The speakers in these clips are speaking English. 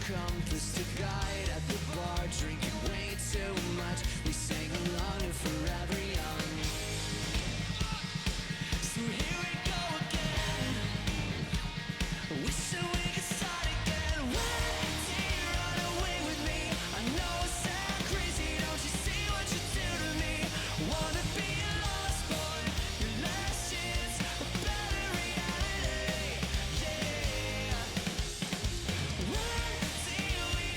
compass to guide at the bar, drinking way too much. We sang along to Forever Young. So here we go again. Wishing we could start again. Why did you run away with me? I know I sound crazy, don't you see what you do to me? Wanna be a lost boy, your last chance, a better reality. Yeah. Why did we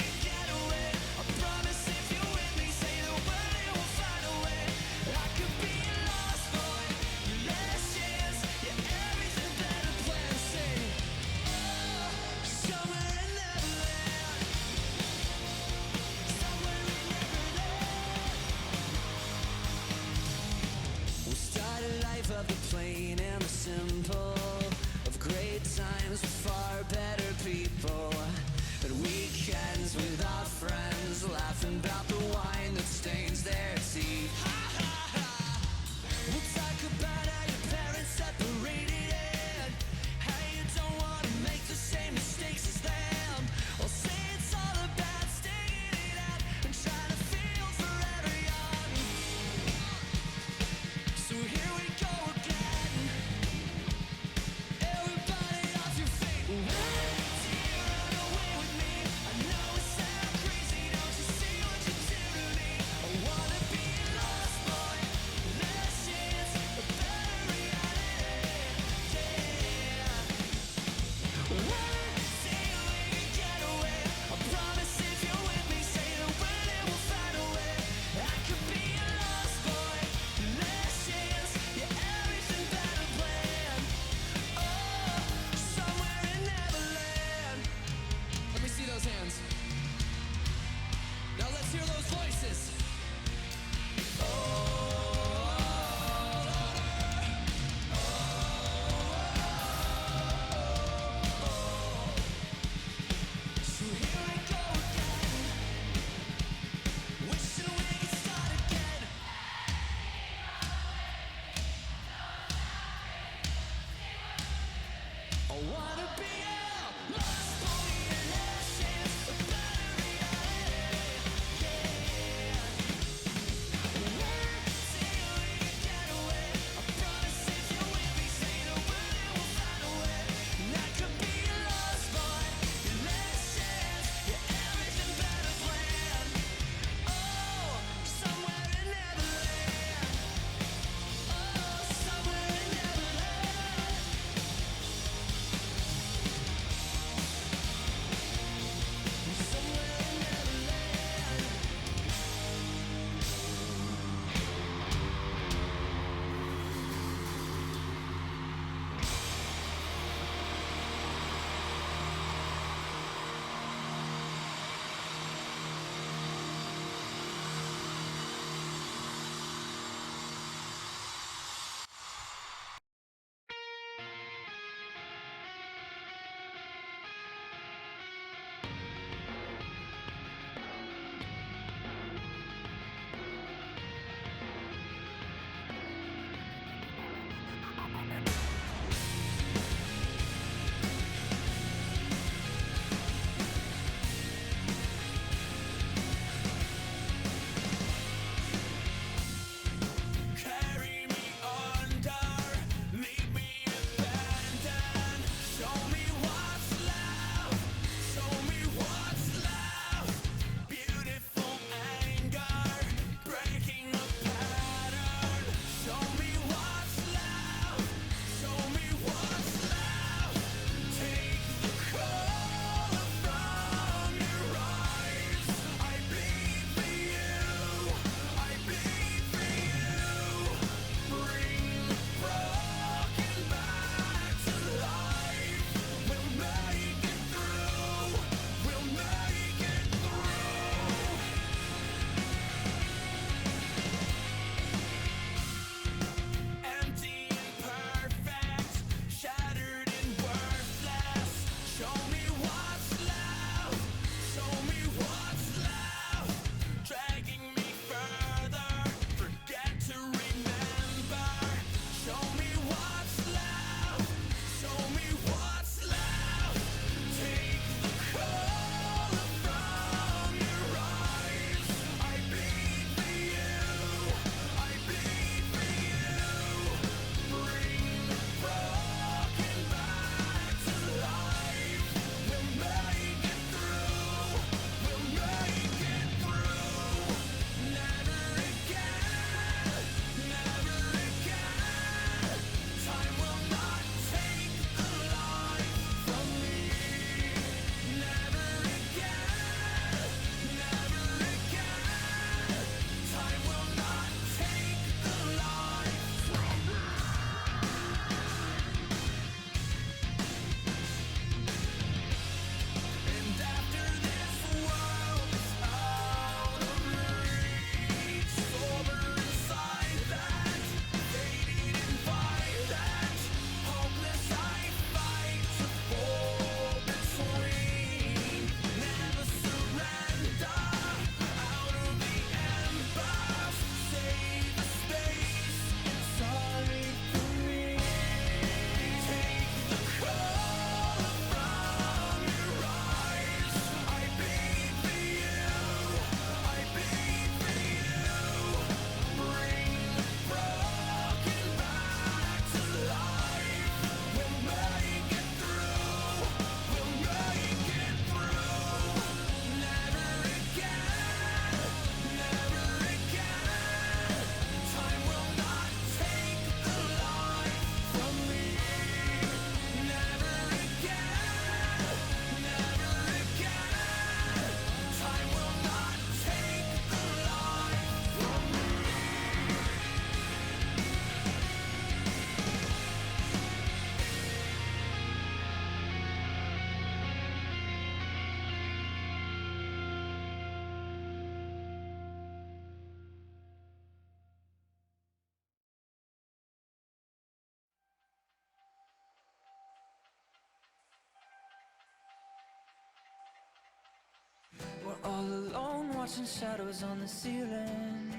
watching shadows on the ceiling.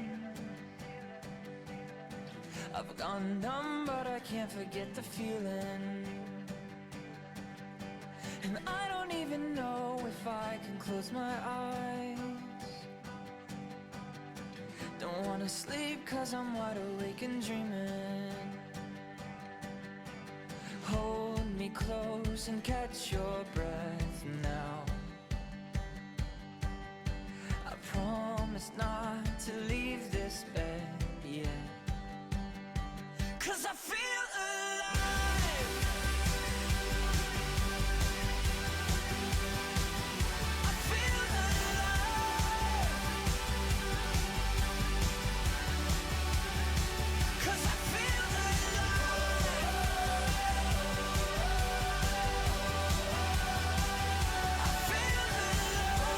I've gone numb, but I can't forget the feeling. And I don't even know if I can close my eyes. Don't wanna sleep 'cause I'm wide awake and dreaming. Hold me close and catch your breath now. I promise not to leave this bed yet. 'Cause I feel alive. I feel alive. 'Cause I feel alive. I feel alive.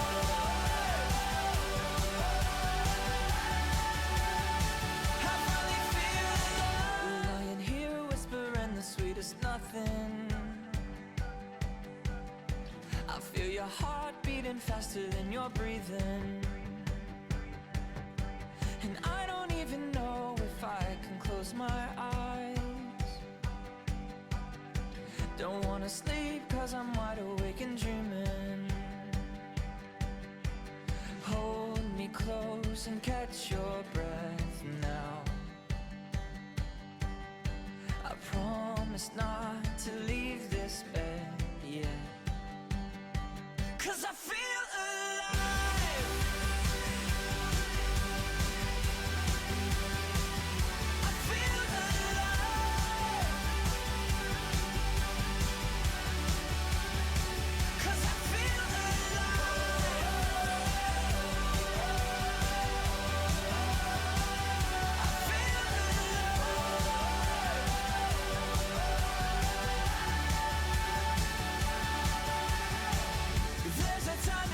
I finally feel alive. Lying here whispering the sweetest nothing. I feel your heart beating faster than you're breathing. And I don't even know if I can close my eyes. Don't wanna sleep 'cause I'm wide awake and dreaming. Hold me close and catch your breath now. I promise not to leave this bed yet. 'Cause I feel alive. I feel alive. 'Cause I feel alive. I feel alive. There's a time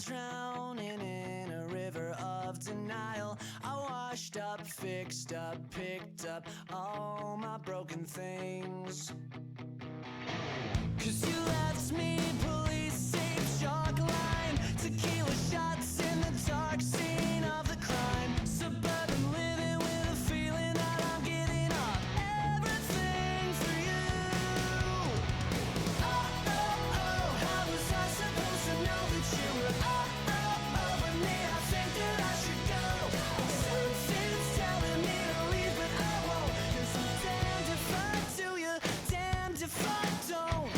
drowning in a river of denial. I washed up, fixed up, picked up all my broken things. 'Cause you left me police safe chalk line, tequila shots in the dark scene of the crime. Suburban living with a feeling that I'm giving up everything for you. Oh, oh, oh, how was I supposed to know that you were over me? I think that I should go. Something's telling me to leave, but I won't. 'Cause I'm damned if I do, you damned if I don't.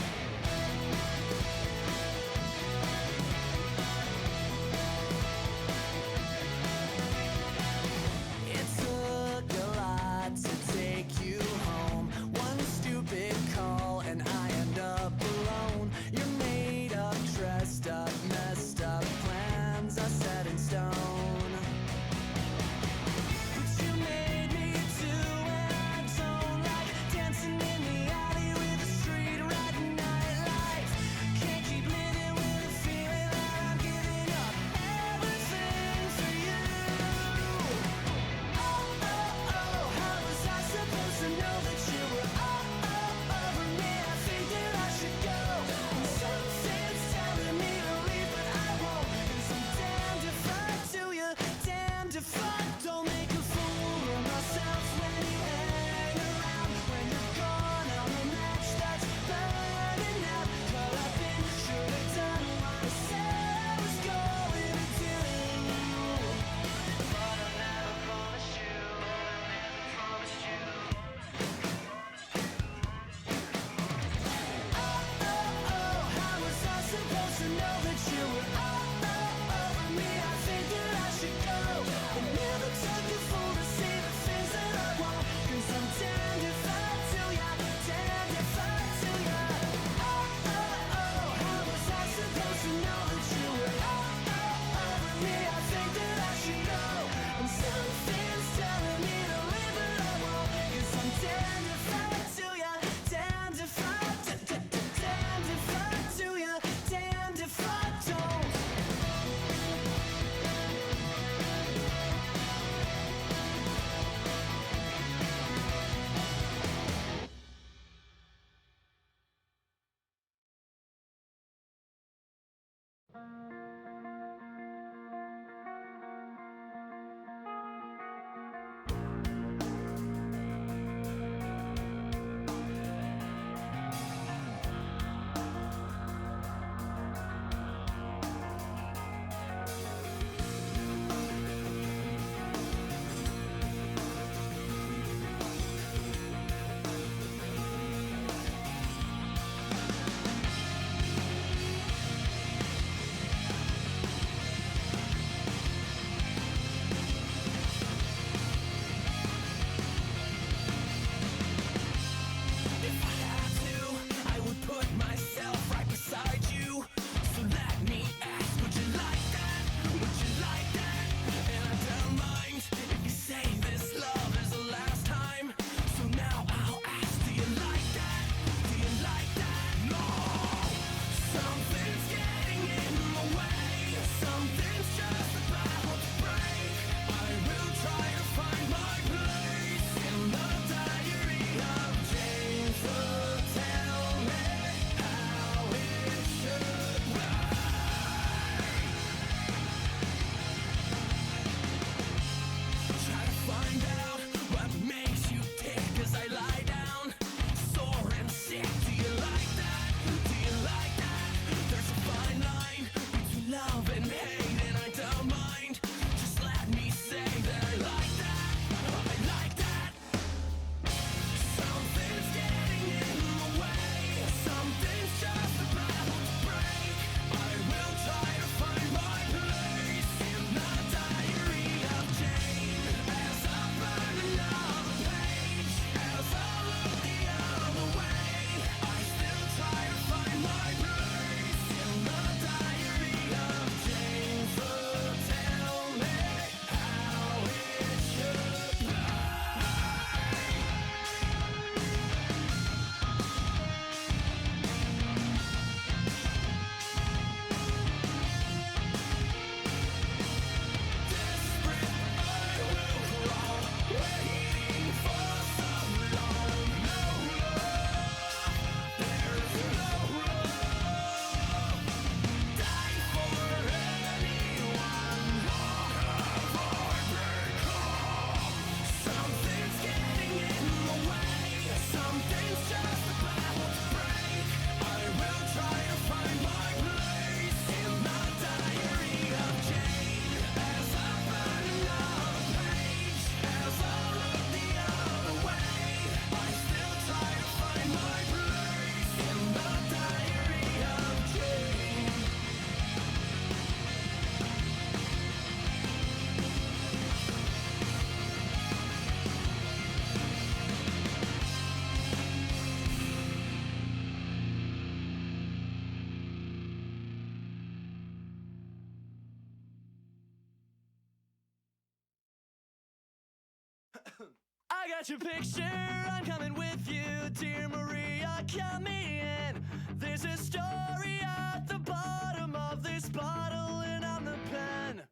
I got your picture, I'm coming with you, dear Maria, come in. There's a story at the bottom of this bottle, and I'm the pen.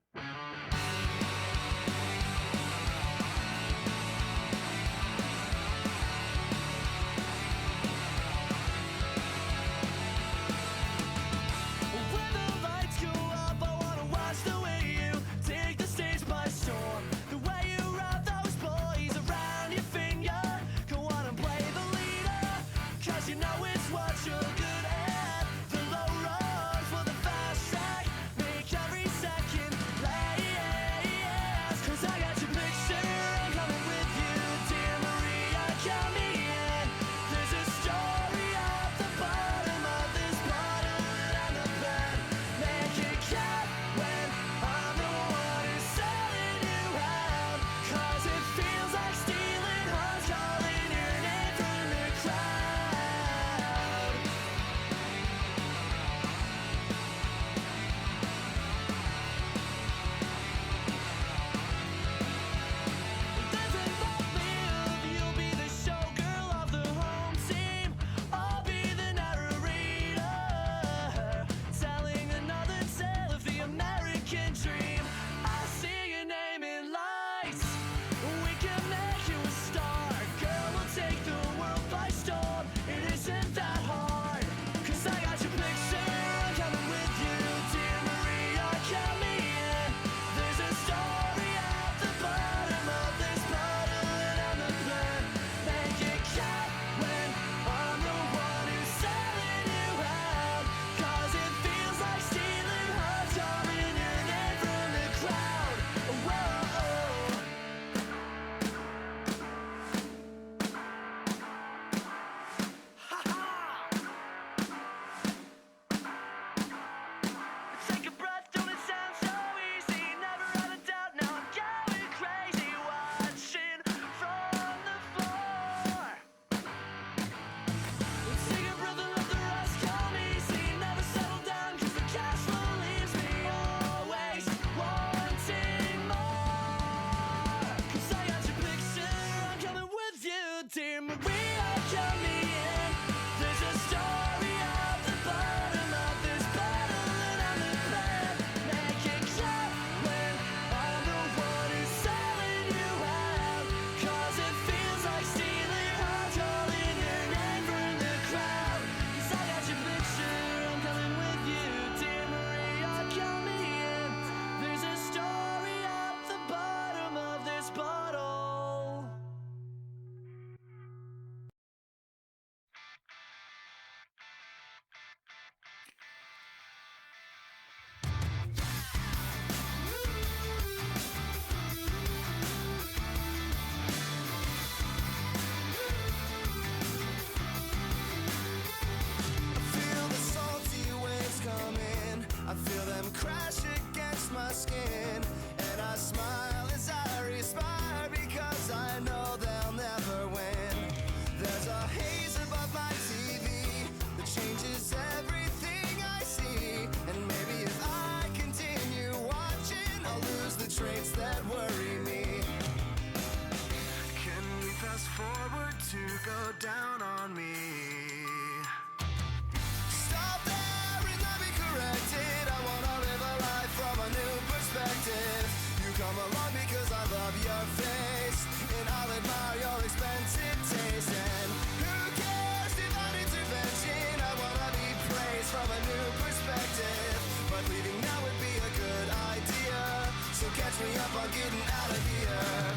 When the lights go up, I wanna watch the way you take the stage by storm. The way you wrap those boys around your finger. Go on and play the leader, 'cause you know it's what you're good at. The low road for the fast track, make every second last. 'Cause I got your picture, I'm coming with you, dear Maria, come in. There's a story at the bottom of this bottle, and I'm the pen. Make it count when I'm the one who's selling you out. 'Cause it feels like stealing hearts, calling your name from the crowd. There's a love, you'll be the showgirl of the home team. I'll be the narrator, telling another tale of the American dream. I see your name in lights, we can make you a star. Girl, we'll take the world by storm, it isn't that hard. 'Cause I got your picture, I'm coming with you, dear Maria, come in. There's a story at the bottom of this bottle, and I'm the pen. Make it count when I'm the one who's selling you out. 'Cause it feels like stealing hearts, calling your name from the crowd. Whoa. Take a breath, don't it sound so easy? Never had a doubt, now I'm going crazy, watching from the floor. Take a breath and let the rest come easy. Never settle down, 'cause the cash flow leaves me always wanting more. 'Cause I got your picture, I'm coming with you, dear Maria, come in. There's a story at the bottom of this bottle, and I'm the pen. Make it count when I'm the one who's selling you out. 'Cause it feels like stealing hearts, calling your name from the crowd. 'Cause I got your picture, I'm coming with you, dear Maria, come in. There's a story at the bottom of this bottle. Feel the salty waves come in, I feel them crash against my skin, and I smile as I respire, because I know they'll never win. There's a haze above my TV that changes everything I see, and maybe if I continue watching, I'll lose the traits that worry me. Can we fast forward to go down on me? Stop there and let me correct it. I wanna live a life from a new perspective. You come along because I love your face, and I'll admire your expensive taste. And who cares, divine intervention? I wanna be praised from a new perspective, but leaving now would be a good idea. So catch me up on getting out of here.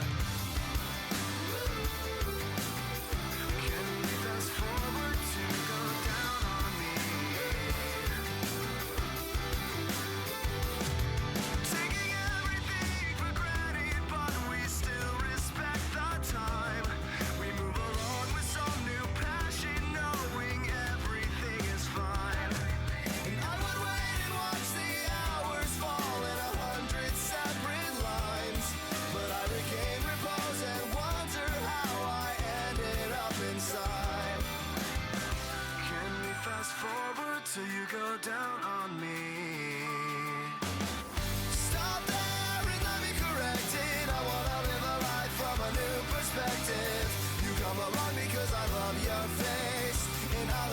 Can we fast forward to go down on me? Taking everything for granted, but we still respect the time. We move along with some new passion, knowing everything is fine. And I would wait and watch the hours fall in 100 separate lines.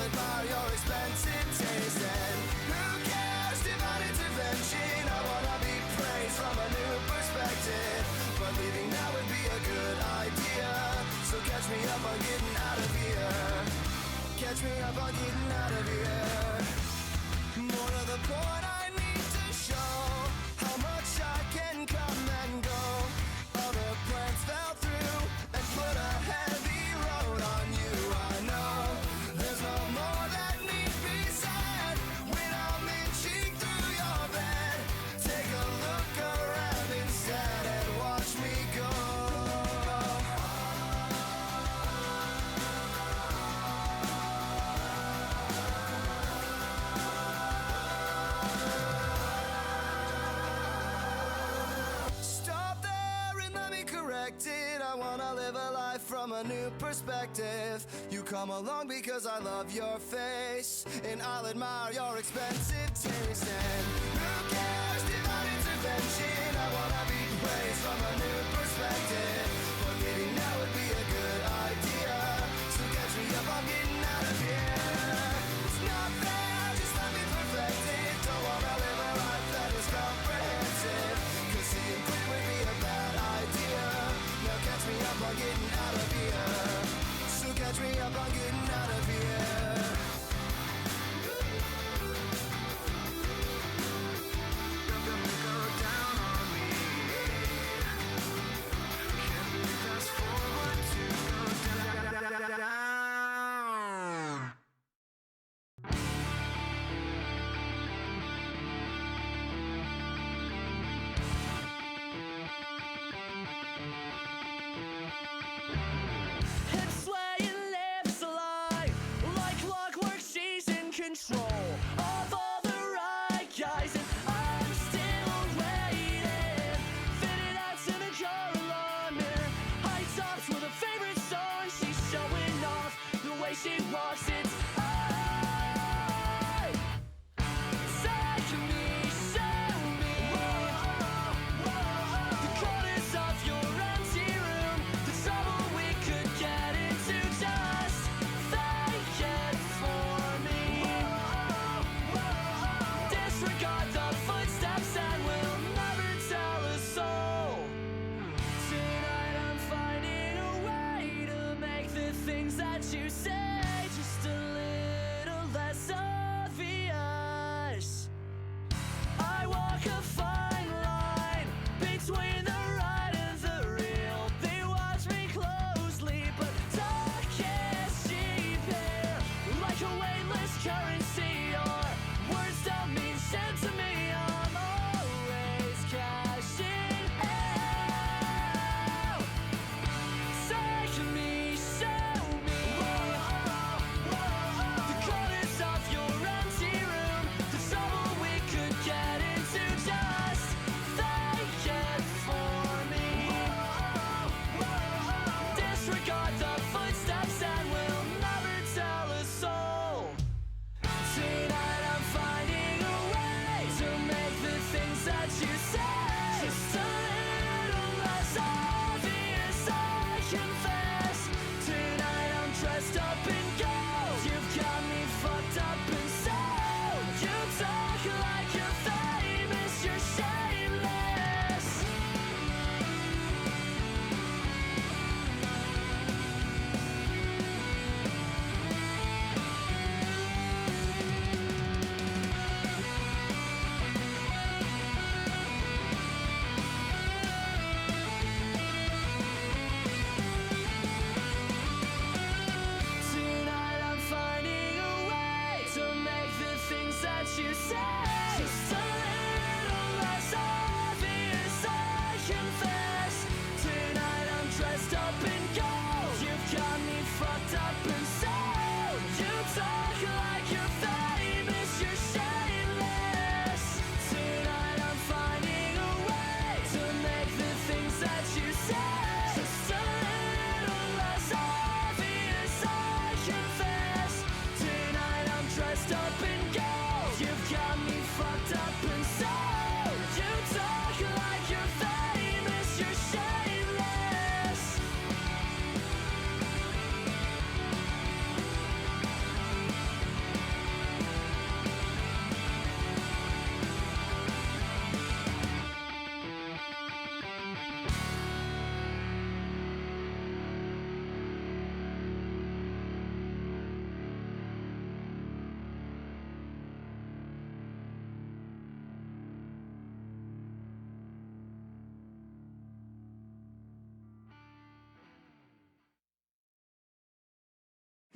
admire your expensive taste. And who cares, divine intervention? I wanna be praised from a new perspective. But leaving now would be a good idea. So catch me up on getting out of here. Catch me up on getting out of here. More to the point, I need to show how much I can come and go. Other plans fell through and put a heavy load on you. I know there's no more that need be said when I'm inching through your bed. Take a look around instead and watch me go. Stop there and let me correct it. I wanna live a life from a new perspective. You come along because I love your face, and I'll admire your expensive taste. And who cares, divine intervention? I wanna be praised from a new perspective. But leaving now would be a good idea. So catch me up, I'm getting out of here. It's not fair, just let me perfect it. Don't wanna live a life that is comprehensive. Cause seeing clear would be a bad idea. Now catch me up on getting out of here. So catch me up on getting out of here. Don't go down on me. Can we fast forward to go down? Hips swaying, lips alive, like clockwork, she's in control of all the right guys, and I'm still waiting. Fitted out in the car alarm here, high tops with a favorite song. She's showing off the way she walks. It's I. Take me, show me the corners of your empty room, the trouble we could get into. Just fake it for me. Disregard the footsteps and we'll never tell a soul. Tonight I'm finding a way to make the things that you say just a little less obvious. I walk a fine line between the right and the real. They watch me closely, but talk is cheap here. Like a weightless currency, your words don't mean shit to me. I'm always cashing out. Take me, show me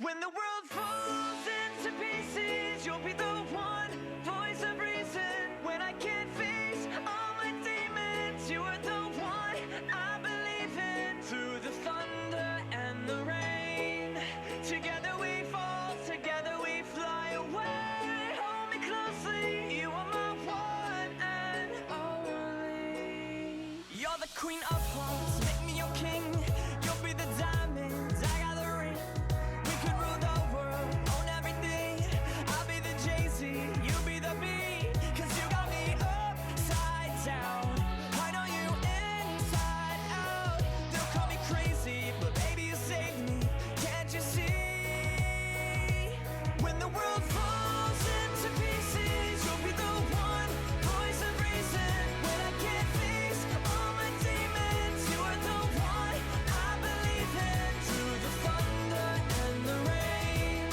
When the world falls into pieces, you'll be the one voice of reason. When I can't face all my demons, you are the one I believe in. Through the thunder and the rain, together we fall, together we fly away. Hold me closely, you are my one and only. You're the queen of hearts, make me your king. You'll be the diamonds, I got the ring. We could rule the world, own everything. I'll be the Jay-Z, you be the B. 'Cause you got me upside down, I know you inside out. They'll call me crazy, but baby you saved me, can't you see? When the world falls into pieces, you'll be the one voice of reason. When I can't face all my demons, you are the one I believe in. Through the thunder and the rain,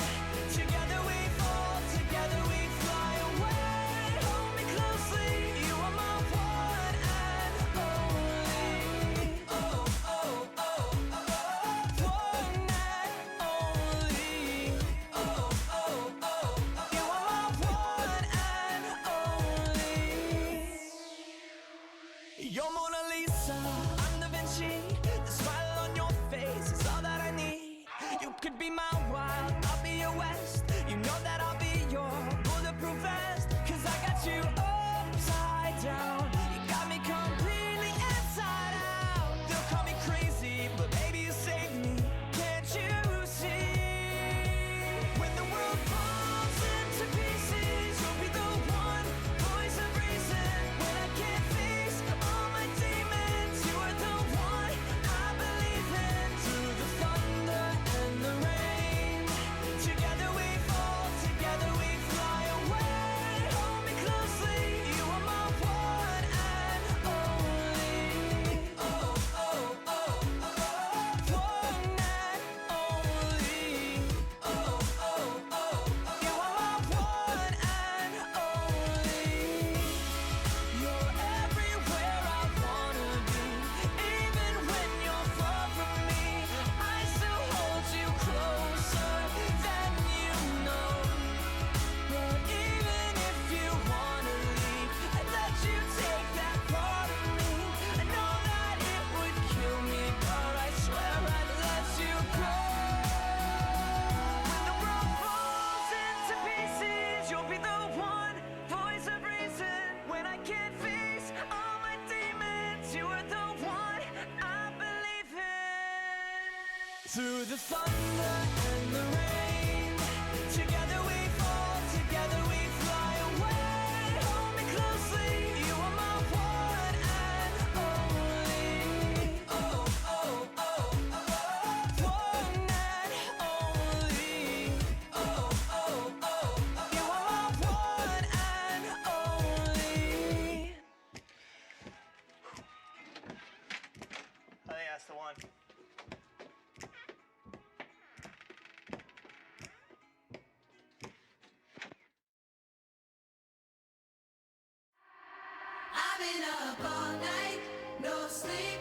together we fall, together we fly away. Hold me closely, you are my one and only. Oh, oh, oh, oh, one and only. Oh, oh, oh, oh, you are my one and only. You're Mona Lisa, I'm Da Vinci. The smile on your face is all that I need. You could be my wild, I'll be your west. You know that I'll be your bulletproof vest. 'Cause I got you upside down, you got me completely inside out. They'll call me crazy, but baby you saved me, can't you see? When the world falls into pieces, you'll be the one voice of reason. When I can't face all my demons, you are the one I believe in. Through the thunder and the rain, together we fall, together we fly away. Hold me closely, you are my one and only. Oh, oh, oh, oh, one and only. Oh, oh, oh, you are my one and only. You're everywhere I wanna be. Even when you're far from me, I still hold you closer than you know. But even if you wanna leave, I'd let you take that part of me. I know that it would kill me, but I swear I'd let you go. When the world falls into pieces, you'll be the one voice of reason. When I can't face all my demons, you are the one I believe in. Through the thunder and the rain, together we fall, together we fly away. Hold me closely, you are my one and only. Oh, oh, oh, oh, one and only. Oh, oh, oh, you are my one and only. I think that's the one. I've been up all night, no sleep,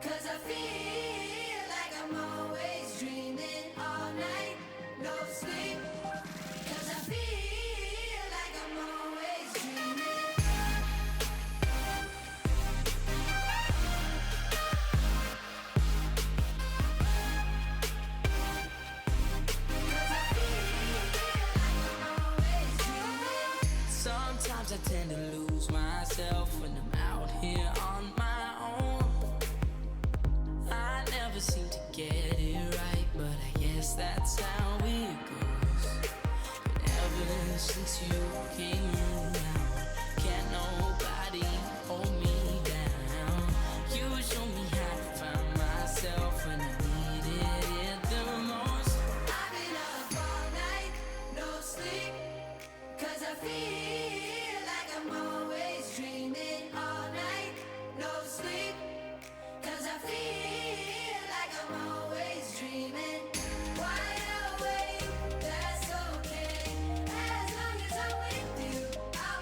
'cause I feel like I'm always dreaming all night, no sleep, 'cause I feel like I'm always dreaming. Sometimes I tend to lose myself when I'm out here on my own. I never seem to get it right, but I guess that's how it goes. But ever since you came around, can't nobody hold me down. You show me how to find myself when I needed it the most. I've been up all night, no sleep, 'cause I feel like I'm always dreaming all night, no sleep, 'cause I feel like I'm always dreaming. Wide awake, that's okay, as long as I'm with you, I'll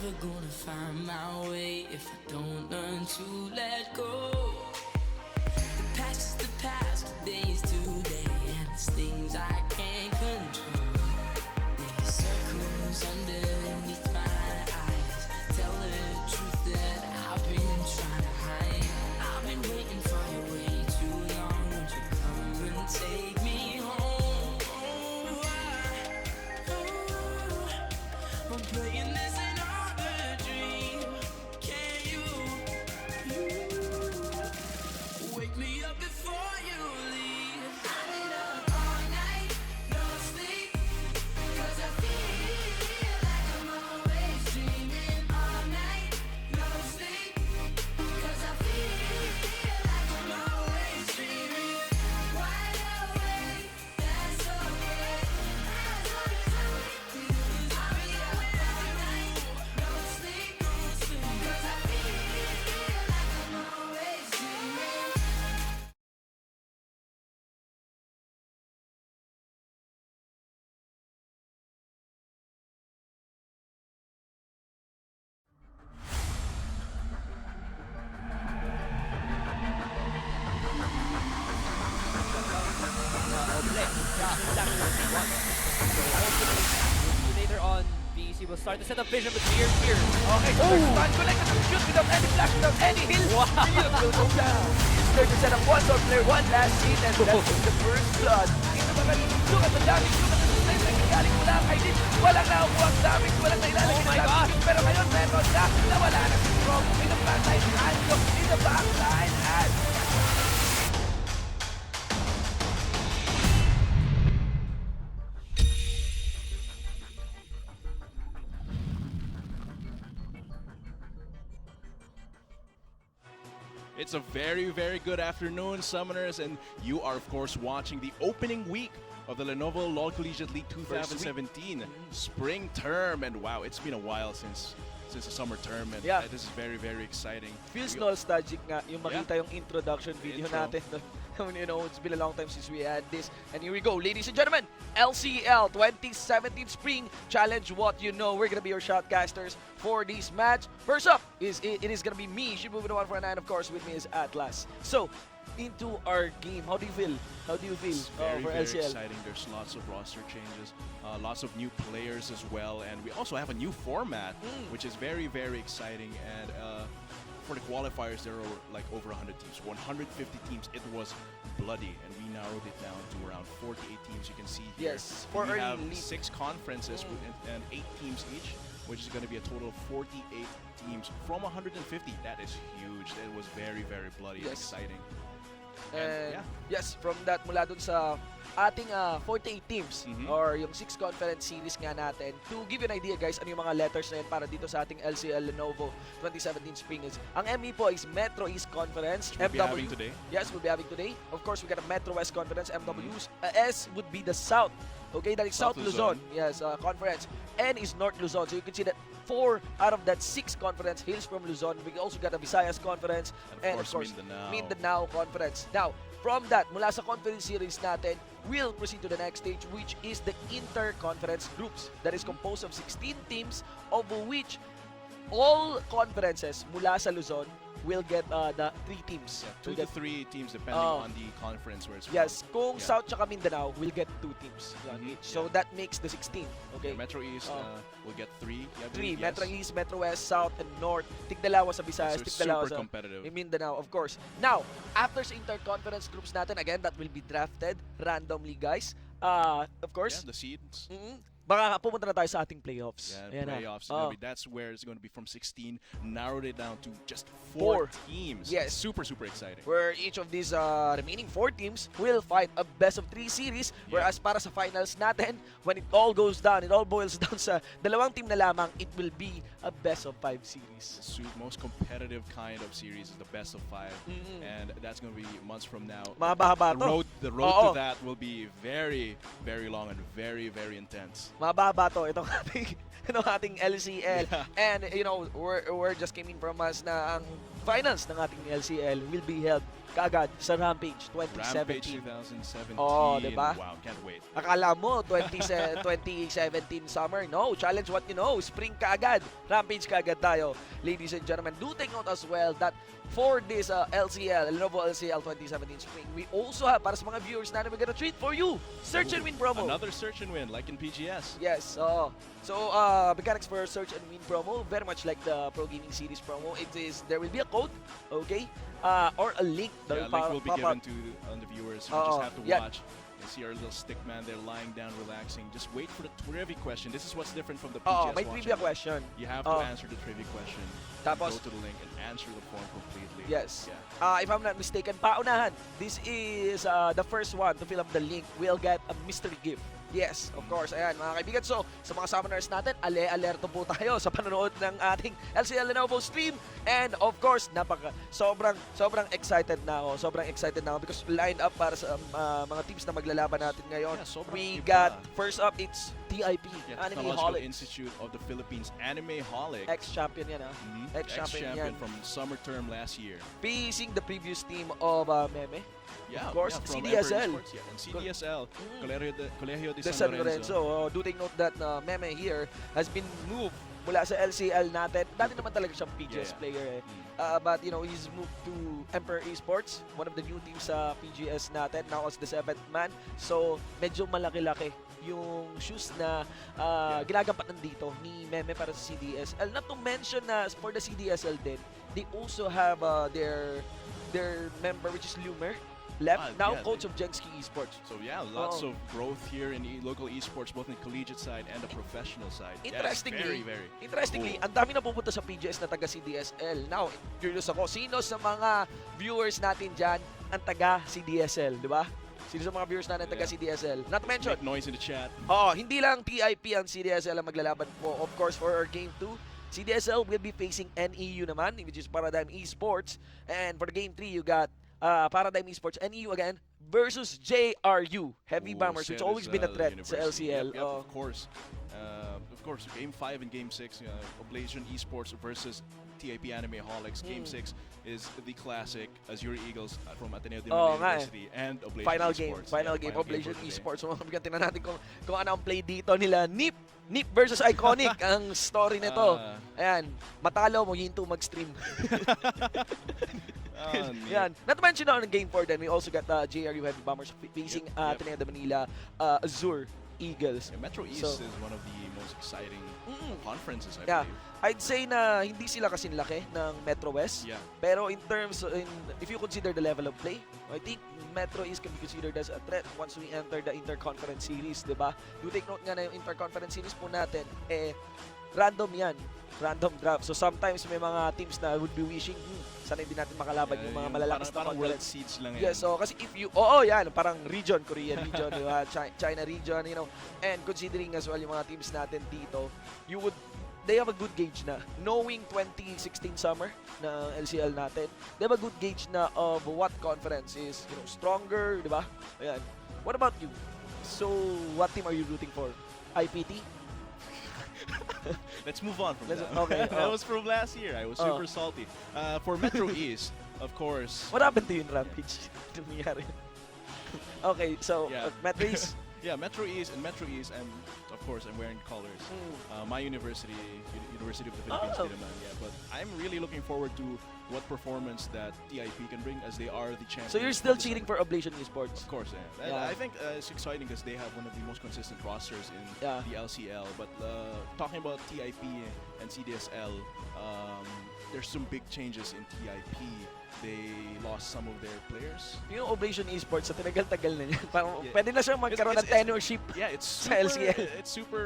never gonna find my way if I don't learn to let go. The past is the past, today is today, and there's things I can't control. These circles underneath my eyes tell the truth that I've been trying to hide. I've been waiting for you way too long. Won't you come and take me home? I'm playing this another dream. Can you wake me up before you leave? I've been up all night, no sleep, 'cause I feel like I'm always dreaming. All night, no sleep, 'cause I feel like I'm always dreaming. Wide awake, that's so great. As long as I'm with you, I'll be up all night, no sleep, 'cause I feel like I'm always dreaming. Later on, BEC will start to set up vision, but here. Okay, so first man connected to the shoot without any flash, without any heal. Wow. Million will go down. It's there to set up one door player, one last hit, and that's the first blood. Dito ba galing? Look at the damage, look at the sustain na nangyayari mula kay Din. Walang nakukuha ang damage, walang nailalagay Oh my na damage. Pero ngayon, meron na, nawala na si Rob. In the frontline, and look, in the backline, and It's a very, very good afternoon, Summoners, and you are, of course, watching the opening week of the Lenovo LoL Collegiate League 2017 spring term. And wow, it's been a while since the summer term, and Yeah. this is very, very exciting. feels We- nostalgic nga yung makita yung introduction video Intro. natin. You know, it's been a long time since we had this. And here we go, ladies and gentlemen. LCL 2017 Spring Challenge What You Know. We're gonna be your shoutcasters for this match. First up it is gonna be me, Shibu with the 149. Of course, with me is Atlas. So, into our game, how do you feel? It's very, for very LCL? exciting. There's lots of roster changes, lots of new players as well, and we also have a new format, which is very, very exciting. And for the qualifiers, there are like over 100 teams, 150 teams. It was bloody, and we narrowed it down to around 48 teams. You can see here. Yes, for we early have league. 6 conferences and 8 teams each, which is going to be a total of 48 teams from 150. That is huge. That was very, very bloody and Yes. exciting. And yeah. yes, from that, mula dun sa ating 48 teams Mhm. or yung 6 conference series nga natin. To give you an idea, guys, ano yung mga letters na yan para dito sa ating LCL Lenovo 2017 Spring is. Ang ME po is Metro East Conference. We'll be having today. Yes, we'll be having today. Of course, we got a Metro West Conference. MW's S would be the South. Okay, that is South, South Luzon. Luzon. Yes, conference. N is North Luzon. So you can see that 4 out of that 6 conference hails from Luzon. We also got a Visayas Conference. And of course, Mindanao. Mindanao Conference. Now, from that, mula sa conference series natin, we'll proceed to the next stage, which is the inter-conference groups. That is composed of 16 teams, of which all conferences mula sa Luzon will get the 3 teams. Yeah, 2 Will to get- 3 teams depending Oh. on the conference where it's from. Yes, kung Yeah. South tsaka Mindanao, will get 2 teams Mhm, each. So that makes the 16. Okay? Metro East Oh. will get 3. Yeah, I 3, believe, yes. Metro East, Metro West, South, and North. Tigdalawa sa Visayas, So it's tigdalawa super sa competitive. in Mindanao, of course. Now, after sa inter-conference groups natin, again, that will be drafted randomly, guys. Of course, Yeah, the seeds. baka pumunta na tayo sa ating playoffs. Yeah, Ayan na. playoffs. Oh. That's where it's going to be from 16. Narrowed it down to just 4 4 teams. Yes. Super, super exciting. Where each of these remaining 4 teams will fight a best of 3 series. Whereas para sa finals natin, when it all goes down, it all boils down sa dalawang team na lamang, it will be a best of 5 series. The most competitive kind of series is the best of 5. And that's going to be months from now. Mahaba-haba to. The road Oo. to that will be very, very long and very, very intense. Mababa to itong ating LCL. Yeah. And you know, we're just came in from us na ang finals ng ating LCL will be held kaagad sa Rampage Rampage 2017. 2017. Oh, diba? Wow, can't wait. Akala mo 2017 summer. No, challenge what you know. Spring kaagad. Rampage kaagad tayo. Ladies and gentlemen, do take note as well that for this LCL, Lenovo LCL 2017 Spring, we also have, para sa mga viewers natin, we're gonna treat for you, Search and Win promo. Another search and win, like in PGS. Yes, so mechanics for Search and Win promo, very much like the Pro Gaming Series promo. It is, there will be a code, okay, or a link that Yeah, link will be pop up. given to the viewers. You Oo, just have to yan. watch. You see our little stick man there lying down, relaxing. Just wait for the trivia question. This is what's different from the Oo, PGS may watching. trivia question. You have to Oo. answer the trivia question. Tapos- go to the link and answer the form completely. Yes. Yeah. If I'm not mistaken, paunahan, this is the first one to fill up the link will get a mystery gift. Yes, of course. Ayan, mga kaibigan. So, sa mga summoners natin, alerto po tayo sa panonood ng ating LCL Lenovo stream. And of course, sobrang excited na ako. Sobrang excited na ako because lined up para sa mga teams na maglalaban natin ngayon. Yeah, sobrang We iba. got, first up, it's TIP, Yeah, Anime Technological Holics. Institute of the Philippines, Anime Holics. Ex-champion yan, ha? Ex-champion yan. from summer term last year. Facing the previous team of Meme. Yeah, Of course, from CDSL. Emperor Esports, yeah, and CDSL, Colegio de The San San Lorenzo. Lorenzo. Do take note that Meme here has been moved mula sa LCL natin. Dati naman talaga siyang PGS Yeah. player eh. Mm. But you know, he's moved to Emperor Esports, one of the new teams sa PGS natin, now as the 7th man. So, medyo malaki-laki yung shoes na ginagampanan dito ni Meme para sa CDSL. Not to mention na for the CDSL din, they also have their member which is Lumer left, now yeah, coach of Genski Esports. So yeah, lots Oo. of growth here in local esports, both in the collegiate side and the professional side. Yeah, it's Interestingly, very ang dami na pupunta sa PGS na taga CDSL. Now, curious ako, sino sa mga viewers natin dyan ang taga CDSL, di ba? Sino sa mga viewers natin taga Yeah. CDSL? Not to mention, make noise in the chat. hindi lang TIP ang CDSL ang maglalaban po. Of course, for our game 2, CDSL will be facing NEU naman, which is Paradigm Esports. And for the game 3, you got Paradigm Esports, NEU again, versus JRU, Heavy Ooh, Bombers, which always been a threat sa University. LCL. Yep, of course. Game 5 and Game 6, Oblation Esports versus TIP Anime Holics. Game 6 is the classic Azure Eagles from Ateneo de Oo Manila nga University and Oblation Final Esports. game, Oblation for today. Esports. So, mga tingnan natin kung ano ang play dito nila. Nip versus Iconic ang story nito. Ayan, matalo mo, hinto mag-stream. Yan. Not to mention on game 4 then, we also got JRU Heavy Bombers facing Yep. Ateneo de Manila Azure Eagles. Yeah, Metro East So- is one of the most exciting conferences, I Yeah. believe. I'd say na hindi sila kasing laki ng Metro West. Yeah. Pero in terms, if you consider the level of play, I think Metro East can be considered as a threat once we enter the Interconference Series, di ba? You take note nga na yung Interconference Series po natin, random yan. Random draft. So sometimes may mga teams na would be wishing, sana hindi natin makalaban yung mga malalakas na parang world conference. seeds lang yan. Yes, so kasi if you, yan, parang region, Korean region, di ba? China region, you know, and considering as well yung mga teams natin dito, they have a good gauge na, knowing 2016 summer na LCL natin, they have a good gauge na of what conference is, you know, stronger, di ba? Ayan. What about you? So, what team are you rooting for? IPT? Let's move on from that. Okay. That was from last year. I was super salty. For Metro East, of course. What happened to you in Rampage? Nangyari. Okay, so, Yeah. Metro East. Yeah, Metro East, and of course, I'm wearing colors. My university, University of the Philippines, Oh. din naman, yeah. But I'm really looking forward to what performance that TIP can bring, as they are the champions. So, you're still of the cheering summer. for Oblation Esports? Of course, yeah. Yeah. I think it's exciting because they have one of the most consistent rosters in Yeah. the LCL. But talking about TIP and CDSL, there's some big changes in TIP. They lost some of their players. Yung Oblation Esports, sa tinagal-tagal na yan. Parang Yeah. pwede na siyang magkaroon ng It's- tenureship. Yeah, it's Sa super, LCL. It's super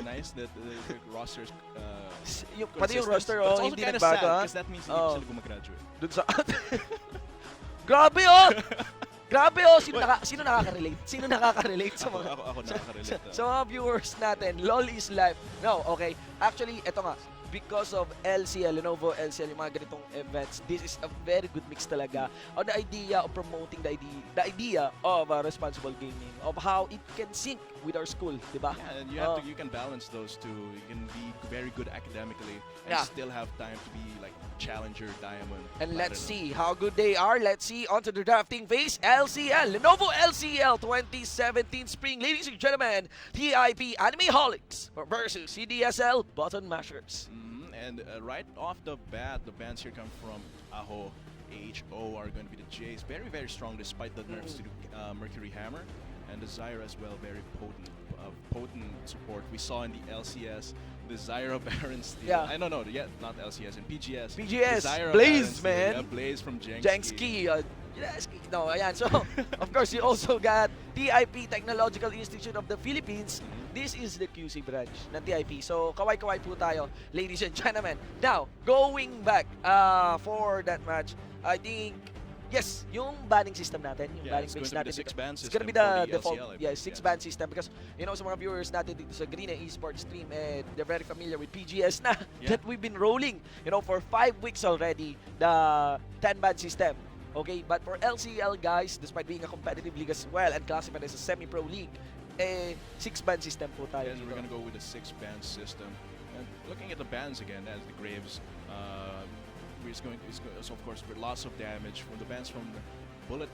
nice that the rosters. Pati yung consistent. roster, But it's also hindi kinda nagbago, sad ha? because that means hindi Oh. sila gumagraduate. Dun sa... Grabe, oh! Grabe oh, sino nakaka-relate? Sino nakaka-relate sa mga Ako nakaka-relate. sa mga viewers natin? LOL is life. No, okay. Actually, eto nga. Because of LCL, Lenovo LCL, yung mga ganitong events, this is a very good mix talaga on the idea of promoting the idea of responsible gaming, of how it can sync with our school, di ba? Yeah, and you can balance those two. You can be very good academically and Yeah. still have time to be like challenger, diamond. And let's platinum. see how good they are. Let's see onto the drafting phase. LCL, Lenovo LCL 2017 Spring. Ladies and gentlemen, TIP Animeholics versus CDSL Button Mashers. And right off the bat, the bands here come from Aho, AHO are going to be the Jays. Very, very strong despite the nerfs to the Mercury Hammer. And the Zyra as well, very potent support. We saw in the LCS, the Zyra Baron steal. Yeah. I don't know, yeah, not LCS, in PGS. PGS, the Zyra Blaze, Baron steal, man. Yeah, Blaze from Jenksky. Jenksky. No, ayan. So, of course, you also got TIP, Technological Institute of the Philippines. This is the QC branch ng TIP. So, kaway-kaway po tayo, ladies and gentlemen. Now, going back for that match, I think, yes, yung banning system natin, yung Yeah, banning it's base going to be natin the dito, six-ban it's gonna be system the for the default, LCL, I yeah, believe. six-ban system because, you know, sa mga viewers natin dito sa Green Esports stream, they're very familiar with PGS na Yeah. that we've been rolling, you know, for 5 weeks already, the 10-ban system. Okay, but for LCL guys, despite being a competitive league as well and classified as a semi-pro league, 6-ban system po tayo Yes, dito. we're going to go with a 6-band system. And looking at the bands again, as the Graves, so of course, with lots of damage from the bands from the Bullet,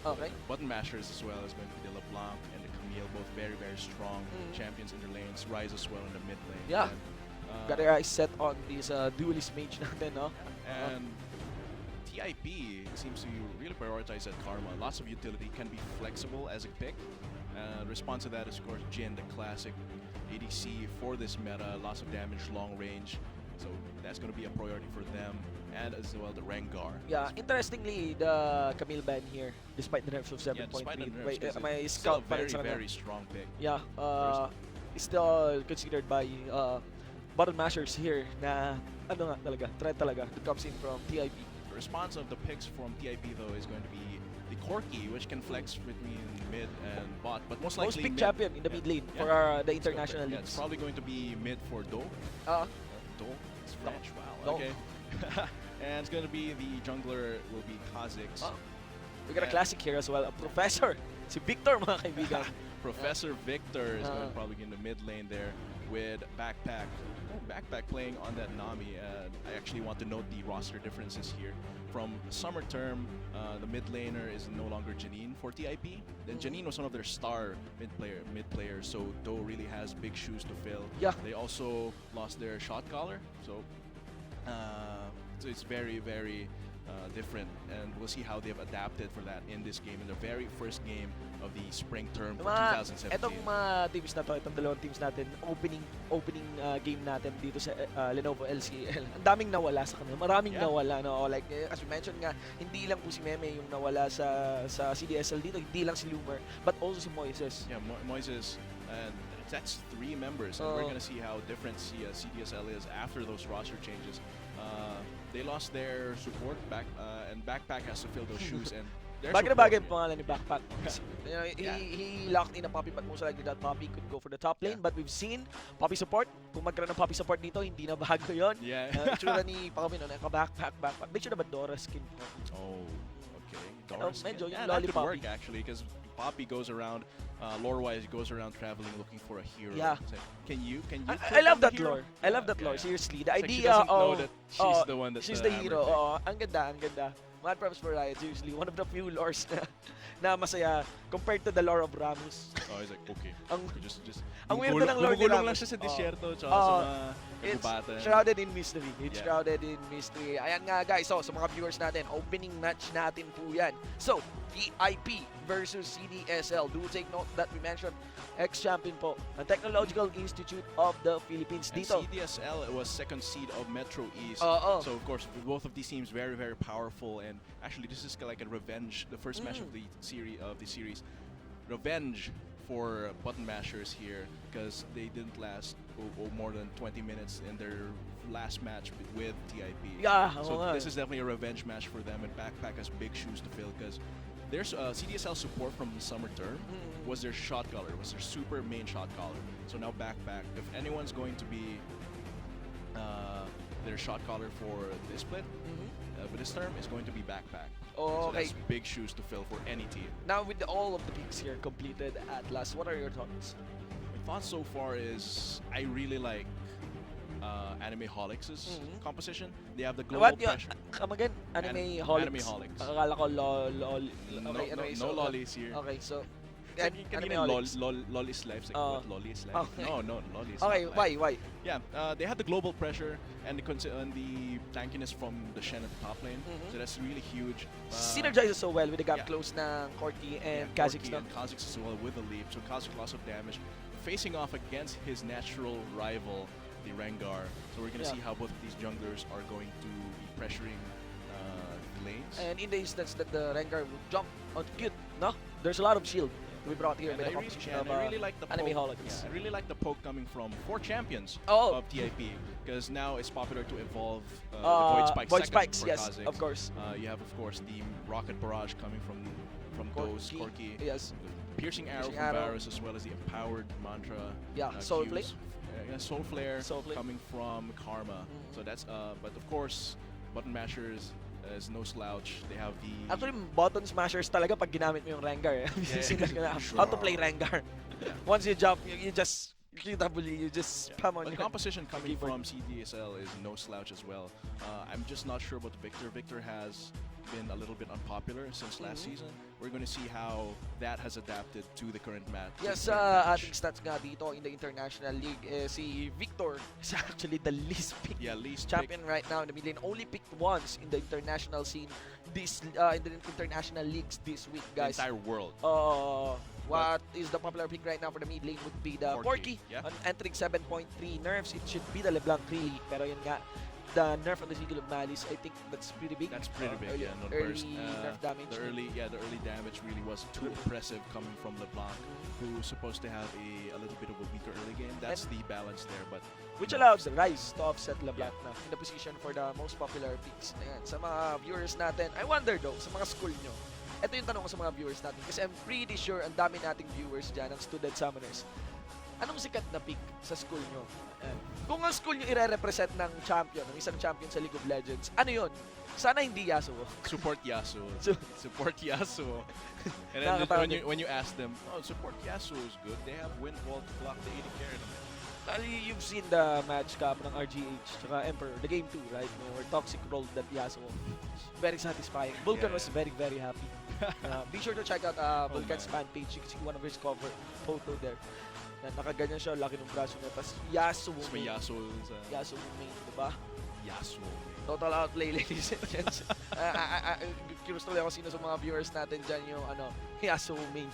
Okay. Button Mashers as well is going to be the LeBlanc and the Camille, both very, very strong champions in their lanes. Rise as well in the mid lane. Yeah. And, Got our eyes set on this duelist mage natin, no? and TIP seems to really prioritize that Karma. Lots of utility, can be flexible as a pick. Response to that is, of course, Jin, the classic ADC for this meta. Lots of damage, long range. So that's going to be a priority for them. And as well, the Rengar. Yeah, interestingly, the Camille ban here, despite the nerfs of 7.3, despite the nerfs, it's may still scout a pa rin very, sa kanya. very strong pick. Yeah, it's still considered by button mashers here na ano nga talaga, threat talaga that comes in from TIP. The response of the picks from TIP though is going to be the Corki, which can flex between mid and bot, but most Most likely picked mid. champion in the mid lane for the international Yeah, leagues. it's probably going to be mid for Do. Do? It's French, Do. wow. Okay. And it's going to be the jungler will be Kha'Zix. We got a Yeah. classic here as well, a professor, si Victor mga kaibigan. Professor Victor is going to probably get in the mid lane there with Backpack. Oh, Backpack playing on that Nami. I actually want to note the roster differences here. From summer term, the mid laner is no longer Janine for TIP. Then Janine was one of their star mid players, so Do really has big shoes to fill. Yeah. They also lost their shot caller, so it's very, very different, and we'll see how they've adapted for that in this game, in the very first game of the spring term for 2017. Etong mga teams na to, itong dalawang teams natin, opening game natin dito sa Lenovo LCL. Ang daming nawala sa kanila. Maraming Yeah. nawala, no? Like, as we mentioned nga, hindi lang po si Meme yung nawala sa CDSL dito, hindi lang si Lumer, but also si Moises. Yeah, Moises, and that's 3 members, and we're gonna see how different CDSL is after those roster changes. They lost their support back, and Backpack has to fill those shoes, and their Bagay na support- bagay ang pangalan ni Backpack. You know, he locked in a Poppy, but most likely that Poppy could go for the top lane. Yeah. But we've seen Poppy support. Kung magkaroon ng Poppy support dito, hindi na bago yun. Yeah. Itsura ni Pakawin, naka-backpack. Make sure na ba Dora skin po? Oh, okay. medyo yung yeah, that Lolly could work Poppy. actually, because Poppy goes around, lore-wise, goes around traveling looking for a hero. Yeah. It's like, can you? I click love on the that hero? lore. I love that lore. Yeah. Seriously. The It's like she idea doesn't know of... that she's the one that She's the the hero. hammer Oo, ang ganda, ang ganda. Mad props for Riot, seriously. One of the few lores na masaya compared to the lore of Ramus. Oh, he's like, okay. Ang- just ang weird na ng lore ni gumugulong Ramos. lang siya sa disyerto, tsaka Oh. sa mga It's kagubatan. shrouded in mystery. It's Yeah. shrouded in mystery. Ayan nga guys, so sa mga viewers natin, opening match natin po yan. So, TIP versus CDSL. Do take note that we mentioned ex-champion po ang Technological Institute of the Philippines And dito. CDSL was second seed of Metro East. Oo. So of course, both of these teams very, very powerful. And actually, this is like a revenge. The first match of the series, revenge for button mashers here, because they didn't last more than 20 minutes in their last match with TIP. Yeah, So oo nga. this is definitely a revenge match for them. And Backpack has big shoes to fill, because there's CDSL support from the summer term was their shot caller, was their super main shot caller. So now backpack. If anyone's going to be their shot caller for this split, but this term is going to be backpack. Oh, So okay. that's big shoes to fill for any team. Now with all of the picks here completed at last, what are your thoughts? My thoughts so far is I really like Anime Holics' composition. They have the global What? pressure. Come again? Anime An- Holics. Anime Holics. Akala ko lol. No, Okay, no, anyway, no so, lollies here. Okay, so Kanina lol is life. It's like, Oh. what? Lolly is life? Okay. No, lolly is Okay, not life. why? Yeah, they had the global pressure and the tankiness from the Shen at the top lane. So that's really huge. Synergizes so well with the gap yeah. close ng Corki and yeah, Kha'Zix, Corki no? and Kha'Zix as well with the leap. So Kha'Zix lots of damage. Facing off against his natural rival, the Rengar. So we're going to Yeah. see how both of these junglers are going to be pressuring the lanes. And in the instance that the Rengar will jump on cute, no? There's a lot of shield to be brought here And by I the really, composition and of I really like the Anime poke. Holics. Yeah, I really like the poke coming from 4 champions Oh. of TIP because now it's popular to evolve the Void Spike Void second Spikes, for yes, Kha'Zix. of course. You have of course the Rocket Barrage coming from those Corki. Yes. Piercing Arrow Piercing from Arrow. Varus as well as the Empowered Mantra. Yeah, Soul Flare. Yeah, Soul Flare Soul Flare. coming from Karma. So that's but of course button mashers is no slouch. They have the Actually, button smashers talaga pag ginamit mo yung Rengar. Sinas ko na, how to play Rengar. Once you jump, you just QW, you just spam on But the your composition coming keyboard. from CDSL is no slouch as well. I'm just not sure about Victor. Victor has been a little bit unpopular since last season. We're going to see how that has adapted to the current match. Yes, ating stats nga dito in the International League, si Victor is actually the least picked Yeah, least champion right now in the mid lane. Only picked once in the international scene, this in the international leagues this week, the guys. entire world. What is the popular pick right now for the mid lane would be the Corki, Corki. yeah. On entering 7.3 nerfs, it should be the LeBlanc really. Pero yun nga, the nerf on the Sigil of Malice, I think that's pretty big. That's pretty big, Early, yeah. No early burst. nerf damage. The early damage really was too impressive coming from LeBlanc, who's supposed to have a little bit of a weaker early game. That's the balance there, but Which allows the Rise to offset LeBlanc na in the position for the most popular picks. Ayan, sa mga viewers natin, I wonder though, sa mga school nyo, ito yung tanong ko sa mga viewers natin kasi I'm pretty sure ang dami nating viewers dyan, ang student summoners. Anong sikat na pick sa school nyo? Ayan. Kung ang school nyo ire-represent ng champion, ng isang champion sa League of Legends, ano yun? Sana hindi Yasuo. support Yasuo. So- Support Yasuo. And then Nakakatawa when you ask them, oh, support Yasuo is good. They have wind wall to block the 80 carry. Actually, you've seen the match cap ng RGH tsaka Emperor, the game 2, right? Where Toxic rolled that Yasuo. Very satisfying. Vulcan was very, very happy. Be sure to check out Vulcan's fan page. You can see one of his cover photo there. Na nakaganyan siya, laki ng braso niya. Tapos Yasuo Tapos may main. Yasuo Yasuo main, diba? Yasuo. Total outplay, ladies and gents. Curious tuloy ako sino sa mga viewers natin dyan yung Yasuo main.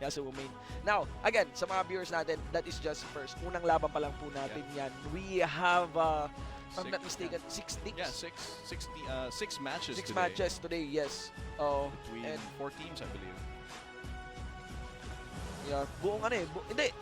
Yasuo main. Now, again, sa mga viewers natin, that is just first. Unang laban pa lang po natin yan. We have, if I'm not mistaken, 6 teams. Yeah, six matches. 6 today matches today, yes. between and 4 teams, I believe. yeah, buong hindi,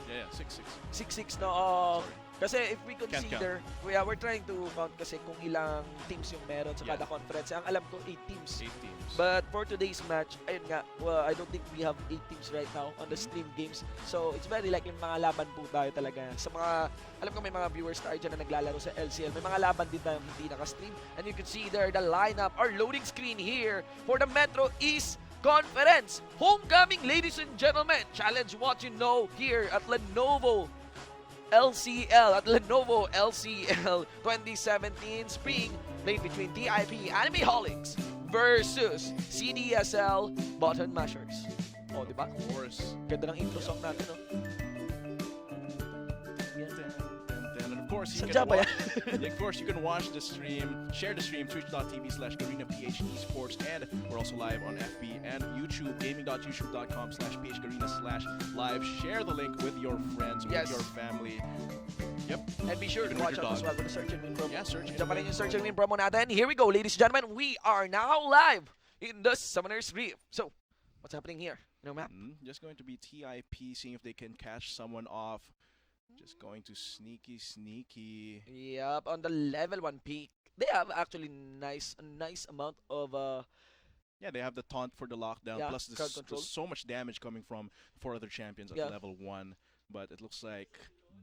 Yeah, 6-6. 6-6 na. Sorry. Kasi if we Can't consider, we're trying to count kasi kung ilang teams yung meron sa kada conference. Ang alam ko, 8 teams. 8 teams. But for today's match, ayun nga, well, I don't think we have 8 teams right now on the stream games. So, it's very likely mga laban po tayo talaga. Sa mga, alam ko may mga viewers tayo dyan na naglalaro sa LCL. May mga laban din tayo hindi naka-stream. And you can see there the lineup, our loading screen here for the Metro East Conference. Homecoming, ladies and gentlemen. Challenge what you know here at Lenovo LCL, at Lenovo LCL 2017 Spring, played between TIP Anime Holics versus CDSL Button Mashers. Oh, di ba? Of course. Ganda ng intro song natin, no? And of course, you Sadya can ba watch, of course, you can watch the stream, share the stream, twitch.tv/GarinaPH Esports, and we're also live on FB and YouTube, gaming.youtube.com/phgarina/live. Share the link with your friends, Yes. with your family. Yep. And be sure to Even watch with your out as dog. well for the search and win promo. Yeah, search and Diyan pa rin win. yung search and win promo natin. Here we go, ladies and gentlemen. We are now live in the Summoner's Reef. So, what's happening here? You know, map. Just going to be TIP, seeing if they can catch someone off. Just going to sneaky. Yep, on the level 1 peak. They have actually a nice amount of Yeah, they have the taunt for the lockdown, Yeah, plus crowd control. there's so much damage coming from 4 other champions at Yeah. level 1. But it looks like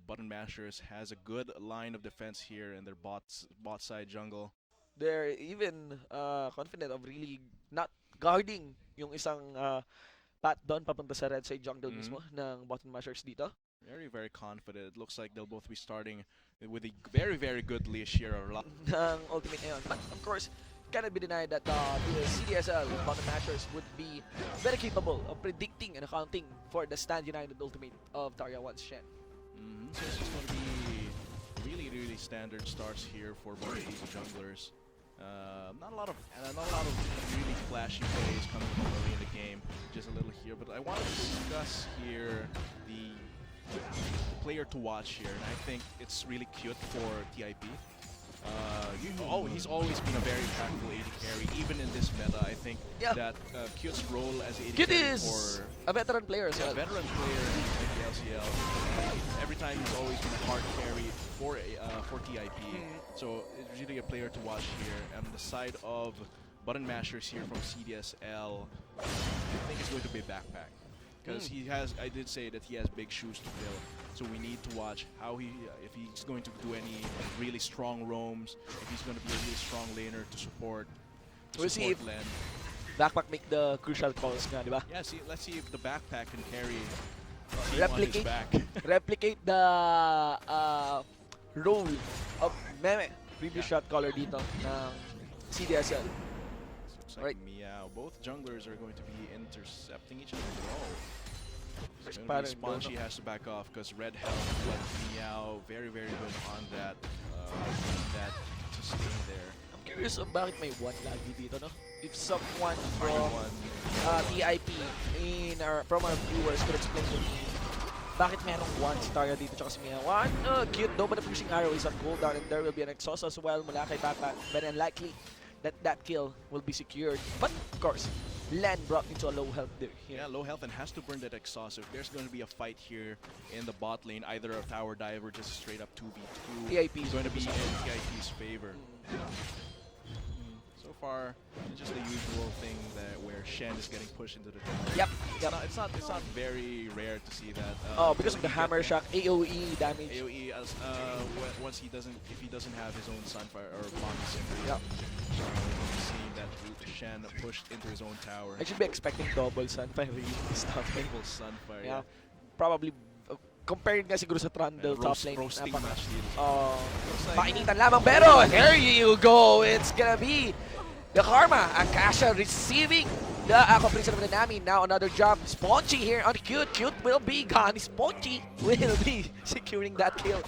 Button Mashers has a good line of defense here in their bot side jungle. They're even confident of really not guarding yung isang path doon papunta sa red side jungle Mhm. mismo ng button mashers dito. Very, very confident. It looks like they'll both be starting with a very, very good leash here. ng ultimate ngayon. But of course, cannot be denied that the CDSL button mashers would be very capable of predicting and accounting for the Stand United ultimate of Tarya 1's Shen. So it's just going to be really, really standard starts here for both of these junglers. Not a lot of really flashy plays coming from early in the game. Just a little here, but I want to discuss here the player to watch here, and I think it's really cute for TIP. He's always been a very impactful AD carry, even in this meta. I think Yeah. that Cute's role as AD Cute carry is for a veteran player as a well. veteran player in the LCL. Every time he's always been a hard carry for TIP. So it's really a player to watch here. And the side of Button Mashers here from CDSL, I think it's going to be backpack. Because he has, I did say that he has big shoes to fill. So we need to watch how if he's going to do any really strong roams, if he's going to be a really strong laner to support. We'll see if lane. Backpack make the crucial calls nga, di ba? Yeah, let's see if the backpack can carry Replicate. on his back. Replicate the role of Meme, previous shot caller dito ng CDSL. Looks like Right. Meow. Both junglers are going to be intercepting each other. Oh. First It's pattern, gonna be Spongy has to back off because Red health, but Meow very, very good on that sustain there. I'm curious of bakit may one lagi dito, no? If someone from One. TIP from our viewers could explain to me bakit merong one si Tarya dito tsaka si Mia. One, cute though, but the pushing arrow is on cooldown and there will be an exhaust as well mula kay Backpack. Very unlikely that that kill will be secured. But of course, Len brought into a low health there. Yeah, low health and has to burn that exhaust. If there's going to be a fight here in the bot lane, either a tower dive or just straight up 2v2, TIP is going to be in TIP's favor. So far, it's just the usual thing where Shen is getting pushed into the tower. Yep. It's not very rare to see that. Because of the hammer shock, AOE damage. AOE as once if he doesn't have his own Sunfire or Bomb Cinder. Yep. Seeing that Shen pushed into his own tower. I should be expecting double Sunfire this top lane. Double Sunfire. Yeah. Probably compared nga siguro sa Trundle top lane. Roasting napaka- match lead. Looks like Painitan lamang pero there you go. It's gonna be the Karma. Akasha receiving the Aqua Prince of the Nami. Now another jump. Spongy here on Cute. Cute will be gone. Spongy will be securing that kill.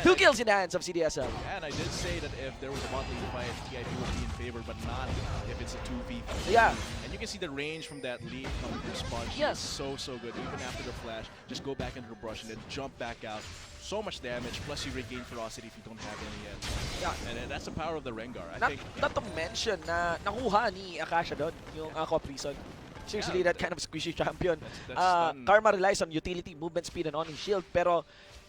2 kills in the hands of CDSL. And I did say that if there was a bot lane fight, TIP would be in favor, but not if it's a 2v3. Yeah. And you can see the range from that lead coming from Sponge. Yes. So good. Even after the flash, just go back into the brush and then jump back out. So much damage, plus you regain ferocity if you don't have any yet. Yeah. And that's the power of the Rengar. I Not, think. not to mention na nakuha ni Akasha doon, yung Aqua Prison. Seriously, Yeah, that kind of squishy champion. That's stun. Karma relies on utility, movement speed, and on his shield, pero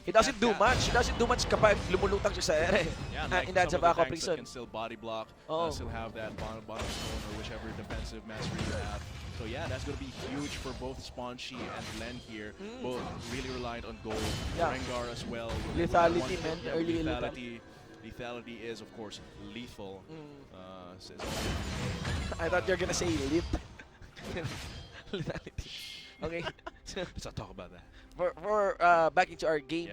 he doesn't do much. He doesn't do much kapag lumulutang siya sa ere. Yeah, In that some of of the Aqua tanks that Prison. can still body block, Oh. still have that bottom stone or whichever defensive mastery you have. So yeah, that's going to be huge for both Spongy and Len here. Both really reliant on gold. Yeah. Rengar as well. Lethality, man. Yeah, Early lethality. Lethality is, of course, lethal. Says I thought you were gonna say lit. Lethality. Okay. let's not talk about that. for back into our game.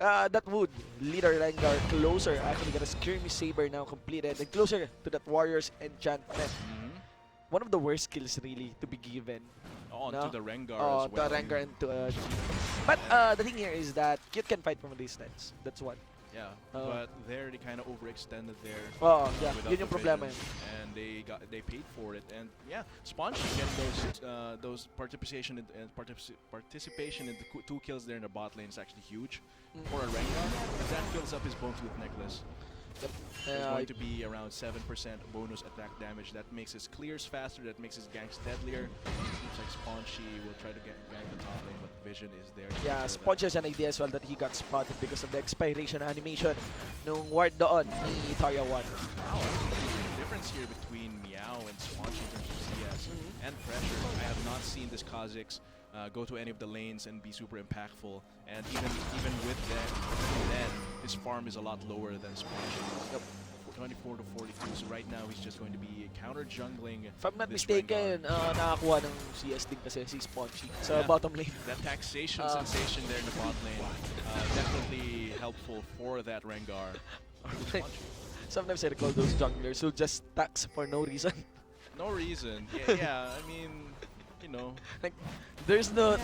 Yeah. That would lead our Rengar closer. Actually got a Skirmish Saber now completed. And closer to that Warrior's Enchantment. One of the worst skills really to be given. On No? to the Rengar as well. To Rengar and to But the thing here is that Cute can fight from a distance. That's one. Yeah, Oh. but there they kind of overextended there. Oh, yeah. without Yun the yung problema vision, and they paid for it. And yeah, Spongy getting those participation in the 2 kills there in the bot lane is actually huge for a Rengar. That fills up his Bonetooth necklace. There's going to be around 7% bonus attack damage. That makes his clears faster. That makes his ganks deadlier. Seems like Spongy will try to gank the top lane, but Vision is there. to Yeah, ensure Sponge has an idea as well that he got spotted because of the expiration animation nung ward doon ni Tarya 1. that. Wow, difference here between Meow and Swansea in terms of CS and pressure. I have not seen this Kha'Zix go to any of the lanes and be super impactful. And even with that, then his farm is a lot lower than Swansea. Yep. 24 to 42. So right now he's just going to be counter jungling. If I'm not this mistaken, Rengar. nakakuha ng CS din kasi si Spongy sa Yeah. bottom lane. That taxation sensation there in the bot lane, definitely helpful for that Rengar. Sometimes I recall those junglers who just tax for no reason. No reason. Yeah, I mean, you know. Like, there's no...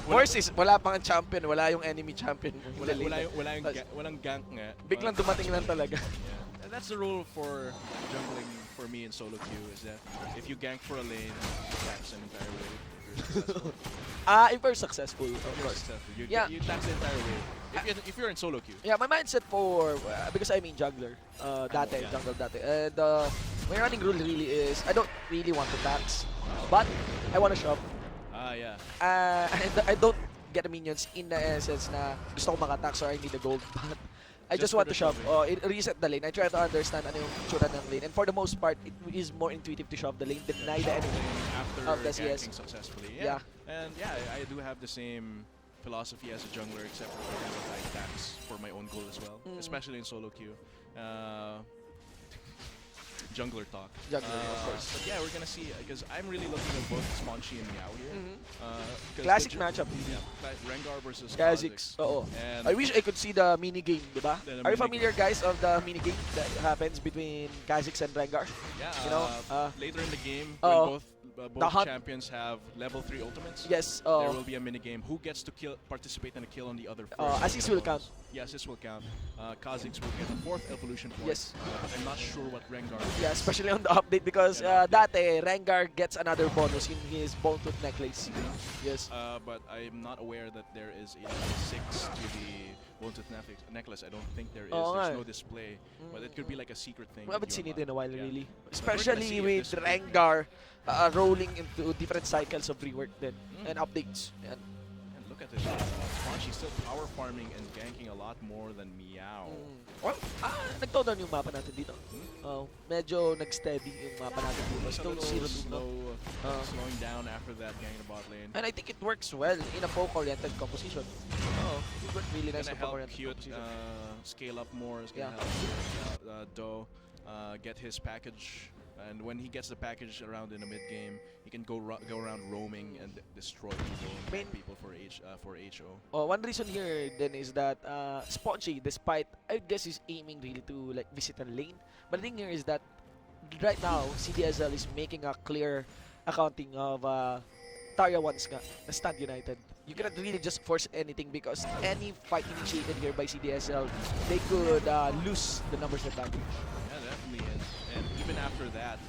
Worse is, wala pang champion, wala yung enemy champion. Walang gank nga. Biglang dumating lang talaga. Yeah. And that's the rule for jungling for me in solo queue is that if you gank for a lane, tax an entire wave. If you're successful. If you're successful, of course. You, Yeah. you tax the entire wave. If you're in solo queue. Yeah, my mindset for... because I'm in jungler. Dati, yeah. jungle dati. And my running rule really is, I don't really want to tax, but I want to shop. Yeah. I don't get the minions in the essence na gusto ko makatax or I need the gold, but I just Just want for to the shop. shoving. Reset the lane. I try to understand ano yung tsura ng lane. And for the most part, it is more intuitive to shove the lane, deny the enemy. After of the CS. ganking successfully. Yeah. And yeah, I do have the same philosophy as a jungler, except for the fact that I tax for my own goal as well, especially in solo queue. Jungler talk. Jungler, of course. But yeah, we're gonna see because I'm really looking at both Spongy and Meow here. 'Cause Classic the matchup. Yeah, Rengar versus Kha'Zix. Oo. And I wish I could see the mini game, di ba? The Are you mini familiar, guys, of the mini game that happens between Kha'Zix and Rengar? yeah, You know, later in the game, oo. when The both hunt. champions have level 3 ultimates. Yes. There will be a mini game. Who gets to participate in a kill on the other first? assist will count. Yes, this will count. Kha'Zix will get the 4th evolution point. Yes. I'm not sure what Rengar. Yeah, especially on the update because Yeah, dati Rengar gets another bonus in his bone tooth necklace. Yes. But I'm not aware that there is a 6 to the bone tooth necklace. I don't think there is. Oo nga There's no eh. display. But it could be like a secret thing. We that haven't you seen it in a unlock. while, Yeah. really. But we're gonna Especially see if with this will- Rengar rolling into different cycles of rework then and updates. Yan. And look at this. Swansea still power farming and ganking a lot more than Meow. Well, nag-town yung mapa natin dito. Medyo nag-steady yung mapa natin dito. It's a Still little 0-2. slowing down after that gang in the bot lane. And I think it works well in a poke-oriented composition. It worked really nice Gonna in a help poke-oriented Cute composition. scale up more. It's gonna Yeah. help Do get his package. And when he gets the package around in the mid game, he can go around roaming and destroy people, Main- people for HO. One reason here then is that Spongy, despite I guess he's aiming really to like visit a lane, but the thing here is that right now CDSL is making a clear accounting of Tarya ones nga na stand united. You cannot really just force anything because any fight initiated here by CDSL, they could lose the numbers advantage. Yeah, definitely. And even after that,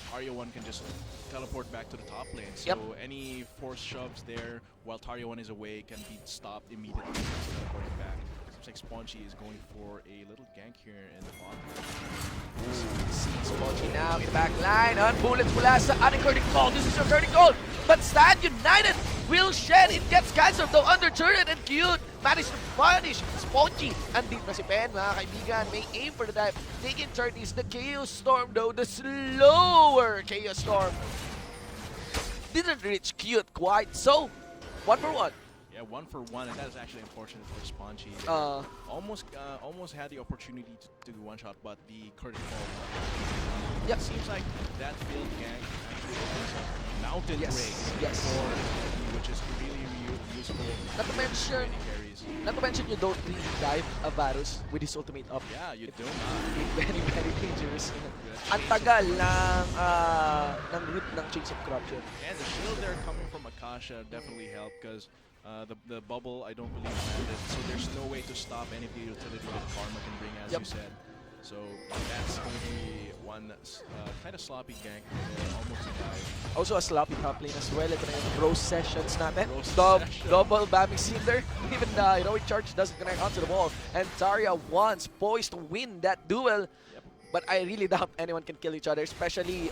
Tarya 1 can just teleport back to the top lane. So Yep. any force shoves there while Tarya 1 is away can be stopped immediately. Teleporting back. Seems like Spongy is going for a little gank here in the bot. Spongy now in the back line. Bullets mula sa ating curtain call. This is your curtain call. But Stand United will shed. It gets Kaiser though under turret and Cute. Managed to punish Spongy. Andito na si Pen, mga kaibigan. May aim for the dive. Taking turn is the Chaos Storm though. The slower Chaos Storm. Didn't reach Cute quite. So, 1-for-1. Yeah, 1-for-1, and that is actually unfortunate for Spongy. Almost had the opportunity to do one shot, but the curtain call. Yep. It seems like that field gank actually has a mountain Yes, break yes. for which is really useful. Not to mention, Training carries. you don't really dive a Varus with his ultimate up. Yeah, you do It's very, very dangerous. Yeah, Ang tagal ng route ng Chains of Corruption. And the shield there coming from Akasha definitely helped because the bubble I don't believe landed, so there's no way to stop any of the utility that Karma can bring, as Yep. you said. So that's going to be one kind of sloppy gank there, almost a dive. Also a sloppy top lane as well. Ito na yung Rose Sessions natin. Rose Session. Double bamming Cinder. Even the heroic charge doesn't connect onto the wall. And Tarya once poised to win that duel. Yep. But I really doubt anyone can kill each other, especially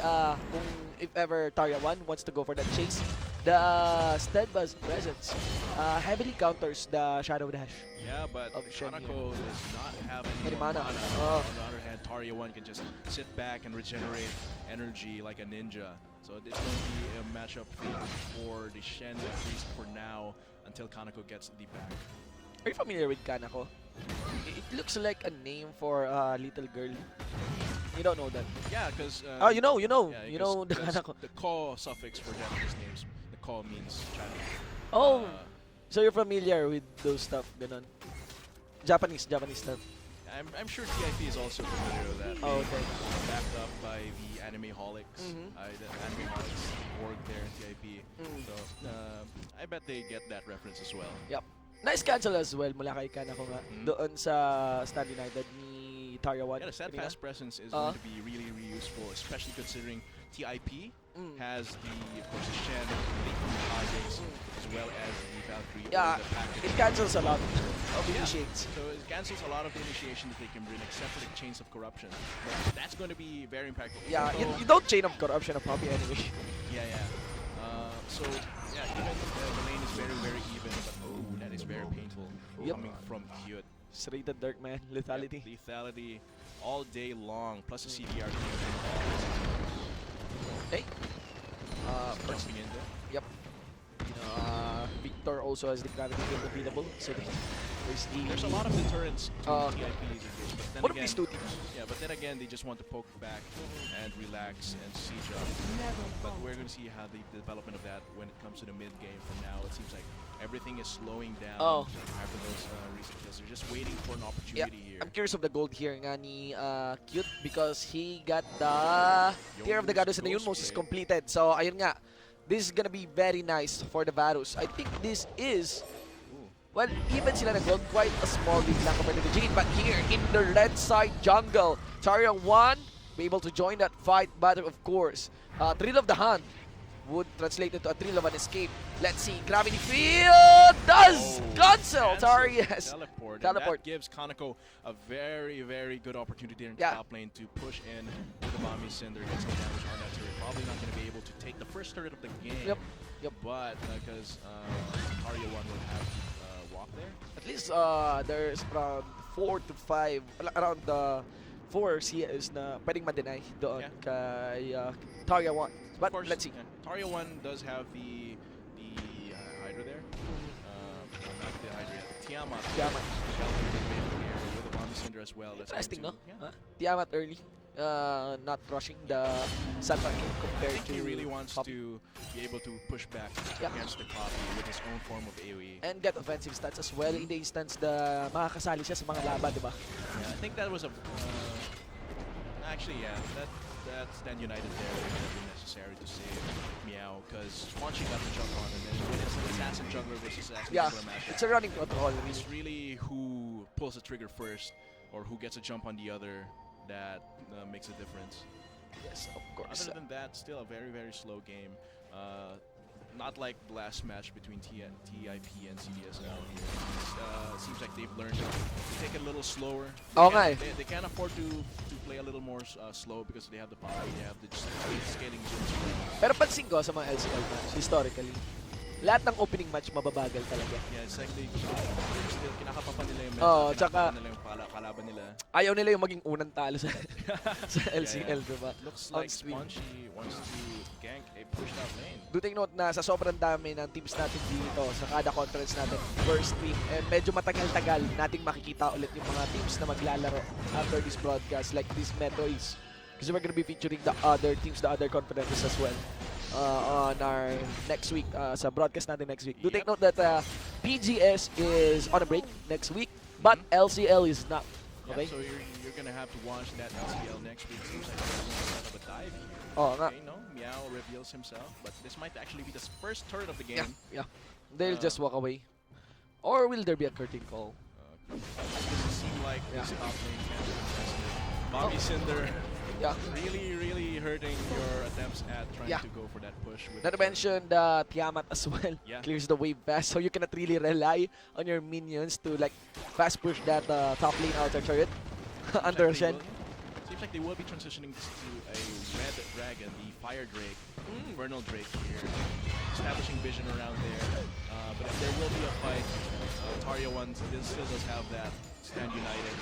if ever Tarya 1 wants to go for that chase. the Steadfast Presence heavily counters the Shadow Dash. Yeah, but Of Shen Hanako does not have Any any more mana. mana. Oh. On the other hand, Taria 1 can just sit back and regenerate energy like a ninja. So it's going to be a matchup for the Shen at least for now until Kanako gets the back. Are you familiar with Kanako? It looks like a name for a little girl. You don't know that. Yeah, because Oh, you know yeah, you know the because Kanako. the ko suffix for Japanese names. The ko means child. Oh, Uh, so you're familiar with those stuff, ganon. Japanese stuff. I'm sure TIP is also familiar with that. Oh, being okay. Backed up by the anime holics. Mhm. The anime holics work there in TIP. Mm. So I bet they get that reference as well. Yep. Nice cancel as well mula kay Kanako nga. Mhm. Doon sa Stand United ni Taria 1. Yeah, the set kanina. fast presence is Uh-huh. going to be really, really useful, especially considering TIP Mm. has of course, the Shen, the Kages, as well as the Valkyrie, Yeah, or the package. it cancels a lot of Yeah. initiates. So it cancels a lot of the initiation that they can bring, except for the Chains of Corruption. But that's going to be very impactful. Yeah, Although- you don't chain of corruption of Poppy anyway. Yeah, yeah. So, yeah, even the lane is very, very even, but oh, that is very painful Yep. coming from Cute. Straight to Dark Man, lethality. Yep, lethality all day long, plus the CDR Hey. jumping in there. Yep. Victor also has the gravity field available, so There's a lot of deterrents to Uh, TIP these days, but then one of again, these two teams. yeah, but then again, they just want to poke back and relax and siege up. But we're going to see how the development of that when it comes to the mid game. For now, it seems like everything is slowing down Oh. after those recent kills. They're just waiting for an Yeah, opportunity here. I'm curious of the gold here nga ni Cute because he got the Tear of the Goddess and the Yunmos is completed. So ayun nga, this is gonna be very nice for the Varus. I think this is, Ooh. well, even sila na gold, quite a small lead lang compared to the Jade. But here in the red side jungle, Taria 1 be able to join that fight, but of course, Thrill of the Hunt would translate into a thrill of an escape. Let's see, Gravity Field does cancel Taria's Teleport. teleport. And that gives Kanako a very, very good opportunity in Yeah. top lane to push in with the Bombi Cinder, get some damage on that turret. Probably not going to be able to take the first turret of the game. Yep, yep. But because Taria 1 will have to walk there. At least there's around 4 to 5, around 4 CS na pwedeng ma-deny doon Yeah. kay Taria 1. But Of course, let's see. yeah, Taria 1 does have the Hydra there. Not the Hydra, Tiamat. Tiamat. Sheltered in mid here with the Bombi Cinder as well. That's Interesting, no? going to- Huh? Yeah. Tiamat early. Not rushing the Santa King I compared think to he really wants Poppy. to be able to push back Yeah. against the copy with his own form of AoE. And get offensive stats as well in the instance na makakasali siya sa mga laban, di ba? Yeah, I think that was a... actually, yeah, that Stand United there would have been necessary to save Meow, because Swansea got the jump on, and then when it's an assassin jungler versus assassin Yeah, jungler matchup, it's a running protocol. it's really who pulls the trigger first, or who gets a jump on the other that makes a difference. Yes, of course. Other than that, still a very, very slow game. Not like the last match between TIP and CDSL. Seems like they've learned to take it a little slower. Oo They nga can't- they can't afford to play a little more slow because they have the power, they have the scaling zones. Pero pansin ko sa mga LCL match, historically, lahat ng opening match mababagal talaga. Yeah, it's like they still kinakapapa nila yung Oo, mental, tsaka- kinakapapa nila yung kalaban nila. Ayaw nila yung maging unang talo sa, sa LCL, Yeah. di ba? Looks On like stream. Spongy wants to gank a pushed out lane. Do take note na sa sobrang dami ng teams natin dito sa kada conference natin first stream, medyo matagal-tagal nating makikita ulit yung mga teams na maglalaro after this broadcast like this Metro East. Kasi we're gonna be featuring the other teams, the other conferences as well on our next week, sa broadcast natin next week. Do take note that PGS is on a break next week, but LCL is not. Okay? Yeah, so you're gonna have to watch that LCL next week. Seems like they're gonna set up a dive here. Oo nga. Okay, no, Meow reveals himself, but this might actually be the first turret of the Yeah, game. yeah. They'll just walk away. Or will there be a curtain call? Doesn't seem like Yeah. this top lane can be contested. Bombi Cinder Yeah. really, really hurting your attempts at trying Yeah. to go for that push. With Not to mention Tiamat as well. Yeah. Clears the wave fast, so you cannot really rely on your minions to like fast push that top lane outer turret under Seems like they Shen. will- Seems seems like they will be transitioning to a red dragon, the Fire Drake, Infernal Drake here, establishing vision around there. But there will be a fight. Taria one still does have that stand united.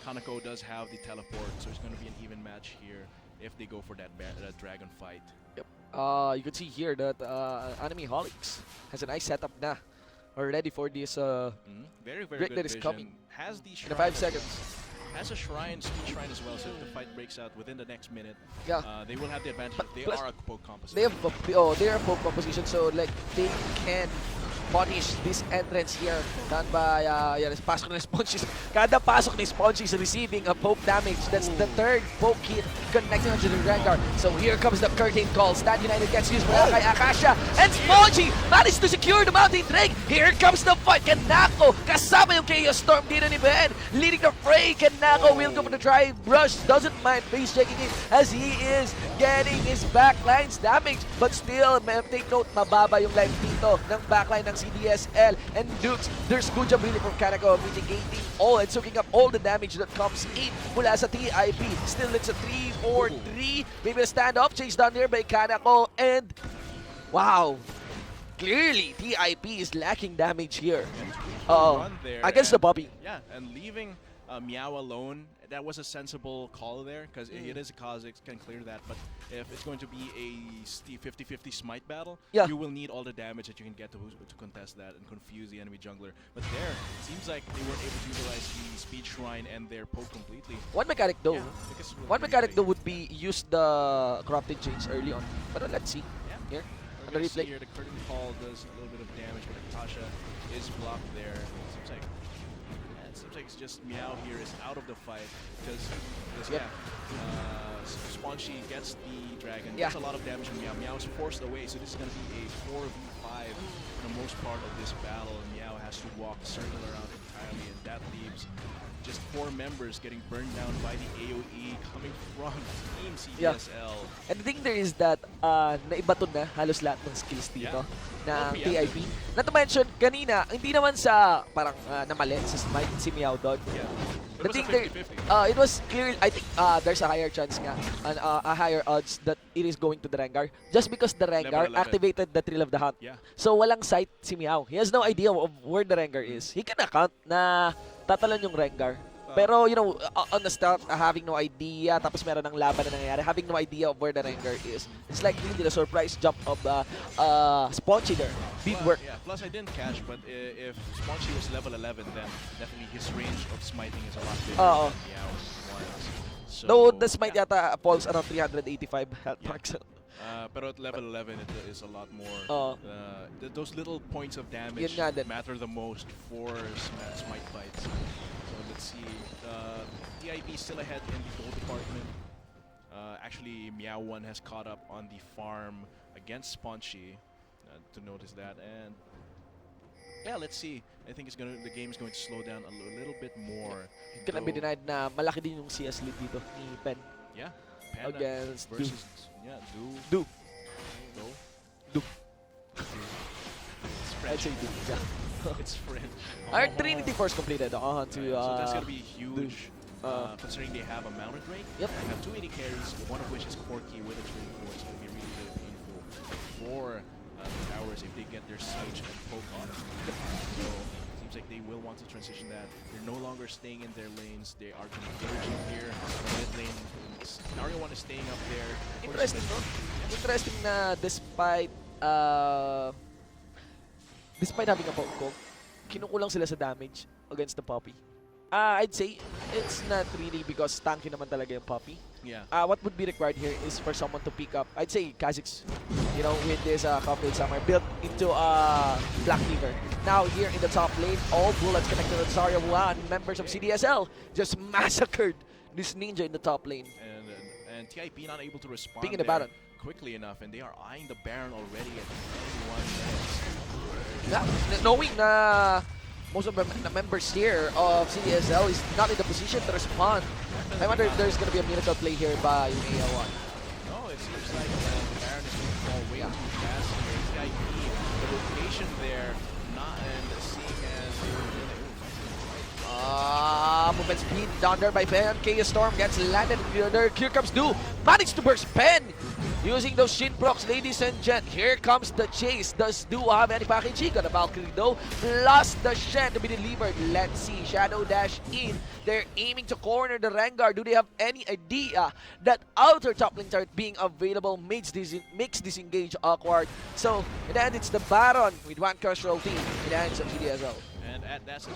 Kanako does have the teleport, so it's going to be an even match here if they go for that dragon fight. Yep. You can see here that Anime Holics has a nice setup na already for this Very, very break good that is vision. coming Has the in shrine 5 seconds. Has a shrine, speed shrine as well, so if the fight breaks out within the next minute, Yeah. they will have the advantage But if they plus, are a poke composition. They have they are poke composition, so like they can punish this entrance here done by yan, pasok ng Sponges. Kada pasok ni Sponges receiving a poke damage. That's the third poke hit connecting onto the Rengar. So here comes the curtain call. Stand United gets used by kay Akasha, and Spongy managed to secure the Mountain Drake. Here comes the fight. Kanako kasama yung Chaos Storm dito ni Ben, leading the fray. Kanako will go for the drive rush, doesn't mind face checking it as he is getting his backlines damaged, but still take note, mababa yung life dito ng backline ng CDSL and Dukes. There's good job really from Kanako mitigating all and soaking up all the damage that comes in mula sa TIP. Still it's a 3-4-3, maybe a standoff chase down there by Kanako, and wow, clearly TIP is lacking damage here Run there against the and- Bobby. Yeah, and leaving Meow alone, that was a sensible call there, because it is a Kha'Zix, can clear that, but if it's going to be a 50-50 smite battle, Yeah. you will need all the damage that you can get to contest that and confuse the enemy jungler. But there, it seems like they weren't able to utilize the speed shrine and their poke completely. One mechanic though, Yeah, because it was one really mechanic late. though would be use the corrupted chains early on. But let's see Yeah. here. We're On the gonna see replay. here the curtain call does a little bit of damage, but Natasha is blocked there. Seems like it's just Meow here is out of the fight because Yep. Spongy gets the dragon, Yeah. gets a lot of damage from Meow. Meow is forced away, so this is going to be a 4v5 for the most part of this battle, and Meow has to walk the circle around entirely, and that leaves just 4 members getting burned down by the AoE coming from Team Yeah. CDSL. And the thing there is that naibaton na halos lahat ng skills dito Yeah. ng Oh, preempted. TIP. Not to mention, kanina, hindi naman sa parang namali sa smite si Meow Dog. Yeah. It The was a thing there, 50-50. it was clear, I think there's a higher chance nga, a higher odds that it is going to the Rengar. Just because the Rengar 11. activated the Thrill of the Hunt. Yeah. So walang sight si Meow. He has no idea of where the Rengar is. He can account na tatalan yung Rengar. Pero, you know, on the start, having no idea, tapos meron ng laban na nangyayari, having no idea of where the Rengar is. It's like really the surprise jump of Spongy there. Big work. Yeah, plus I didn't catch, but if Spongy was level 11, then definitely his range of smiting is a lot bigger Oo. than Meow's ones. So, Though the smite yeah. yata falls around 385 health Yeah. marks. Pero at level 11, it is a lot more. Oo. Those little points of damage Yun nga din. matter the most for smite fights. So let's see. TIP still ahead in the gold department. Actually, Meow 1 has caught up on the farm against Spongy. To notice that, and yeah, let's see. I think the game is going to slow down a little bit more. Cannot be denied na malaki din yung CS lead dito ni Pen Yeah, Panda against Du. versus Du. Go. Du. It's I'd French. say Du. Yeah. It's French. Our Trinity Force completed to So that's gonna be huge. Uh, Considering they have a mounted Drake, Yep. they have 2 AD carries, one of which is Corki with a Trinity Force. It's gonna be really, really painful for the towers if they get their Siege and poke on them. So seems like they will want to transition that. They're no longer staying in their lanes. They are converging here. Mid lane, Scenario 1 is staying up there. Interesting, no? Interesting na despite having a poke call, kinukulang sila sa damage against the Poppy. I'd say it's not really because tanky naman talaga yung Poppy. Yeah. What would be required here is for someone to pick up, I'd say Kha'Zix, you know, with this Cocktail Summer built into Black Fever. Now here in the top lane, all bullets connected to Zarya 1, members of CDSL just massacred this ninja in the top lane. And TIP not able to respond Picking the there Baron. quickly enough, and they are eyeing the Baron already at 21 minutes. Yeah, knowing na most of the members here of CDSL is not in the position to respond. I wonder if there's going to be a miracle play here by Unea 1. No, it seems like the Baron is going to fall way too fast here. TIP, the rotation there, not and seeing as Movement speed down there by Pen. Chaos Storm gets landed. Here comes Du. Managed to burst Pen. Using those shin procs, ladies and gents. Here comes the chase. Does Du have any packaging? Got a Valkyrie though. Plus the Shen to be delivered. Let's see. Shadow dash in. They're aiming to corner the Rengar. Do they have any idea that outer top lane turret being available makes disengage awkward? So, in the end, it's the Baron with one casual team in the hands of CDSL. And that's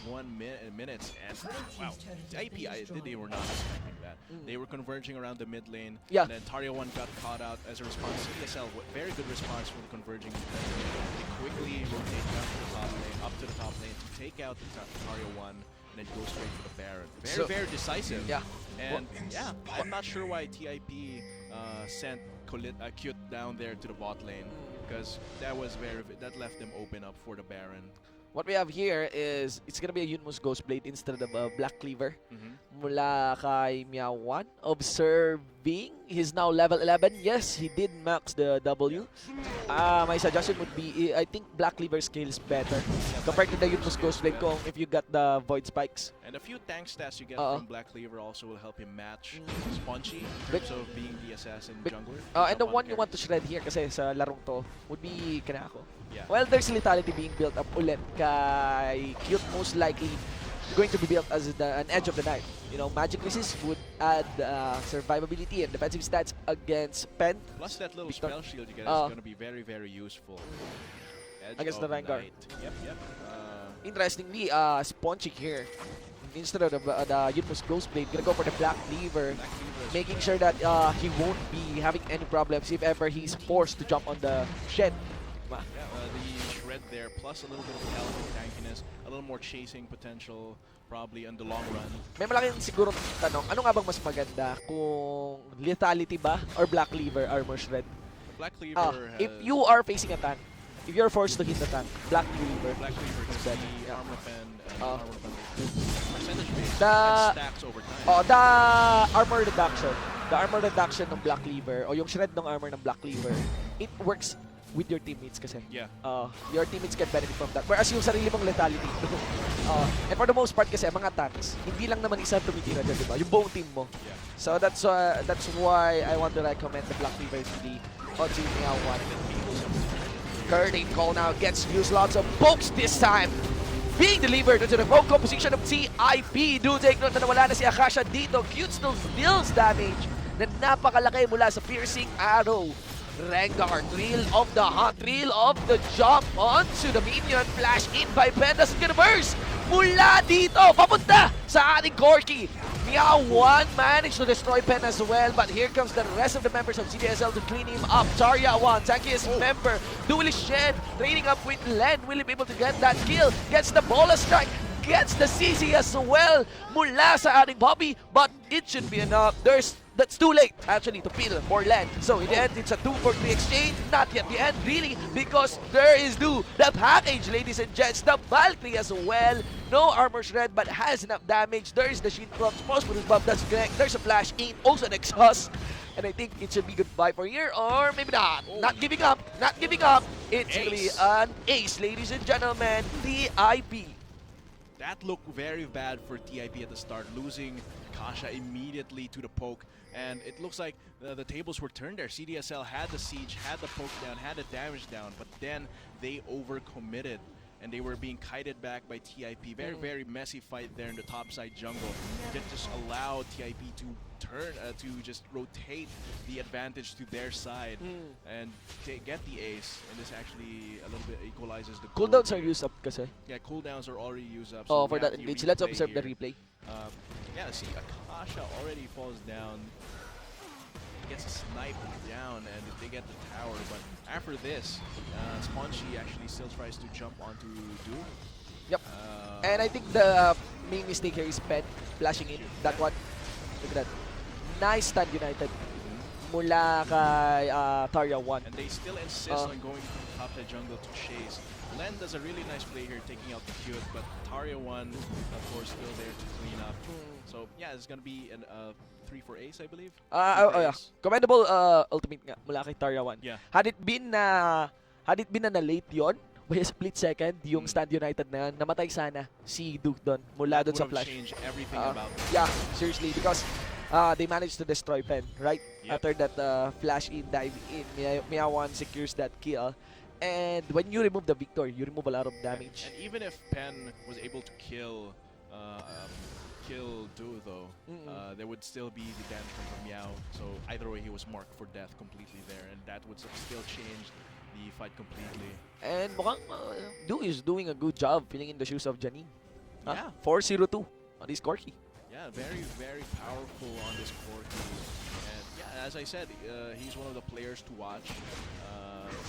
21 minutes. And wow, IP, they were not expecting that. They were converging around the mid lane. Yeah. And then Taria 1 got caught out as a response. CSL, very good response from the converging. They quickly rotate down to the top lane, up to the top lane to take out the Taria 1 and then go straight for the Baron. Very decisive. Yeah. And yeah, I'm not sure why TIP sent Cute down there to the bot lane, because that left them open up for the Baron. What we have here is, it's gonna be a Yunmo's Ghostblade instead of a Black Cleaver. Mhm. Mula kay Miawan. Observing, he's now level 11. Yes, he did max the W. My suggestion would be, I think Black Cleaver scales better compared to the Yunmo's Ghostblade kung if you got the Void Spikes. And a few tank stats you get from Black Cleaver also will help him match Spongy in terms of being the assassin jungler. And the one you want to shred here kasi sa larong to would be Kanako. Yeah. Well, there's lethality being built up ulit kay Cute, most likely going to be built as an edge of the knife. You know, Magic Resist would add survivability and defensive stats against Pen. Plus that little Victor. spell shield you get is going to be very, very useful. Edge Against of the Vanguard. Night. Yep. Interestingly, Sponchik here, instead of the Yunmo's Ghostblade, gonna go for the Black Cleaver, Black Cleaver is making sure that he won't be having any problems if ever he's forced to jump on the shed. Yeah, the shred there, plus a little bit of element tankiness, a little more chasing potential, probably in the long run. May malaking siguro tanong, ano nga bang mas maganda? Kung lethality ba or Black Cleaver armor shred? The Black Cleaver has If you are facing a tank, if you're forced to hit the tank, Black Cleaver. Black Cleaver is is better. the Yeah. armor pen and armor pen percentage base The- and stacks over time. The armor reduction. The armor reduction ng Black Cleaver o yung shred ng armor ng Black Cleaver, it works with your teammates kasi. Yeah. Your teammates can benefit from that. Whereas yung sarili mong lethality. And for the most part kasi, mga tanks, hindi lang naman isa tumitira dyan, di ba? Yung buong team mo. Yeah. So that's why I want to recommend the Black Cleaver to the Oji Meow one. Curtain call now gets used, lots of pokes this time. Being delivered into the home composition of TIP. Do take note na nawala na si Akasha dito. Cute still deals damage na napakalaki mula sa piercing arrow. Rengar, thrill of the hunt, thrill of the jump onto the minion. Flash in by Pendas, gonna burst mula dito, papunta sa ating Corky. Meow 1 managed to destroy Pen as well, but here comes the rest of the members of CDSL to clean him up. Taria 1, tankiest member, Duelist Shed, training up with Len, will he be able to get that kill? Gets the bola strike, gets the CC as well mula sa ating Bobby, but it should be enough. That's too late, actually, to peel for Len. So, in the end, it's a 2-for-3 exchange. Not yet the end, really, because there is the package, ladies and gents. The Valkyrie as well. No armor shred, but has enough damage. There is the Shin Props, Prosperous Buff, that's correct. There's a Flash in, also an exhaust. And I think it should be goodbye for here, or maybe not. Not giving up, not giving up. It's really an ace, ladies and gentlemen. TIP. That looked very bad for TIP at the start, losing Kasha immediately to the poke. And it looks like the tables were turned there. CDSL had the siege, had the poke down, had the damage down, but then they overcommitted and they were being kited back by TIP. Very, very messy fight there in the top side jungle. That just allowed TIP to turn, to just rotate the advantage to their side and get the ace. And this actually a little bit equalizes the Cooldowns are used up kasi. Yeah, cooldowns are already used up. Oh, we for have that the engage. Let's replay observe the here. replay. Yeah, see, Akasha already falls down. Gets sniped down, and they get the tower. But after this, Spongy actually still tries to jump onto Du. Yep. And I think the main mistake here is Pen flashing in. That one. Look at that. Nice stand United. Mula kay Taria 1. And they still insist on going to the top side jungle to chase. Len does a really nice play here, taking out the cute, but Taria 1, of course, still there to clean up. So yeah, it's gonna be an 3 for ace, I believe. Yeah. Commendable ultimate nga mula kay Taria 1. Yeah. Had it been na na late yon, by a split second, yung Stand United na yan, namatay sana si Duke doon mula doon sa Would have flash. changed everything Ah, about it. Yeah, seriously, because they managed to destroy Pen, right? Yep. After that flash in, dive in, Miawan secures that kill. And when you remove the Victor, you remove a lot of damage. And even if Pen was able to kill Du though, there would still be the damage from Meow. So either way, he was marked for death completely there, and that would still change the fight completely. And mukhang Du is doing a good job filling in the shoes of Janine. Yeah. 4-0-2 on this Corki. Yeah, very, very powerful on this court. And yeah, as I said, he's one of the players to watch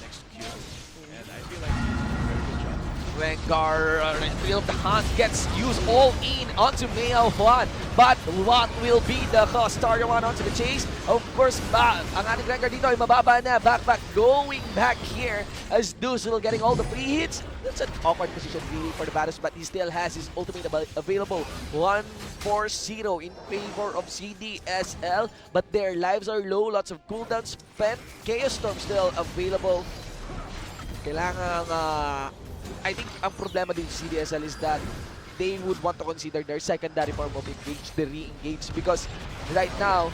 next to Q. And I feel like he's doing a very good job. Rengar, Thrill of the Hunt gets used all in onto Meo Juan. But what will be the cost? Tarja 1 onto the chase. Of course, ang ating Rengar dito ay mababa na. Backpack going back here as Deuce still getting all the free hits. That's an awkward position really for the Battles, but he still has his ultimate available. 1-4-0 in favor of CDSL, but their lives are low. Lots of cooldowns spent. Chaos Storm still available. Kailangan, I think ang problema din sa CDSL is that they would want to consider their secondary form of engage, the re-engage, because right now,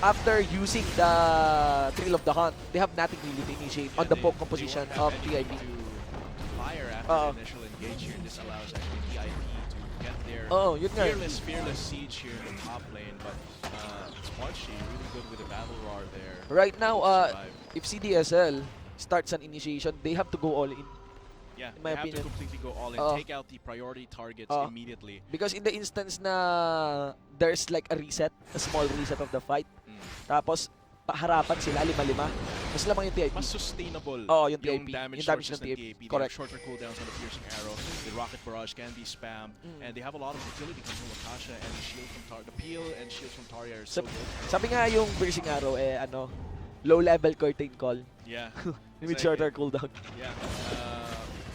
after using the Thrill of the Hunt, they have nothing really to initiate on the poke composition of TIP. Fire after the initial engage here. This allows actually TIP to get their Yun nga. fearless siege here in the top lane, but Spongy really good with the battle roar there. Right now, Survive. if CDSL starts an initiation, they have to go all in. Yeah, in my they have opinion. to completely go all in, take out the priority targets immediately. Because in the instance na there's like a reset, a small reset of the fight, tapos harapan sila 5-5, mas lamang yung TIP. Mas sustainable yung TIP. damage Yung damage sources ng ng TIP. TIP. They Correct. have shorter cooldowns on the piercing arrow. The rocket barrage can be spammed, and they have a lot of utility coming from Akasha, and the shield from the peel and shields from Tarja are so good. Sabi nga yung piercing arrow low level curtain call Yeah. with So, shorter cooldown. Yeah.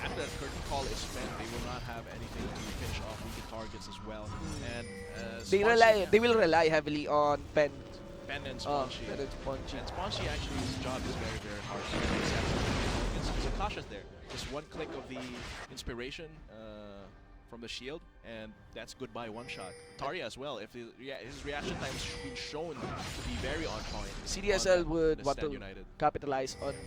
After that curtain call is spent, they will not have anything to finish off weakened targets as well. And They will rely heavily on Pen. Pen and Spongy. Pen and Spongy. And Spongy actually, his job is very, very hard. It's Akasha's there. Just one click of the inspiration from the shield, and that's goodbye one shot. Tarja as well. If his reaction time is being shown to be very on point. CDSL would the want to Stand United. capitalize on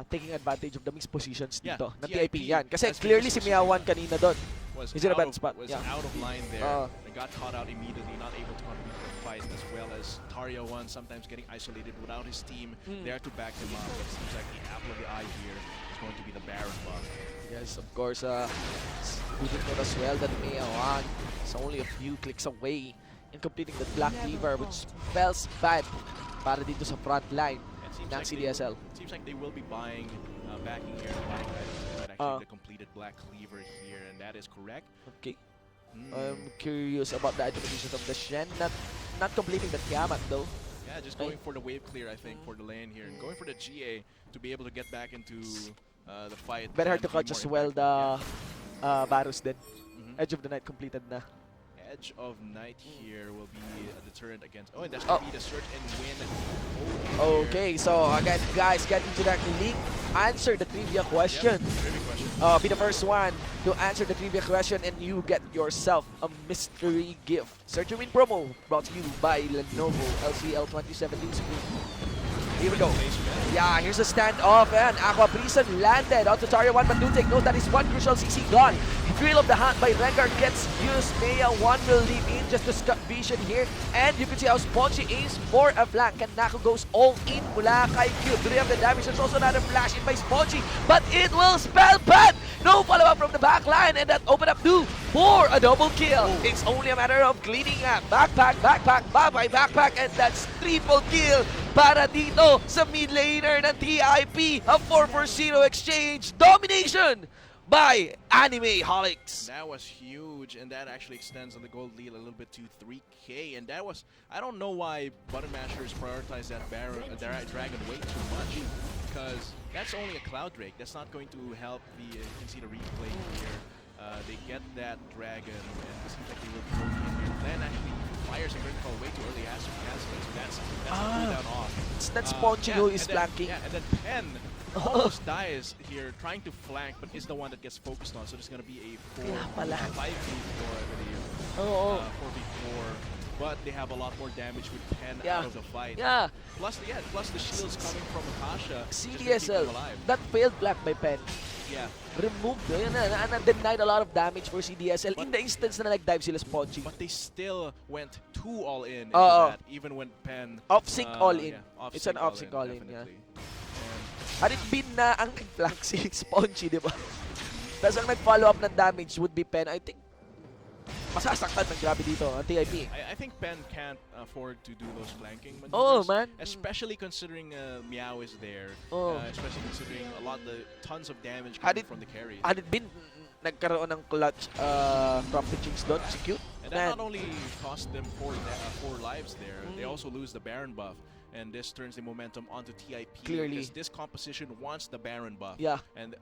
taking advantage of the mixed positions Yeah, dito ng TIP TIP yan. Kasi has been clearly si mixed Miawan kanina doon. Was He's in a out bad of- spot, Was yeah. out of line there and got caught out immediately, not able to contribute to the fight, as well as Tarja 1 sometimes getting isolated without his team there to back him up. It seems like the apple of the eye here is going to be the Baron buff. Yes, of course. We did note as well that Miawan is only a few clicks away in completing the Black Cleaver, which spells bad para dito sa front line It seems ng like CDSL. It seems like they will be buying, backing here, buying items, actually the completed Black Cleaver here, and that is correct. Okay. I'm curious about the itemization of the Shen. Not completing the Tiamat though. Yeah, just going for the wave clear, I think, for the lane here, and going for the GA to be able to get back into the fight. Very hard and to be catch more as well impactful. the Varus then. Mhm. Edge of the Night completed na. Edge of Night here will be a deterrent against. Oh, and that's going to be the search and win. Okay, so again, guys, get into that link. Answer the trivia question. Trivia question. Be the first one to answer the trivia question, and you get yourself a mystery gift. Search and win promo brought to you by Lenovo LCL 2017 screen. Here we go. Yeah, here's a standoff, and Aqua Prison landed onto Tarja 1, but do take note that is one crucial CC gone. Thrill of the Hunt by Rengar gets used. Maya 1 will leave in just to scut vision here, and you can see how Spongy aims for a flank, and Nako goes all in mula kay Q. Do they have the damage? There's also another flash in by Spongy, but it will spell bad. No follow-up from the back line, and that open up two for a double kill. It's only a matter of cleaning up. Backpack, bye-bye, backpack, and that's triple kill para dito sa mid laner ng TIP. A 4-0 exchange. Domination by Anime Holics. That was huge, and that actually extends on the gold lead a little bit to 3K. And that was, I don't know why Button Mashers prioritized that dragon way too much, because that's only a Cloud Drake. That's not going to help the, you can see the replay here. They get that dragon, and it seems like they will go in here. Then actually fires a critical way too early, has to cancel it. So that's a cooldown off. It's that Spongy who is and then, flanking. Yeah, and then Pen almost dies here trying to flank, but is the one that gets focused on. So there's gonna be a 4 Kaya pala. 5v4, I believe. Oo. 4v4. But they have a lot more damage with Pen Yeah. out of the fight. Yeah, Plus the shields coming from Akasha. just to keep CDSL, them alive. that failed flank by Pen. Yeah. Removed, yun na, denied a lot of damage for CDSL in the instance na nag-dive sila Spongy. But they still went 2 all in into Oo. that, even when Pen Off-sync all in. yeah, It's an off-sync all in, yeah. definitely. And Had it been na ang nag-flank si Spongy, di ba? Tapos ang nag-follow up ng damage would be Pen. I think masasaktan ng grabe dito ang TIP. I think Pen can't afford to do those flanking Oh, maneuvers, man. especially considering Meow is there. Oh. Especially considering the tons of damage Had coming it- from the carry. Had it been nagkaroon ng clutch crop pitchings doon, si Cute. And that Man, not only cost them 4 lives there, they Mm. also lose the Baron buff. And this turns the momentum onto TIP. Clearly. Because this composition wants the Baron buff. yeah. And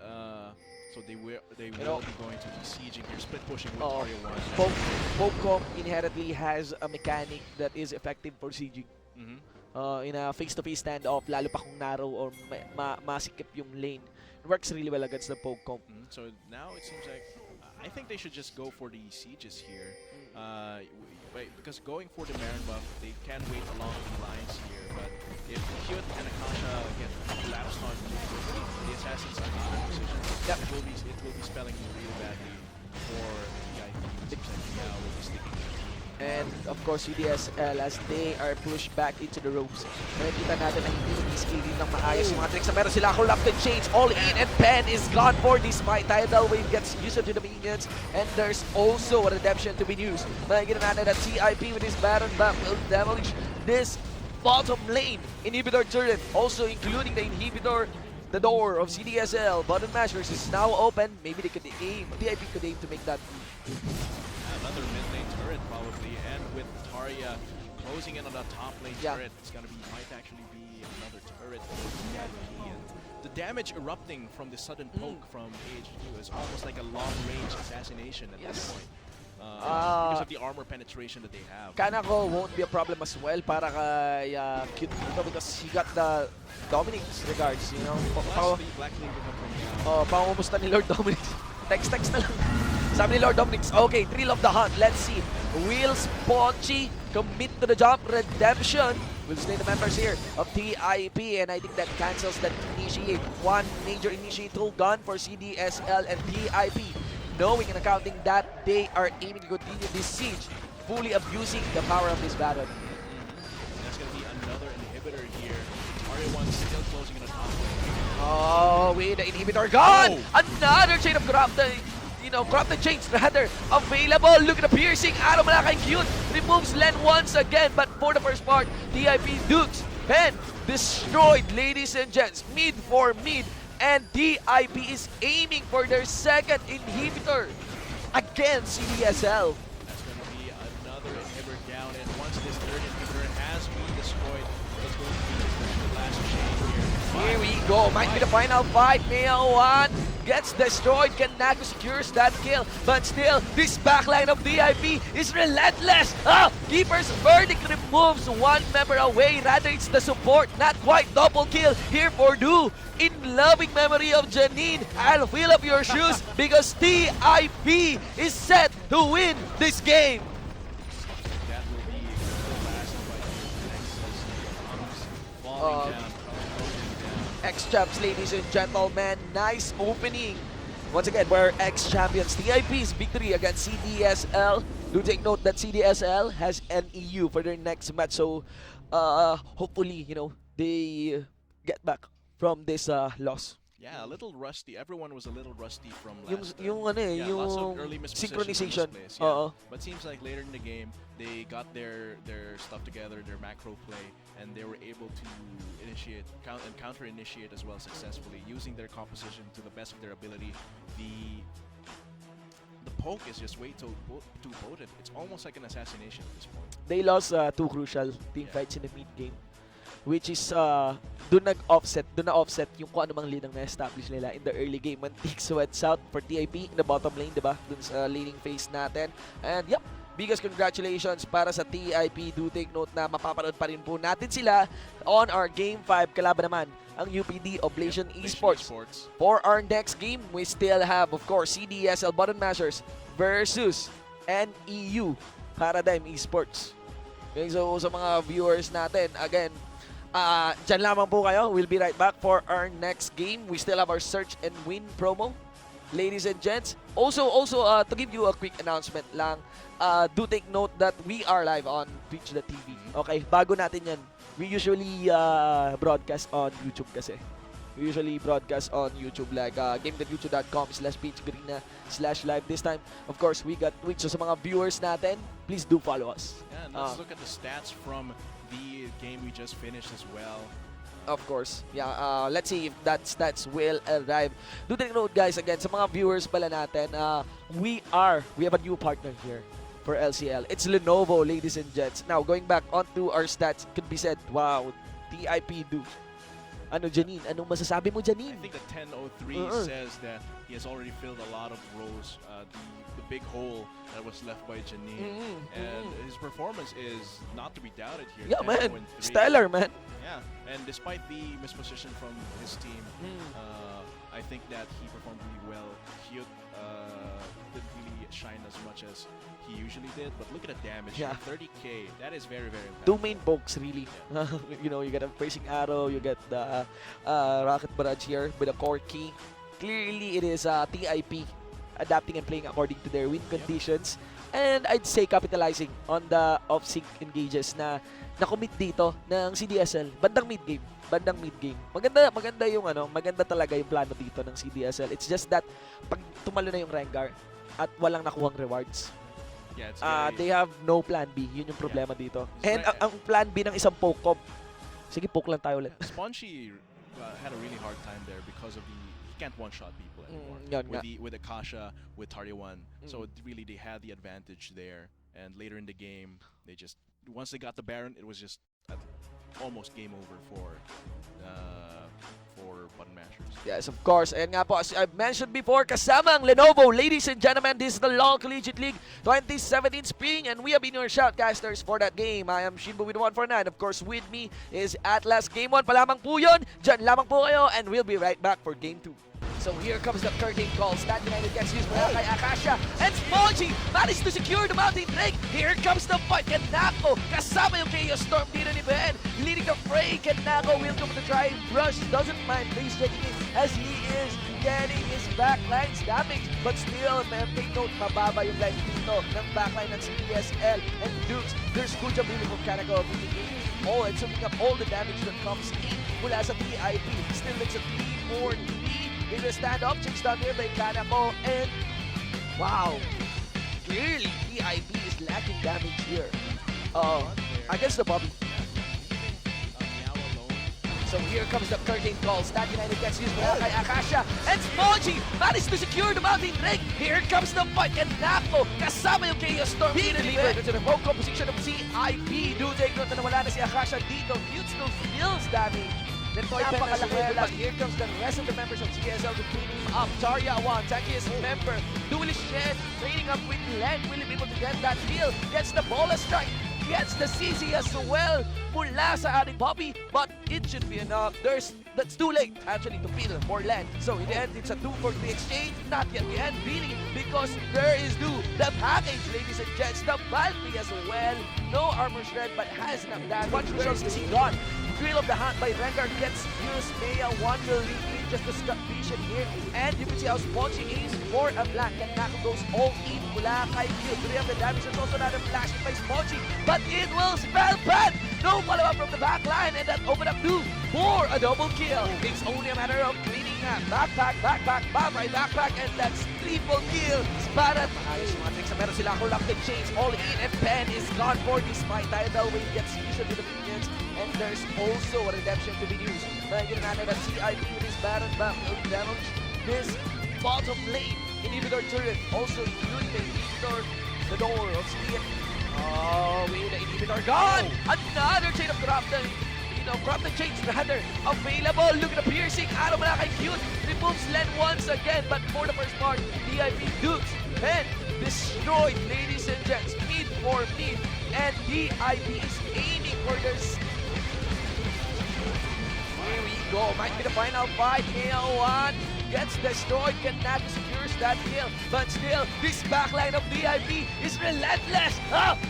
so they will know- be going to be sieging here, split pushing with Oo. Mario 1. Pogcom inherently has a mechanic that is effective for sieging. Mhm. In a face-to-face standoff, lalo pa kung narrow or masikip yung lane. It works really well against the Pogcom. So now it seems like I think they should just go for the sieges here. Because going for the Baron buff, they can wait along the lines here. But if Kyut and Akasha get collapsed on the assassins are not in position, Yep. it will be spelling really badly for TIP. It seems like Meow will be sticking to the team. And of course, CDSL as they are pushed back into the ropes. Nakikita natin na hindi skill din ng maayos yung mga tricks na meron sila. Corrupted Chains all in and Pen is gone for this fight. Tidal Wave gets used to the minions and there's also a redemption to be used. Nakikita natin that CIP with his Baron back will demolish this bottom lane inhibitor turret, also including the inhibitor. The door of CDSL, button mashers is now open. Maybe they could aim, TIP could aim to make that move. Another mid lane turret probably, and with Tarya closing in on the top lane Yeah. turret, it's gonna be might actually be another turret for TIP. And the damage erupting from the sudden poke from AH2 is almost like a long-range assassination at Yes. this point. Because of the armor penetration that they have. Kanako won't be a problem as well para kay Cute dito because he got the Dominic's regards, you know. Plus the Black Link will come from Meow. Pangumusta ni Lord Dominic. Text na lang. Sabi ni Lord Dominic, okay, thrill of the hunt. Let's see. Will Spongy commit to the jump? Redemption will slay the members here of TIP, and I think that cancels that initiate. One major initiate tool gone for CDSL and TIP, knowing and accounting that they are aiming to continue this siege, fully abusing the power of this battle. That's gonna be another inhibitor here. Tarya 1 still closing in the top lane. Oh, with the inhibitor gone! Oh. Another chain of corrupted chains rather available. Look at the piercing arrow mula kay Cute. Removes Len once again, but for the first part, TIP Dukes Pen destroyed, ladies and gents. Mid for mid, and TIP is aiming for their second inhibitor against CDSL. That's going to be another inhibitor down, and once this third inhibitor has been destroyed, it's going to be just the last chain here. Here we go. Might be the final fight. Meo 1 gets destroyed. Kanako secures that kill. But still, this backline of DIP is relentless. Keeper's verdict removes one member away. Rather, it's the support. Not quite double kill here for Du. In loving memory of Janine, I'll fill up your shoes because TIP is set to win this game. That will be the last fight here. Nexus comes falling down, X-Champs, ladies and gentlemen, nice opening. Once again, we're X-Champions. TIP's victory against CDSL. Do take note that CDSL has an EU for their next match. So, hopefully, they get back from this loss. Yeah, a little rusty. Everyone was a little rusty from Yung, last yung ano eh, yeah, lots of yung early mispositions and synchronization. misplays, yeah. Oo. But seems like later in the game, they got their stuff together, their macro play, and they were able to initiate and counter initiate as well successfully, using their composition to the best of their ability. The poke is just way too potent. It's almost like an assassination at this point. They lost two crucial team Yeah. fights in the mid game, which is doon na offset yung kung ano mang lead ang na-establish nila in the early game when Tick sweats out for TIP in the bottom lane, diba? Doon sa laning phase natin. And yep, biggest congratulations para sa TIP. Do take note na mapapanood pa rin po natin sila on our Game 5. Kalaban naman ang UPD Oblation Esports. For our next game, we still have, of course, CDSL Button Mashers versus NEU Paradigm Esports. Okay, so sa mga viewers natin, again, dyan lamang po kayo. We'll be right back for our next game. We still have our search and win promo. Ladies and gents, also to give you a quick announcement lang, do take note that we are live on Twitch.tv. Okay, bago natin yan, we usually broadcast on YouTube kasi. We usually broadcast on YouTube like game.youtube.com/peachgarena/live. This time, of course, we got Twitch. So sa mga viewers natin, please do follow us. Yeah, and let's look at the stats from the game we just finished as well. Of course. Yeah, let's see if that stats will arrive. Do take note, guys, again, sa mga viewers pala natin, we have a new partner here for LCL. It's Lenovo, ladies and gents. Now, going back onto our stats, could be said, wow, TIP do. Ano, Janine? Anong masasabi mo, Janine? I think the 1003 says that he has already filled a lot of roles. The big hole that was left by Janine. And his performance is not to be doubted here. Yeah, man. 10-3. Stellar, man. Yeah, and despite the misposition from his team, I think that he performed really well. He didn't really shine as much as he usually did, but look at the damage. Yeah. 30k, that is very, very impactful. Two main pokes, really. You know, you get a Praising Arrow, you get the Rocket Barrage here with a core key. Clearly, it is TIP adapting and playing according to their win conditions. And I'd say capitalizing on the off-sync engages na na-commit dito ng CDSL. Bandang mid-game. Maganda yung maganda talaga yung plano dito ng CDSL. It's just that pag tumalo na yung Rengar at walang nakuhang rewards, Yeah, it's they have no plan B. Yun yung problema dito. And ang plan B ng isang poke cob, sige, poke lang tayo ulit. Spongy had a really hard time there because of he can't one-shot people anymore. With Akasha, with Taryawan. So really they had the advantage there. And later in the game, once they got the Baron, it was just almost game over for Button Mashers. Yes, of course. And nga po, as I've mentioned before, kasama ang Lenovo. Ladies and gentlemen, this is the Long Collegiate League 2017 Spring, and we have been your shoutcasters for that game. I am Shinbo with 149. Of course, with me is Atlas. Game 1 pa lamang po yun. Dyan lamang po kayo, and we'll be right back for Game 2. So here comes the curtain call. Stat United gets used by Akasha. And Spongy managed to secure the mountain drake. Here comes the fight. Kanako kasama yung Chaos Storm dito ni Ben. Leading the fray. Kanako will come to try. Brush doesn't mind base checking it as he is getting his backlines damage. But still, take note, mababa yung line dito ng backline ng CDSL and Dukes. There's good job really from Kanako and soaking up all the damage that comes in mula sa TIP. Still it's a 3-4-3. In the stand-up, chicks down there by Kanako, and wow, clearly TIP is lacking damage here. Against the Bobby. So here comes the curtain call. Stat United gets used by Akasha, and Spongy managed to secure the mountain drake. Here comes the fight, and Nako kasama yung Chaos Storm. Being delivered into the home composition of CIP. Do take note na nawala na si Akasha dito. Mute still feels damage. Napakalaki, but here comes the rest of the members of CSL to clean him up. Tarya Wan, Taki's member, Duelist Shed, training up with Len, will be able to get that kill, gets the ball strike, gets the CC as well mula sa ating Poppy, but it should be enough. That's too late actually to feel for Len. So in the end, it's a 2-for-3 exchange, not yet the end really, because there is the package, ladies and gents, the Valkyrie as well. No armor shred, but has enough damage. What results is he gone? Thrill of the Hunt by Rengar gets used. Maya 1 will lead just to stop vision here. And you can see how Spongy aims for a black. And Nako goes all in mula kay Q. 3 of the damage. There's also another flash by Spongy. But it will spell bad. No follow-up from the back line. And that opened up for a double kill. It's only a matter of cleaning up. Backpack, Babay, backpack. And that's triple kill. Sparat. Maayos yung mga tricks na meron sila. Collected chains all in. And Ben is gone for this fight. Tidal Wave gets vision to the minions. And there's also a redemption to be used. Nagiging natin at CIP with his Baron back will damage this bottom lane inhibitor turret. Also including the inhibitor, the door of CIP. Oh, with the inhibitor gone! Another chain of corrupted, corrupted chains rather available. Look at the piercing arrow mula kay Cute. Removes Len once again, but for the first part, DIP Dukes and destroyed, ladies and gents. Mid for mid. And DIB is aiming for their... Here we go. Might be the final fight. KO1 gets destroyed. Kanato secures that kill. But still, this backline of DIB is relentless.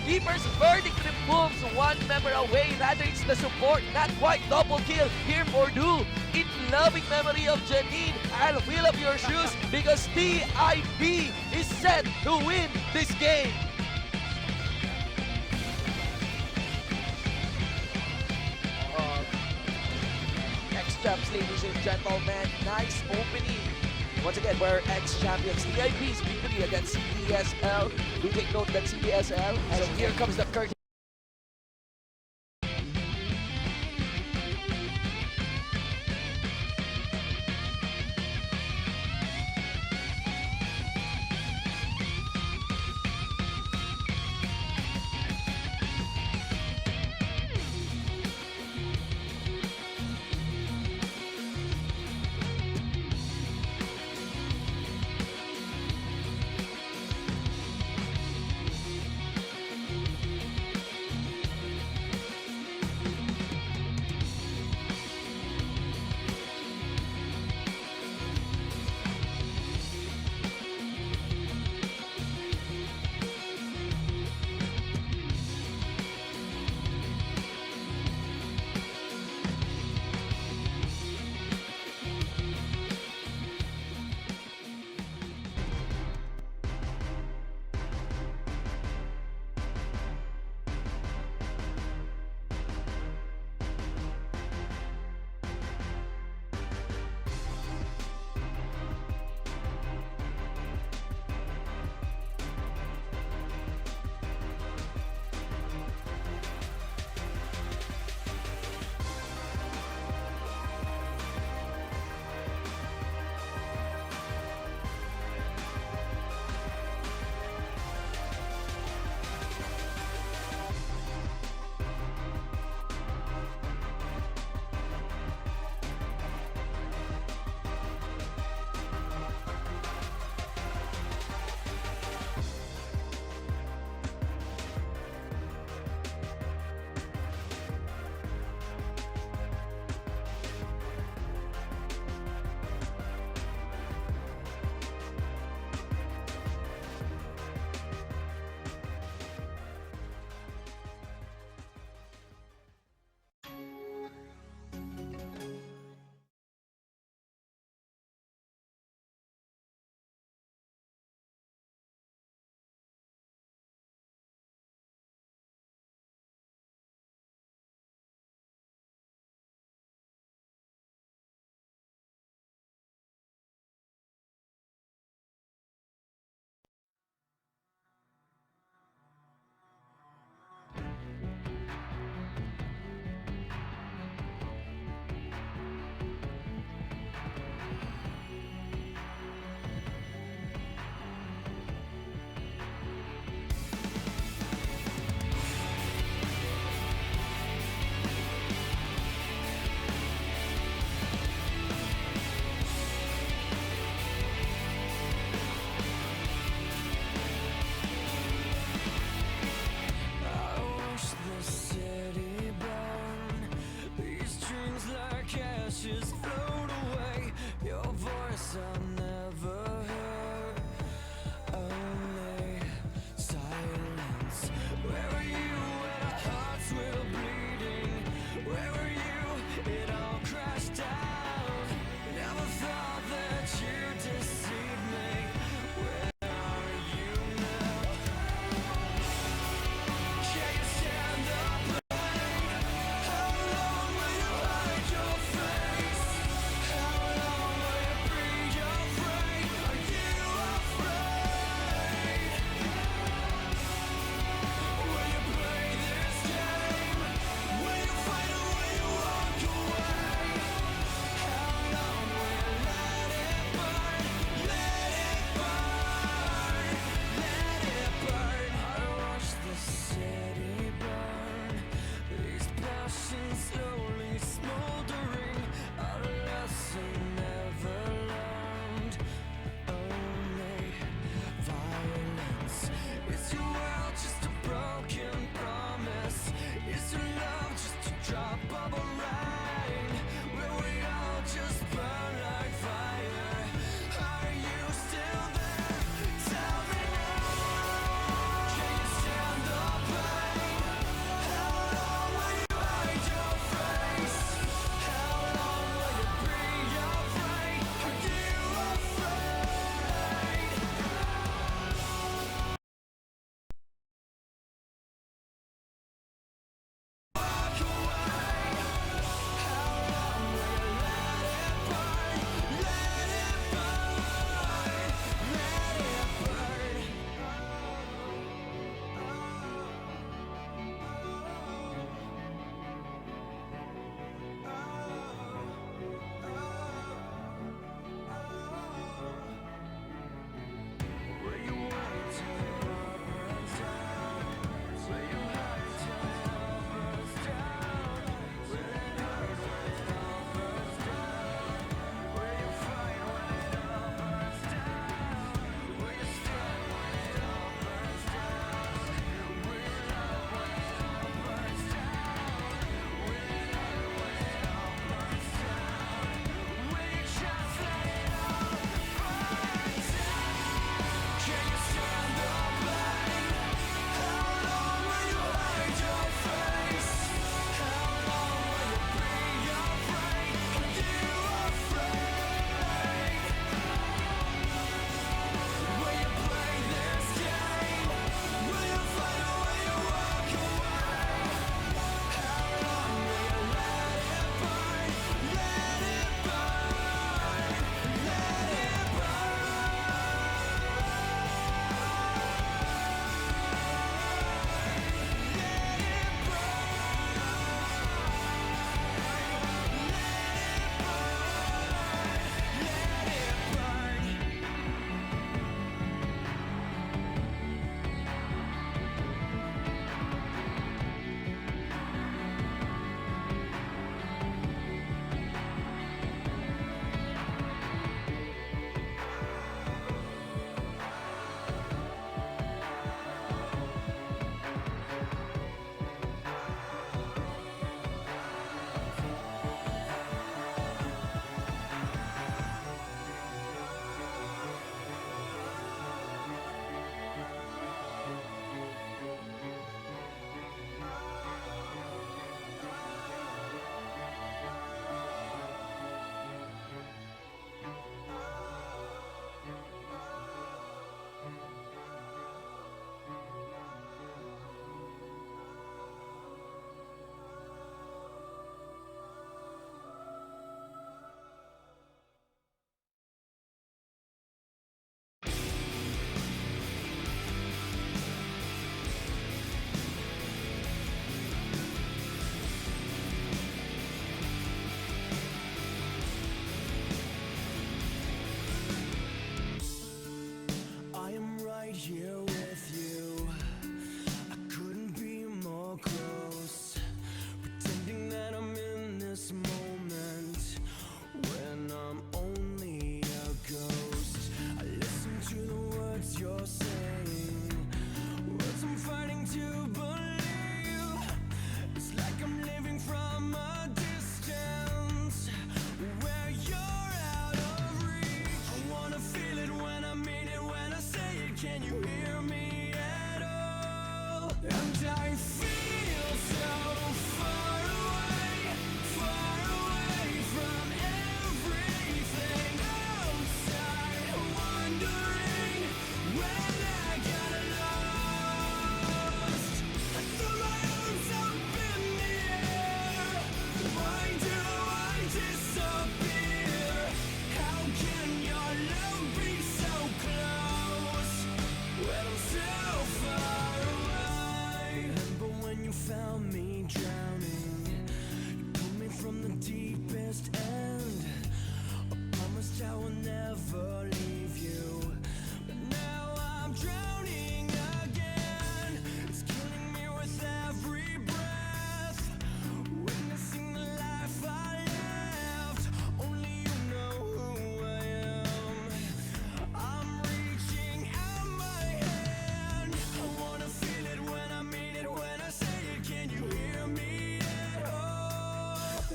Keeper's verdict removes one member away. Rather, it's the support. Not quite double kill here for Du. In loving memory of Janine, I'll fill up your shoes because DIB is set to win this game. Ex-champs, ladies and gentlemen, nice opening. Once again, we're ex-champions. DIB's victory against CDSL. Do take note that CDSL, and here comes the curtain.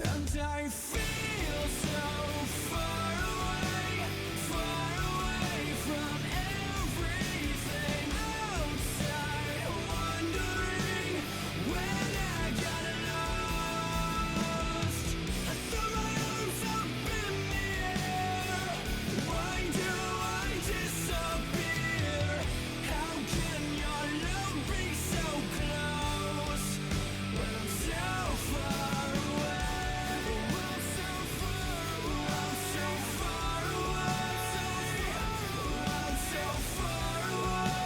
And I feel so far away from everything outside, wondering when I got lost. I throw my arms up in the air. Why do I disappear? How can your love be so close when I'm so far away? I'm so far away. I'm so far away. I'm so far away.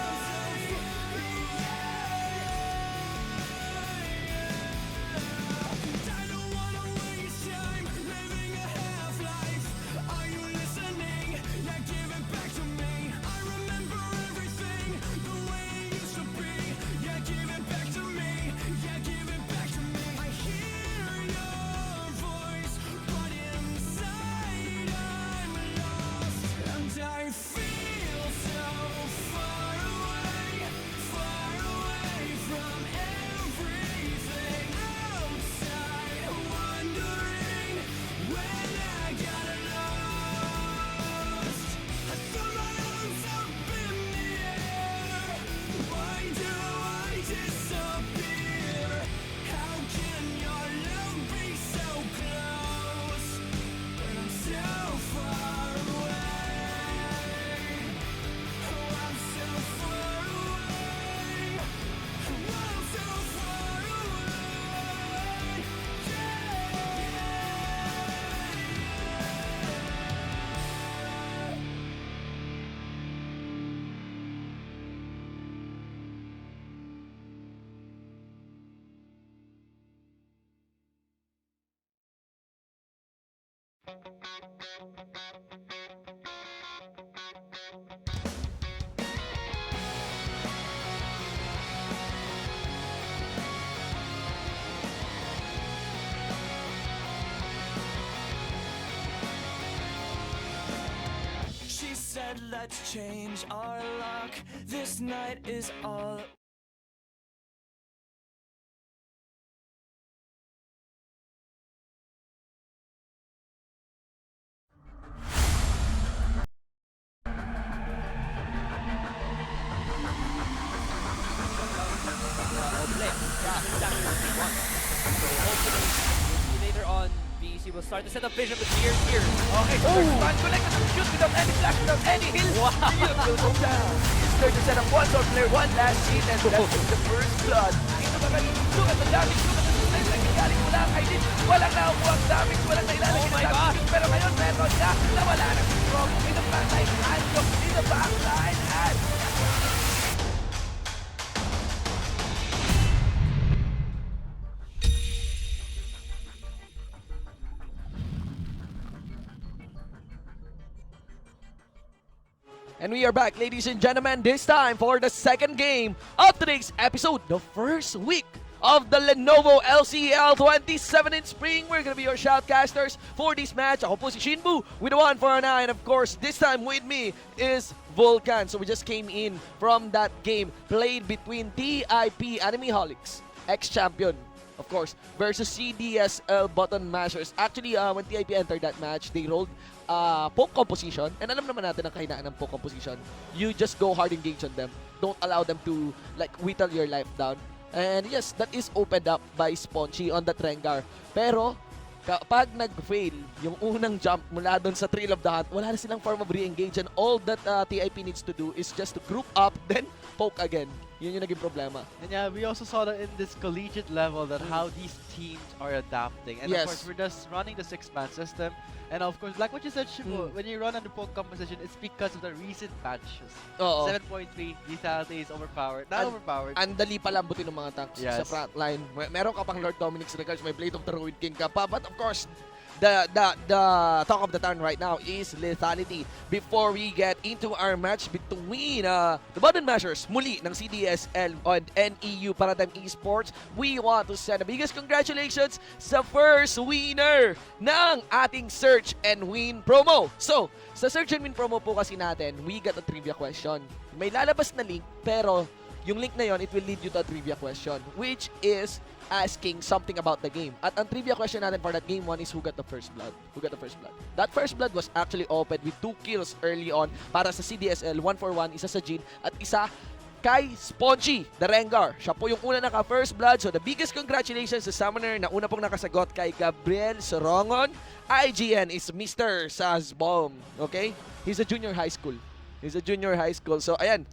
I don't wanna waste time living a half-life. Are you listening? Yeah, give it back to me. I remember everything the way it used to be. Yeah, give it back to me. Yeah, give it back to me. I hear your voice, but inside I'm lost. And I feel so far away from everything outside, wondering when I got lost. I throw my arms up in the air. Why do I disappear? How can your love be so close when I'm so far away? Oh, I'm so far away. Oh, I'm so far away. She said, let's change our luck. This night is all. Oble. Yeah, exactly what they want. So hopefully, we'll see later on, BEC will start to set up vision with here. Okay, first one connected to the shoot without any flash, without any heal. Wow. Shield will go down. It's going to set up one shot player, one last hit, and that's the first blood. Dito ba kayo? Look at the damage, look at the success na nangyari mula kay Din. Walang nakukuha ang damage, walang nailalagay Oh my na damage. Pero ngayon, meron na nawala na si Strong in the frontline and in the backline. And And we are back, ladies and gentlemen, this time for the second game of today's episode, the first week of the Lenovo LCL 2017 Spring. We're gonna be your shoutcasters for this match. Ako po si Shinbu with the 149. Of course, this time with me is Vulcan. So we just came in from that game played between TIP Animeholics, ex-champion, of course, versus CDSL Button Mashers. Actually, when TIP entered that match, they rolled poke composition. And alam naman natin ang kahinaan ng poke composition. You just go hard engage on them. Don't allow them to like whittle your life down. And yes, that is opened up by Spongy on the Rengar. Pero kapag nag-fail yung unang jump mula doon sa Thrill of the Hunt, wala na silang form of re-engage. And all that TIP needs to do is just to group up, then poke again. Yun yung naging problema. And yeah, we also saw that in this collegiate level that how these teams are adapting. And Yes. of course, we're just running the 6-man system. And of course, like what you said, Shibu, when you run on the poke composition, it's because of the recent patches. Oo. 7.3, lethality is overpowered. Not And- overpowered. Ang dali palambutin ng mga tanks Yes. sa front line. Meron ka pang Lord Dominic's regards, may Blade of the Ruined King ka pa. But of course, the talk of the town right now is lethality. Before we get into our match between the Button Mashers, muli ng CDSL and NEU Paradigm Esports, we want to send the biggest congratulations sa first winner ng ating Search and Win promo. So, sa Search and Win promo po kasi natin, we got a trivia question. May lalabas na link, pero yung link na yon, it will lead you to a trivia question, which is asking something about the game. At ang trivia question natin for that game 1 is who got the first blood? Who got the first blood? That first blood was actually opened with 2 kills early on para sa CDSL, 1 for 1, isa sa Jin, at isa kay Spongy, the Rengar. Siya po yung una naka-first blood. So the biggest congratulations sa Summoner na una pong nakasagot kay Gabriel Sorongon. IGN is Mr. Sazbom. Okay? He's a junior high school. So ayan,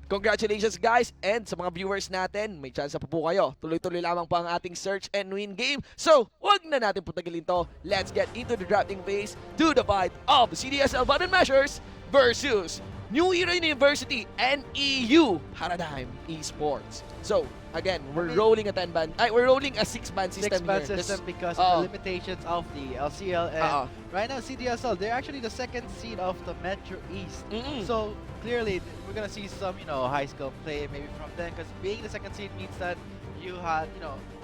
congratulations guys, and sa mga viewers natin, may chance pa po kayo. Tuloy-tuloy lamang po ang ating search and win game. So, wag na natin putagalin to. Let's get into the drafting phase to the fight of CDSL button mashers versus New Era University NEU Paradigm Esports. So, again, we're rolling a 10-man, we're rolling a 6-man system Six-man here. system This- because of the limitations of the LCL, and Uh-oh. right now CDSL, they're actually the second seed of the Metro East. Mm-mm. So clearly we're gonna see some, high skill play maybe from them, because being the second seed means that you had,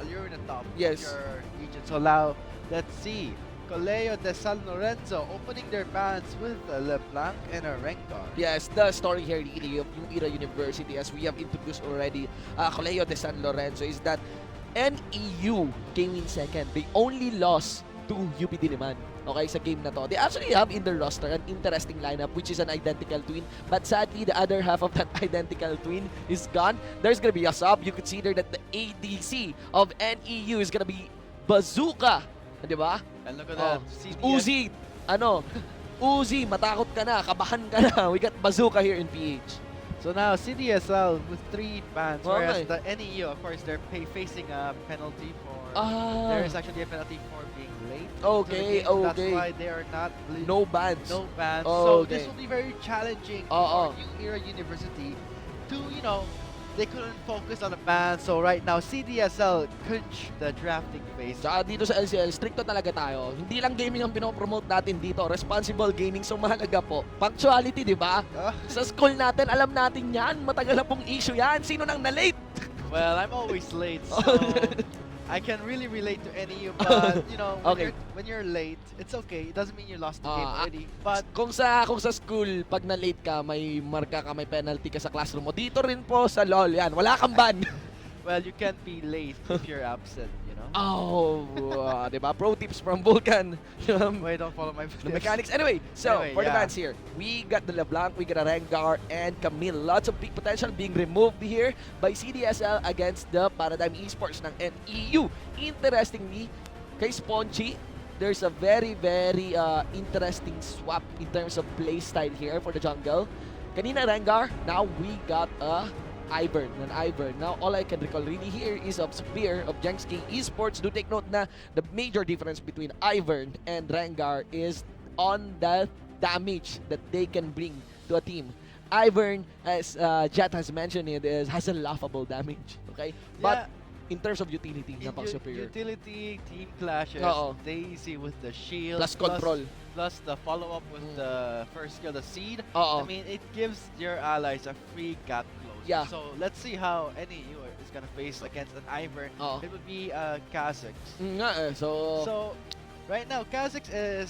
you're in the top Yes. of your region. So now let's see. Colegio de San Lorenzo opening their bands with a LeBlanc and a Rengar. Yes, the story here really of New Era University, as we have introduced already, Colegio de San Lorenzo, is that NEU came in second. They only lost to UP Diliman. Okay, sa game na to. They actually have in their roster an interesting lineup, which is an identical twin. But sadly, the other half of that identical twin is gone. There's gonna be a sub. You could see there that the ADC of NEU is gonna be Bazooka. Di ba? And look at Oh, that. Uzi, Uzi, matakot ka na, kabahan ka na. We got Bazooka here in PH. So now CDSL with 3 bans, whereas Okay. the NEU, of course, they're facing a penalty for. There is actually a penalty for being late. to the Okay, game, so okay. That's why they are not No bans. no bans. Oh, So this okay. will be very challenging Oo. for New Era University to, they couldn't focus on the ban. So right now CDSL clinch the drafting phase. Tsaka dito sa LCL, stricto talaga tayo. Hindi lang gaming ang pinopromote natin dito. Responsible gaming, so mahalaga po. Punctuality, di ba? Ah, Sa school natin, alam natin yan. Matagal na pong issue yan. Sino nang na-late? well, I'm always late, so I can really relate to NEU. But Okay. when you're late, it's okay. It doesn't mean you lost the game Ah, already. But Kung sa school, pag na-late ka, may marka ka, may penalty ka sa classroom mo. Dito rin po sa LoL, yan. Wala kang ban. well, you can't be late if you're absent. Oh, di ba? Pro tips from Vulcan. Wait, don't follow my The mechanics. Anyway, so Anyway, for the yeah. bans here, we got the LeBlanc, we got a Rengar, and Camille. Lots of big potential being removed here by CDSL against the Paradigm Esports ng NEU. Interestingly, kay Spongy, there's a very, very interesting swap in terms of playstyle here for the jungle. Kanina Rengar, now we got a Ivern. Now, all I can recall really here is of Spear of Jenksky Esports. Do take note na the major difference between Ivern and Rengar is on the damage that they can bring to a team. Ivern, as Jet has mentioned it, has a laughable damage. Okay? But in terms of utility, napaka-superior. Utility, team clashes, Oo. Daisy with the shield, Plus control. plus the follow-up with the first skill, the seed. Oo. I mean, it gives your allies a free gap close. Yeah. So let's see how NEU is gonna face against an Ivern. Oo. It would be Kha'Zix. Nga eh, so So right now, Kha'Zix is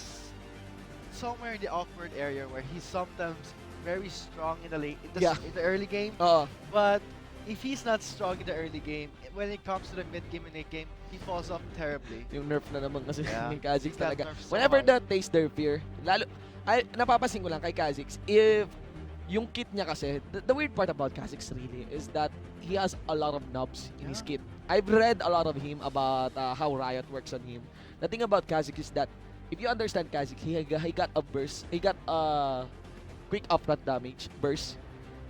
somewhere in the awkward area where he's sometimes very strong in the in the early game, oo. but if he's not strong in the early game, when it comes to the mid game and late game, he falls off terribly. Yung nerf na naman kasi Yeah. ni Kha'Zix He got talaga. nerfed so Whenever hard. the taste their fear, napapansin ko lang kay Kha'Zix, if yung kit niya kasi, the weird part about Kha'Zix really is that he has a lot of knobs in his Yeah. kit. I've read a lot of him about how Riot works on him. The thing about Kha'Zix is that if you understand Kha'Zix, he got a burst, he got a quick upfront damage burst,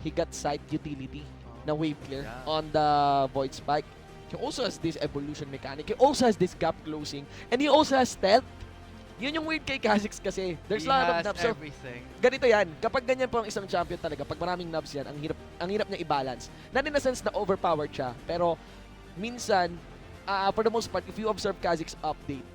he got sight utility na wave clear Yeah. on the Void Spike. He also has this evolution mechanic. He also has this gap closing. And he also has stealth. Yun yung weird kay Kha'Zix kasi. There's He a lot of has knobs. So, everything. ganito yan. Kapag ganyan po ang isang champion talaga, pag maraming knobs yan, ang hirap niya i-balance. Not in a sense na overpowered siya. Pero, minsan, for the most part, if you observe Kha'Zix update,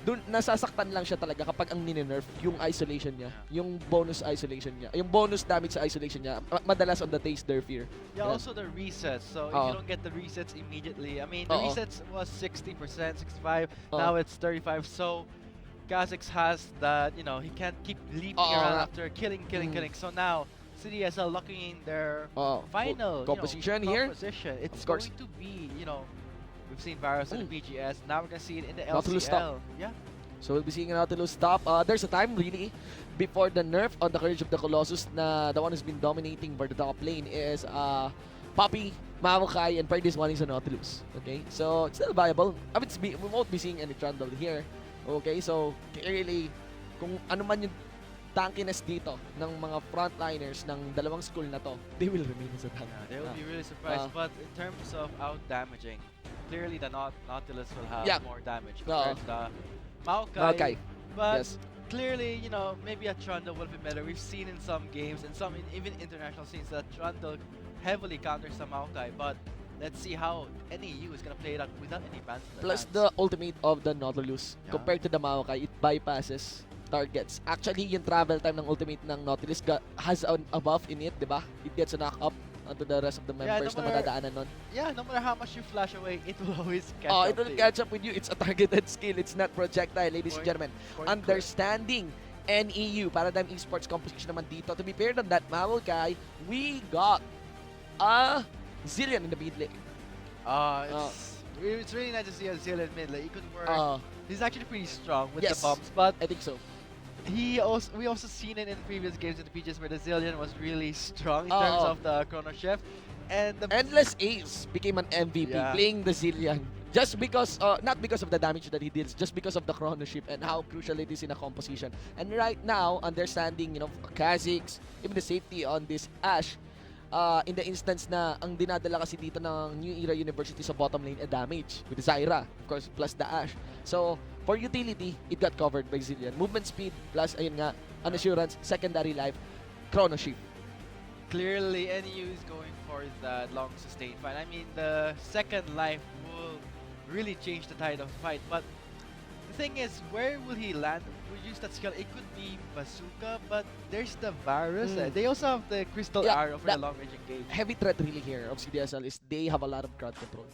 dun nasasaktan lang siya talaga kapag ang ninenerf yung isolation niya, yung bonus isolation niya, yung bonus damage sa isolation niya, madalas on the taste their fear. Yeah, Yan. also the resets. So if Oo. you don't get the resets immediately, I mean, the Oo. resets was 60%, 65. Oo. Now it's 35. So Kha'Zix has that, he can't keep leaping Oo around nga. after killing. Mm. So now CDSL locking in their Oh, final composition here. composition. It's Of course. going to be, we've seen Varus in the BGS. Now we're gonna see it in the Nautilus LCL. Yeah. So we'll be seeing an Nautilus top. There's a time really before the nerf on the Courage of the Colossus na the one who's been dominating for the top lane is Poppy, Maokai, and per this one is a Nautilus. Okay, so it's still viable. I mean, we won't be seeing any Trundle here. Okay, so clearly, kung ano man yung tankiness dito ng mga frontliners ng dalawang school na to, they will remain as a tank. They will be really surprised. But in terms of out damaging, clearly the Nautilus will have more damage compared to the Maokai. Okay. But Yes. clearly, maybe a Trundle would be better. We've seen in some games and some even international scenes that Trundle heavily counters the Maokai. But let's see how NEU is gonna play it out without any bans. in Plus hands. the ultimate of the Nautilus Yeah. compared to the Maokai, it bypasses targets. Actually, yung travel time ng ultimate ng Nautilus has a buff in it, di ba? It gets a knock up onto the rest of the Yeah, members no na matter- madadaanan nun. Yeah, no matter how much you flash away, it will always catch Oh, up it will to you. catch up with you. It's a targeted skill. It's not projectile, ladies and Point- gentlemen. point Understanding NEU, Paradigm Esports composition naman dito. To be paired on that Maokai, we got a Zillion in the mid lane. It's really nice to see a Zillion mid. Like, he could work. Uh, He's actually pretty strong with yes. the bumps, but I think so. we also seen it in previous games in the PGs where the Zillion was really strong in terms of the chrono shift, and the Endless Ace became an MVP Yeah. playing the Zillion. Just because, not because of the damage that he deals, just because of the chrono shift and how crucial it is in a composition. And right now, understanding, Kha'Zix, even the safety on this Ashe, in the instance na ang dinadala kasi dito ng New Era University sa bottom lane, damage with Zyra, of course, plus the Ashe. So, for utility, it got covered by Zillion. Movement speed, plus, ayun nga, an assurance, secondary life, chrono shift. clearly NEU is going for that long sustained fight. I mean, the second life will really change the tide of the fight, but the thing is, where will he land? Will use that skill? It could be Bazooka, but there's the Varus. They also have the Crystal Yeah, Arrow for that- the long range engage. Heavy threat really here of CDSL is they have a lot of crowd control.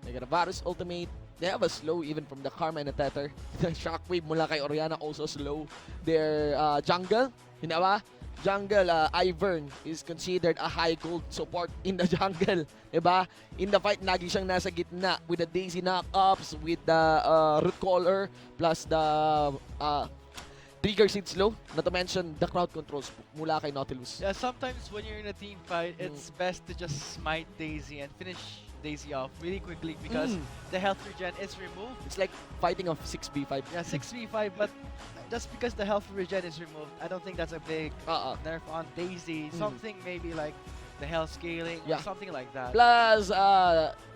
They got a Varus ultimate. They have a slow even from the Karma and the Tether. The Shockwave mula kay Oriana also slow. Their jungle, jungle Ivern is considered a high gold support in the jungle. Diba? In the fight, lagi siyang nasa gitna with the Daisy knockups, with the Root Caller, plus the Trigger Seed slow. Not to mention the crowd controls mula kay Nautilus. Yeah, sometimes when you're in a team fight, it's best to just smite Daisy and finish Daisy off really quickly because the health regen is removed. It's like fighting of 6v5. Yeah, 6v5, but just because the health regen is removed, I don't think that's a big nerf on Daisy. Something maybe like the health scaling or Yeah. something like that. Plus,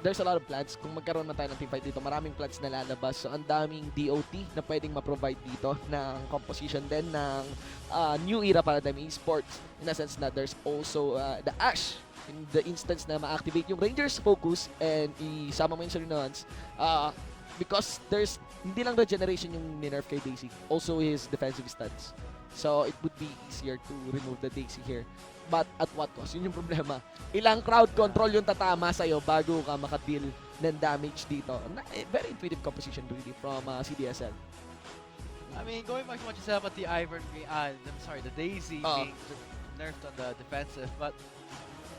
there's a lot of plans. Kung magkaroon na tayo ng teamfight dito, maraming plans na lalabas. So, ang daming DOT na pwedeng ma-provide dito ng composition din ng New Era Paradigm Esports. In a sense na there's also the Ashe in the instance na ma-activate yung Rangers focus and isama mo yung Serenons. Because there's hindi lang regeneration yung ninerf kay Daisy, also his defensive stats. So, it would be easier to remove the Daisy here. But at what cost? Yun yung problema. Ilang crowd control yung tatama sa'yo bago ka makadeal ng damage dito. Very intuitive composition really from CDSL. I mean, going back to what you said about the the Daisy being nerfed on the defensive, but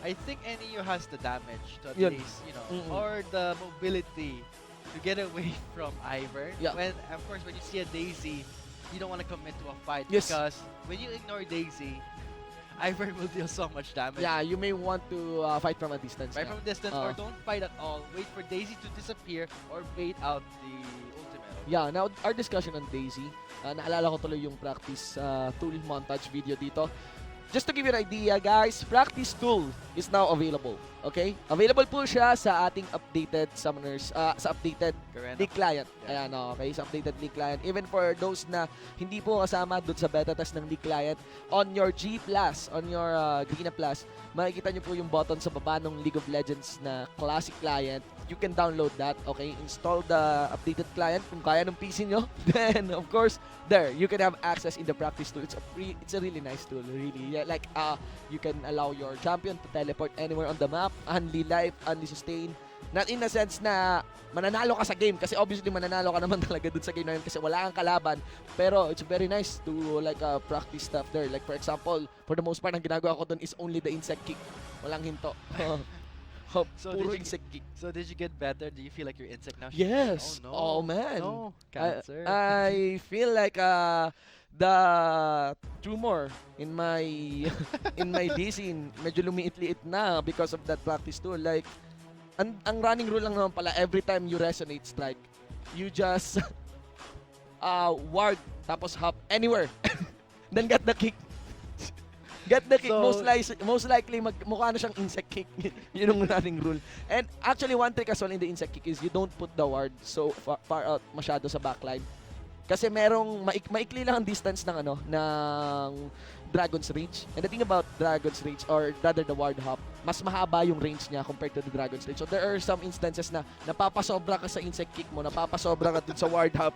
I think NEU has the damage to at Yun. least, or the mobility to get away from Ivern. Yeah. When, of course, when you see a Daisy, you don't want to commit to a fight Yes. because when you ignore Daisy, Ivern will deal so much damage. Yeah, you may want to fight from a distance. Right na. from a distance, or don't fight at all. Wait for Daisy to disappear or bait out the ultimate. Yeah, now our discussion on Daisy. Naalala ko tuloy yung practice tool montage video dito. Just to give you an idea, guys, practice tool is now available. Okay? Available po siya sa ating updated summoners, sa updated Garena. league client. Yeah. Ayan, okay, sa updated league client. Even for those na hindi po kasama doon sa beta test ng league client, on your G+, on your Green Plus, makikita nyo po yung button sa baba ng League of Legends na classic client. You can download that, okay? Install the updated client kung kaya ng PC nyo. Then, of course, there, you can have access in the practice tool. It's a really nice tool, really. Yeah, like, you can allow your champion to teleport anywhere on the map, only life, only sustain. Not in a sense na mananalo ka sa game kasi obviously mananalo ka naman talaga dun sa game na yun kasi wala kang kalaban. Pero it's very nice to like practice stuff there. Like for example, for the most part, ang ginagawa ko dun is only the insect kick. Walang hinto. So Puro did you- insect kick. So did you get better? Do you feel like you're insect now? Yes. Oh, no. Oh, man. No. Cancer. I feel like the tumor in my in my DC medyo lumiit-liit na because of that practice tool. Like ang running rule lang naman pala, every time you resonate strike, you just ward tapos hop anywhere. Then get the kick. Get the kick. So- Most likely mukha na siyang insect kick. Yun yung running rule. And actually one trick as well in the insect kick is you don't put the ward so far out masyado sa backline. Kasi merong maikli lang ang distance ng ng Dragon's Rage. And the thing about Dragon's Rage, or rather the ward hop, mas mahaba yung range niya compared to the Dragon's Rage. So there are some instances na napapasobra ka sa insect kick mo, napapasobra ka dun sa ward hop,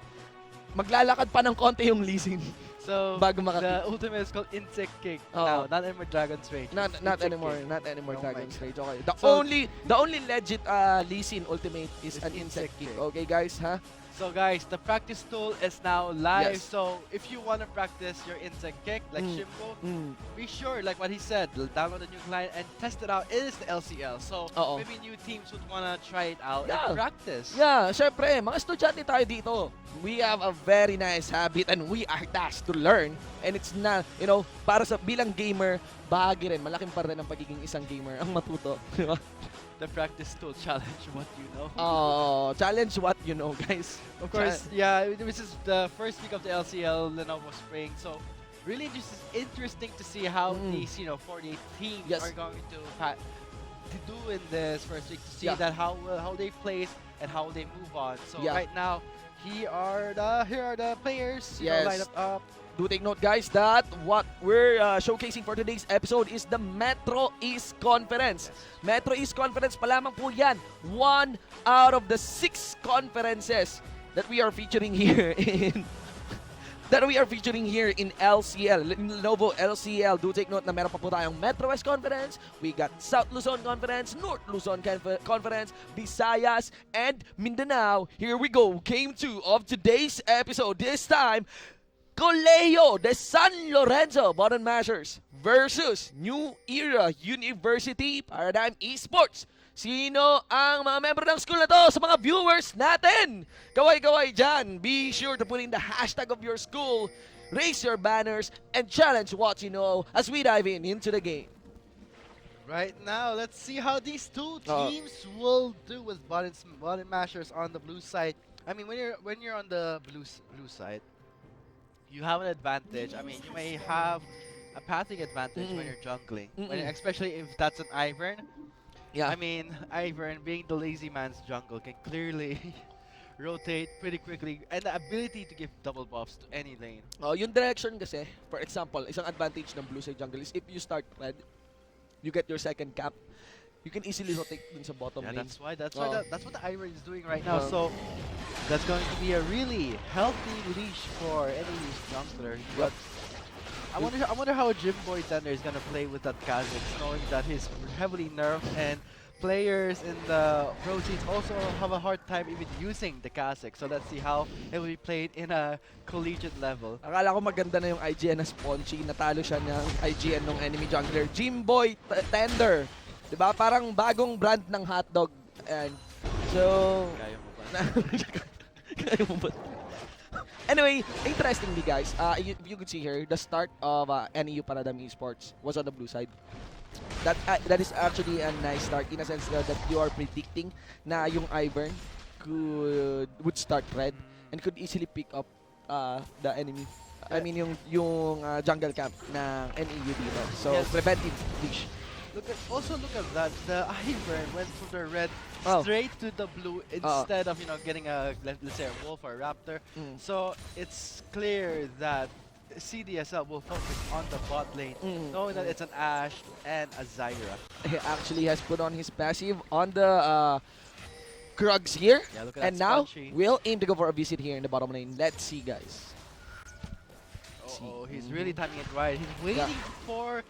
maglalakad pa ng konti yung Lee Sin So bago makakita. the ultimate is called insect kick. Oo. Now, not anymore Dragon's Rage. Not it's insect anymore, kick. not anymore Oh my Dragon's God. Rage. Okay. So- The only legit Lee Sin ultimate is Is an insect insect kick. kick. Okay guys, ha? So guys, the practice tool is now live. Yes. So if you want to practice your insect kick like Mm. Shimbo, Mm. be sure, like what he said, download the new client and test it out. It is the LCL. So Oo. maybe new teams would want to try it out Yeah. and practice. Yeah, syempre, mga estudyante tayo dito. We have a very nice habit and we are tasked to learn. And it's not, para sa bilang gamer, bahagi rin, malaking parte ng pagiging isang gamer ang matuto. Di ba? The practice tool challenge, what you know. Challenge what you know, guys. Of course, yeah, this is the first week of the LCL Lenovo Spring. So really just interesting to see how Mm. these, 48 teams Yes. are going to do in this first week to see Yeah. that how they place and how they move on. So Yeah. right now, here are the players, Yes. lined up. Do take note, guys, that what we're showcasing for today's episode is the Metro East Conference. Metro East Conference pa lamang po yan. 1 out of the 6 conferences that we are featuring here in LCL, in Lenovo LCL. Do take note na meron pa po tayong Metro West Conference, we got South Luzon Conference, North Luzon Conference, Visayas, and Mindanao. Here we go, game 2 of today's episode. This time, Colegio de San Lorenzo Button Mashers versus New Era University Paradigm Esports. Sino ang mga member ng school na to sa mga viewers natin? Kaway-kaway dyan. Be sure to put in the hashtag of your school, raise your banners, and challenge what you know as we dive into the game. Right now, let's see how these two Oh. teams will do with button mashers on the blue side. I mean, when you're on the blue side, you have an advantage. I mean, you may have a pathing advantage when you're jungling, especially if that's an Ivern. Yeah. I mean, Ivern being the lazy man's jungle can clearly rotate pretty quickly and the ability to give double buffs to any lane. Yung direction kasi, for example, isang advantage ng blue side jungle is if you start red, you get your second cap, you can easily rotate dun sa bottom Yeah, lane. that's Oh. that's what the Ivern is doing right now. Oh. So that's going to be a really healthy leash for any jungler. But I wonder how Jimboy Thunder is gonna play with that Kha'Zix, knowing that he's heavily nerfed and players in the pro scenes also have a hard time even using the Kha'Zix. So let's see how it will be played in a collegiate level. Akala ko maganda na yung IGN na Spongy. Natalo siya ng IGN ng enemy jungler. Jimboy Tender. Diba? Parang bagong brand ng hotdog. And so... Kaya mo ba? Kaya mo ba? Anyway, interestingly guys, you could see here, the start of NEU Paradigm Esports was on the blue side. That is actually a nice start in a sense that you are predicting na yung Ivern would start red and could easily pick up the enemy. I mean yung jungle camp ng NEU dito. So Yes. preventive leash. Look at that. The Ivern went from the red Oh. straight to the blue instead of getting a let's say a wolf or a raptor. Mm. So it's clear that CDSL will focus on the bot lane, knowing that it's an Ashe and a Zyra. He actually has put on his passive on the Krugs here. Yeah, look at And that now, Spongy. we'll aim to go for a visit here in the bottom lane. Let's see, guys. Oh, he's really timing it right. He's waiting for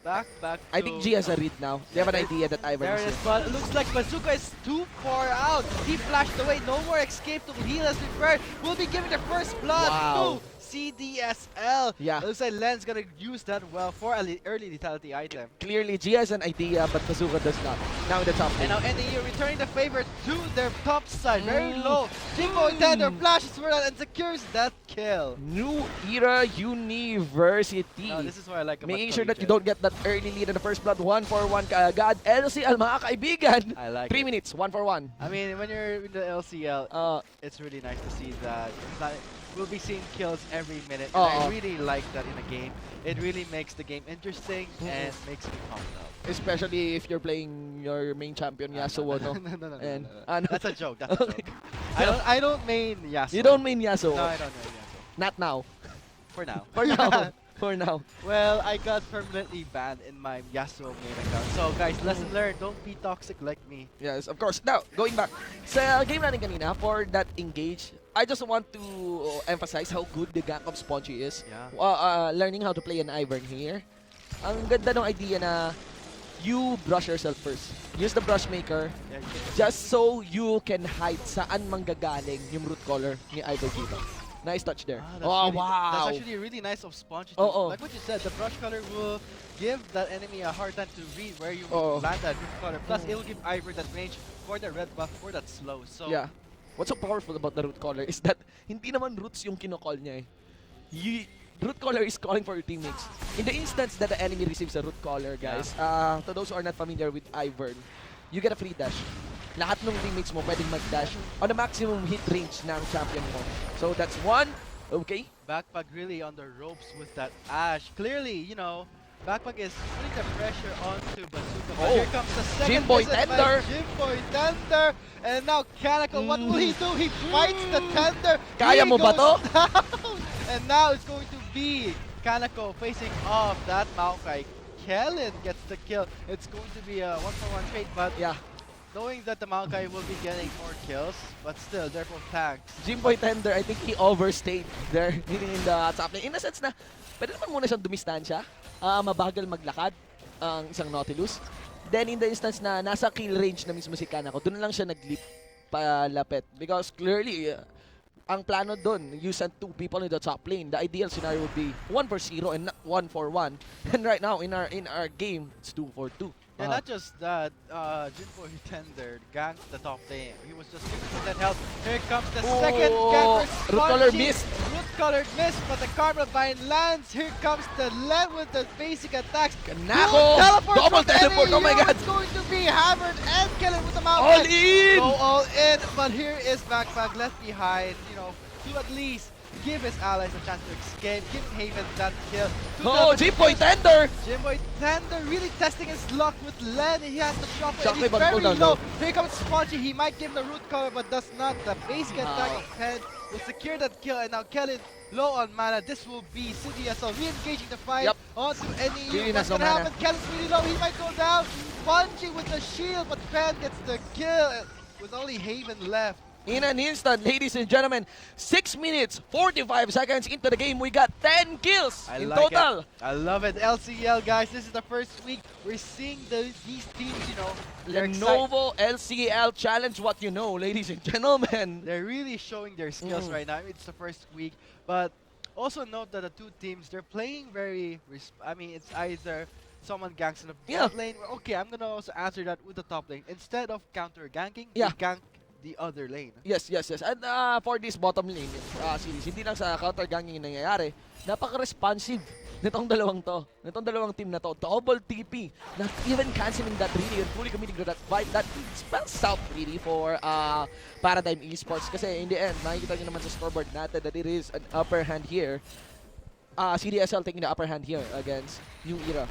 Back I think G has a read now. They have an idea that Ivern There is it is, here. but it looks like Bazooka is too far out. He flashed away, no more escape to heal as prepared. Will be giving the first blood Wow. to CDSL. Yeah. Looks like Len's gonna use that well for an early lethality item. Clearly, G has an idea, but Bazooka does not. Now in the top And lane. now NAU returning the favor to their top side, very low. Jimbo Tender flashes for that and secures that kill. New Era University. Now this is what I like about Making sure that you Collegiate. don't get that early lead in the first blood. 1-for-1 kaagad. LCL, mga kaibigan. I like 3 it. minutes, 1-for-1. I mean, when you're in the LCL, it's really nice to see that. We'll be seeing kills every minute. And I really like that in a game. It really makes the game interesting and makes me pumped up. Especially if you're playing your main champion, Yasuo, no? No. And, That's a joke. That's a joke. I don't main Yasuo. You don't mean Yasuo? No, I don't main Yasuo. Not now. For now. For now. For now. Well, I got permanently banned in my Yasuo main account. So guys, lesson learned. Don't be toxic like me. Yes, of course. Now, going back. Sa game natin kanina, for that engage, I just want to emphasize how good the gank of Spongy is. Yeah. Learning how to play an Ivern here. Ang ganda ng idea na you brush yourself first. Use the brush maker Yeah, just so you can hide saan manggagaling yung root collar ni Ivern dito. Nice touch there. That's Oh, really, wow. That's actually really nice of Sponge. Oh. Like what you said, the brush color will give that enemy a hard time to read where you Oh. land that root color. Plus, it will give Ivor that range for the red buff for that slow. So Yeah. What's so powerful about the root collar is that hindi naman roots yung kinocall niya eh. Root collar is calling for your teammates. In the instance that the enemy receives a root collar, guys, to those who are not familiar with Ivern, you get a free dash. Lahat ng teammates mo pwedeng mag-dash on the maximum hit range ng champion mo. So that's one. Okay. Backpack really on the ropes with that Ash. Clearly, you know, Backpack is putting the pressure onto Bazooka. But Oh. here comes the second Jimboy visit by Tender. Jimboy Tender. And now Kaneko, what will he do? He fights the Tender. Kaya He mo ba goes to? down. And now it's going to be Kaneko facing off that Maokai. Kellen gets the kill. It's going to be a 1-for-1 trade, but Yeah. knowing that the Maokai will be getting more kills, but still, they're both tanks. Jimboy Tender, I think he overstayed there in the top lane. In a sense na, pwede naman muna siyang dumistansya. Mabagal maglakad ang isang Nautilus. Then in the instance na nasa kill range na mismo si Kanako, doon lang siya nag-leap palapit. Because clearly, ang plano doon, you sent 2 people in the top lane. The ideal scenario would be 1-for-0 and not 1-for-1. And right now, in our game, it's 2-for-2. And not just that, Jinboy Tender ganked the top lane. He was just 50% health. Here comes the second gank for Root color Spongy. missed. Root colored miss, but the Karma Vine lands. Here comes the Len with the basic attacks. Kanako! Teleport Double from teleport! Oh my NAU. God! It's going to be hammered and killing with the mountain. All in! Go all in, but here is Backpack left behind, you know, to at least give his allies a chance to escape, give Haven that kill. Oh, Jimboy Tender! Jimboy Tender really testing his luck with Len. He has the shockwave and Shockwave he's on very cooldown, low. no? Here comes Spongy. He might give him the root cover, but does not. The basic attack of Pen will secure that kill, and now Kellen low on mana. This will be CDSL re-engaging the fight Yep. onto NEU. Really What's has no gonna mana. happen? Kellen's really low. He might go down. Spongy with the shield, but Pen gets the kill with only Haven left. In an instant, ladies and gentlemen, 6 minutes, 45 seconds into the game, we got 10 kills in total. I love it. LCL, guys, this is the first week. We're seeing these teams, you know, they're Lenovo LCL Challenge, what you know, ladies and gentlemen. They're really showing their skills right now. It's the first week, but also note that the two teams, they're playing very, I mean, it's either someone ganks in the Yeah. bot lane. Okay, I'm gonna also answer that with the top lane. Instead of counter ganking, Yeah. they gank the other lane. Yes. And for this bottom lane series, hindi lang sa counter ganging nangyayari, napaka-responsive nitong dalawang team na to. Double TP, not even canceling that really and fully committing to that fight. That spells out really for Paradigm Esports kasi in the end, makikita nyo naman sa scoreboard natin that it is an upper hand here. CDSL taking the upper hand here against New Era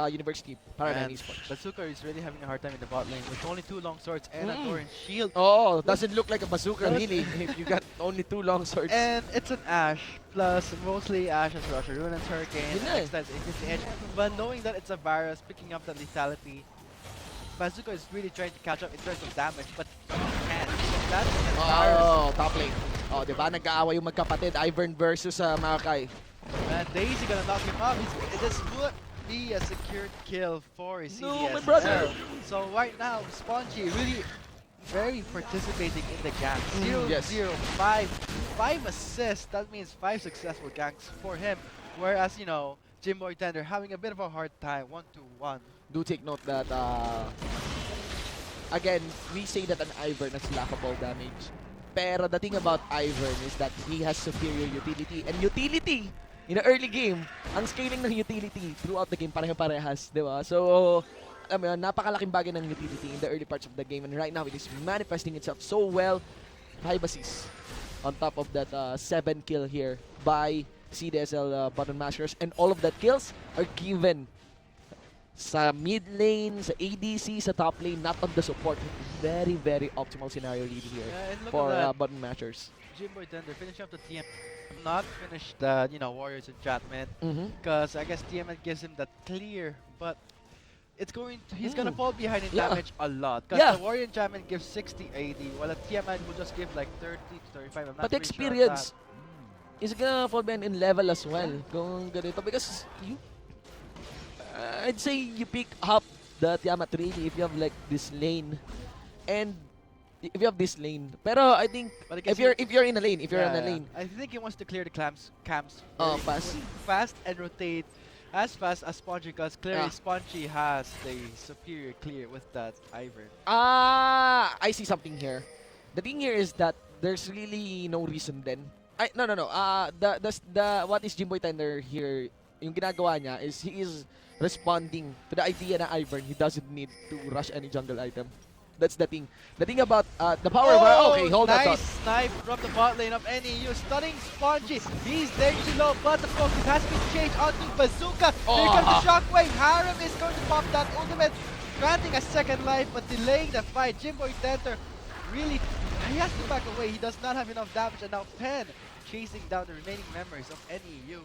University Paradigm And Esports. Bazooka is really having a hard time in the bot lane with only 2 long swords and a Doran shield. Oh, doesn't look like a bazooka really if you got only 2 long swords. And it's an Ashe, plus mostly Ashe as Rusher, Ruinance Hurricane, Yun na eh. extends it the edge. But knowing that it's a virus, picking up the lethality, Bazooka is really trying to catch up in terms of damage, but he can't. So that's an virus. Oh, top lane. Oh, di ba? Nag-aaway yung magkapatid, Ivern versus Maokai. And Daisy gonna knock him up. This be a secured kill for CDS. No, my brother. So right now, Spongy really very participating in the ganks. 0, yes. 0, 5. 5 assists. That means 5 successful ganks for him. Whereas, you know, Jimboy Tender having a bit of a hard time. 1-1. Do take note that, again, we say that an Ivern has lackable damage. Pero the thing about Ivern is that he has superior utility. And utility, in the early game, ang scaling ng utility throughout the game, pareho-parehas, di ba? So, alam mo yun, napakalaking bagay ng utility in the early parts of the game. And right now, it is manifesting itself so well. 5 assists on top of that 7 kill here by CDSL button mashers. And all of that kills are given sa mid lane, sa ADC, sa top lane, not on the support. Very, very optimal scenario really here Yeah, and look for at that. button mashers. Jimboy Tender finishing up the TM. Not finish the, you know, Warriors enchantment. Mm-hmm. Because I guess TM gives him that clear, but it's going to, he's gonna fall behind in Yeah. damage a lot. Because Yeah. the Warrior enchantment gives 60 AD, while the TM will just give like 30 to 35. I'm not But pretty experience sure is gonna fall behind in level as well. Kung ganito. Because you, I'd say you pick up the Tiamat really if you have like this lane. And if you have this lane. Pero I think But I guess if you're in a lane, if you're in a lane, I think he wants to clear the camps Oh, very fast. fast and rotate as fast as Spongy, because clearly Yeah. Spongy has the superior clear with that Ivern. I see something here. The thing here is that there's really no reason then. No. The what is Jimboy Tender here? Yung ginagawa niya is he is responding to the idea na Ivern. He doesn't need to rush any jungle item. That's the thing. The thing about the power. Okay, hold that nice thought. snipe from the bot lane of NEU, stunning Spongy. He's there too low, but the focus has been changed onto Bazooka. Here comes the shockwave. Harem is going to pop that ultimate, granting a second life, but delaying the fight. Jimboy Tenter really, he has to back away. He does not have enough damage, and now Pen chasing down the remaining members of NEU.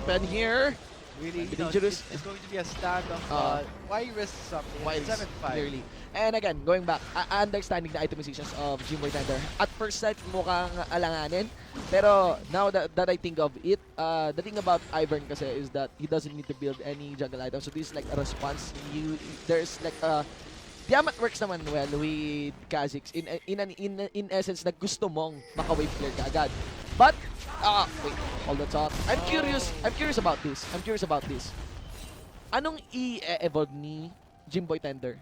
Pen here. Really, you know, Dangerous. it's going to be a standoff. Why risk something? Why It's 7-5. clearly. And again, going back, understanding the itemizations of Jimboy Tender. At first sight, mukhang alanganin. Pero now that I think of it, the thing about Ivern kasi is that he doesn't need to build any jungle items. So this is like a response. There's like a Tiamat works naman well with Kha'Zix in essence na gusto mong maka-wave clear ka agad. But wait, hold the talk. I'm curious about this. Anong i-evolve ni Jimboy Tender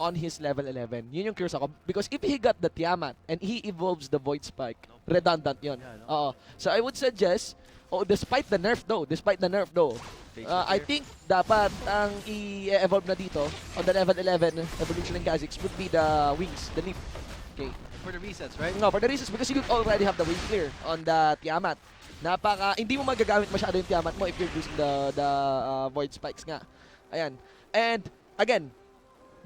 on his level 11? Yun yung curious ako. Because if he got the Tiamat and he evolves the Void Spike, redundant yun. Yeah, Oo. So I would suggest, despite the nerf though, I think dapat ang i-evolve na dito on the level 11 evolution ng Kha'Zix would be the wings, the leaf. Okay. For the resets, right? No, for the reasons because you already have the wave clear on the Tiamat. Hindi mo magagamit masyado yung Tiamat mo if you're using the Void Spikes nga. Ayan. And again,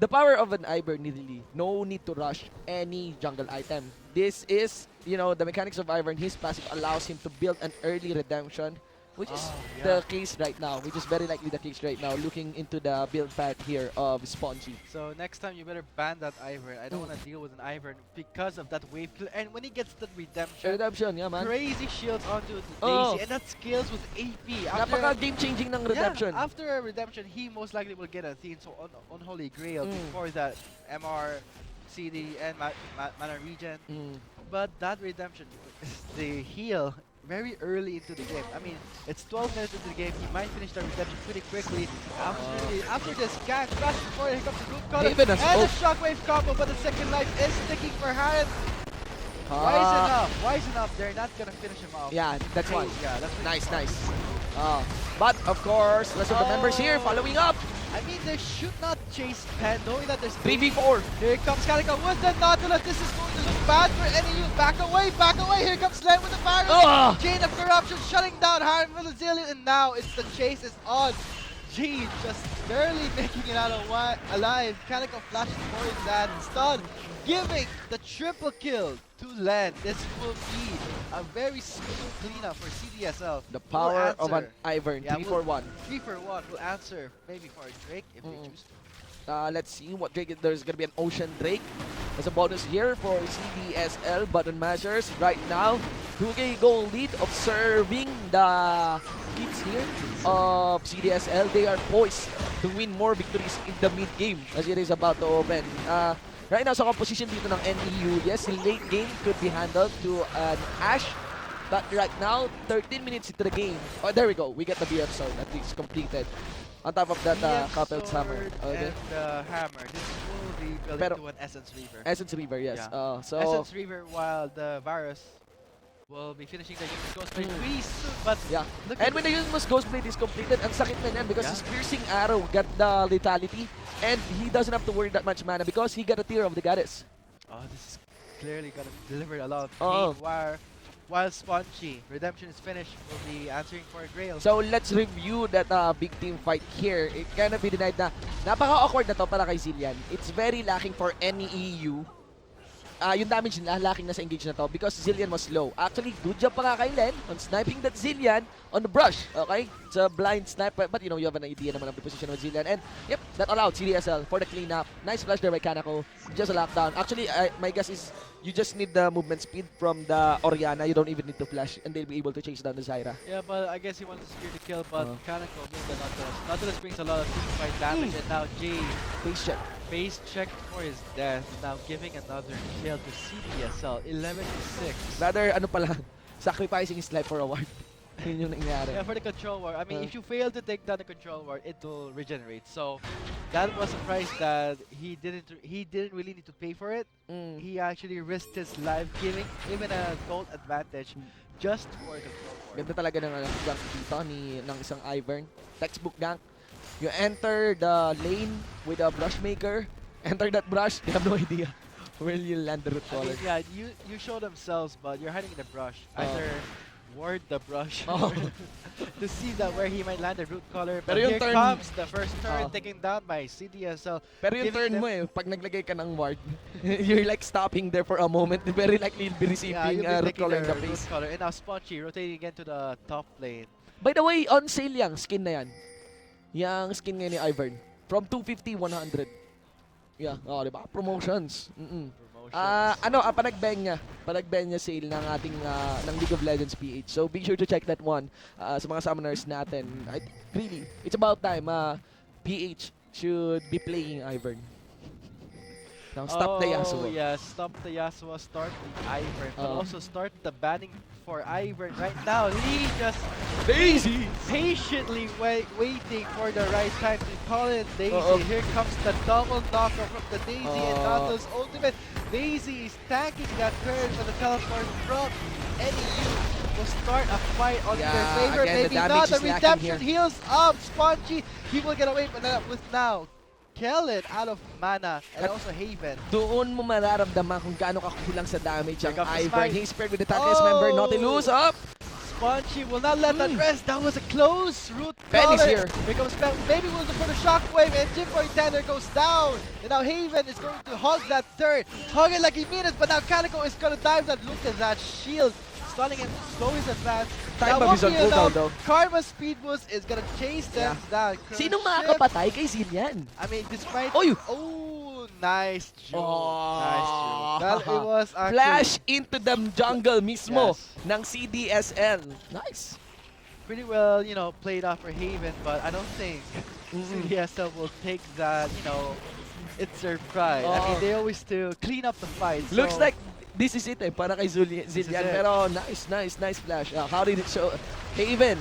the power of an Ivern really, no need to rush any jungle item. This is, the mechanics of Ivern, his passive allows him to build an early redemption, which is the case right now, which is very likely the case right now, looking into the build path here of Spongy. So next time you better ban that Ivern. I don't want to deal with an Ivern because of that wave kill. And when he gets that Redemption, yeah man. crazy shields onto the Oh. Daisy, and that scales with AP. Napaka-game-changing ng redemption. Yeah, after a redemption, he most likely will get a Theme, so Unholy Grail before that MR, CD, and Mana Regen. But that redemption, the heal very early into the game. I mean, it's 12 minutes into the game. He might finish the redemption pretty quickly. After this gang crash before here comes the group color Even and as the shockwave combo, but the second life is sticking for Harren. Wise enough. They're not gonna finish him off. Yeah, that's why. Yeah, that's Nice. But of course, rest of the members here following up. I mean, they should not chase Pen, knowing that there's 3v4. Here comes Calico with the Nautilus. This is going to look bad for NEU. Back away. Here comes Len with the barrel. Chain of corruption shutting down Harren Vilazilian, and now the chase is on. G just barely making it out alive. Calico flashes for his dad instead, giving the triple kill to Len. This will be a very smooth cleanup for CDSL. The power of an Answer. Ivern, Yeah, 3-4-1. 3-for-1 will answer maybe for a Drake if they choose to. Let's see what Drake. There's gonna be an Ocean Drake. As a bonus here for CDSL button mashers right now. 2K goal lead, observing the kids here of CDSL. They are poised to win more victories in the mid game as it is about to open. Right now sa composition dito ng NEU, yes, late game could be handled to an Ash. But right now, 13 minutes into the game. Oh, there we go. We get the BF sword at least completed. On top of that, BF Coupled's hammer. sword Okay. and the hammer. This will be built Pero- into an Essence Reaver. Essence Reaver, yes. Yeah. So, Essence Reaver, while the Varus will be finishing the Yumi's Ghost Blade pretty soon, but yeah. look And at when the Yumi's Ghost Blade is completed, ang sakit na yan because Yeah. his piercing arrow got the lethality and he doesn't have to worry that much mana because he got a tear of the goddess. oh, this is clearly gonna deliver a lot of Oo. pain. While Spongy, Redemption is finished, will be answering for a Grail. So let's review that big team fight here. It cannot be denied na napaka-awkward na to para kay Zillian. It's very lacking for any EU. Yung damage nila, lacking na sa engage na to because Zillian was low. Actually, good job pa nga kay Len on sniping that Zillian on the brush. Okay? It's a blind snipe, but you know, you have an idea naman of the position of Zillian. And yep, that allowed CDSL for the cleanup. Nice flash there by Kanako. Just a lockdown. Actually, my guess is you just need the movement speed from the Oriana. You don't even need to flash and they'll be able to chase down the Zyra. Yeah, but I guess he wants to secure the kill, but Uh. Kaneko made the Nautilus. Nautilus brings a lot of team fight damage, and now Jay Face check. base checked for his death, now giving another kill to CDSL, 11-6. Rather, ano pala, sacrificing his life for a ward. Yun yung nangyari. Yeah, for the control war. I mean, Uh. if you fail to take down the control war, it will regenerate. So that was a price that he didn't really need to pay for it. Mm. He actually risked his life, giving even a gold advantage just for the control war. Ganda talaga ng gank dito ng isang Ivern. Textbook gank. You enter the lane with a brush maker. Enter that brush, you have no idea where you land the root I collar. mean, yeah, you show themselves, but you're hiding in the brush. Either ward the brush Oh. to see that where he might land the root collar. But Pero yung here turn- comes the first turn Oh. taken down by CDSL. Pero yung giving turn them- mo pag naglagay ka ng ward, you're like stopping there for a moment. Very likely you'll be Yeah, receiving you'll be root taking collar in the the root face. collar. And now Spongy rotating again to the top lane. By the way, on sale yung skin na yan. Yang skin ngayon ni Ivern. From 250, 100. Yeah, diba? Promotions. Panagbenya sale ng ating ng League of Legends PH. So be sure to check that one sa mga summoners natin. I think really, it's about time PH should be playing Ivern. Now stop the Yasuo. Oh yeah, stop the Yasuo, start the Ivern, but Oh. also start the banning for Ivern right now. Lee just Daisy! patiently waiting for the right time to call in Daisy. Uh-oh. Here comes the double knocker from the Daisy and Oh. Nautilus ultimate. Daisy is tanking that turn for the teleport from NEU. Will start a fight on Yeah, their favor. again, the Maybe damage not. is The lacking redemption here. heals up. Spongy, he will get away with that with now. Kellen out of mana and At- also Haven. Doon mo mararamdaman kung gaano kakulang sa damage ang Here comes the Ivern. smite. He's paired with the tankiest member, Oh! Nautilus up! Spongy will not let that rest. That was a close root. Penny's collar. here. Here comes Pen. Maybe we'll look for the shockwave and Jim Boy Tanner goes down. And now Haven is going to hug that third. Hug it like he means it, but now Calico is going to dive that. Look at that shield. Stunning him, slow his advance. Time Now, bomb is on 1 cooldown now, though. Karma Speed Boost is going to chase them down. Sinong Ship. makakapatay kay Zillian? I mean, despite... Oy! Oh, nice joke. Oh. Nice joke. That it was actually... Flash into the jungle mismo Yes. ng CDSL. Nice. Pretty well, you know, played out for Haven, but I don't think CDSL will take that, you know, it's their pride. I mean, Oh. they always to clean up the fight. Looks so- like this is it para kay Zillian. it. Pero nice flash. How did it show? Haven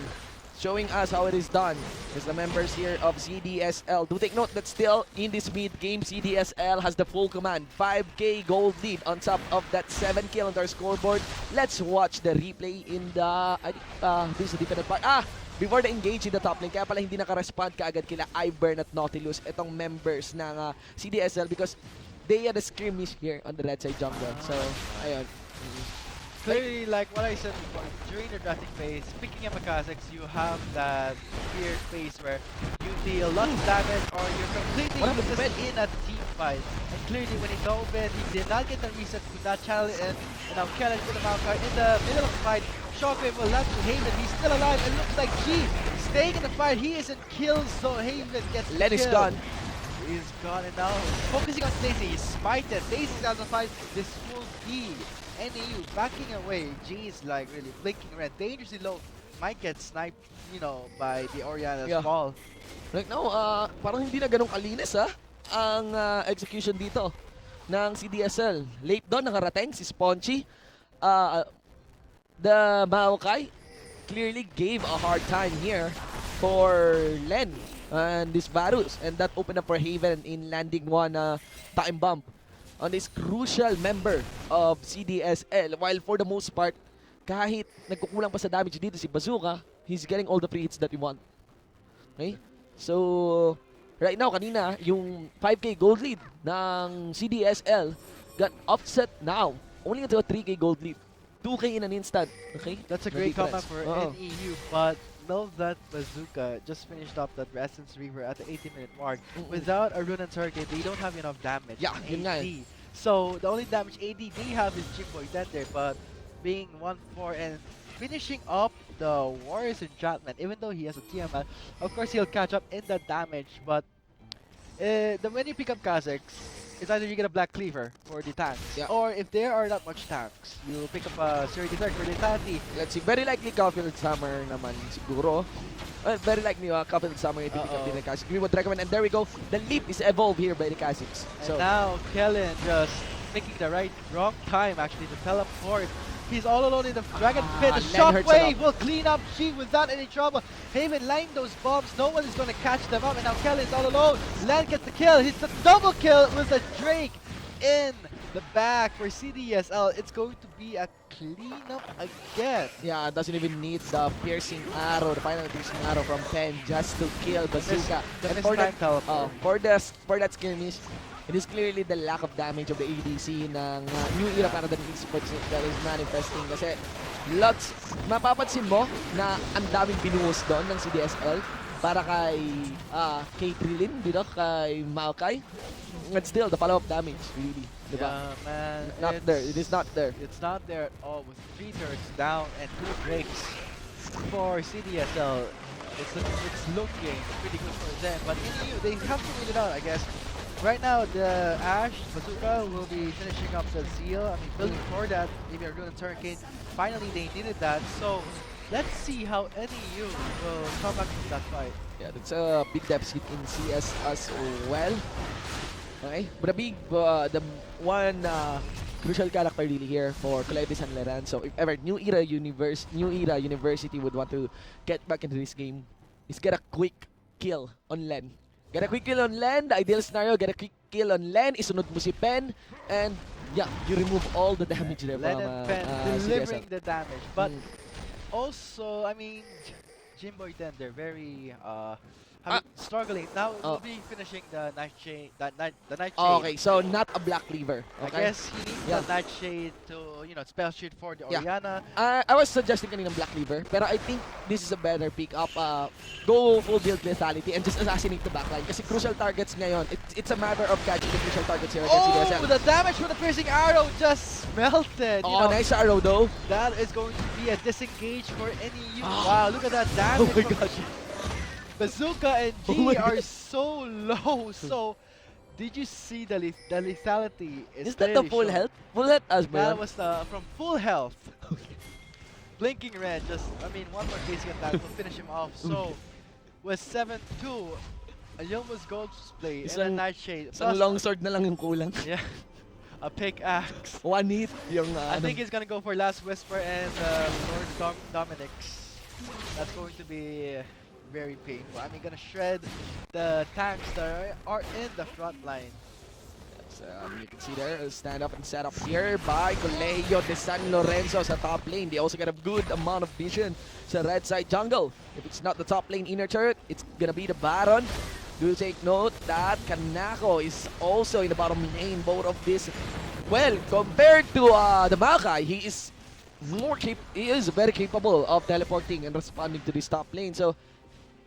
showing us how it is done. As the members here of CDSL. Do take note that still in this mid game, CDSL has the full command. 5K gold lead on top of that 7 kill on their scoreboard. Let's watch the replay in the, I think, this is a different part. Before the engage in the top lane, kaya pala hindi naka-respond kaagad kila Ivern at Nautilus, itong members ng CDSL because they had a skirmish here on the red side jungle. So, ayun. Clearly, like what I said before, during the drafting phase, picking up a Kha'Zix, you have that weird phase where you deal lots of damage or you're completely What happened to useless Ben? in a team fight. And clearly, when he dove in, he did not get the reset with that challenge. And now Kellen with the mount card in the middle of the fight. Shockwave will land to Haven. He's still alive. It looks like G staying in the fight. He isn't killed, so Haven gets the Len is kill. gone. is gone, and now focusing on Daisy. He's smited. Daisy's out of fight. This will be NAU backing away. G is like really blinking red, dangerously low. Might get sniped, you know, by the Oriana's Yeah. ball. Right now, parang hindi na ganun kalinis ang execution dito ng CDSL. Late doon nakarating si Spongy. The Maokai clearly gave a hard time here for Len and this Varus, and that opened up for Haven in landing one time bomb on this crucial member of CDSL. While for the most part, kahit nagkukulang pa sa damage dito si Bazooka, he's getting all the free hits that we want. Okay? So, right now, kanina, yung 5k gold lead ng CDSL got offset now. Only into a 3k gold lead. 2k in an instant. Okay? That's a The great difference. comeback for Oo. NEU, but know that Bazooka just finished up that Essence Reaver at the 80-minute mark. Without a Rune and Target, they don't have enough damage. Yeah, yun nga AD. So the only damage AD they have is Jimboy Tender, but being 1-4 and finishing up the Warriors Enchantment, even though he has a TML, of course he'll catch up in the damage, but when you pick up Kazakhs, it's either you get a Black Cleaver for the tanks, Yeah. or if there are not much tanks, you pick up a Surety Turk for the Tati. Let's see. Very likely Caulfield Summer naman siguro. Very likely Caulfield Summer yung pick up din ng Kha'Zix. We would recommend. And there we go. The leap is evolved here by the Kha'Zix. And now Kellen just picking the wrong time actually to teleport. He's all alone in the Dragon Pit. The Len hurts a Shockwave lot. will clean up G without any trouble. Haven lined those bombs. No one is going to catch them up. And now Kellen's all alone. Len gets the kill. Hits the double kill with the Drake in the back for CDSL. It's going to be a cleanup again. Yeah, doesn't even need the piercing arrow, the final piercing arrow from Pen just to kill Bazooka. The And for missed that, time for that skirmish, it is clearly the lack of damage of the ADC ng New Era para ng esports that is manifesting. Kasi lots, mapapansin mo na ang daming binuhos doon ng CDSL para kay Trilin, dito, kay Maokai. And still, the follow-up damage, really. Diba? Yeah, man. Not there. It is not there. It's not there at all with 3 turrets down and 2 Drakes for CDSL. It's looking pretty good for them, but NEU, they have to wait it out, I guess. Right now, the Ash Bazooka will be finishing up the Zeal. I mean, building for that. Maybe are doing a Turricane. Finally, they needed that. So, let's see how NEU will come back into that fight. Yeah, that's a big deficit in CS as well. Okay, but the one crucial character really here for Coletis and Leran. So if ever New Era University would want to get back into this game, is get a quick kill on Len. Get a quick kill on Len. The ideal scenario, get a quick kill on Len. Isunod mo si Pen, and yeah, you remove all the damage there Len from and Pen delivering the damage, but also, I mean, Jimboy Tender very struggling. Now we'll be finishing the Nightshade. The Nightshade. Okay, so not a Black Cleaver. I Okay? guess he needs Yeah. the Nightshade to, spell sheet for the Yeah. Oriana. I was suggesting kanina Black Cleaver, pero I think this is a better pick up. Go full build lethality and just assassinate the backline. Kasi crucial targets ngayon, it's a matter of catching the crucial targets here against Oh, CDSL. the damage from the piercing arrow just melted. You Oh, know, nice arrow though. that is going to be a disengage for NEU. Ah. Wow, look at that damage. Oh my from gosh. Bazooka and Oh G my are God. so low. So, did you see the lethality? Is that the clearly full shown. health? Full health as That well. was from full health. Blinking red, one more basic attack will finish him off. So, with 7-2, a Yoma's Gold Display and a Isang- Nightshade. Isang longsword na lang yung kulang. Yeah, a pickaxe. One hit yung I think he's gonna go for Last Whisper and Lord Dominic's. That's going to be very painful. I mean, gonna shred the tanks that are in the front line. So, you can see there, a stand up and set up here by Colegio de San Lorenzo sa top lane. They also got a good amount of vision sa red side jungle. If it's not the top lane inner turret, it's gonna be the Baron. Do take note that Kanako is also in the bottom lane. Both of this, well, compared to the Makai, he is very capable of teleporting and responding to this top lane. So,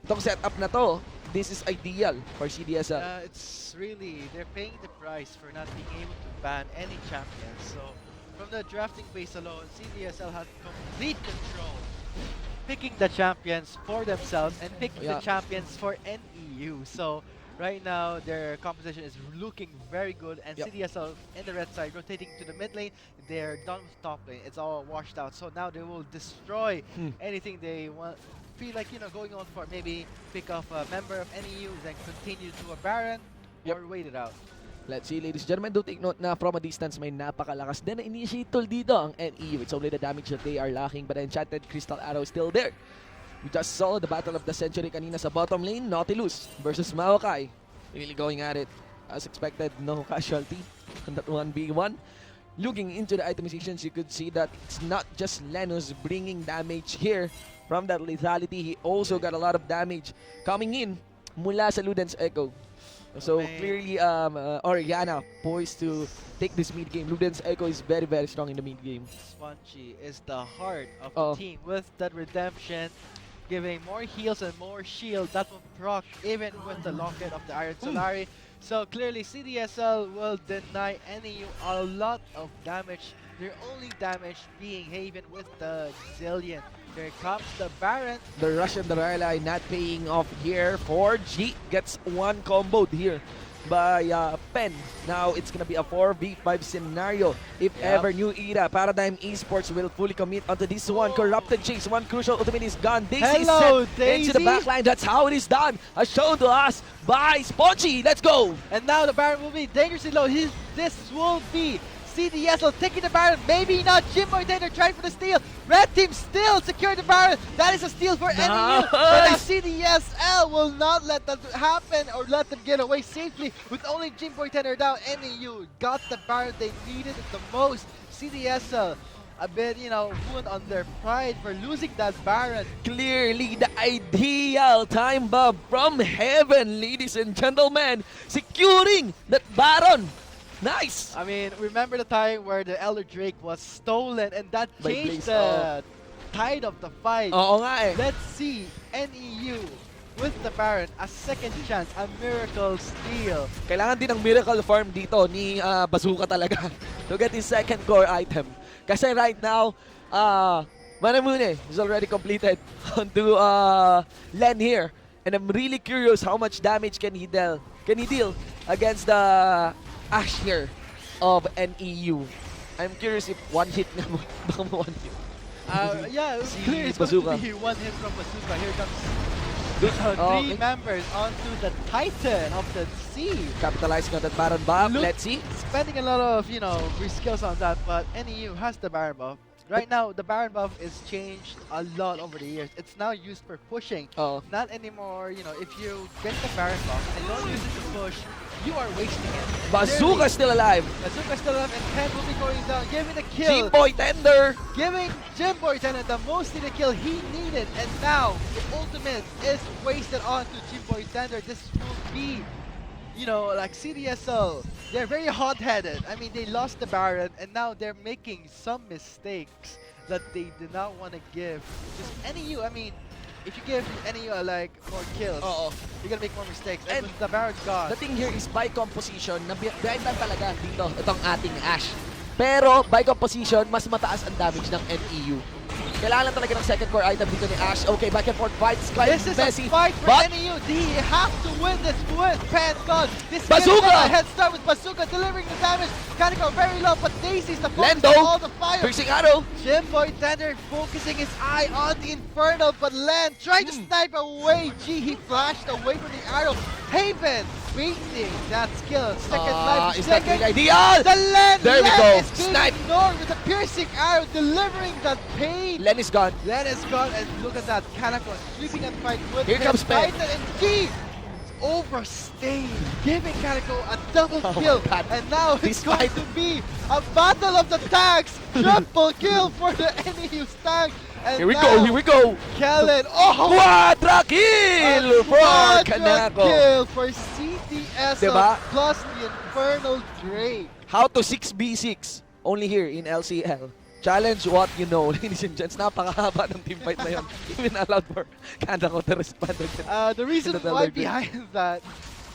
itong setup na to, this is ideal for CDSL. It's really, they're paying the price for not being able to ban any champions. So, from the drafting base alone, CDSL had complete control. Picking the champions for themselves and picking the Yeah. champions for NEU. So, Right now, their composition is looking very good, and Yep. CDSL in the red side rotating to the mid lane. They're done with top lane. It's all washed out. So now they will destroy anything they want. Feel like going on for maybe pick off a member of NEU, then continue to a Baron Yep. or wait it out. Let's see, ladies and gentlemen, do take note na from a distance may napakalakas din na initiate tool dito ang NEU. It's only the damage that they are lacking, but the Enchanted Crystal Arrow is still there. We just saw the Battle of the Century kanina sa bottom lane, Nautilus versus Maokai. Really going at it. As expected, no casualty on that 1v1. Looking into the itemizations, you could see that it's not just Lenus bringing damage here from that lethality. He also got a lot of damage coming in mula sa Luden's Echo. So Man. clearly, Oriana poised to take this mid game. Luden's Echo is very, very strong in the mid game. Spongy is the heart of Oh. the team with that redemption, giving more heals and more shield. That will proc even with the locket of the Iron Solari. So clearly CDSL will deny NEU a lot of damage. Their only damage being Haven with the Zillion. Here comes the Baron. The Russian Darela not paying off here for G. Gets one comboed here by Pen. Now it's gonna be a 4v5 scenario. If Yep. ever New Era Paradigm Esports will fully commit onto this one. Corrupted Chase, one crucial ultimate is gone. Daisy Hello, sent into the Daisy. backline. That's how it is done. As shown to us by Spongy. Let's go. And now the Baron will be dangerously low. This will be CDSL taking the Baron. Maybe not. Jimboy Taylor trying for the steal. Red team still secure the Baron. That is a steal for NEU. But now Nice. CDSL will not let that happen or let them get away safely. With only Jimboy Taylor down, NEU got the Baron they needed it the most. CDSL a bit, ruined on their pride for losing that Baron. Clearly the ideal time bomb from heaven, ladies and gentlemen. Securing that Baron. Nice. I mean, remember the time where the Elder Drake was stolen and that By changed Blaze, the tide of the fight. Oo nga eh. Let's see NEU with the Baron, a second chance, a miracle steal. Kailangan din ng miracle farm dito ni Bazooka talaga to get his second core item. Kasi right now, Manamune is already completed onto Len here. And I'm really curious how much damage can he deal against the Ashe here of NEU. I'm curious if one hit na baka mo one hit. Yeah, it was Si clear it's Bazooka. going to be one hit from Bazooka. Here comes Okay. three members onto the Titan of the Sea. Capitalizing on that Baron buff. Look- Let's see. Spending a lot of, skills on that, but NEU has the Baron buff. Right now, the Baron buff is changed a lot over the years. It's now used for pushing. Oh. Not anymore, if you get the Baron buff and don't use it to push, you are wasting it. Bazooka still alive. Bazooka still alive and Ken will be going down, giving the kill. Team Boy Tender. Giving Jimboy Tennant the most needed kill he needed, and now the ultimate is wasted onto Jimboy Tender. This will be, like CDSL. They're very hot-headed. I mean, they lost the Baron, and now they're making some mistakes that they do not want to give. Just NEU, I mean, if you give NEU more kills, Oo. you're gonna make more mistakes. And And with the Baron gone, The thing here is by composition, na behind lang talaga dito itong ating Ashe. Pero by composition, mas mataas ang damage ng NEU. Kailangan lang talaga ng second core item dito ni Ashe. Okay, back and forth fights. this is Messi. a fight for But NEU. They have to win this with Pan God. This Bazooka! gives them a head start with Bazooka delivering the damage. Kaneko very low, but Daisy's the focus Lendo. of all the fire. piercing arrow. Jimboy Tender focusing his eye on the Infernal, but Len trying to snipe away. He flashed away from the arrow. Haven waiting that skill. Second life. Is that Second. really ideal? The Len. There we Len go. is being Snipe. ignored with a piercing arrow, delivering that pain. Len is gone. Len is gone, and look at that. Kanako sweeping and fight with Here him. comes Pen. Titan and G overstayed, giving Kanako a double Oh my kill. God. And now This it's going fight. to be a battle of the tanks. Triple kill for the NEU tank. And Here we now go, here we go. Kellen. Oh! Quadra kill for Quadra Kanako. kill for CDSL Diba? plus the Infernal Drake. How to 6v6 only here in LCL. Challenge what you know, ladies and gents. Napakahaba ng team fight na yun. Even allowed for Kanako to respond again. The reason Into the why Lord. behind that,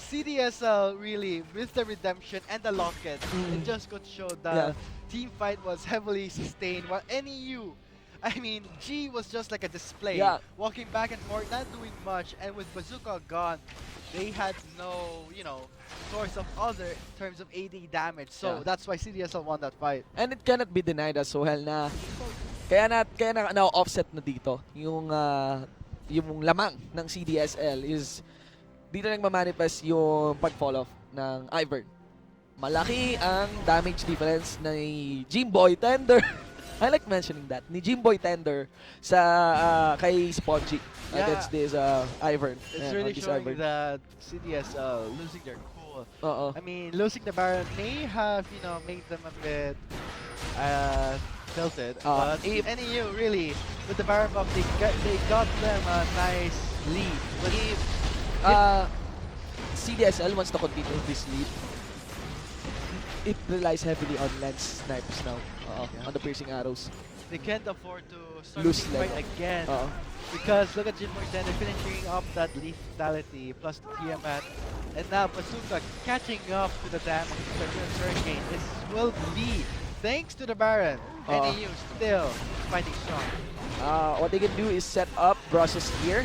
CDSL really, with the redemption and the locket, it just got to show that Yeah. team fight was heavily sustained, while NEU, I mean, G was just like a display, Yeah. walking back and forth, not doing much. And with Bazooka gone, they had no, source of other in terms of AD damage. So Yeah. that's why CDSL won that fight. And it cannot be denied as well na kaya na offset na dito yung lamang ng CDSL is dito nang mamanifest yung pag-fall off ng Ivern. Malaki ang damage difference ni Jimboy Tender. I like mentioning that. Ni Jimboy Tender sa kay Spongy Yeah. against this Ivern. It's Ayan, really on this showing Ivern. that CDSL losing their cool. Oo. I mean, losing the Baron may have, made them a bit tilted. But if- NEU really, with the Baron buff, they got them a nice lead. But If CDSL wants to continue this lead, it relies heavily on lens snipes now. Yeah. On the piercing arrows. they can't afford to start Lose the fight level. again. Oo. Because look at Jinboy Tender finishing up that lethality plus the Tiamat. And now Bazooka catching up to the damage of the Hurricane. This will be thanks to the Baron. NEU still fighting strong. What they can do is set up Brosses here.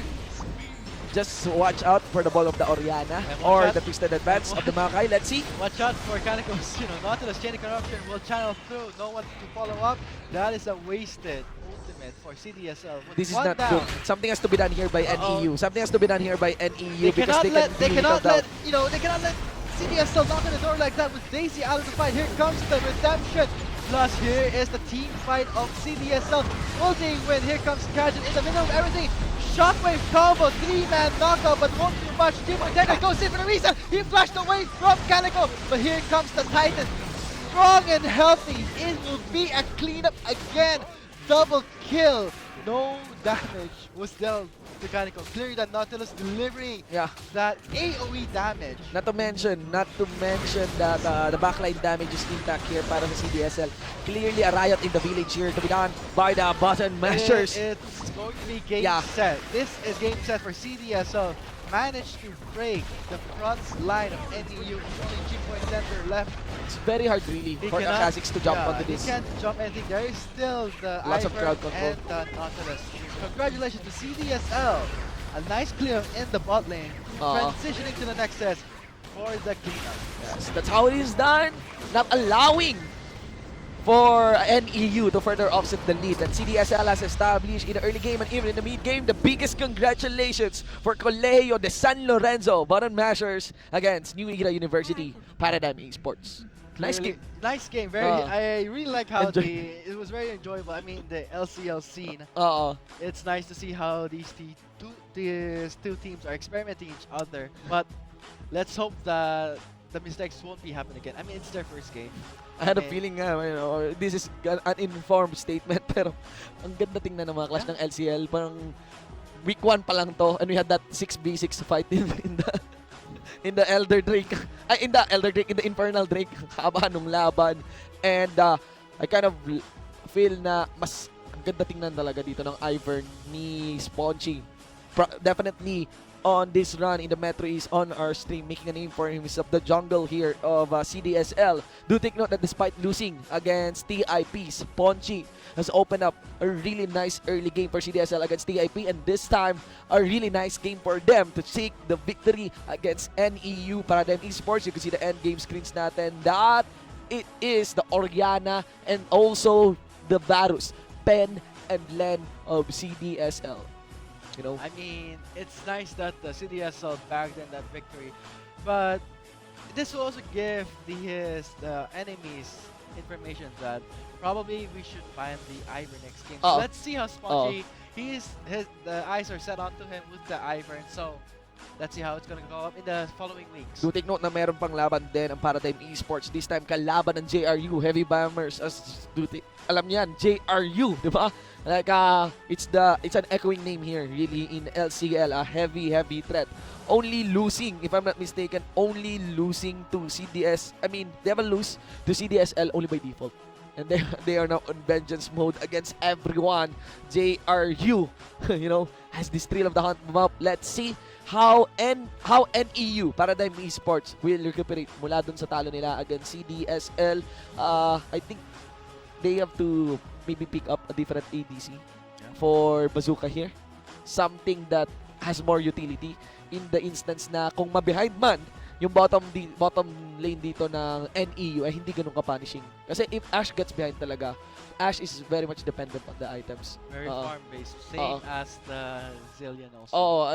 Just watch out for the ball of the Oriana And watch or out- the twisted advance of the Makai. Let's see. Watch out for Canico's, Nautilus Chain of Corruption will channel through. No one to follow up. That is a wasted ultimate for CDSL. With This is one not down, good. Something has to be done here by Uh-oh. NEU. Something has to be done here by NEU they because cannot they cannot down. let they cannot let CDSL knock on the door like that with Daisy out of the fight. Here comes the redemption. Plus here is the team fight of CDSL. Will they win? Here comes Gadget in the middle of everything. Shockwave combo, 3-man knockout, but won't do much. Jimbo Tender goes in for the reset. He flashed away from Calico, but here comes the Titan. Strong and healthy. It will be a cleanup again. Double kill. No damage was dealt to Calico. Clearly the Nautilus delivering Yeah. that AoE damage. Not to mention that the backline damage is intact here para sa CDSL. Clearly a riot in the village here to be done by the button mashers. It's going to be game Yeah. set. This is game set for CDSL. Managed to break the front line of NEU. Only G-Point Center left. It's very hard really He for cannot- Kha'Zix to jump yeah, onto this. He can't jump anything. There is still the Lots of Ivern crowd control. and the Nautilus. Congratulations to CDSL. A nice clear in the bot lane. Transitioning to the next set for the cleanup. Yes, that's how it is done. Not allowing for NEU to further offset the lead that CDSL has established in the early game and even in the mid game. The biggest congratulations for Colegio de San Lorenzo button mashers against New Era University Paradigm Esports. Nice Clearly- game. Nice game. Very. I really like how it was very enjoyable. I mean, the LCL scene. It's nice to see how these two teams are experimenting each other. But let's hope that the mistakes won't be happening again. I mean, it's their first game. I had a mean, feeling this is an informed statement pero ang ganda tingnan ng mga clash ng LCL. Parang week 1 pa lang to and we had that 6v6 fight in the Elder Drake. In the Infernal Drake. Haba nung laban. And I kind of feel na mas ang ganda tingnan talaga dito ng Ivern ni Spongy. Definitely on this run in the Metro East on our stream, making a name for himself, the jungle here of CDSL. Do take note that despite losing against TIP, Spongy has opened up a really nice early game for CDSL against TIP, and this time a really nice game for them to take the victory against NEU Paradigm Esports. You can see the end game screens natin that it is the Oriana and also the Varus, Pen and Len of CDSL. You know, I mean, it's nice that the CDSL bagged in that victory, but this will also give the enemies information that probably we should find the Ivern next game. So let's see how Spongy. The eyes are set onto him with the Ivern. So let's see how it's gonna go up in the following weeks. do take note na meron pang laban din ang Paradigm Esports. This time kalaban ng JRU Heavy Bombers. Alam niyan, JRU, di ba? Like it's an echoing name here really in LCL, a heavy threat. Only losing, if I'm not mistaken, only losing to CDS. I mean, they haven't lose to CDSL only by default. And they are now on vengeance mode against everyone. JRU, has this thrill of the hunt map. Let's see how NEU Paradigm Esports will recuperate mula dun sa talo nila against CDSL. I think they have to maybe pick up a different ADC for Bazooka here. Something that has more utility in the instance na kung ma-behind man yung bottom lane dito ng NEU ay hindi ganun ka-punishing. Kasi if Ashe gets behind talaga, Ashe is very much dependent on the items. Very farm-based. Oo. Same as the Zillion also. Oo,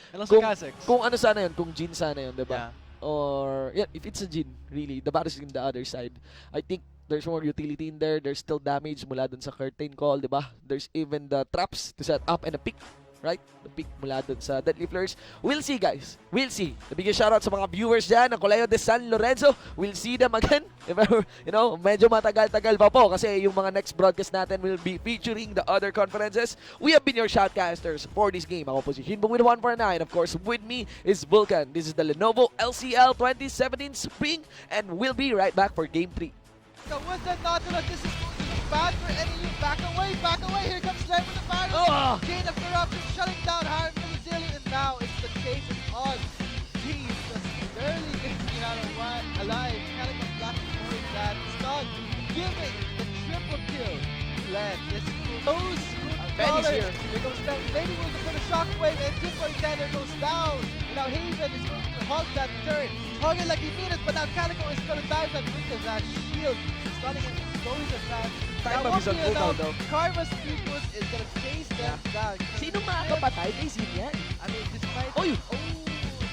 And also kung, Kha'Zix. kung ano sana yun, kung Jhin sana yun, diba? Yeah. Or, yeah, if it's a Jhin, really, the battle is in the other side. I think there's more utility in there. There's still damage mula dun sa curtain call, diba? There's even the traps to set up and a pick. Right? The pick mula dun sa Deadly Fleurs. We'll see, guys. We'll see. Nabigyan shoutout sa mga viewers dyan ng Colegio de San Lorenzo. We'll see them again. If ever, you know, medyo matagal-tagal pa po kasi yung mga next broadcast natin will be featuring the other conferences. We have been your shoutcasters for this game. Ako po si Shinbong with 149. Of course, with me is Vulcan. This is the Lenovo LCL 2017 Spring and we'll be right back for Game 3. So with the Nautilus, this is bad for NEU. Back away. Here comes Slam with the fire. Ah! Chain of corruption shutting down Harm from the Zillion. And now it's the chase is on. Jeez, just barely getting out of alive. Calico blocking for that stun. Giving the triple kill. Len, this goes Benny's here. Here goes Ben. Benny will put a shockwave and Jim Alexander goes down. And now Haven is going to hog that turn. Hog it like he mean it, but now Calico is going to dive that with that shield. Stunning and slowing the fast. Time of his own vocal though. Karma's Focus is going to chase them down. Sino makakapatay kay Zin yan? I mean, despite... Oy! Oh,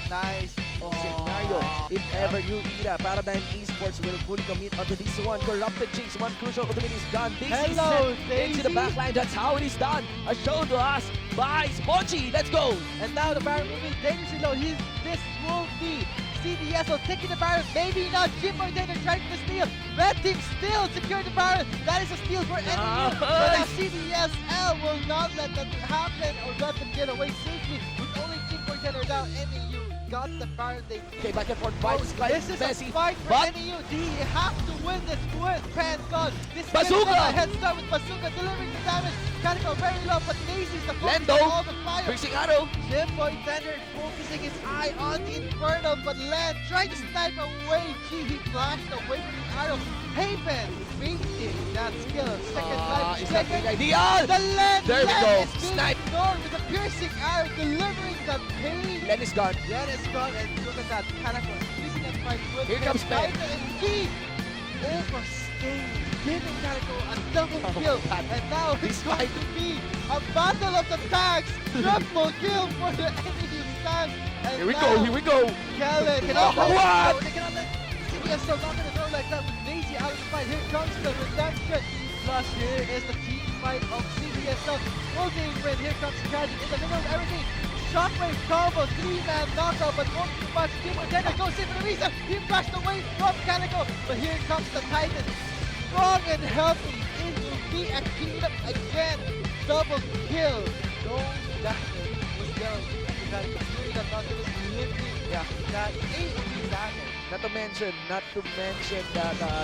nice. Oh, scenario. If ever you Ira, Paradigm Esports will fully commit onto this one. Corrupted Chase, one crucial ultimate is gone. Daisy Hello, sent into the Daisy. backline. That's how it is done. A show to us by Spongy. Let's go. And now the Baron moving dangerously low. This will be CDSL taking the Baron. Maybe not. Jim Alexander trying to steal. Red team still secure the Baron. That is a steal for NEU. But now CDSL will not let that happen or let them get away safely. With only Jim Alexander down, NEU got the Baron. They Okay, back and forth. Fight is quite This is messy. a fight for but NEU. They have to win this with Pan's gone. This is Bazooka! a head start with Bazooka delivering the damage. Calico very low, but Daisy's the focus Lendo. on all the fire. Piercing arrow. Jim Alexander focusing his eye on the Inferno, but Land trying to snipe away. Gee, he flashed away from the arrow. Haven wasting that skill. Second life. Is that Second. the ideal? The Land. There we Land go. is being Snipe. ignored with a piercing arrow, delivering the pain. Len is gone. Len is gone, and look at that. Calico increasing that fight with Here comes Ben. And he overstayed, giving Calico a double Oh, kill. God. And now This it's going fight. to be a battle of the tags. Triple kill for the enemy stand. And Here we now go. Here we go. Kellen Oh, what? They cannot let CBS still not gonna go like that with Daisy out of the fight. Here comes the redemption. Plus here is the team fight of CBS. Will they win? Here comes Tragic in the middle of everything. Shockwave combo, 3-man knockout, but won't too much. Team Contender goes in for the reason. He flashed away from Calico, but here comes the Titan. Strong and healthy. It will be a kingdom again. Double kill. No damage was dealt to Calico. Doing that Nautilus delivering that 8 damage. Not to mention that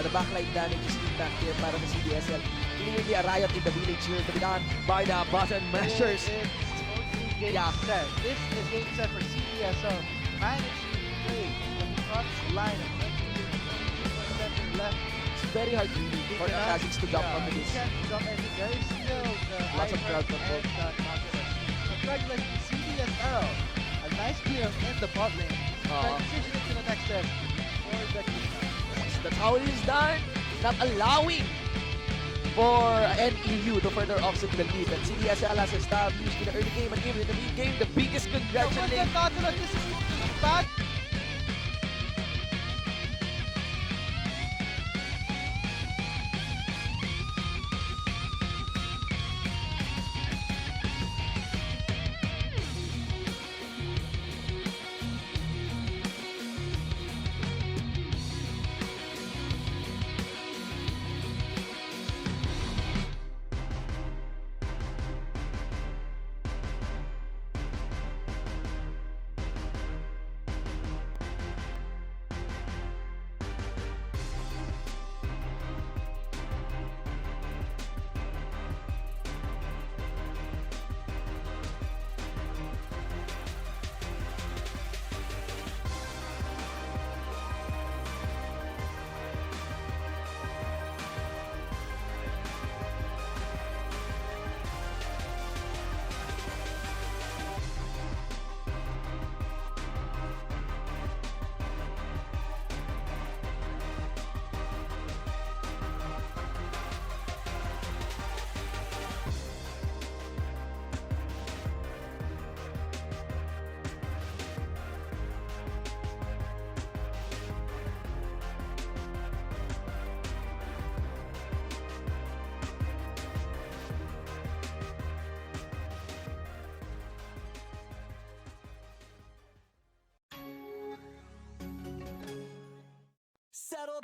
the backline damage is intact here para sa CDSL. Clearly a riot in the village here to be done by the button mashers. It's totally game Yeah. set. This is game set for CDSL. Managed to play the front line of center left. It's very hard really for the Kha'Zix to jump onto He this. can't jump and there is still the Lots of Iron crowd control. and the Nautilus. Congratulations to CDSL. A nice clear in the bot lane. Transitioning to the next step for the Kingdom. That's how it is done. Not allowing for NEU to further offset the lead. And CDSL has established in the early game and even in the mid game the biggest So with the congratulations. Nautilus, this is bad.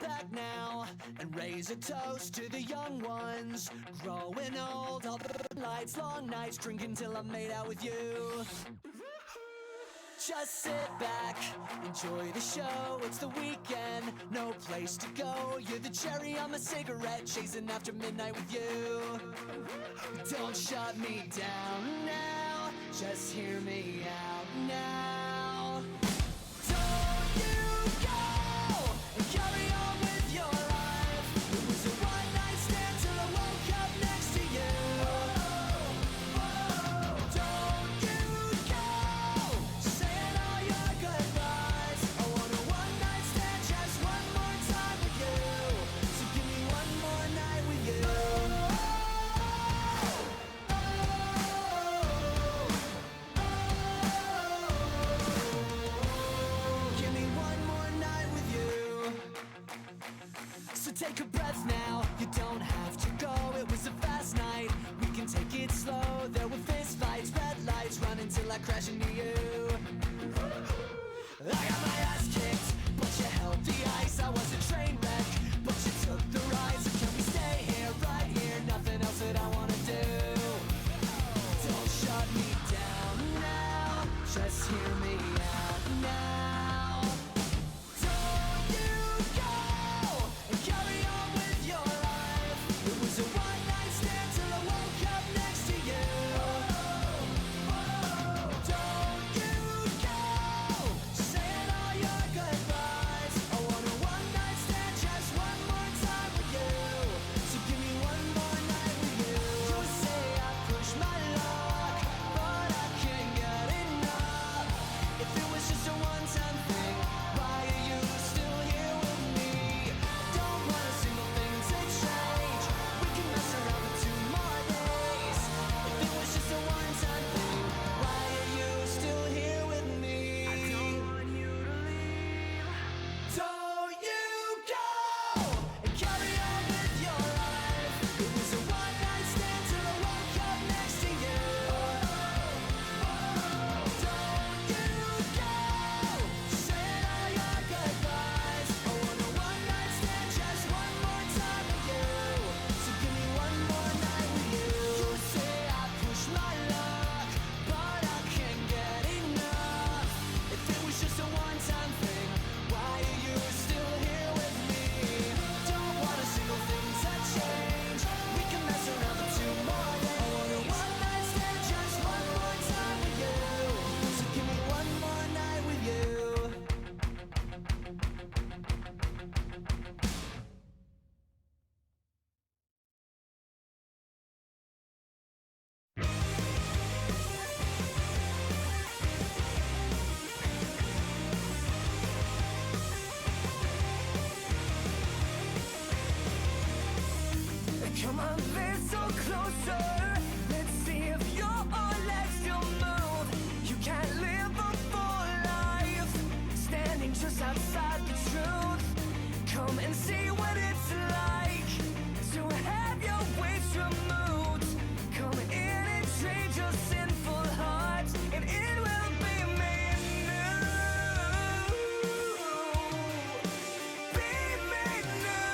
back now and raise a toast to the young ones. Growing old, all the lights, long nights, drinking till I'm made out with you. Just sit back, enjoy the show, it's the weekend, no place to go. You're the cherry on my cigarette, chasing after midnight with you. Don't shut me down now, just hear me out now. Don't you go and carry on with your life. It was a one-night stand till I woke up next to you. Don't you go saying all your goodbyes. I want a one-night stand just one more time with you. So give me one more night with you. Give me one more night with you. So take a breath now, you don't have to go. It was a fast night, we can take it slow. There were fist fights, red lights, running till I crash into you. I got my ass kicked, but you held the ice. I was a train wreck, but you took the ride. So can we stay here, right here? Nothing else that I wanna do. Don't shut me down now, just hear me out now. Don't you go and carry on with your life. It was a one-night stand till I woke up next to you. Don't you go saying all your goodbyes. I want a one-night stand just one more time with you. So give me one more night with you. You say I push my luck, but I can't get enough. If it was just a one-time thing, why are you still here with me? Don't want a single thing to change. We can mess around for 2 more days. If it was just a one-time thing, why are you still here with me? I don't want you to leave. Don't you go and carry on with your life. It was a one-night stand till I woke up next to you. Don't you go saying all your goodbyes. I want a one-night stand just one more time with you. So give me one more night with you. You say I push my luck, but I can't get enough. If it was just a one-time thing, why are you still here with me? Don't want a single thing to change. We can mess around for 2 more days. I want a one-night stand just one more time with you. So give me one more night with you. Come on, little closer. Let's see if your legs still move. You can't live a full life standing just outside the truth. Come and see what it's like to have your weights removed. Come in and trade your sinful heart, and it will be made new. Be made new.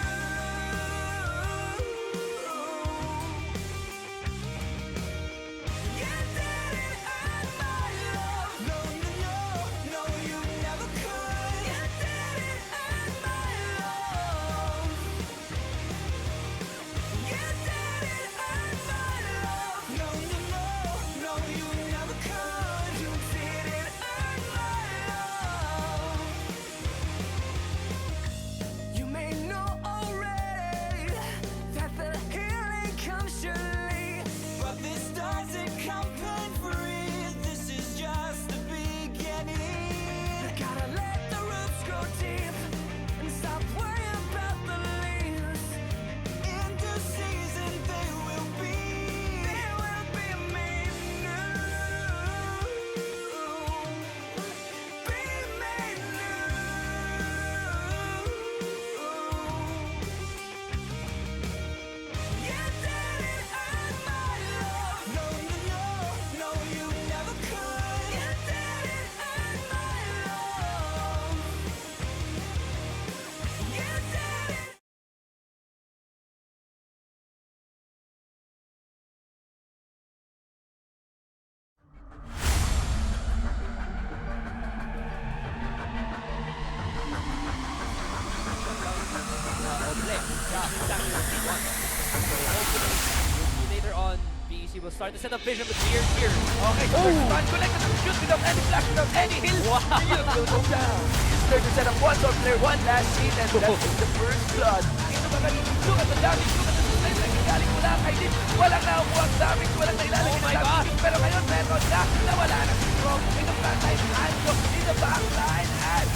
Start to set up vision, but here. Okay, so there's one connected to the shoot without any flash, without any heal. Wow. Shield will go down. It's there to set up one top player, one last hit, and that is the first blood. Dito ba galing? Look at the damage, look at the suicide na galing mula kay Deep. Walang nakukuha ang damage, walang nailalagay Oh my na God. damage. Pero ngayon, meron na nawala na si Strong in the frontline and in the backline. And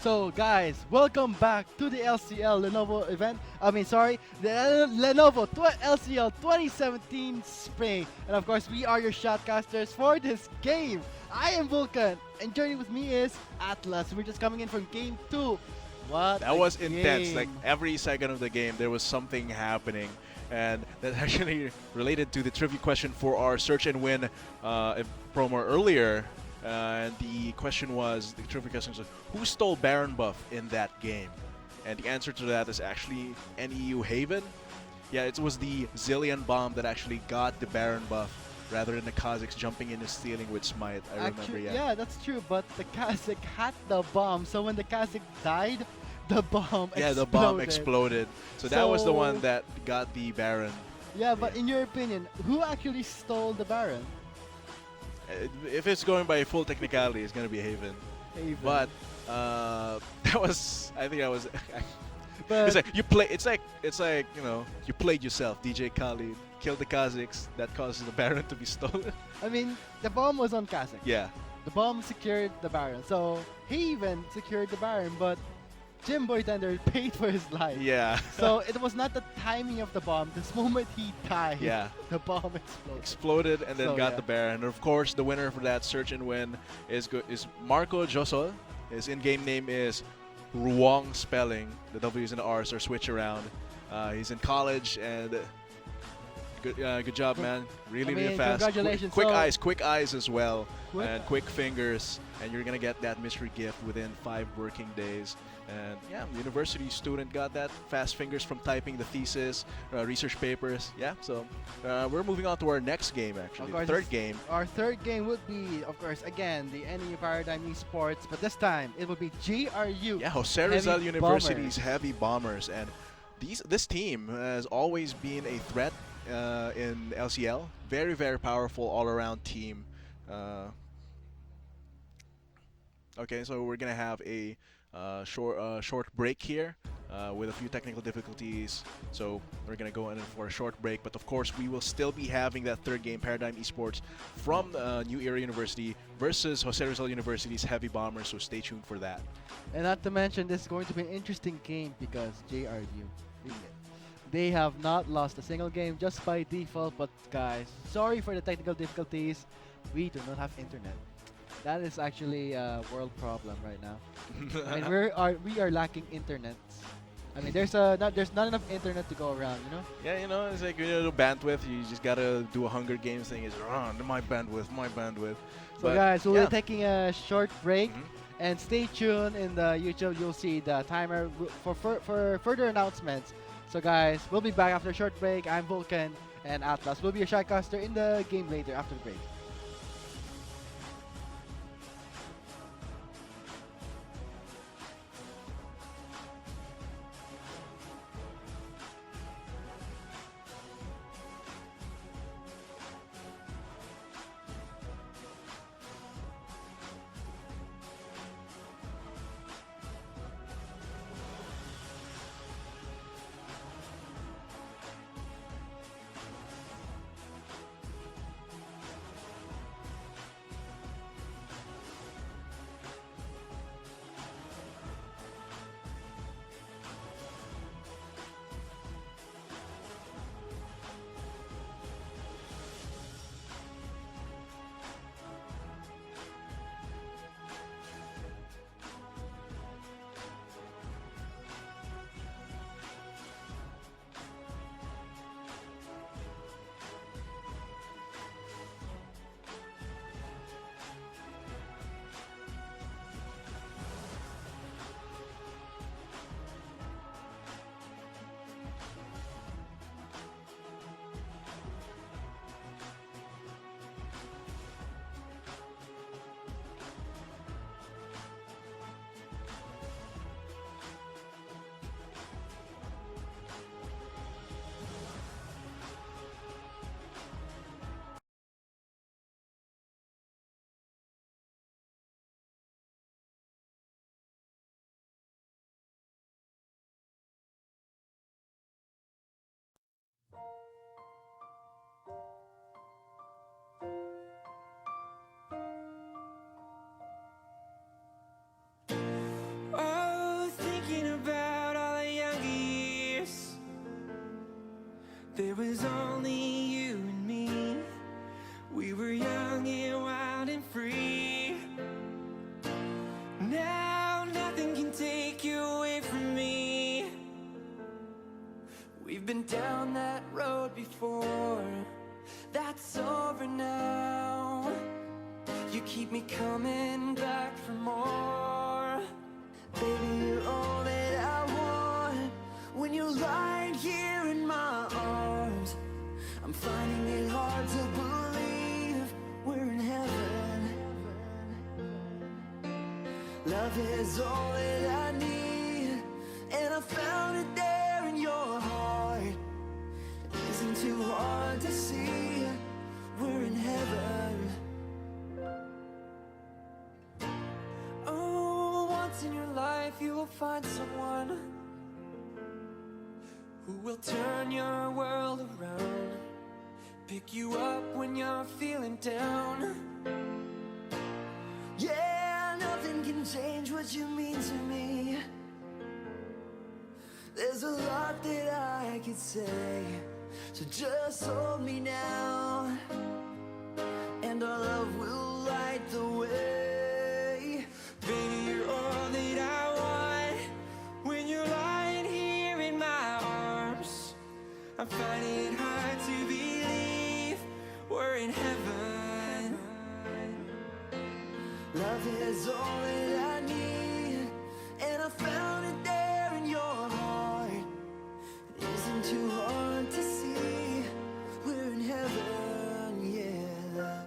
So guys, welcome back to the LCL Lenovo event. The Lenovo LCL 2017 Spring. And of course, we are your shotcasters for this game. I am Vulcan, and joining with me is Atlas. We're just coming in from game 2. What That was intense. Like every second of the game, there was something happening, and that actually related to the trivia question for our search and win promo earlier. And the question was, the trivia question was, who stole Baron buff in that game? And the answer to that is actually NEU Haven. Yeah, it was the Zillion bomb that actually got the Baron buff, rather than the Kazakhs jumping in and stealing with Smite. I remember, Yeah, that's true. But the Kazakh had the bomb, so when the Kazakh died, the bomb exploded. Yeah, the bomb exploded. So that was the So- one that got the Baron. Yeah, but in your opinion, who actually stole the Baron? If it's going by full technicality, it's gonna be Haven. Haven. But that was, I think I was. But it's like you play. It's like you played yourself. DJ Khalid killed the Kazakhs. That causes the Baron to be stolen. I mean, the bomb was on Kazakh. Yeah. The bomb secured the Baron. So Haven secured the Baron, but Jimboy Tender paid for his life. Yeah. So it was not the timing of the bomb. This moment he died, Yeah. the bomb exploded. Exploded and then So, got yeah. the Baron. And of course, the winner for that search and win is Marco Josol. His in-game name is Ruong Spelling. The W's and the R's are switch around. He's in college, and good job, man. Really, I mean, really fast. congratulations. Quick So- quick eyes as well, Quick- and quick fingers, and you're gonna get that mystery gift within 5 working days. And yeah, university student got that. Fast fingers from typing the thesis, research papers. Yeah, so we're moving on to our next game, actually, Of course, third game. Our third game would be, of course, again, the NEU Paradigm Esports, but this time it would be GRU. Yeah, Jose Rizal University's Heavy Bombers, and this team has always been a threat in LCL. Very, very powerful all-around team. Okay, so we're gonna have a short break here with a few technical difficulties. So we're gonna go in for a short break, but of course we will still be having that third game, Paradigm Esports from New Era University versus Jose Rizal University's Heavy Bombers. So stay tuned for that. And not to mention, this is going to be an interesting game because JRU, they have not lost a single game just by default. But guys, sorry for the technical difficulties. We do not have internet. That is actually a world problem right now. I mean, we are lacking internet. I mean, there's not enough internet to go around, you know. Yeah, you know, it's like bandwidth. You just gotta do a Hunger Games thing. Is my bandwidth. So But, guys, we'll yeah. be taking a short break, Mhm. and stay tuned in the YouTube. You'll see the timer for further announcements. So guys, we'll be back after a short break. I'm Vulcan and Atlas. We'll be your shotcaster in the game later after the break. been down that road before. That's over now. You keep me coming back for more. Baby, you're all that I want. When you're lying here in my arms, I'm finding it hard to believe we're in heaven. Love is all that I need, and I found it there in your heart. It isn't too hard to see we're in heaven. Oh, once in your life you will find someone who will turn your world around, pick you up when you're feeling down. Yeah, nothing can change what you mean to me. There's a lot that I could say, so just hold me now, and our love will light the way. Baby, you're all that I want. When you're lying here in my arms, I'm finding it hard to believe we're in heaven. Love is all that I need, and I found it there in your heart. It isn't too hard to see we're in heaven, yeah.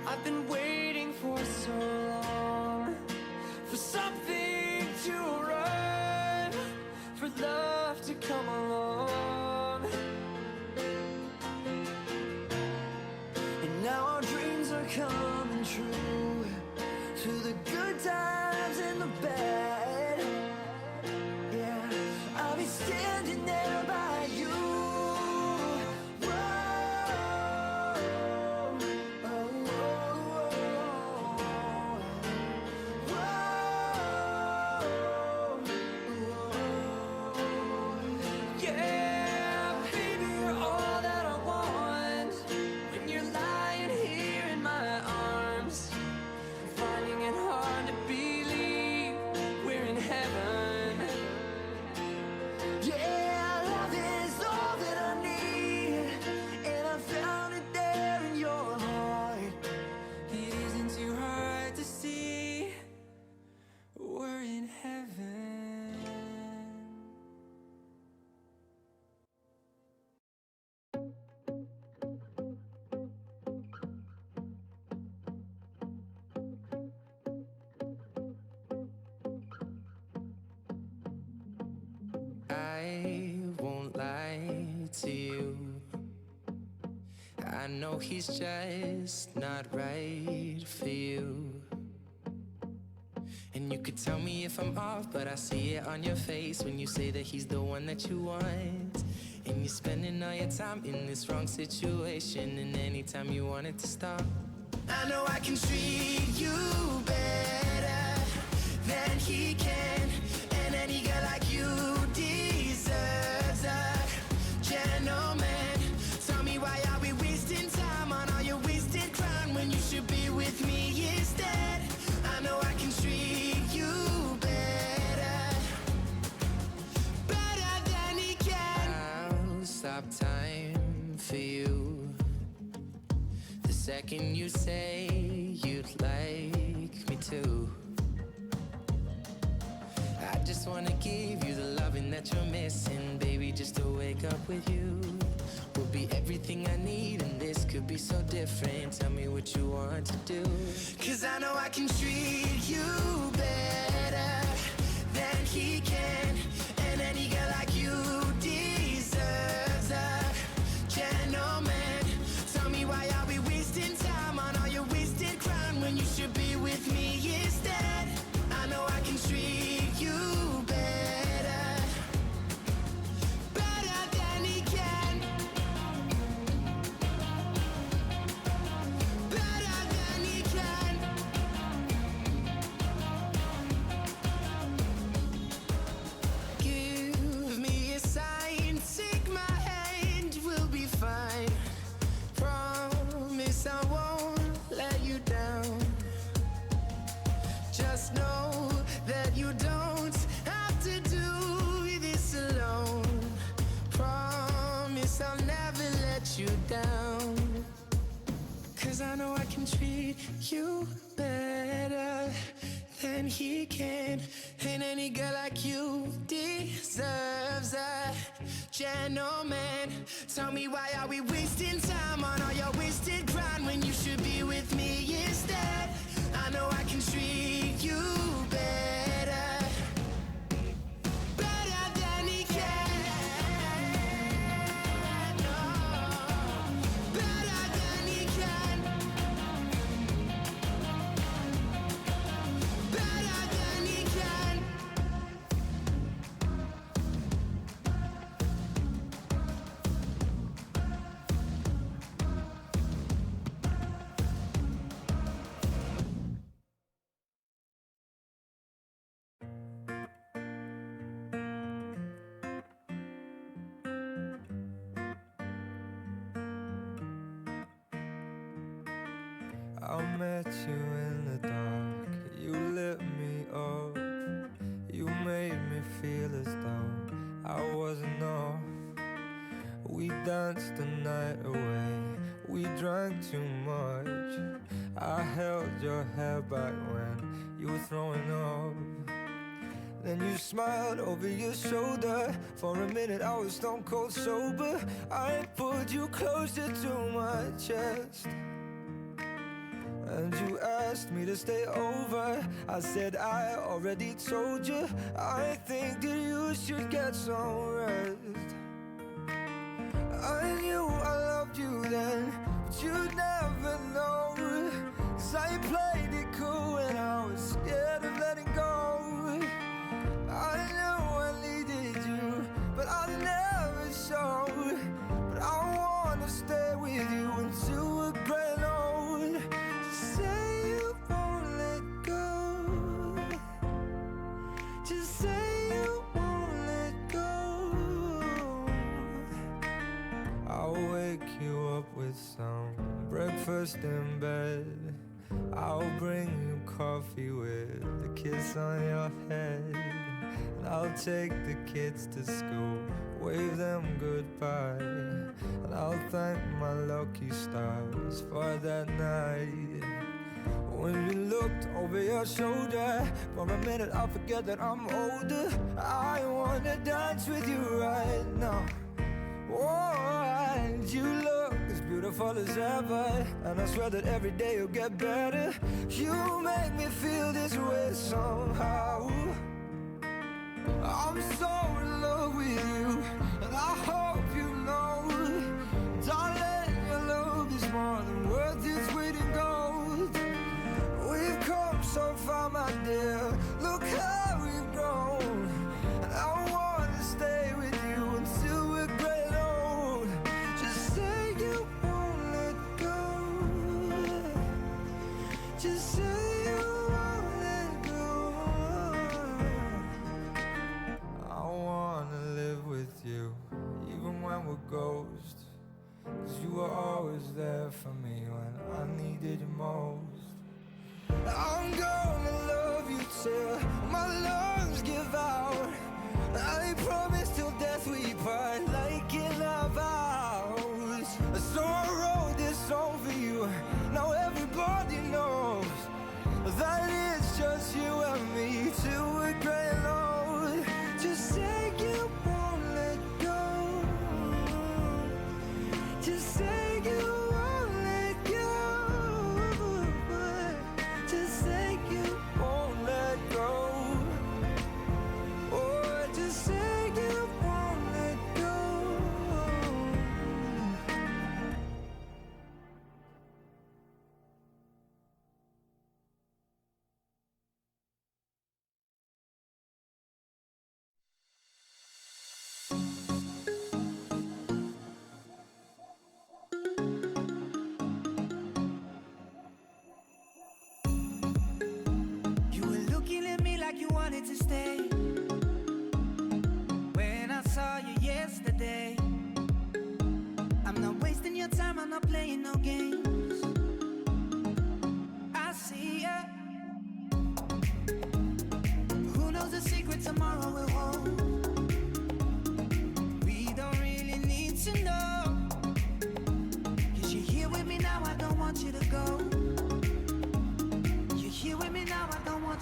I've been waiting for so long, for something to arrive, for love to come along. And now our dreams are coming true, through the good times and the bad. Yeah, I'll be standing there by you. Yeah, baby, you're all that I want. When you're lying here in my arms, I'm finding it hard to believe we're in heaven. Yeah, love is all that I need, and I found it there in your heart. It isn't too hard to see we're in heaven. I won't lie to you. I know he's just not right for you. And you could tell me if I'm off, but I see it on your face when you say that he's the one that you want. And you're spending all your time in this wrong situation, and anytime you want it to stop, I know I can treat you better than he can. And any girl like you deserves a gentleman. Tell me, why are we wasting time on all your wasted crime when you should be with me instead? I know I can treat you better, better than he can. I'll stop time for you the second you say you'd like me to. I just wanna give you the loving that you're missing, baby. Just to wake up with you will be everything I need, and this could be so different. Tell me what you want to do, 'cause I know I can treat you better than he can. And any girl like you deserves a gentleman. Tell me, why are we wasting time on all your wasted crime when you should be with me instead? I know I can treat you better, better than he can, better than he can. I know I can treat you better than he can. And any girl like you deserves a gentleman. Tell me, why are we wasting time on all your wasted grind when you should be with me instead? I know I can treat you better, better than he can. Oh, better than he can. Better than he can. I met you in the dark, you lit me up. You made me feel as though I wasn't off. We danced the night away, we drank too much. I held your hair back when you were throwing up. Then you smiled over your shoulder. For a minute I was stone cold sober. I pulled you closer to my chest, and you asked me to stay over. I said I already told you. I think that you should get some rest. I knew I loved you then, but you'd never know. 'Cause I played it cool and I was scared of letting go. I knew I needed you, but I never showed. But I wanna stay with you until we're grown old. Just say you won't let go. Just say you won't let go. I'll wake you up with some breakfast in bed. I'll bring you coffee with a kiss on your head. And I'll take the kids to school, wave them goodbye. And I'll thank my lucky stars for that night. When you looked over your shoulder, for a minute I forget that I'm older. I wanna dance with you right now. Oh, and you look as beautiful as ever, and I swear that every day you'll get better. You make me feel this way somehow. I'm so in love with you, and I hope you know, darling, your love is more than worth its weight in gold. We've come so far, my dear, look how we've grown. And I wanna stay with you until we're great old. Just say you won't let go. Just say you won't let go. I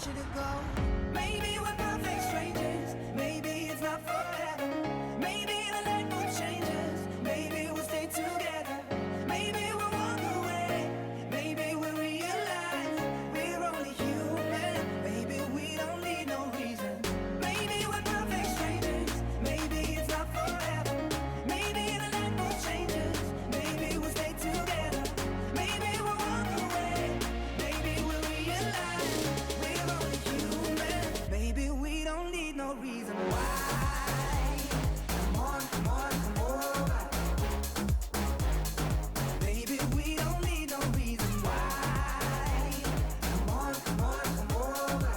you to go. Maybe we're perfect strangers. Maybe it's not forever. Maybe the light will change us. Maybe we'll stay together. Maybe we'll walk away. Maybe we'll realize we're only human. Maybe we don't need no reason. Maybe we're perfect strangers. Maybe it's not forever. Maybe the light will change us. Maybe we'll stay together. Maybe we'll walk away. Maybe we'll realize we're only human. Maybe we don't need no reason why. Come on, come on, come over. Baby, we don't need no reason why. Come on, come on, come over.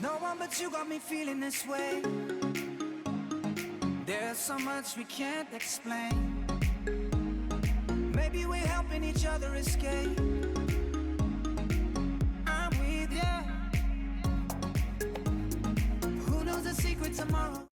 No one but you got me feeling this way. There's so much we can't explain. Maybe we're helping each other escape. I'm with you. Who knows the secret tomorrow?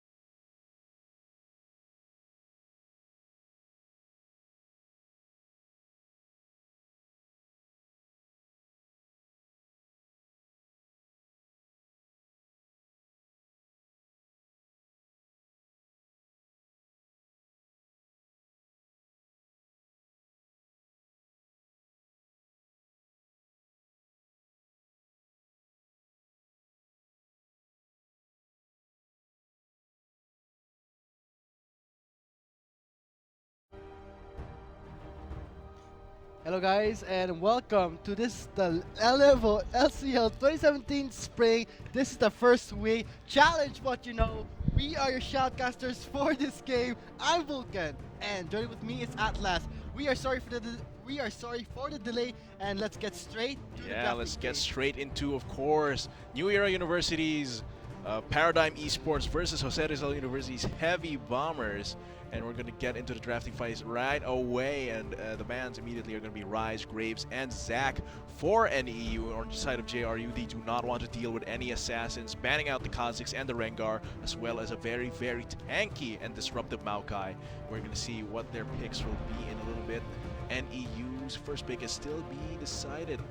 Hello guys and welcome to the L-Level LCL 2017 Spring. This is the first week. Challenge what you know. We are your shoutcasters for this game. I'm Vulcan and joining with me is Atlas. We are sorry for the delay and let's get straight to the Yeah, drafting let's get phase. straight into, of course, New Era University's Paradigm Esports versus Jose Rizal University's Heavy Bombers. And we're going to get into the drafting phase right away. And the bans immediately are going to be Rise, Graves, and Zack for NEU. On the side of JRU, they do not want to deal with any assassins, banning out the Kha'Zix and the Rengar, as well as a very, very tanky and disruptive Maokai. We're going to see what their picks will be in a little bit. NEU's first pick is still being decided.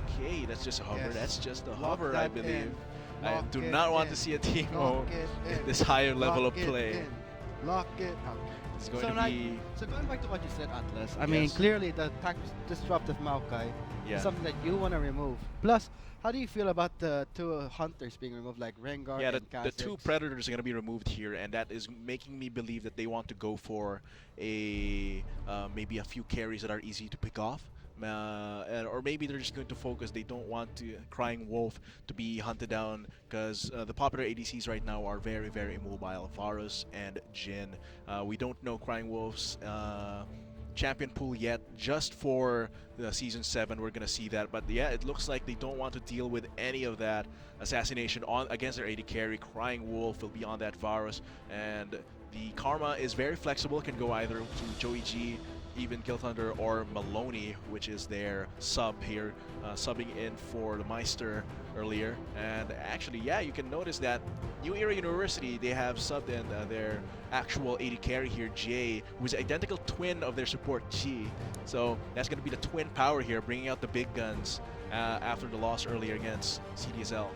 Okay, that's just a hover. Yes. That's just a Lock hover, I that believe. in. I Lock do it not want in. to see a Teemo Lock it in in. this higher level Lock of it play. in. Lock it out. It's going So, to like, be... so going back to what you said, Atlas, I mean, Yes. clearly the disruptive Maokai Yeah. is something that you want to remove. Plus, how do you feel about the two hunters being removed, like Rengar Yeah, and the two Kha'Zix? Predators are going to be removed here, and that is making me believe that they want to go for a maybe a few carries that are easy to pick off. Or maybe they're just going to focus. They don't want Crying Wolf to be hunted down because the popular ADCs right now are very, very immobile. Varus and Jhin. We don't know Crying Wolf's champion pool yet. Just for the Season 7, we're going to see that. But yeah, it looks like they don't want to deal with any of that assassination against their AD carry. Crying Wolf will be on that Varus. And the Karma is very flexible. Can go either to Joey G, even Kill Thunder, or Maloney, which is their sub here, subbing in for the Meister earlier. And actually, yeah, you can notice that New Era University, they have subbed in their actual AD carry here, Jay, who is identical twin of their support, Chi. So that's going to be the twin power here, bringing out the big guns after the loss earlier against CDSL.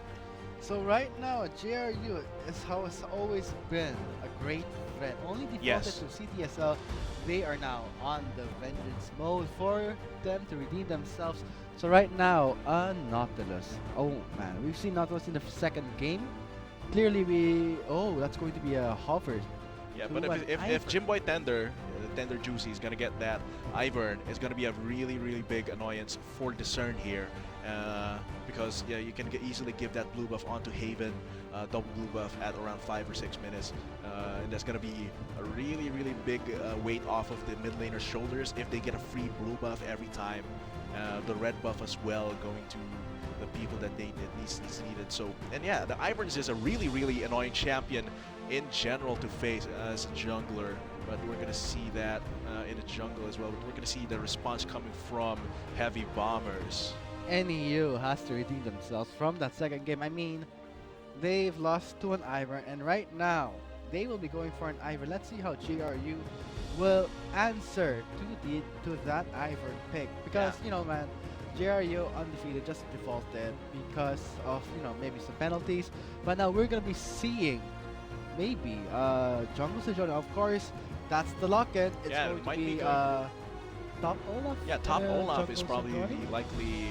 So right now, JRU is how it's always been a great threat. Only defaulted Yes. to CTSL. They are now on the vengeance mode for them to redeem themselves. So right now, Nautilus. Oh man, we've seen Nautilus in the second game. Clearly that's going to be a hover. Yeah, to but an if Ivern. Jimboy Tender Juicy is going to get that Ivern, it's going to be a really, really big annoyance for Discern here. Because yeah, you can easily give that blue buff onto Haven, double blue buff at around 5 or 6 minutes. And that's going to be a really, really big weight off of the mid laner's shoulders if they get a free blue buff every time. The red buff as well going to the people that needs needed. So, and yeah, the Ivern is a really, really annoying champion in general to face as a jungler. But we're going to see that in the jungle as well. But we're going to see the response coming from Heavy Bombers. NEU has to redeem themselves from that second game. I mean, they've lost to an Ivern, and right now they will be going for an Ivern. Let's see how JRU will answer to that Ivern pick because man, JRU undefeated just defaulted because of maybe some penalties, but now we're gonna be seeing maybe Jungle Sejourner. Of course, that's the lock-in. It's Yeah, it going to might be be going- top Olaf. Yeah, top Olaf is Jungle probably Sejourner? the likely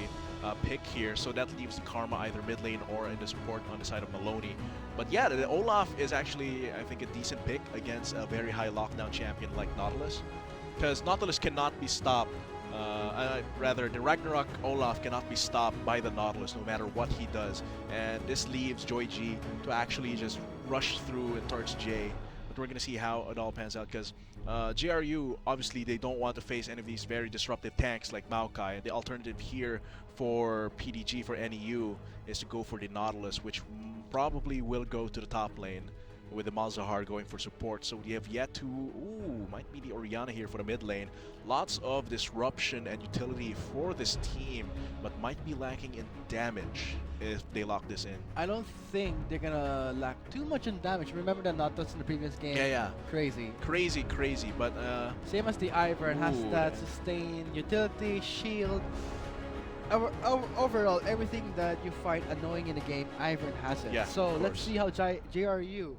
pick here, so that leaves the Karma either mid lane or in the support on the side of Maloney. But yeah, the Olaf is actually, I think, a decent pick against a very high lockdown champion like Nautilus, because Nautilus cannot be stopped. Rather, the Ragnarok Olaf cannot be stopped by the Nautilus no matter what he does, and this leaves Joy G to actually just rush through and towards Jay. But we're gonna see how it all pans out because GRU, obviously they don't want to face any of these very disruptive tanks like Maokai. The alternative here for PDG, for NEU, is to go for the Nautilus, which probably will go to the top lane with the Malzahar going for support. So we have yet to... Ooh, might be the Orianna here for the mid lane. Lots of disruption and utility for this team, but might be lacking in damage if they lock this in. I don't think they're gonna lack too much in damage. Remember the Nautilus in the previous game? Yeah. Crazy. Crazy, but Same as the Ivern, has Ooh, that yeah. sustain, utility, shield. Overall, everything that you find annoying in the game, Ivern has it. Yeah, So of let's course. see how JRU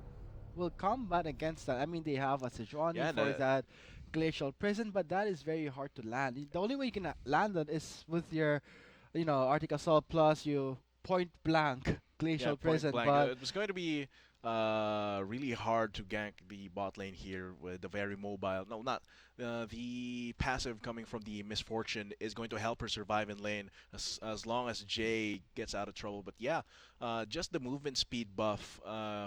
will combat against that. I mean, they have a Sejuani Yeah, for that Glacial Prison, but that is very hard to land. The only way you can land it is with your, Arctic Assault plus you point blank Glacial point Prison. blank. But It was going to be really hard to gank the bot lane here with the very mobile. No, not the passive coming from the Misfortune is going to help her survive in lane as long as Jay gets out of trouble. But yeah, just the movement speed buff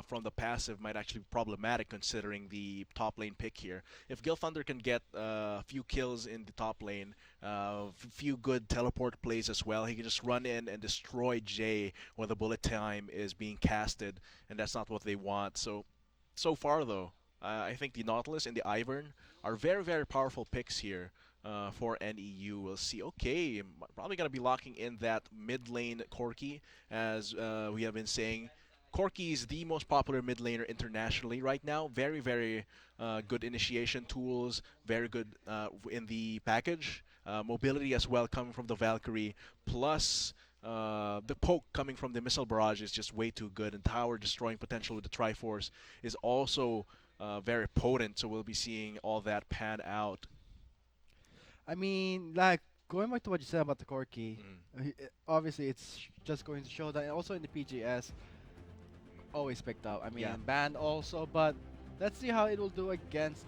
from the passive might actually be problematic considering the top lane pick here. If Gil Thunder can get a few kills in the top lane, few good teleport plays as well, he can just run in and destroy Jay when the bullet time is being casted, and that's not what they want. So far though, I think the Nautilus and the Ivern are very, very powerful picks here for NEU. We'll see. Okay, probably going to be locking in that mid lane Corki, as we have been saying. Corki is the most popular mid laner internationally right now. Very, very good initiation tools, very good in the package. Mobility as well coming from the Valkyrie, plus the poke coming from the missile barrage is just way too good, and tower destroying potential with the Triforce is also very potent, so we'll be seeing all that pan out. I mean, like, going back to what you said about the Corki, obviously it's just going to show that also in the PGS, always picked up. I mean, Yeah. banned also, but let's see how it will do against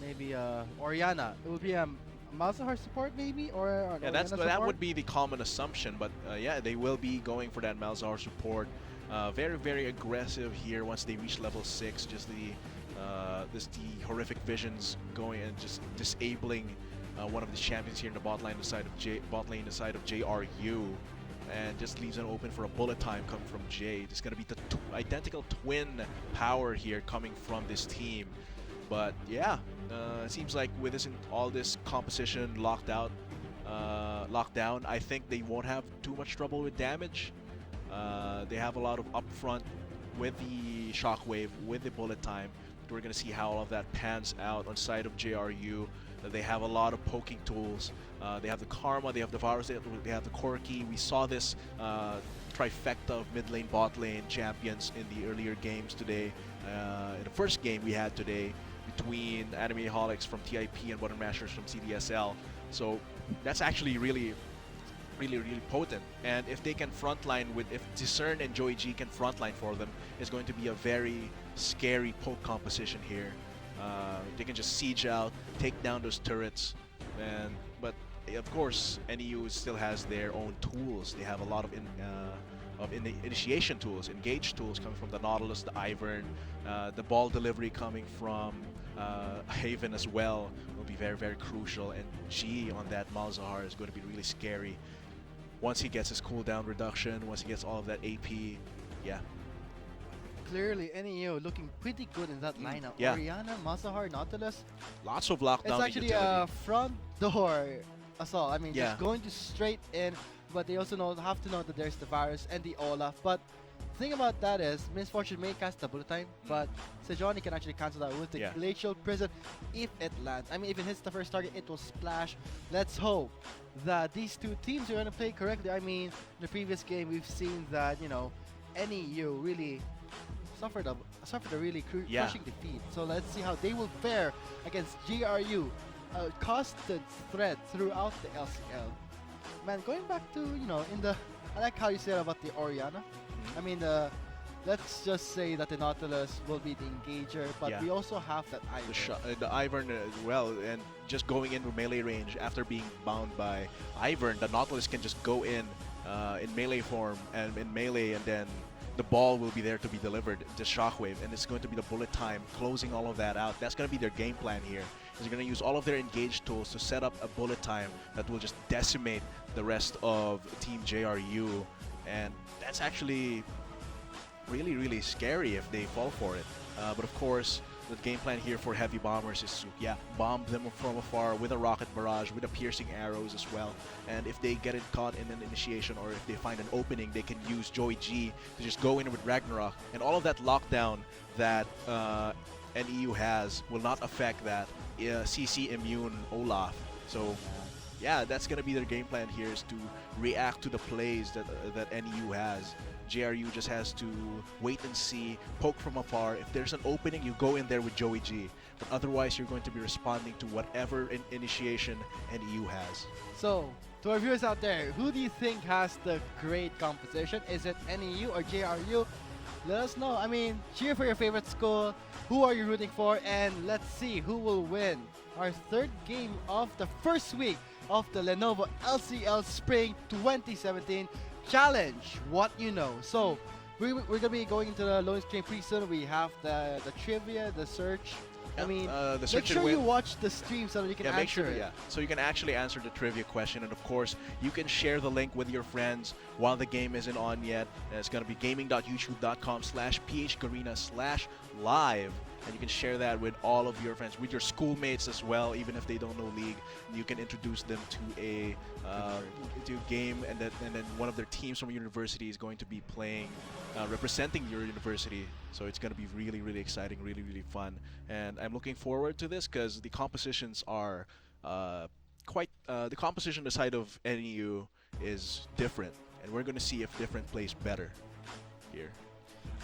maybe Orianna. It will be a Malzahar support maybe, or an Yeah, Orianna that support? would be the common assumption, but yeah, they will be going for that Malzahar support. Very, very aggressive here once they reach level 6. Just the horrific visions going and just disabling one of the champions here in the bot lane, the side of JRU, and just leaves it open for a bullet time coming from Jay. There's gonna be the identical twin power here coming from this team. But yeah, it seems like with all this composition lockdown, I think they won't have too much trouble with damage. They have a lot of upfront with the shockwave, with the bullet time. We're gonna see how all of that pans out on side of JRU. They have a lot of poking tools. They have the Karma, they have the Varus, they have the Corki. We saw this trifecta of mid lane, bot lane champions in the earlier games today. In the first game we had today between Animeholics from TIP and Button Mashers from CDSL. So that's actually really potent. And if they can frontline if Discern and Joey G can frontline for them, it's going to be a very scary poke composition here. They can just siege out, take down those turrets, but of course NEU still has their own tools. They have a lot of initiation tools, engage tools coming from the Nautilus, the Ivern, the ball delivery coming from Haven as well will be very, very crucial. And G on that Malzahar is going to be really scary. Once he gets his cooldown reduction, once he gets all of that AP, yeah. Clearly, NEO looking pretty good in that lineup. yeah. Orianna, Malzahar, Nautilus. Lots of lockdown It's actually utility. a front door assault. I mean, Yeah. just going to straight in, but they also have to know that there's the Varus and the Olaf. But thing about that is, Miss Fortune may cast the bullet time, but Sejuani can actually cancel that with the Yeah. Glacial Prison if it lands. I mean, if it hits the first target, it will splash. Let's hope that these two teams are going to play correctly. I mean, in the previous game, we've seen that, NEU really suffered a really Yeah. crushing defeat. So let's see how they will fare against GRU, a constant threat throughout the LCL. Man, going back to, I like how you said about the Oriana. I mean, let's just say that the Nautilus will be the engager, but Yeah. we also have that The Ivern as well, and just going into melee range after being bound by Ivern, the Nautilus can just go in melee form and in melee, and then the ball will be there to be delivered, the shockwave, and it's going to be the bullet time, closing all of that out. That's going to be their game plan here. They're going to use all of their engaged tools to set up a bullet time that will just decimate the rest of Team JRU, and that's actually really, really scary if they fall for it. But of course, the game plan here for Heavy Bombers is to, bomb them from afar with a rocket barrage, with a piercing arrows as well. And if they get it caught in an initiation, or if they find an opening, they can use Joey G to just go in with Ragnarok. And all of that lockdown that NEU has will not affect that CC immune Olaf. So yeah, that's gonna be their game plan here, is to react to the plays that NEU has. JRU just has to wait and see, poke from afar. If there's an opening, you go in there with Joey G. But otherwise, you're going to be responding to whatever initiation NEU has. So, to our viewers out there, who do you think has the great composition? Is it NEU or JRU? Let us know. I mean, cheer for your favorite school. Who are you rooting for? And let's see who will win our third game of the first week of the Lenovo LCL Spring 2017 Challenge What You Know. So, we're going to be going into the loading screen pretty soon. We have the trivia, the search. I mean, the make search and sure you win. watch the stream so that you can make answer sure, it. so you can actually answer the trivia question, and of course you can share the link with your friends while the game isn't on yet. And it's going to be gaming.youtube.com/phgarena/live, and you can share that with all of your friends, with your schoolmates as well, even if they don't know League. You can introduce them to a game, and then one of their teams from university is going to be playing, representing your university. So it's going to be really, really exciting, really, really fun, and I'm looking forward to this because the compositions are the composition aside of NEU is different, and we're going to see if different plays better here.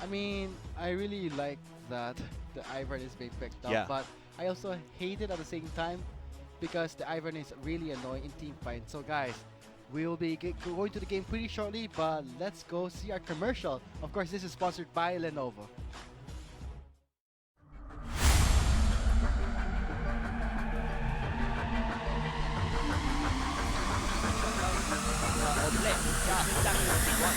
I mean, I really like that the Ivern is being picked up, Yeah. but I also hate it at the same time because the Ivern is really annoying in team fight. So guys, we will be going to the game pretty shortly, but let's go see our commercial. Of course, this is sponsored by Lenovo. Omelette. Yeah, exactly what we want.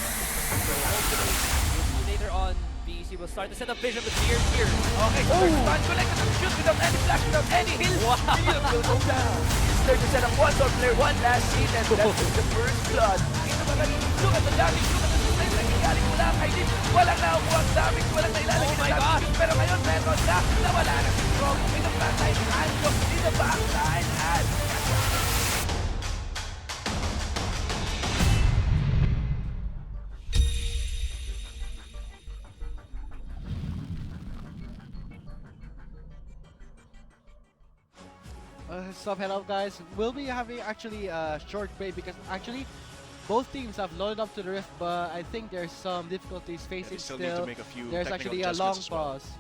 So hopefully, we'll see later on, BEC will start to set up vision with here. Okay, so first time collected some shoot without any flash, without any heal. Field will go down. It's there to set up one shot player, one last hit, and that's the first blood. Ito ba rin? Look at the damage, look at the supply na nangyayari mula kay Lee. Walang nakukuha ang damage, walang nailalagay Oh my na God. damage. Pero ngayon, meron na. Nawala na si Strong. In the frontline, Anjo. In the backline, and Stop head up, guys. We'll be having actually a short break because actually both teams have loaded up to the rift, but I think there's some difficulties facing They still need to make a few There's technical actually a long adjustments as well. pause.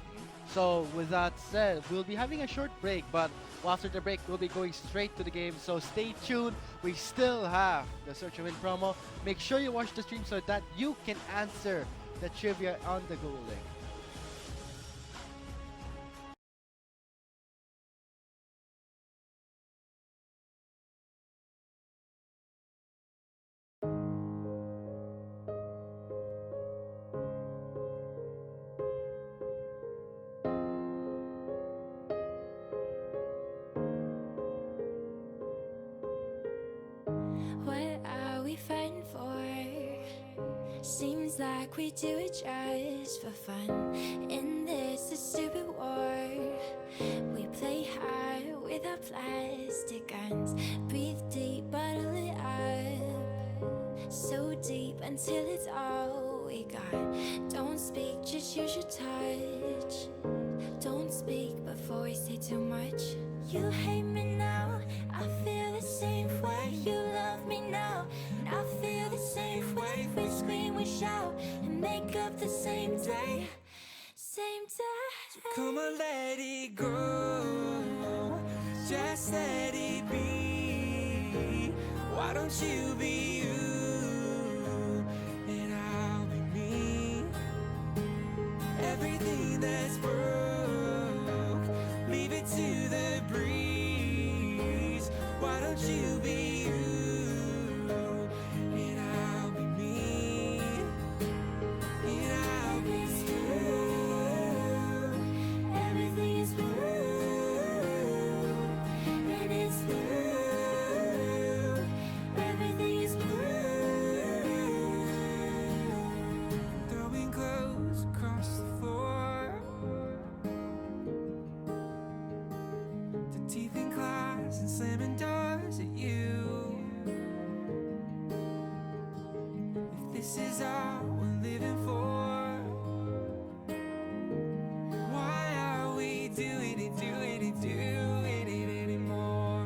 So with that said, we'll be having a short break, but after the break, we'll be going straight to the game. So stay tuned. We still have the Search and Win promo. Make sure you watch the stream so that you can answer the trivia on the Google link. What are we fighting for? Seems like we do it just for fun. In this a stupid war, we play hard with our plastic guns. Breathe deep, bottle it up, so deep until it's all we got. Don't speak, just use your touch. Don't speak before we say too much. You hate me now, I feel the same way. You love me now, and I feel the same way. We scream, we shout, and make up the same day. Same day. Come on, let it go. Just let it be. Why don't you be you? And I'll be me. Everything that's broke, leave it to the breeze. Why don't you be you? And I'll be me. And I'll be you. Everything is blue, and it's blue. Everything is blue. Throwing clothes across the floor, the teeth in class and slamming doors at you. If this is all we're living for, why are we doing it anymore?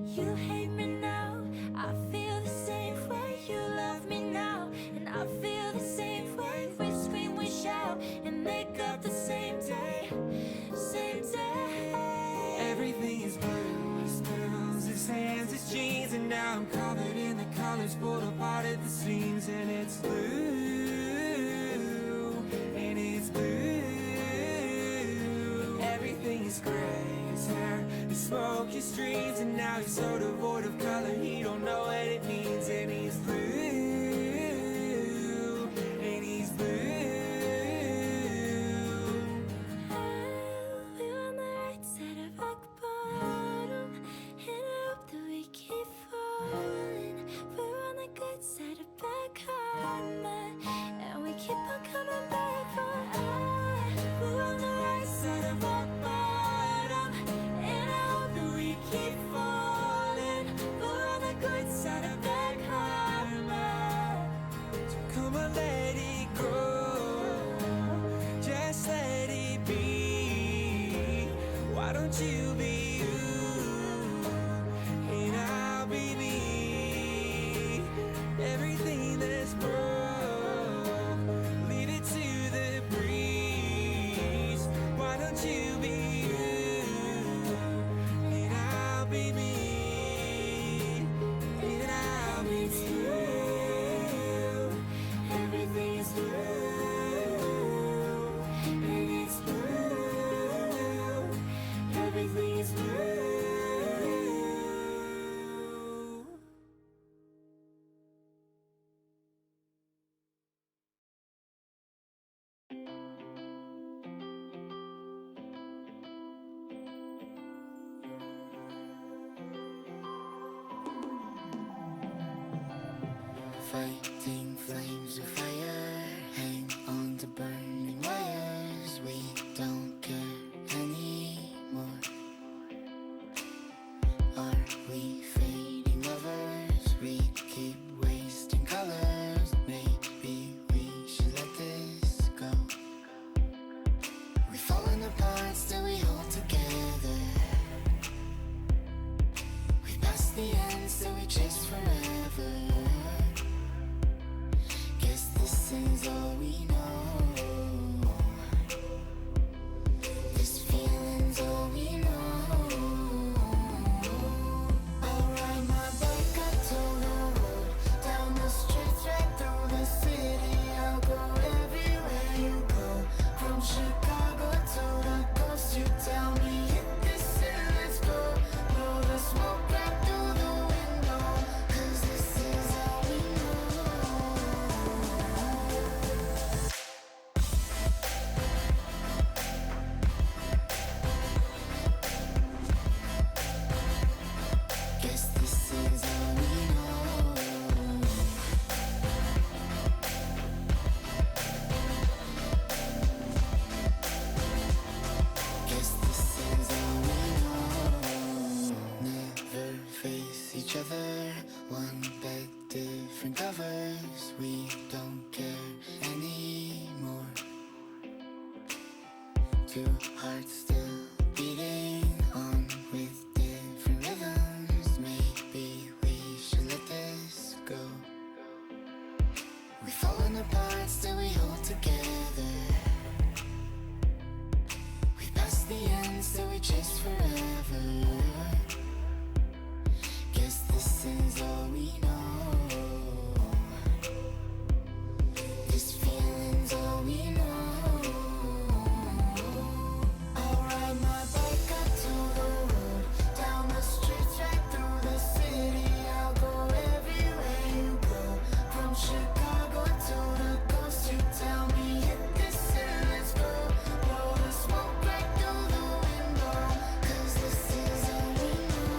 You hate me now, I feel the same way. You love me now, and I feel the same way. We scream, we shout, and make up the same day. Same day. Everything is blue, his pills, his hands, his jeans, and now I'm covered in the colors, pulled apart at the seams, and it's blue, and it's blue. Everything is gray, his hair, his smoke, his dreams, and now he's so devoid of color, he don't know what it means, and he's blue, and he's blue. We're on the right side of rock bottom, and I hope that we keep falling. We're on the good side of bad karma, and we keep on coming back for we're on the right side of rock bottom, and I hope that we keep falling. We're on the good side of bad karma. So come on, let it go. Just let it be. Why don't you be you? And I'll be me. Everything that's broke, leave it to the breeze. Why don't you be you? And I'll be me. And I'll be you. Everything is blue, and it's blue. Everything is blue. Fighting flames of fire, hang on to burning wires. We don't care anymore. Are we fading lovers? We keep wasting colors. Maybe we should let this go. We've fallen apart, still we hold together. We've passed the end, still we chase forever. Guess this is all we know. This feeling's all we know. I'll ride my bike up to the road, down the streets, right through the city. I'll go everywhere you go, from Chicago to the coast. You tell me hit this and let's go, blow the smoke right through the window. 'Cause Two hearts still beating on with different rhythms. Maybe we should let this go. We've fallen apart, still we hold together. We passed the end, still we chase forever. Guess this is all we know. This feeling's all we know. I'll ride my bike up to the road, down the streets, right through the city. I'll go everywhere you go, from Chicago to the coast. You tell me hit this and let's go. Blow the smoke right through the window, 'cause this is all we know.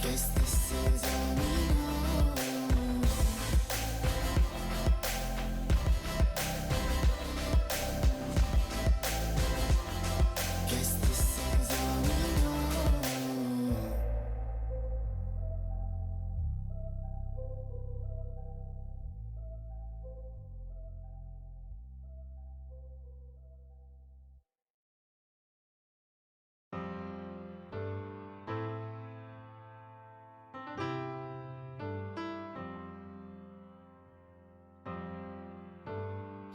Guess this is all we know. Guess this is all we know.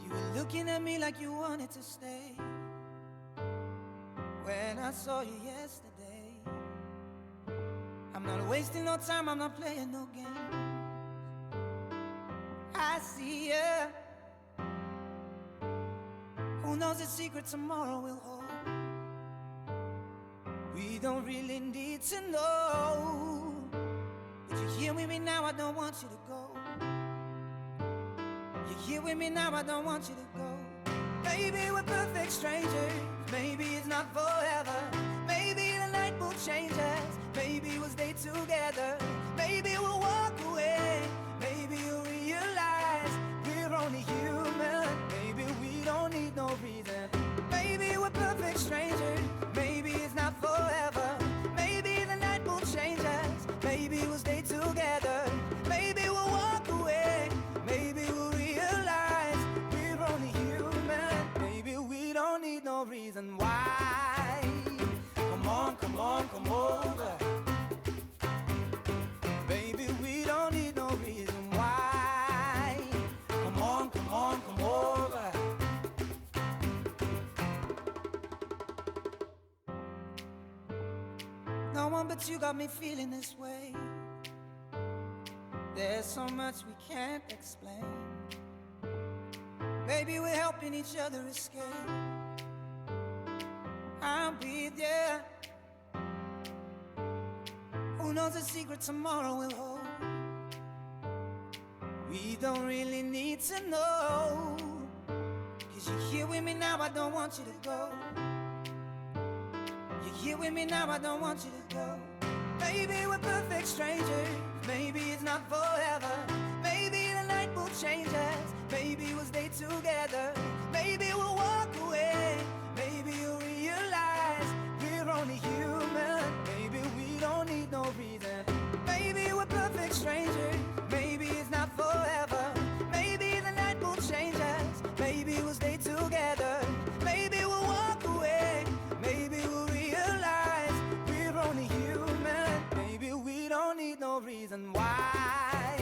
You were looking at me like you wanted to stay when I saw you yesterday. I'm not wasting no time, I'm not playing no games. I see ya. Who knows the secret tomorrow will hold? We don't really need to know. But you're here with me now, I don't want you to go. You're here with me now, I don't want you to go. Maybe we're perfect strangers, maybe it's not forever. Maybe the night will change us, maybe we'll stay together. Maybe we'll walk away, maybe you'll realize we're only human. Maybe we don't need no reason. Maybe we're perfect strangers, maybe it's not forever. Maybe the night will change us, maybe we'll stay together. Maybe we'll walk away, maybe we'll realize we're only human. Maybe we don't need no reason why. Come on, come on, come over. Baby, we don't need no reason why. Come on, come on, come over. No one but you got me feeling this way. There's so much we can't explain. Maybe we're helping each other escape. I'll be there. Who knows the secret tomorrow will hold? We don't really need to know. 'Cause you're here with me now, I don't want you to go. You're here with me now, I don't want you to go. Maybe we're perfect strangers, maybe it's not forever. Maybe the night will change us, maybe we'll stay together. Maybe we'll walk away, maybe you'll realize we're only human. Maybe we don't need no reason. Maybe we're perfect strangers, maybe it's not forever. Maybe the night will change us, maybe we'll stay together. Maybe we'll walk away, maybe we'll realize we're only human. Maybe we don't need no reason why.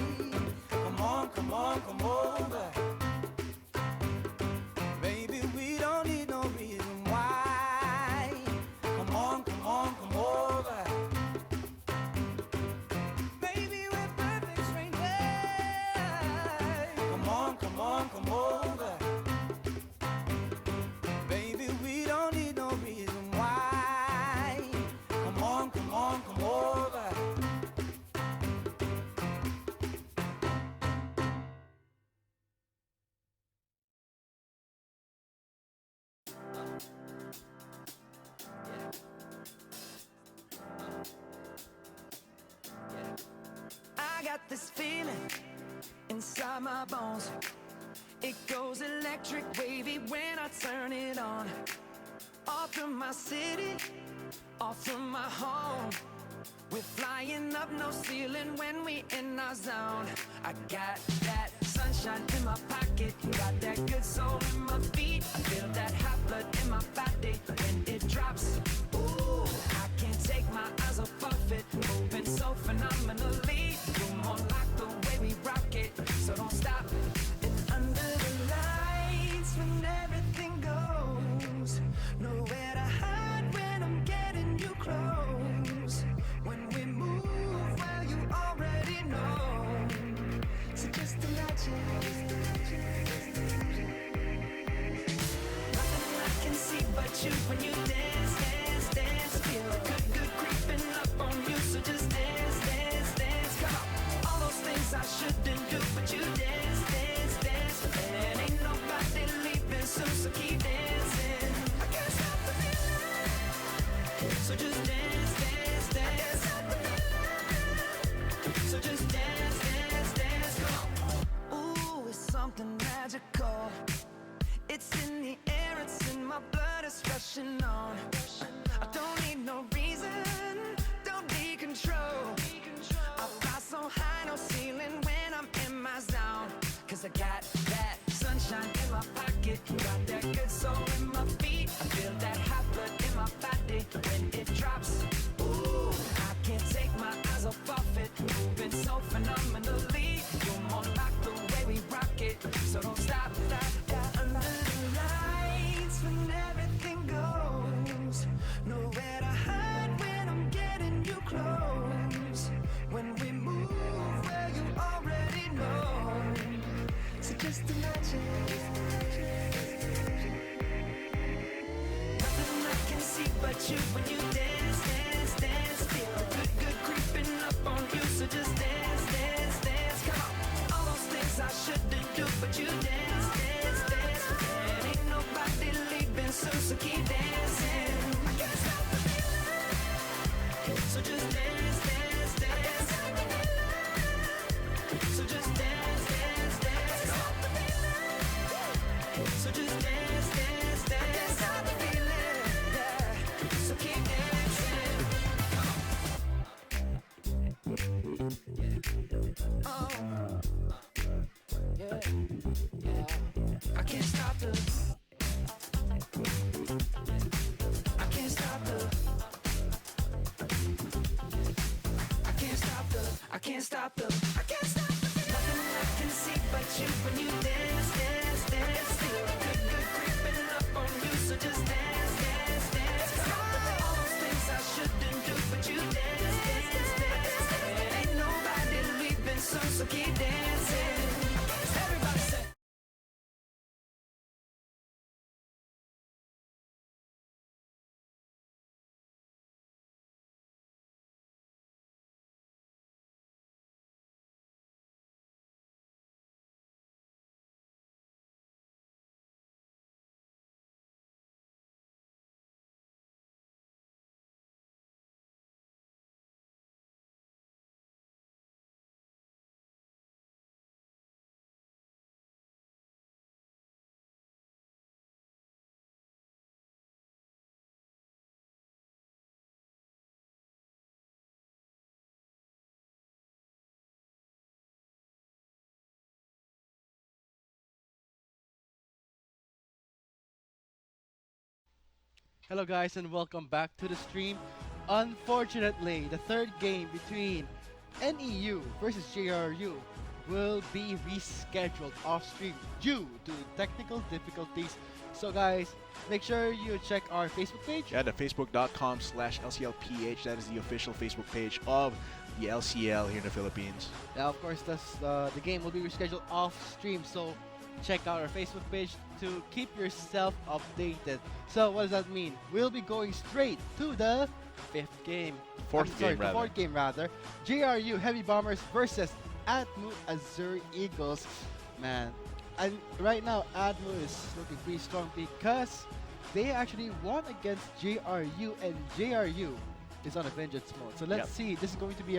Come on, come on, come over. Baby, we don't need no reason why. Come on, come on, come over. Baby, we're perfect strangers. Come on, come on, come over. Baby, we don't need no reason why. Come on, come on, come over. I got this feeling inside my bones. It goes electric wavy when I turn it on. Off from my city, off from my home. We're flying up, no ceiling when we in our zone. I got that sunshine in my pocket, got that good soul in my feet. I feel that hot blood in my body when it drops. Ooh, I can't take my eyes off it, moving so phenomenally. You're more like the way we rock it, so don't stop. And under the lights, when everything goes, nowhere to hide when I'm getting you close. When we move, well, you already know. So just imagine. Nothing I can see but you when you dance, dance, dance. Feel good, good creeping up on you. So just dance, dance, dance. Come on. All those things I shouldn't do, but you dance, dance, dance. And ain't nobody leaving soon, so keep dancing. I can't stop the feeling. So just dance, dance, dance. So just dance, dance, dance. Come on. Ooh, it's something magical. It's in the air, it's in my blood, it's rushing on. I don't need no reason, don't need control. I fly so high, no ceiling when I'm in my zone. Cause I got that sunshine in my pocket, got that good soul in my feet. I feel that hot blood in my body when it drops. Ooh, I can't take my eyes off it, moving so phenomenally. You're more like the way we rock it, so don't stop, stop, stop. Under the lights when everything goes, nowhere to hide when I'm getting you close. When we move, well, you already know. So just imagine. Nothing I can see but you when you dance, dance, dance. Feel good, good creeping up on you. So just dance, dance, dance. Come on. All those things I shouldn't do, but you dance, dance, dance. And ain't nobody leaving soon, so keep dancing. I can't stop the feeling. So just dance, dance, dance. So just dance, dance, dance. So just dance, dance, dance. Stop the feeling, yeah. So keep dancing. Oh, yeah, yeah. I can't stop the. I can't stop the. I can't stop the. I can't stop the. I can't stop the. Nothing I can see but you when you dance, dance, dance. Feel good, good creeping up on you. So just dance, dance, dance. Come on. All those things I shouldn't do, but you dance, dance, dance. And ain't nobody leaving soon, so keep dancing. Everybody say. Hello guys and welcome back to the stream. Unfortunately, the third game between NEU versus JRU will be rescheduled off stream due to technical difficulties. So guys, make sure you check our Facebook page. Yeah, the facebook.com/LCLPH. That is the official Facebook page of the LCL here in the Philippines. Now, of course, the game will be rescheduled off stream, so check out our Facebook page to keep yourself updated. So, what does that mean? We'll be going straight to the fifth game. Fourth game, the rather. fourth game, rather. JRU Heavy Bombers versus Atmu Azure Eagles. Man, and right now, Atmu is looking pretty strong because they actually won against JRU, and JRU is on a vengeance mode. So let's see. This is going to be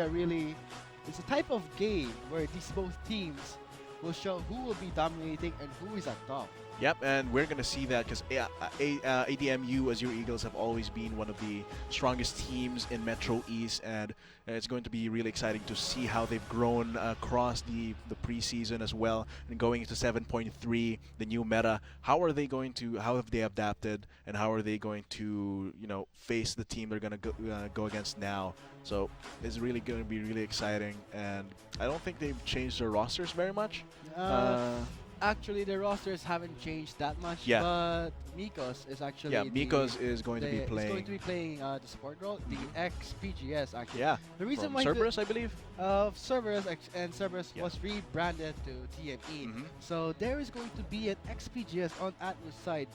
it's a type of game where these both teams will show who will be dominating and who is at top. Yep, and we're gonna see that because ADMU Azure Eagles have always been one of the strongest teams in Metro East, and it's going to be really exciting to see how they've grown across the preseason as well, and going into 7.3, the new meta. How have they adapted, and how are they going to, face the team they're gonna go against now? So it's really going to be really exciting, and I don't think they've changed their rosters very much. Actually, the rosters haven't changed that much. Yeah. But Mikos is actually Mikos is going to be playing. Is going to be playing the support role, the ex-PGS actually. Yeah. The reason From why Cerberus, I believe. Cerberus and Cerberus Yeah. was rebranded to TME. Mhm. So there is going to be an ex-PGS on Atmo's side.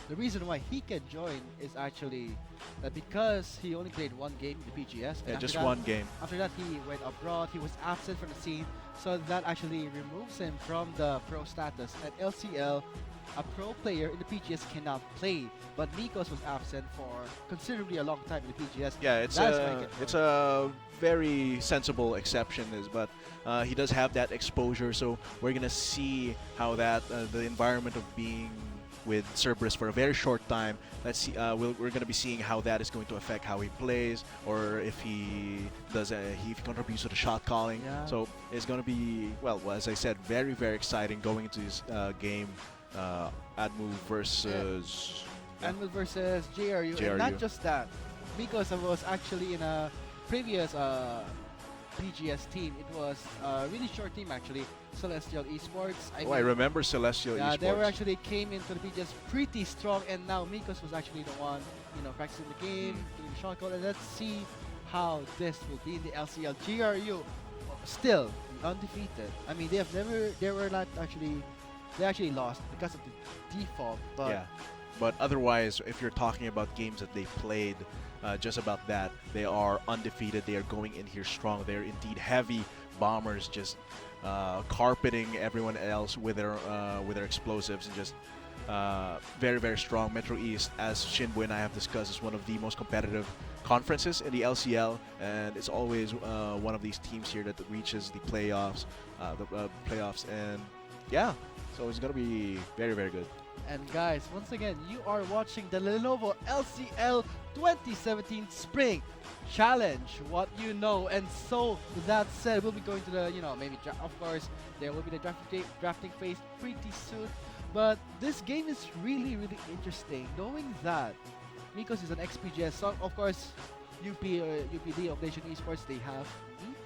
The reason why he can join is actually that because he only played one game in the PGS. And Yeah, after just that- one game. After that, he went abroad. He was absent from the scene. So that actually removes him from the pro status. At LCL, a pro player in the PGS cannot play. But Mikos was absent for considerably a long time in the PGS. Yeah, it's That's why he can it's join. a very sensible exception, but he does have that exposure. So we're gonna see how that the environment of being with Cerberus for a very short time. Let's see. We're gonna be seeing how that is going to affect how he plays, or if he does if he contributes to the shot calling. Yeah. So it's gonna be as I said, very very exciting going into this game. Admu versus. Anvil versus JRU. And JRU. not just that. Mikos was actually in a previous PGS team. It was a really short team actually. Celestial Esports. I remember Celestial Yeah, Esports. they were actually came into the PGS pretty strong, and now Mikos was actually the one, practicing the game, doing the shot call, and let's see how this will be in the LCL. GRU still undefeated. I mean, they actually lost because of the default, but Yeah, but otherwise, if you're talking about games that they played, just about that, they are undefeated. They are going in here strong. They're indeed heavy bombers, just carpeting everyone else with their explosives, and just very very strong. Metro East, as Shinbo and I have discussed, is one of the most competitive conferences in the LCL, and it's always one of these teams here that reaches the playoffs, and yeah, so it's gonna be very very good. And guys, once again, you are watching the Lenovo LCL 2017 Spring Challenge. What you know, and so with that said, we'll be going to the, maybe of course there will be the drafting phase pretty soon. But this game is really really interesting, knowing that Mikos is an ex-PGS. So of course, UPD of Nation Esports, they have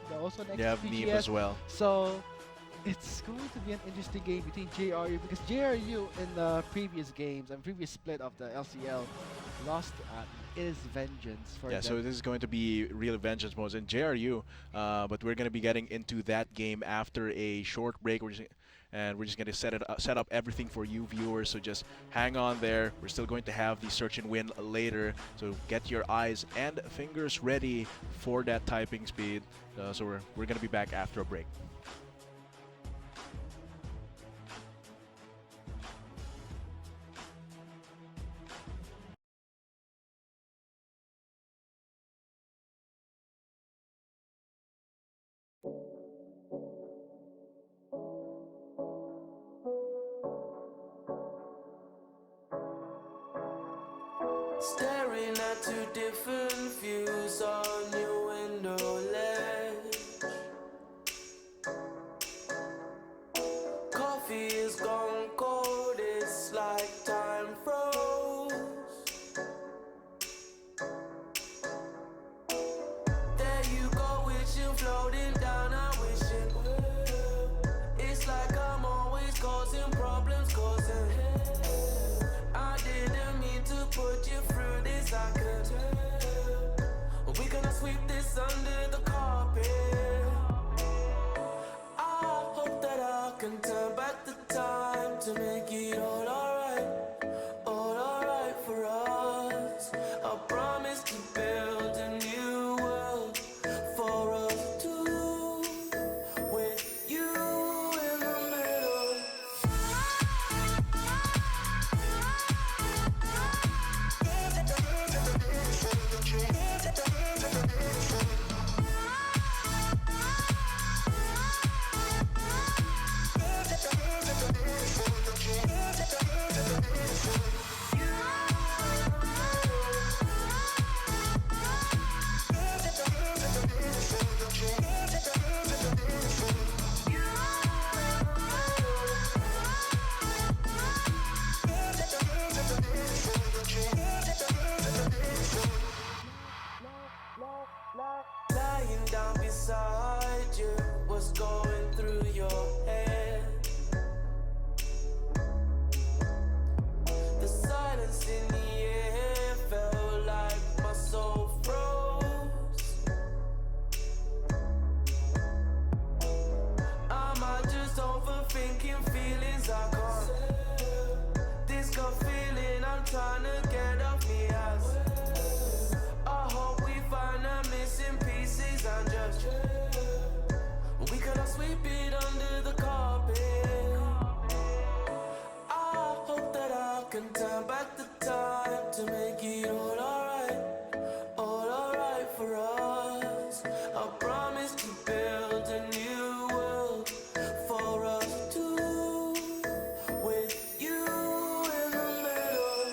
they're also an They have Neep ex-PGS. as well. So it's going to be an interesting game between JRU, because JRU in the previous games and previous split of the LCL lost at is vengeance for Yeah, them. so this is going to be real vengeance modes in JRU, but we're going to be getting into that game after a short break. We're just going to set up everything for you viewers. So just hang on there. We're still going to have the search and win later. So get your eyes and fingers ready for that typing speed. So we're going to be back after a break. Staring at two different views on your window ledge. Coffee is gone cold, it's like time froze. There you go, wishing, floating down, I'm wishing. It's like I'm always causing problems, causing hell. I didn't mean to put you through this, I could tell. through your head. The silence in the air felt like my soul froze. Am I just overthinking feelings I can't? This gut feeling I'm trying to get off me ass. I hope we find the missing pieces and just we cannot sweep it under the carpet. I hope that I can turn back the time to make it all alright for us. I promise to build a new world for us two, with you in the middle.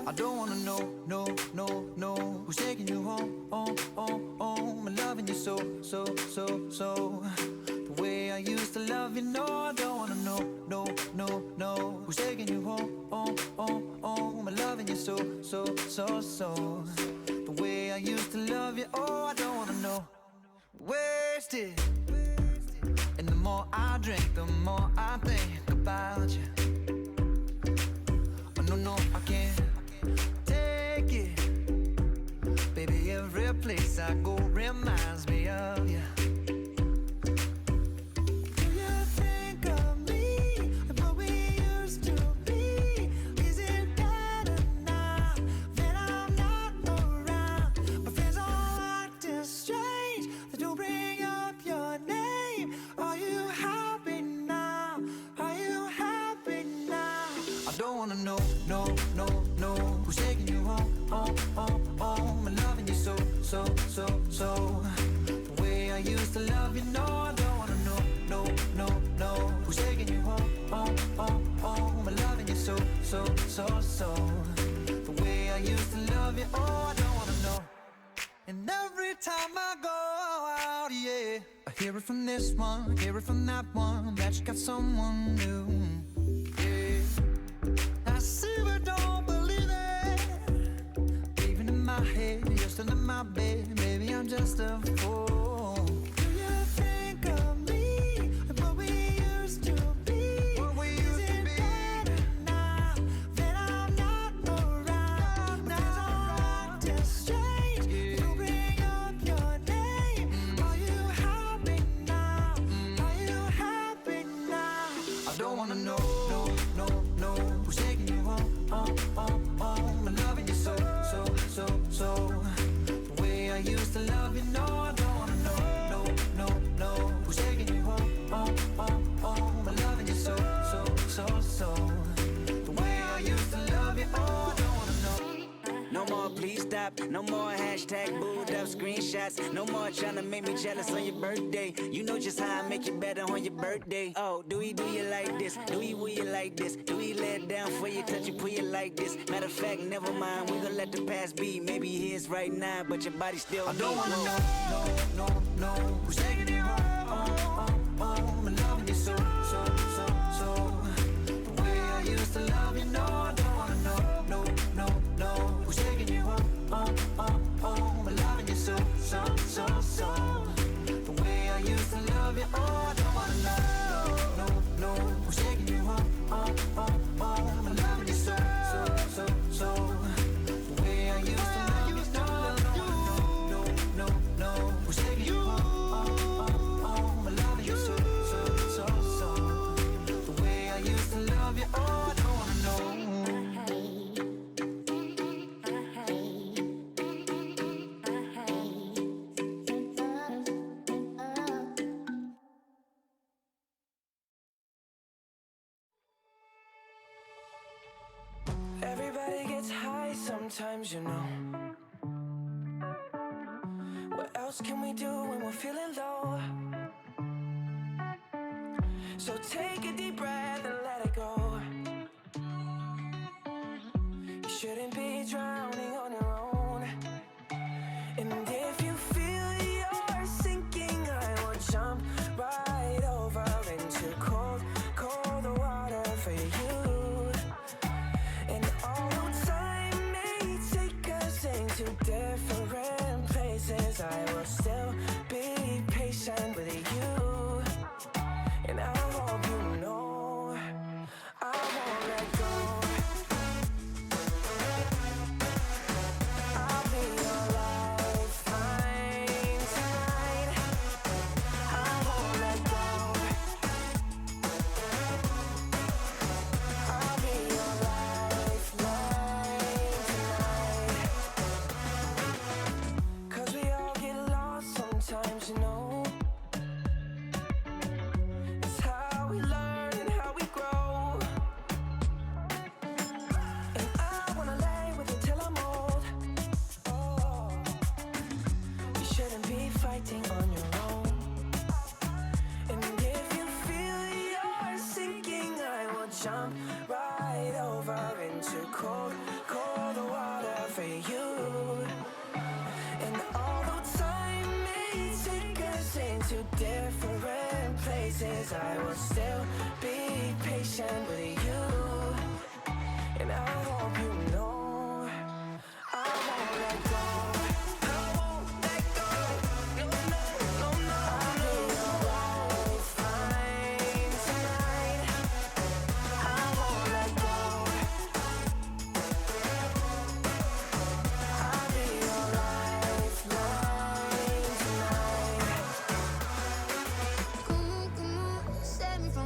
I don't wanna know, no, who's taking you home, I'm loving you so. The way I used to love you, no, I don't wanna know, who's taking you home, I'm loving you so. The way I used to love you, oh, I don't wanna know. Wasted, and the more I drink, the more I think about you. Oh, no, I can't take it. Baby, every place I go reminds me of you. Do you think of me and what we used to be? Is it better now that I'm not around? My friends all acting strange, they don't bring up your name. Are you happy now? Are you happy now? I don't wanna know, no, who's taking you home, I'm loving you so. The way I used to love you, no, I don't wanna know, who's taking you home, I'm loving you so. The way I used to love you, oh, I don't wanna know. And every time I go out, yeah, I hear it from this one, hear it from that one, that you got someone new, yeah. I see but don't believe it. Even in my head, you're still in my bed. Maybe I'm just a fool. Do you think of me and what we used to be? Is it better now that I'm not around? Now I'm acting strange, you don't bring up your name. Are you happy now? Are you happy now? I don't wanna know, who's taking you home, I'm loving you so. The way I used to love you, no, I don't wanna know, who's taking you home, I'm loving you so. The way I used to love you, oh, I don't wanna know. No more please stop, no more hashtag booed up screenshots. No more trying to make me jealous on your birthday. You know just how I make you better on your birthday. Oh, do we do you like this? Do we will you like this? Do we let it down for you, touch you, pull you like this? Matter of fact, never mind, we gon' let the past be. Maybe here's right now, but your body still I don't wanna know, no, who's taking you home, I'm loving you so. The way I used to love you, no, I don't wanna know, who's taking you home, I'm loving you so. The way I used to love you, oh, I don't wanna know, who's taking you home, sometimes, you know. What else can we do when we're feeling low? So take a deep breath and let it go. You shouldn't be drowning on your own. And if you feel you're sinking, I will jump right over into cold, cold water for you. And although time may take us into different places, I will still be patient with you. And I hope you know I won't let go. I'll be your lifeline tonight. I won't let go. I'll be your lifeline tonight. 'Cause we all get lost sometimes, you know. It's how we learn and how we grow. And I wanna lay with you till I'm old. Oh, you shouldn't be fighting on your own. And if you feel you're sinking, I will jump right over into cold, cold water for you. And although time may take us into different places, I will still be patient with you. And I hope you know I won't let go. I won't let go. No, no, no, no. I'll be your lifeline tonight. I won't let go. I'll be your lifeline tonight. Come on, set me from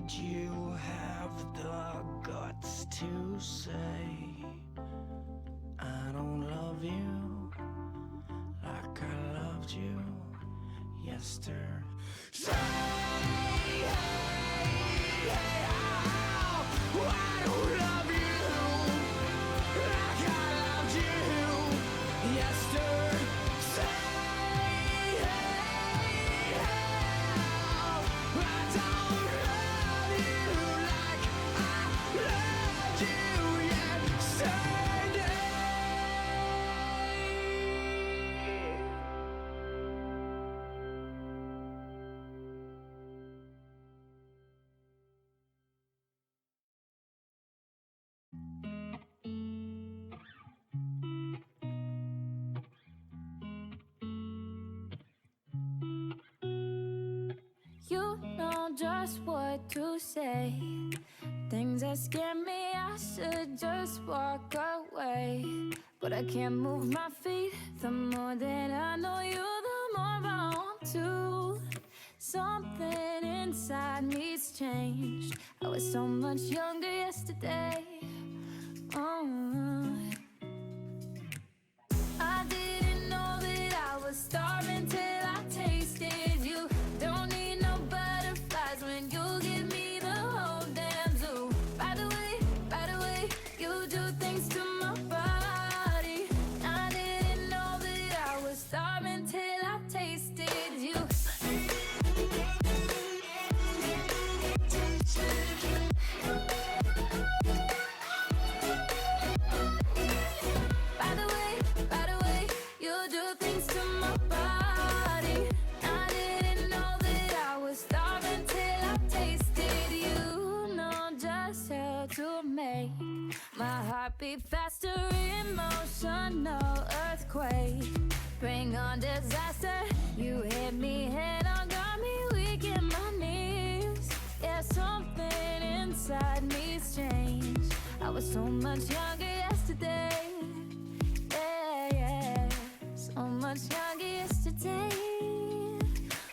did you have the guts to say I don't love you like I loved you yesterday? Say, hey, hey, oh, I don't love you like I loved you yesterday. Say, hey, oh, I don't love you like I loved you yesterday. You know just what to say. Things that scare me, I should just walk away. But I can't move my feet. The more that I know you, the more I want to. Something inside me's changed. I was so much younger yesterday. Oh. I didn't know that I was starving till I tasted you. Don't need no butterflies when you give me the whole damn zoo. By the way, you do things to my body. I didn't know that I was starving till I tasted you. By the way, you do things to my body. I didn't know that I was starving till I tasted you. Know just how to make my heart beat faster. Emotional earthquake. Bring on disaster. You hit me head on, got me weak in my knees. Yeah, something inside me's changed. I was so much younger yesterday. Yeah, yeah, so much younger yesterday.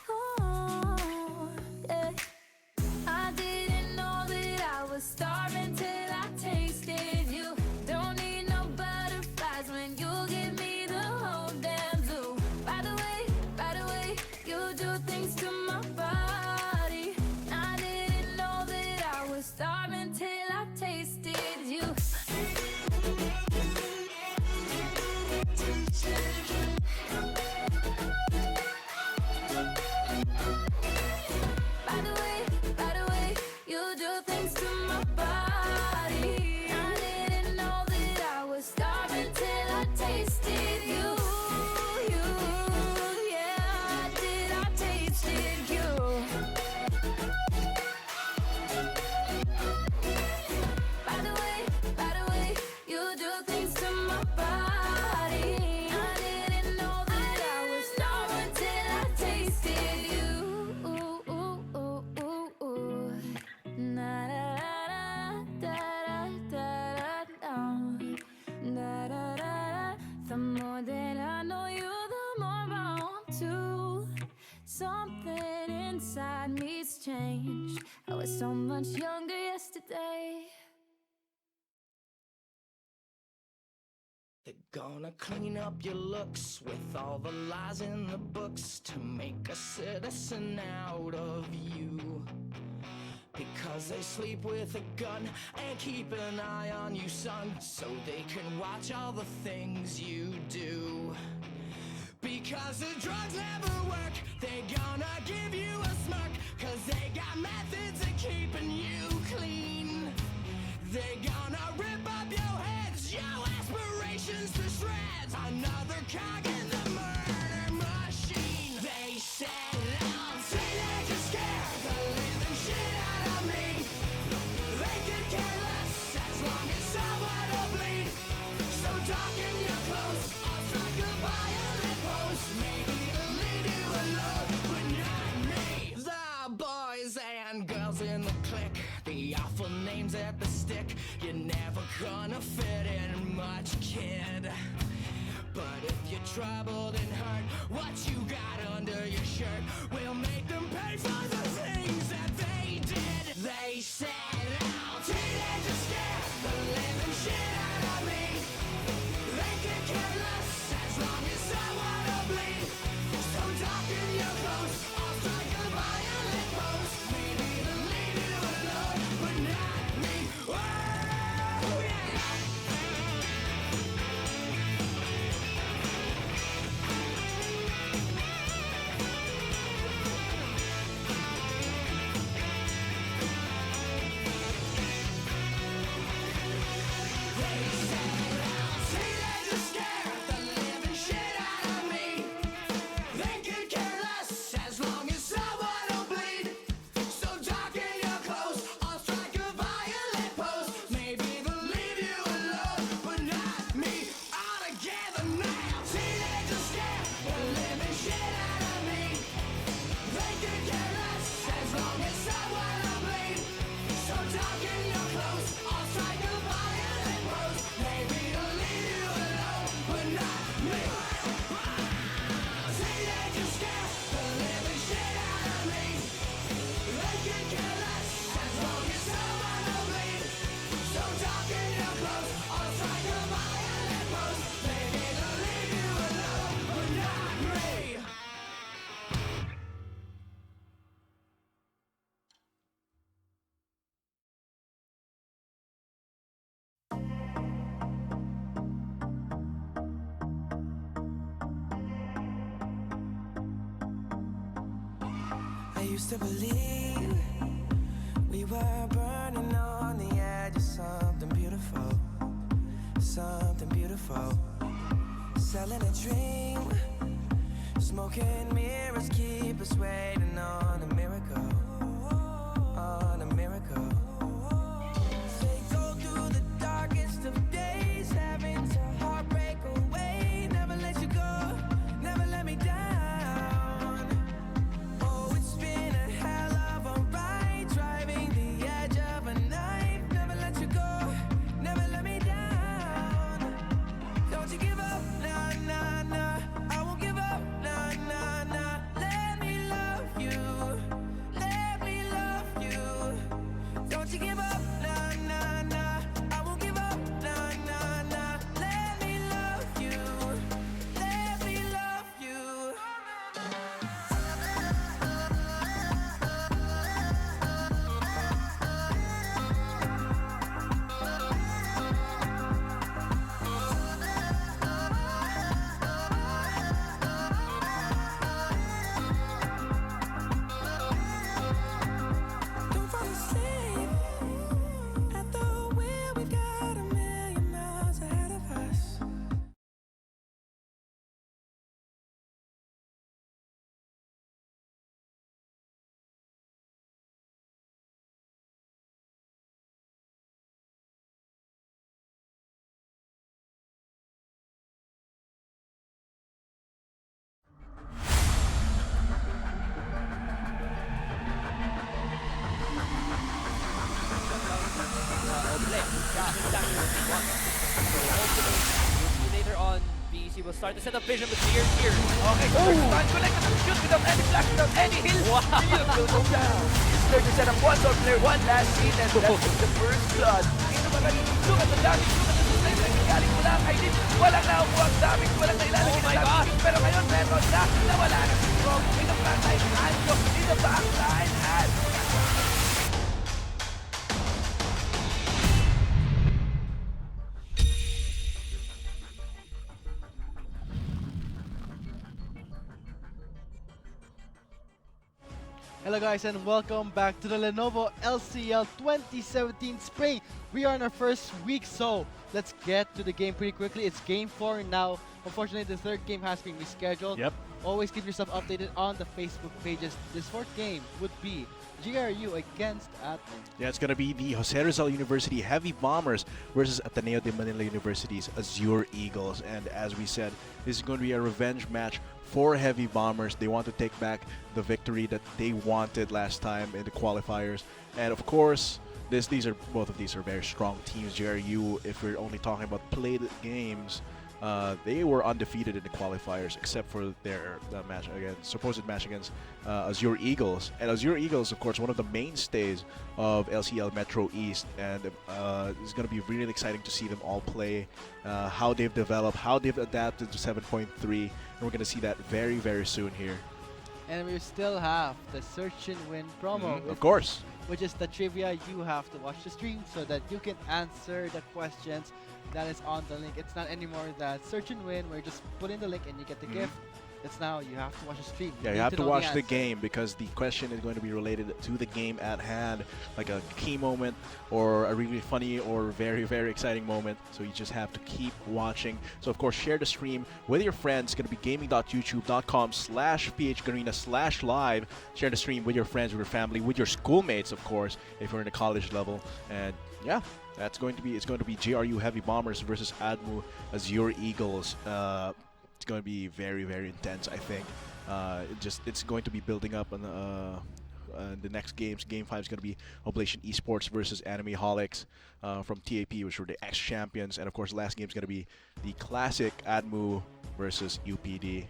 Oh, yeah. I didn't know that I was starving till I tasted you. Don't need no butterflies when you give me the whole damn zoo. By the way, you do things to my body. I didn't know that I was starving till I tasted you. By the way, you do things to my body. I didn't know that I was starving till I tasted you. Yeah, I tasted you. By the way, you do things to my body. I didn't know that I was starving till I tasted you. Na da da da da da da da. The more that I know you, the more I want to. Something inside me's changed. I was so much younger yesterday. They're gonna clean up your looks with all the lies in the books to make a citizen out of you. Because they sleep with a gun and keep an eye on you, son, so they can watch all the things you do. Because the drugs never work, they gonna give you a smirk, cause they got methods of keeping you clean. They gonna rip up your heads, your aspirations to shreds. Another cog in the murder machine. They said I'll teenage and scare the living shit out of me. They could care less as long as someone will bleed. So darken your clothes, I'll strike a violent pose. Maybe it'll leave you alone, but not me. The boys and girls in the clique, the awful names at the stick. You're never gonna fit in much, kid. But if you're troubled and hurt, what you got under your shirt will make them pay for the things that they did. They talking your clothes. I'll strike a violent pose. Maybe to leave you alone, but not me. Say that you're scared the living shit out of me. They can care less as long as someone will bleed. So talking your clothes. I'll strike a violent pose. Maybe to leave you alone, but not me. I used to believe we were burning on the edge of something beautiful, something beautiful. Selling a dream, smoking mirrors keep us waiting on a miracle, on a miracle. They go through the darkest of days, having to heartbreak away. Never let you go, never let me down. Oh, it's been a hell of a ride, driving the edge of a knife. Never let you go, never let me down. Don't you give up, nah, nah, nah. I won't give up, nah, nah, nah. Let me love you, let me love you. Don't you give up, nah, nah, nah. I won't give up, nah, nah, nah. Let me love you, let me love you. Don't fall asleep at the wheel. We've got a million miles ahead of us. Oble. Yeah, exactly what we want. So hopefully, we'll see later on. BEC will start to set up vision with clear here. Okay, so first time collected and shoot without any flash, without any heal. Wow. Shield will go down. It's there to set up one on player, one last hit, and that's the first blood. Ito ba ganun? Look at the damage, look at the sustain. Nagagaling mo lang kay Lim. Walang nakukuha ang damage, walang nailalagay Oh my na God. damage. Pero ngayon, meron na. Nawala na si Strong. In the front line, Anjo. In the back line, and Hello guys and welcome back to the Lenovo LCL 2017 Spring. We are in our first week, so let's get to the game pretty quickly. It's game 4 now. Unfortunately, the third game has been rescheduled. Yep. Always keep yourself updated on the Facebook pages. This fourth game would be GRU against Atmo. Yeah, it's going to be the Jose Rizal University Heavy Bombers versus Ateneo de Manila University's Azure Eagles. And as we said, this is going to be a revenge match for Heavy Bombers. They want to take back the victory that they wanted last time in the qualifiers. And of course, both of these are very strong teams. GRU, if we're only talking about played games, they were undefeated in the qualifiers except for their supposed match against Azure Eagles. And Azure Eagles, of course, one of the mainstays of LCL Metro East, and it's going to be really exciting to see them all play, how they've developed, how they've adapted to 7.3, and we're going to see that very, very soon here. And we still have the Search and Win promo. Of course. Which is the trivia. You have to watch the stream so that you can answer the questions that is on the link. It's not anymore that Search and Win where you just put in the link and you get the gift. It's now you have to watch the stream. Yeah, you need have to know watch the answer. game because the question is going to be related to the game at hand, like a key moment or a really funny or very, very exciting moment. So you just have to keep watching. So of course, share the stream with your friends. It's going to be gaming.youtube.com/phgarena/live. Share the stream with your friends, with your family, with your schoolmates, of course, if you're in the college level. And yeah, it's going to be GRU Heavy Bombers versus ADMU Azure Eagles. It's going to be very, very intense, I think. It's going to be building up the next games. Game 5 is going to be Oblation Esports versus Anime Holics from TAP, which were the ex-champions. And of course, the last game is going to be the classic ADMU versus UPD.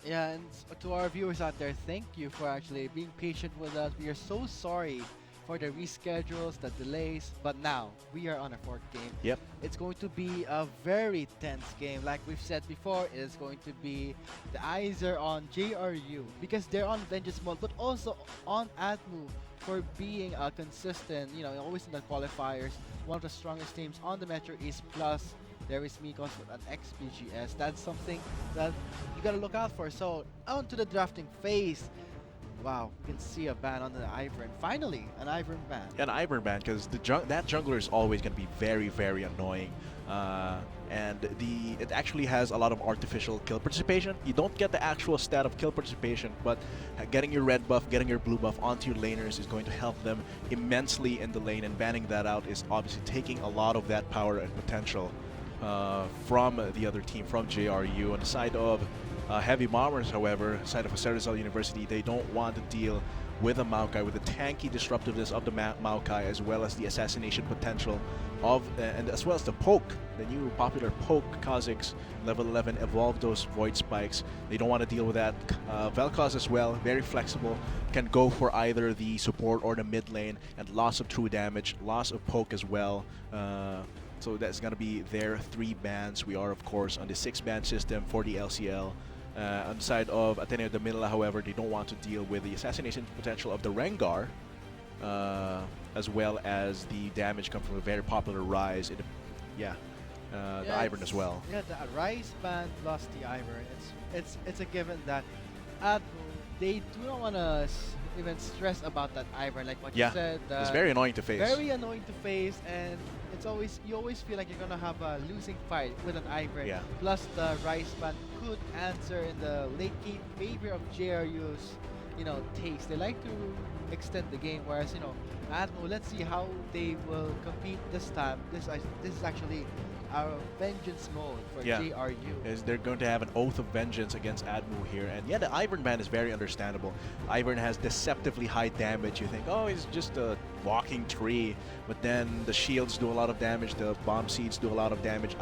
Yeah, and to our viewers out there, thank you for actually being patient with us. We are so sorry for the reschedules, the delays, but now we are on a fourth game. Yep. It's going to be a very tense game. Like we've said before, it's going to be the eyes are on JRU because they're on vengeance mode, but also on ADMU for being a consistent, always in the qualifiers, one of the strongest teams on the Metro East. Plus, there is Mikos with an XPGS. That's something that you gotta look out for. So, on to the drafting phase. Wow, you can see a ban on the Ivern. Finally, an Ivern ban. Yeah, an Ivern ban, because that jungler is always going to be very, very annoying. And it actually has a lot of artificial kill participation. You don't get the actual stat of kill participation, but getting your red buff, getting your blue buff onto your laners is going to help them immensely in the lane, and banning that out is obviously taking a lot of that power and potential from the other team, from JRU. On the side of Heavy Bombers, however, side of Jose Rizal University, they don't want to deal with a Maokai, with the tanky disruptiveness of the Maokai, as well as the assassination potential of, and as well as the poke, the new popular poke. Kha'Zix, level 11, evolved those Void Spikes. They don't want to deal with that. Vel'Koz as well, very flexible, can go for either the support or the mid lane, and loss of true damage, loss of poke as well. So that's going to be their 3 bans. We are, of course, on the 6-ban system for the LCL. On the side of Ateneo de Manila, however, they don't want to deal with the assassination potential of the Rengar, as well as the damage come from a very popular Rise. The Ivern as well. Yeah, the Rise ban plus the Ivern. It's a given that ADMU, they do not want to even stress about that Ivern, like what you said. It's very annoying to face. Very annoying to face, and you always feel like you're gonna have a losing fight with an Ivern. Yeah. Plus the Rise ban could answer in the late game favor of JRU's, taste. They like to extend the game, whereas ADMU, let's see how they will compete this time. This is actually our vengeance mode for JRU. Is they're going to have an oath of vengeance against ADMU here, and yeah, the Ivern ban is very understandable. Ivern has deceptively high damage. You think, oh, he's just a walking tree, but then the shields do a lot of damage, the bomb seeds do a lot of damage.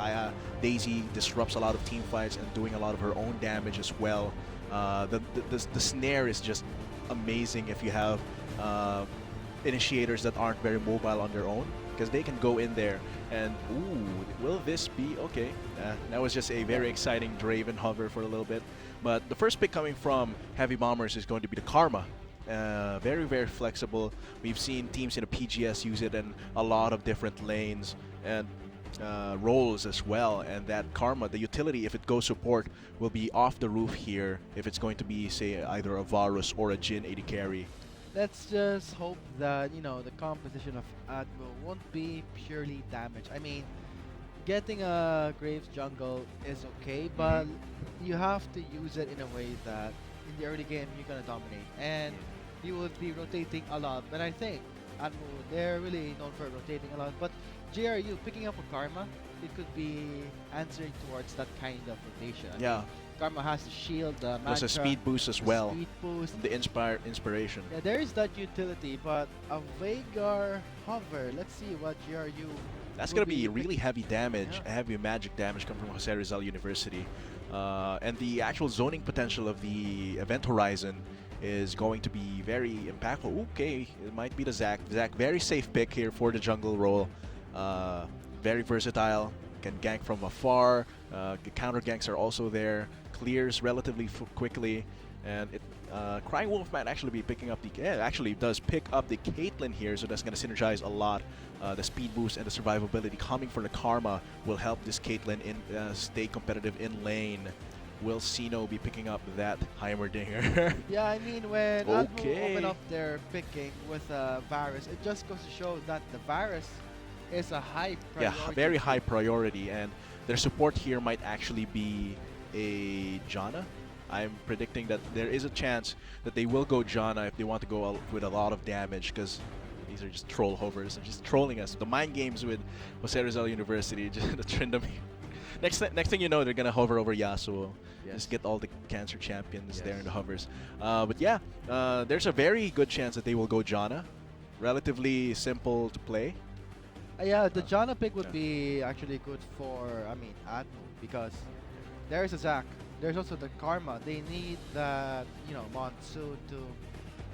Daisy disrupts a lot of team fights and doing a lot of her own damage as well. The snare is just amazing if you have initiators that aren't very mobile on their own, because they can go in there and, ooh, will this be okay? That was just a very exciting Draven hover for a little bit. But the first pick coming from Heavy Bombers is going to be the Karma. Very, very flexible. We've seen teams in the PGS use it in a lot of different lanes and roles as well. And that Karma, the utility, if it goes support, will be off the roof here if it's going to be, say, either a Varus or a Jhin AD carry. Let's just hope that, the composition of ADMU won't be purely damage. I mean, getting a Graves jungle is okay, but you have to use it in a way that in the early game you're gonna dominate, and you will be rotating a lot. But I think ADMU, they're really known for rotating a lot. But JRU picking up a Karma, it could be answering towards that kind of rotation. I mean, Karma has the shield, the mantra, there's a speed boost as well. Speed boost. The inspiration. Yeah, there is that utility, but a Veigar hover. Let's see what JRU. That's going to be really heavy damage, heavy magic damage coming from Jose Rizal University. And the actual zoning potential of the event horizon is going to be very impactful. Okay, it might be the Zac. Zac, very safe pick here for the jungle role. Very versatile, can gank from afar. The counter ganks are also there. Clears relatively quickly, and Crying Wolf might actually be picking up the. Actually does pick up the Caitlyn here, so that's going to synergize a lot. The speed boost and the survivability coming from the Karma will help this Caitlyn stay competitive in lane. Will Sino be picking up that Heimerdinger? Yeah, I mean, when ADMU open up their picking with Varus, it just goes to show that the Varus is a high priority. Yeah, very high priority, and their support here might actually be a Janna. I'm predicting that there is a chance that they will go Janna if they want to go with a lot of damage, because these are just troll hovers. They're just trolling us. The mind games with Jose Rizal University, just the Trindam Next thing you know, they're gonna hover over Yasuo. Yes. Just get all the cancer champions there Yes. in the hovers. But yeah, there's a very good chance that they will go Janna. Relatively simple to play. Yeah, the Janna pick would yeah. be actually good for, I mean, Admo, because there's a Zac. There's also the Karma. They need that, Monsoon to.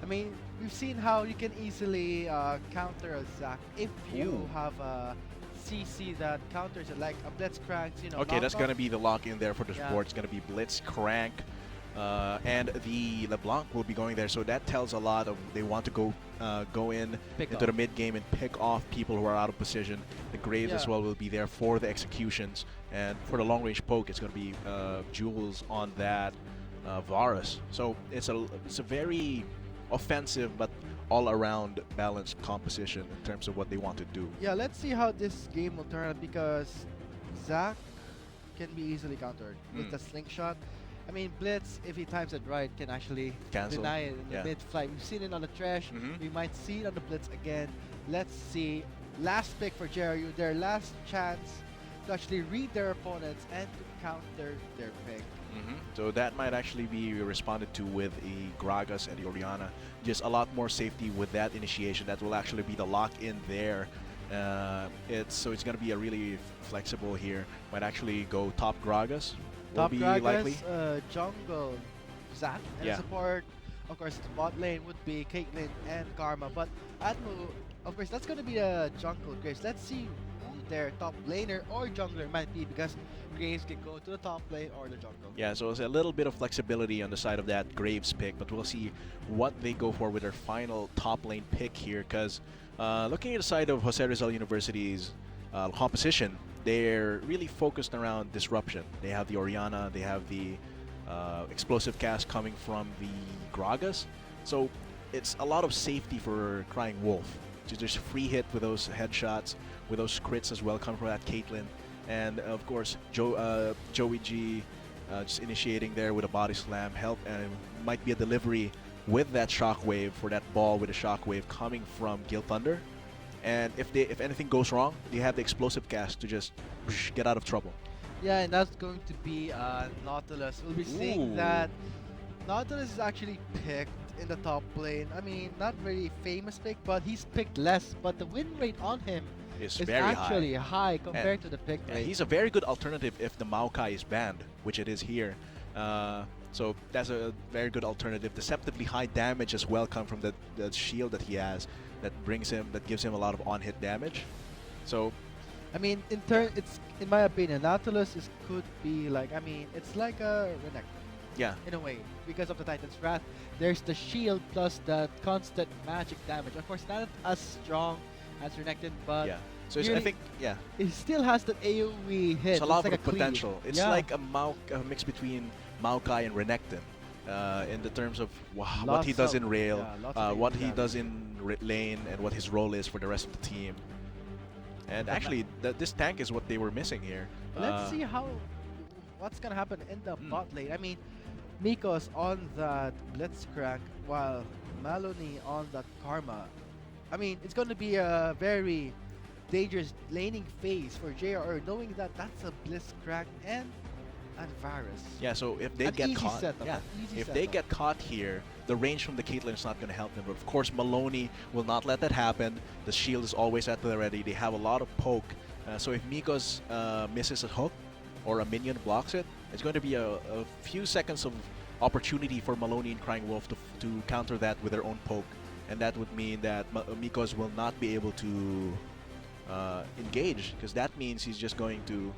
I mean, we've seen how you can easily counter a Zac if you Ooh. have a CC that counters it, like a Blitzcrank, Okay, that's knockoff. gonna be the lock in there for the Yeah. support. It's gonna be Blitz, Crank, and the LeBlanc will be going there. So that tells a lot of they want to go in Pick into off. the mid game and pick off people who are out of position. The Graves as Yeah. well will be there for the executions, and for the long range poke, it's gonna be Jules on that Varus. So it's a very offensive but all around balanced composition in terms of what they want to do. Yeah, let's see how this game will turn out, because Zac can be easily countered with Mm. the slingshot. I mean, Blitz, if he times it right, can actually Cancel. deny it in Yeah. the mid-flight. We've seen it on the Trash. Mhm. We might see it on the Blitz again. Let's see. Last pick for JRU, their last chance to actually read their opponents and to counter their pick. So that might actually be responded to with a Gragas and the Orianna. Just a lot more safety with that initiation. That will actually be the lock in there. It's going to be a really flexible here. Might actually go top Gragas. Will Top be Gragas, likely. jungle, Zac, and Yeah. support. Of course, bot lane would be Caitlyn and Karma. But Admo, of course, that's going to be a jungle Graves. Let's see who their top laner or jungler might be, because Graves can go to the top lane or the jungle. Yeah, so it's a little bit of flexibility on the side of that Graves pick, but we'll see what they go for with their final top lane pick here. Because looking at the side of Jose Rizal University's composition, they're really focused around disruption. They have the Orianna, they have the explosive cast coming from the Gragas. So it's a lot of safety for Crying Wolf. So there's free hit with those headshots, with those crits as well coming from that Caitlyn. And of course, Joey G just initiating there with a body slam, help, and might be a delivery with that shockwave for that ball with a shockwave coming from Gil Thunder. And if anything goes wrong, they have the explosive cast to just get out of trouble. Yeah, and that's going to be Nautilus. We'll be seeing Ooh. that Nautilus is actually picked in the top lane. I mean, not very famous pick, but he's picked less. But the win rate on him It's is very actually high. high compared to the pick Yeah, rate. he's a very good alternative if the Maokai is banned, which it is here. So that's a very good alternative. Deceptively high damage as well come from the shield that he has that gives him a lot of on-hit damage. So I mean, it's in my opinion, Nautilus could be like, I mean, it's like a Renekton yeah, in a way because of the Titan's Wrath. There's the shield plus that constant magic damage. Of course, not as strong as Renekton, but yeah. So I really- think it still has that AoE hit. it's a lot like of a cleave. potential. It's Yeah. like a mix between Maokai and Renekton. In the terms of what he Lots does of- in rail, yeah, lots of what AoE he damage. does in lane, and what his role is for the rest of the team. And actually, this tank is what they were missing here. Let's see what's gonna happen in the Hmm. bot lane. I mean, Miko's on that Blitzcrank while Maloney on that Karma. I mean, it's gonna be a very dangerous laning phase for JR, knowing that that's a Blitzcrank and Varus. Yeah, so if they An get easy caught, setup, yeah, an easy if they setup. get caught here, the range from the Caitlyn is not going to help them. But of course, Maloney will not let that happen. The shield is always at the ready. They have a lot of poke. So if Miko's misses a hook or a minion blocks it, it's going to be a few seconds of opportunity for Maloney and Crying Wolf to counter that with their own poke. And that would mean that Miko's will not be able to engage, because that means he's just going to,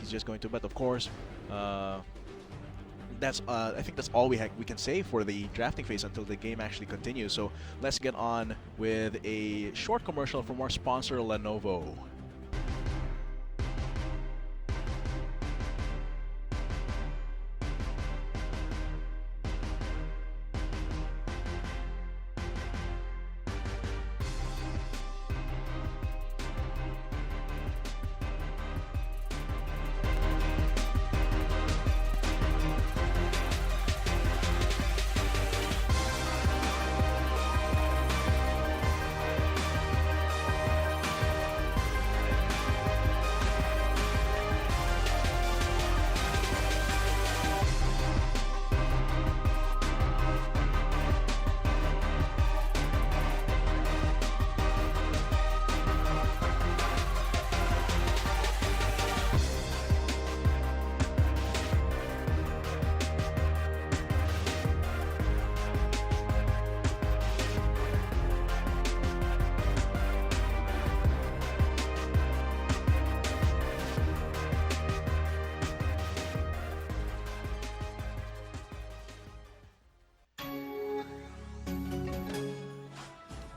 he's just going to. But of course, that's I think that's all we can say for the drafting phase until the game actually continues. So let's get on with a short commercial from our sponsor, Lenovo.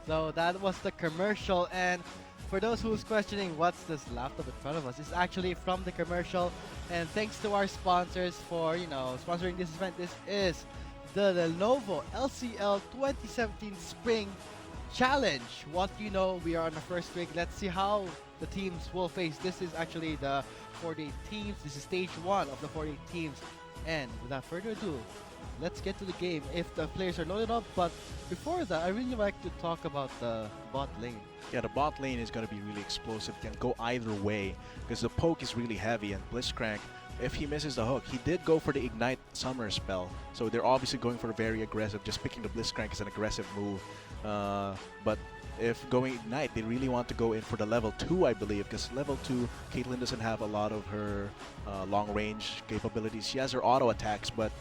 So that was the commercial, and for those who's questioning what's this laptop in front of us, it's actually from the commercial. And thanks to our sponsors for sponsoring this event. This is the Lenovo LCL 2017 Spring Challenge. What you know, we are on the first week. Let's see how the teams will face. This is actually the 48 teams. This is stage 1 of the 48 teams. And without further ado, let's get to the game if the players are loaded up. But before that, I really like to talk about the bot lane. Yeah, the bot lane is going to be really explosive. Can go either way because the poke is really heavy, and Blitzcrank, if he misses the hook, he did go for the Ignite Summer spell. So they're obviously going for a very aggressive. Just picking the Blitzcrank is an aggressive move. But if going Ignite, they really want to go in for the level 2, I believe, because level 2, Caitlyn doesn't have a lot of her long-range capabilities. She has her auto attacks, but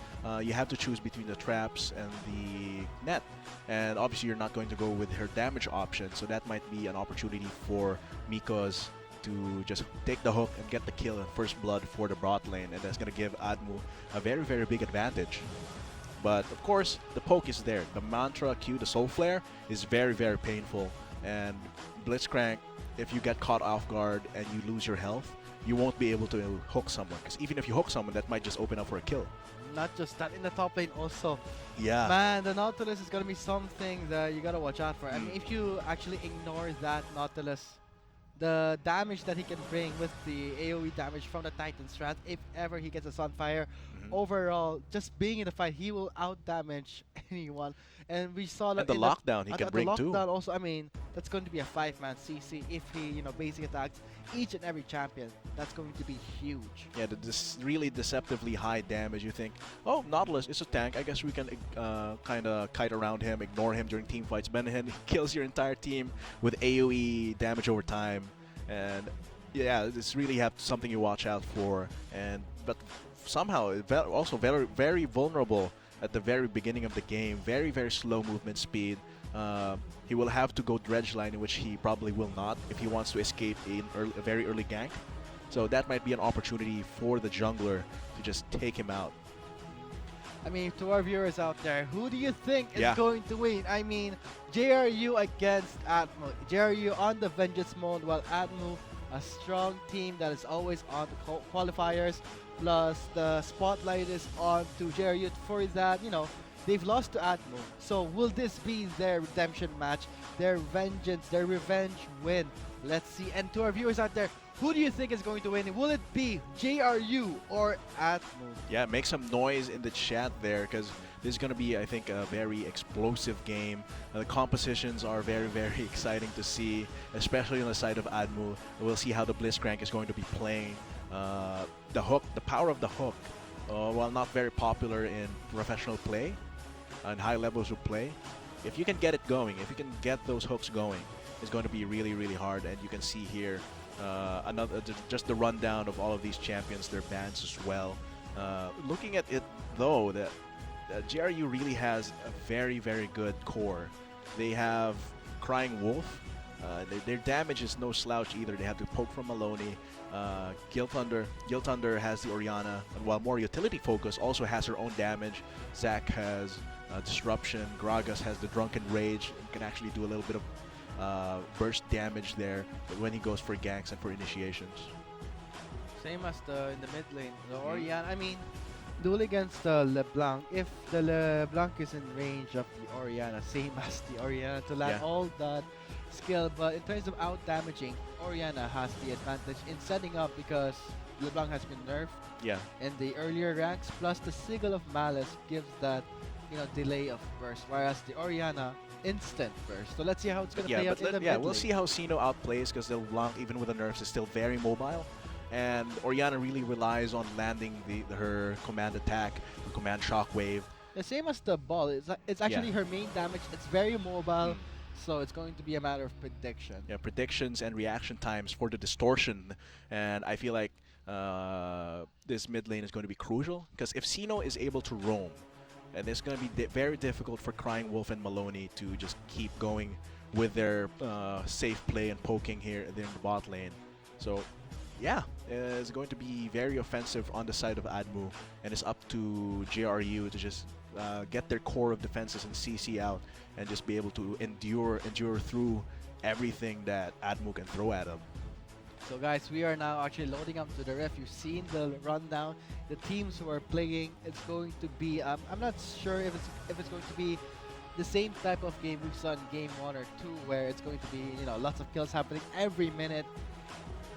you have to choose between the traps and the net. And obviously, you're not going to go with her damage option, so that might be an opportunity for Mikos to just take the hook and get the kill and first blood for the bot lane, and that's going to give Admu a very, very big advantage. But of course, the poke is there. The Mantra Q, the Soul Flare, is very, very painful. And Blitzcrank, if you get caught off guard and you lose your health, you won't be able to hook someone. Because even if you hook someone, that might just open up for a kill. Not just that, in the top lane also. Yeah. Man, the Nautilus is going to be something that you got to watch out for. I mean, if you actually ignore that Nautilus, the damage that he can bring with the AoE damage from the Titan strat, if ever he gets a Sunfire, overall, just being in the fight, he will out-damage anyone. And we saw that the lockdown he can bring too. The lockdown also, I mean, that's going to be a 5-man CC if he, basic attacks each and every champion. That's going to be huge. Yeah, this really deceptively high damage. You think, oh, Nautilus is a tank. I guess we can kind of kite around him, ignore him during team fights. But then he kills your entire team with AoE damage over time. And yeah, it's really something you watch out for. But somehow, also very, very vulnerable at the very beginning of the game. Very, very slow movement speed. He will have to go dredge line, which he probably will not if he wants to escape a very early gank. So that might be an opportunity for the jungler to just take him out. I mean, to our viewers out there, who do you think is Yeah. going to win? I mean, JRU against Atmo. JRU on the Vengeance mode, while Atmo, a strong team that is always on the qualifiers. Plus, the spotlight is on to JRU for that, they've lost to Atmo. So will this be their redemption match, their vengeance, their revenge win? Let's see. And to our viewers out there, who do you think is going to win? Will it be JRU or Atmo? Yeah, make some noise in the chat there, because this is going to be, I think, a very explosive game. The compositions are very, very exciting to see, especially on the side of Admu. We'll see how the Blitzcrank is going to be playing. The hook, the power of the hook, while not very popular in professional play, and high levels of play, if you can get it going, if you can get those hooks going, it's going to be really, really hard. And you can see here just the rundown of all of these champions, their bans as well. Looking at it though, that JRU really has a very, very good core. They have Crying Wolf. Their damage is no slouch either. They have to poke from Maloney. Gil Thunder has the Orianna, and while more utility focus, also has her own damage. Zac has Disruption. Gragas has the Drunken Rage. Can actually do a little bit of burst damage there when he goes for ganks and for initiations. Same as in the mid lane, the Orianna. I mean, duel against LeBlanc. If the LeBlanc is in range of the Orianna, same as the Orianna to land all that skill. But in terms of out damaging, Orianna has the advantage in setting up because LeBlanc has been nerfed in the earlier ranks. Plus the Sigil of Malice gives that delay of burst, whereas the Orianna instant burst. So let's see how it's going to play out in the mid lane. We'll see how Sino outplays, because LeBlanc, even with the nerfs, is still very mobile. And Orianna really relies on landing her command attack, her command shockwave. The same as the ball. It's actually her main damage. It's very mobile, so it's going to be a matter of prediction. Yeah, predictions and reaction times for the distortion. And I feel like this mid lane is going to be crucial, because if Sino is able to roam, and it's going to be very difficult for Crying Wolf and Maloney to just keep going with their safe play and poking here in the bot lane. So yeah, it's going to be very offensive on the side of Admu, and it's up to JRU to just get their core of defenses and CC out, and just be able to endure through everything that Admu can throw at them. So guys, we are now actually loading up to the ref. You've seen the rundown. The teams who are playing, it's going to be, I'm not sure if it's going to be the same type of game we saw in game 1 or 2, where it's going to be, lots of kills happening every minute.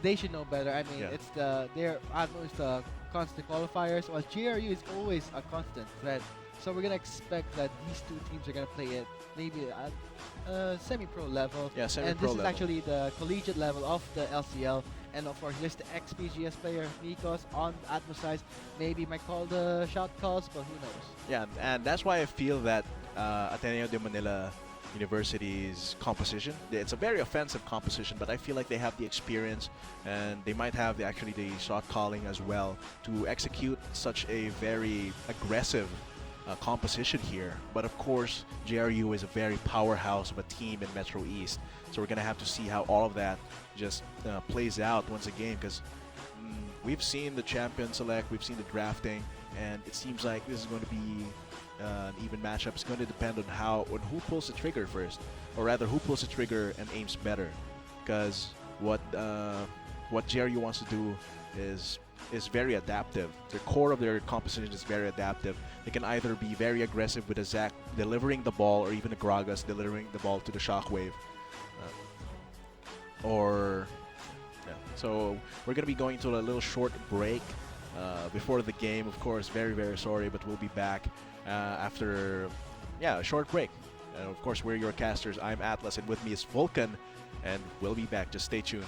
They should know better. I mean, Yeah. it's their Admo is the constant qualifiers, while GRU is always a constant threat. So we're gonna expect that these two teams are gonna play it maybe at semi-pro level. Yeah, And semi-pro this is level. actually the collegiate level of the LCL. And of course, there's the ex-PGS player Nikos on Atmos side. Maybe might call the shot calls, but who knows? Yeah, and that's why I feel that Ateneo de Manila University's composition, it's a very offensive composition, but I feel like they have the experience and they might have actually the shot calling as well to execute such a very aggressive composition here. But of course, JRU is a very powerhouse of a team in Metro East, so we're gonna have to see how all of that just plays out once again, because we've seen the champion select, we've seen the drafting, and it seems like this is going to be an even matchup. It's going to depend on who pulls the trigger first, or rather who pulls the trigger and aims better, because what JRU wants to do is very adaptive. The core of their composition is very adaptive. They can either be very aggressive with a Zac delivering the ball, or even a Gragas delivering the ball to the Shockwave. So we're going to be going to a little short break before the game, of course. Very, very sorry, but we'll be back after a short break. And of course, we're your casters. I'm Atlas, and with me is Vulcan, and we'll be back. Just stay tuned.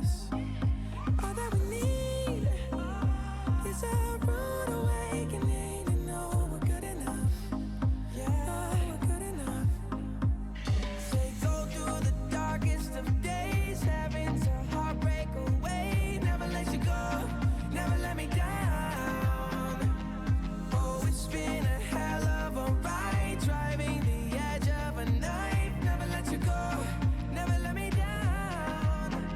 us. All that we need is a rude awakening to know we're good enough. Yeah, we're good enough. Say go through the darkest of days, having to heartbreak away. Never let you go, never let me down. Oh, it's been a hell of a ride, driving the edge of a knife. Never let you go, never let me down.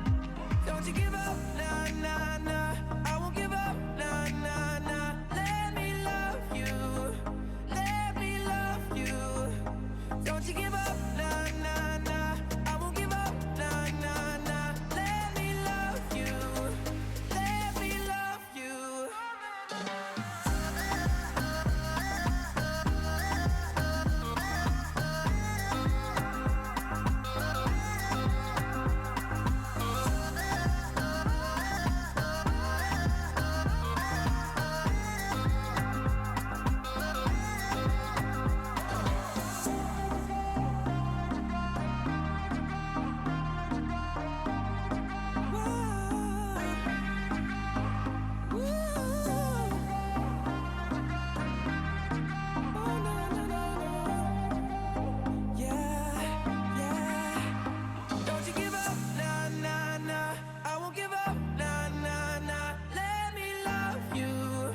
Don't you give up, nah, nah, nah. I won't give up, nah, nah, nah. Let me love you, let me love you. Don't you give up, nah, nah, nah. I won't give up, nah, nah, nah. Let me love you, let me love you. Don't you give up, nah, nah, nah. I won't give up, nah, nah, nah. Let me love you,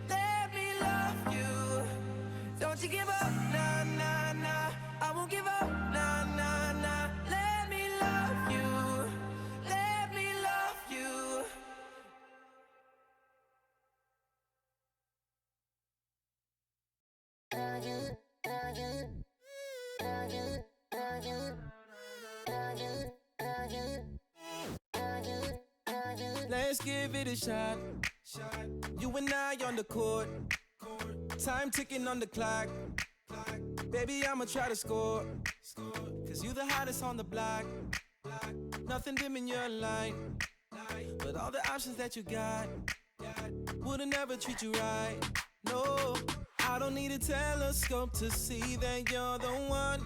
let me love you. Don't you give up, nah, nah, nah. I won't give up, nah, nah, nah. Let me love you, let me love you. Let's give it a shot. You and I on the court. Time ticking on the clock. Baby, I'ma try to score. Cause you the hottest on the block. Nothing dim in your light. But all the options that you got wouldn't ever treat you right. No, I don't need a telescope to see that you're the one.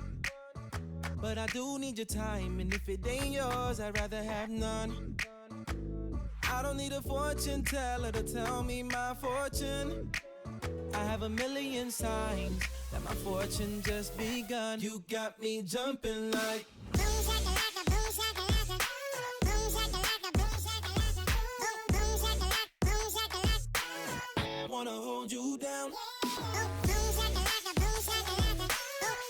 But I do need your time, and if it ain't yours, I'd rather have none. I don't need a fortune teller to tell me my fortune. I have a million signs that my fortune just begun. You got me jumping like Boom shakalaka, boom shakalaka. Boom shakalaka, boom shakalaka. Boom shakalaka, boom shakalaka. wanna hold you down. Boom shakalaka, boom shakalaka.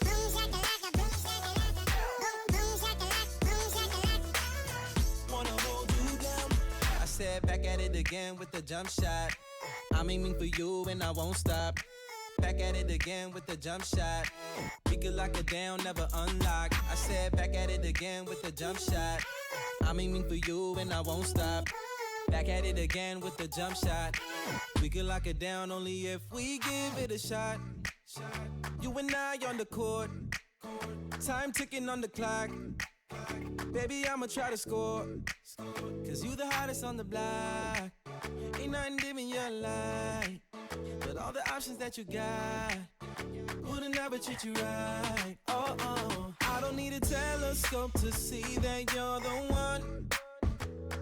Boom shakalaka, boom shakalaka. Boom shakalaka, boom shakalaka. Wanna hold you down. I said back at it again with the jump shot. I'm aiming for you and I won't stop. Back at it again with the jump shot. We could lock it down, never unlock. I said back at it again with the jump shot. I'm aiming for you and I won't stop. Back at it again with the jump shot. We could lock it down only if we give it a shot. You and I on the court. Time ticking on the clock. Baby, I'ma try to score. Cause you the hottest on the block. Ain't nothing dim in your light. But all the options that you got wouldn't ever treat you right. Oh, oh. I don't need a telescope to see that you're the one.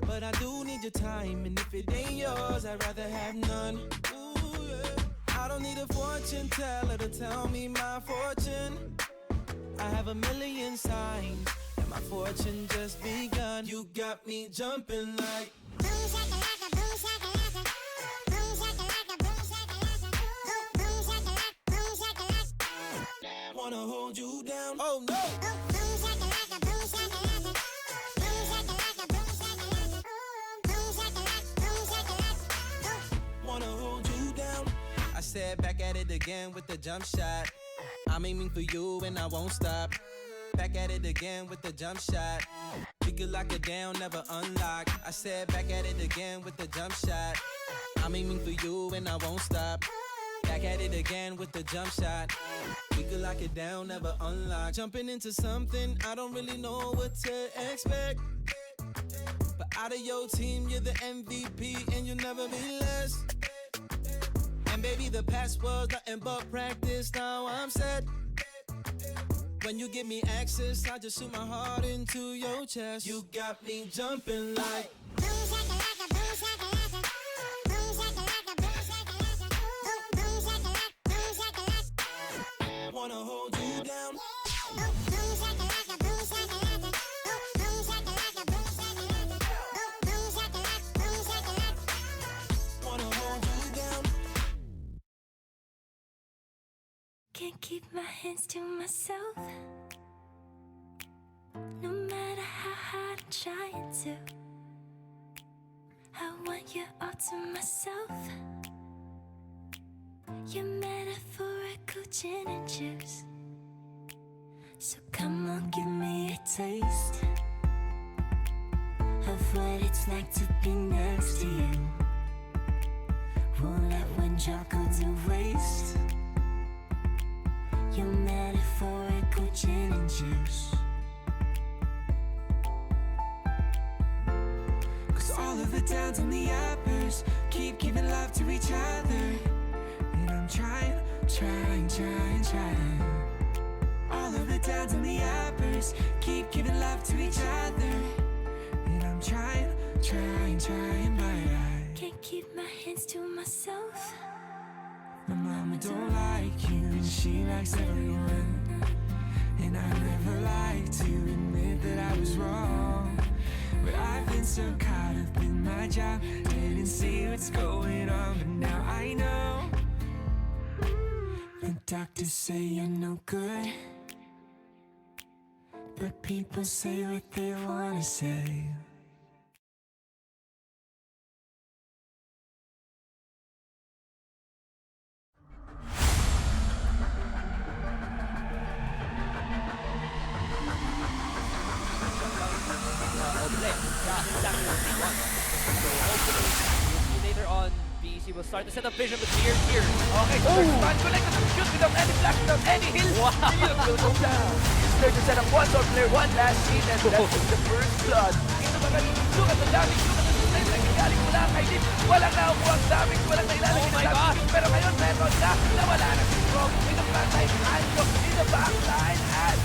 But I do need your time, and if it ain't yours, I'd rather have none. Ooh, yeah. I don't need a fortune teller to tell me my fortune. I have a million signs that my fortune just begun. You got me jumping like Boom shakalaka, boom shakalaka. Boom shakalaka, boom shakalaka. Boom shakalaka, boom shakalaka. wanna hold you down. Oh no! Boom shakalaka, boom shakalaka. Boom shakalaka, boom shakalaka. Boom shakalaka, boom shakalaka. Wanna hold you down. I said back at it again with the jump shot. I'm aiming for you and I won't stop. Back at it again with the jump shot. We could lock it down, never unlock. I said back at it again with the jump shot. I'm aiming for you and I won't stop. Back at it again with the jump shot. We could lock it down, never unlock. Jumping into something, I don't really know what to expect. But out of your team, you're the MVP and you'll never be less. And baby, the past was nothing but practice, now I'm set. When you give me access, I just shoot my heart into your chest. You got me jumping like. Wanna hold you down. Wanna hold you down. Can't keep my hands to myself. No matter how hard I'm trying to, I want you all to myself. You're metaphorical gin and juice. So come on, give me a taste of what it's like to be next to you. Won't let one drop go to waste. You're metaphorical gin and juice. Cause all of the downs and the uppers keep giving love to each other. And I'm trying. All of the downs and the uppers keep giving love to each other. And I'm trying, but I can't keep my hands to myself. My mama don't like you and she likes everyone. And I never like to admit that I was wrong. But I've been so caught up in my job, didn't see what's going on, but now I know. The doctors say you're no good, but people say what they wanna say. Exactly what they want. So hopefully, we'll see later on. BC will start to set up vision, but here. Okay, so first man connected to the shoot without any flash, without any heal. Wow. The heal will go down. It's there to set up one shot player, one last scene, and that's the first blood. Ito ba galing? Look at the damage, look at the suicide na galing mula kay Deep. Walang nakukuha ang damage, walang nailalagay Oh my na damage. Pero ngayon, meron na nawala na si Frog in the frontline, Anjo in the backline, and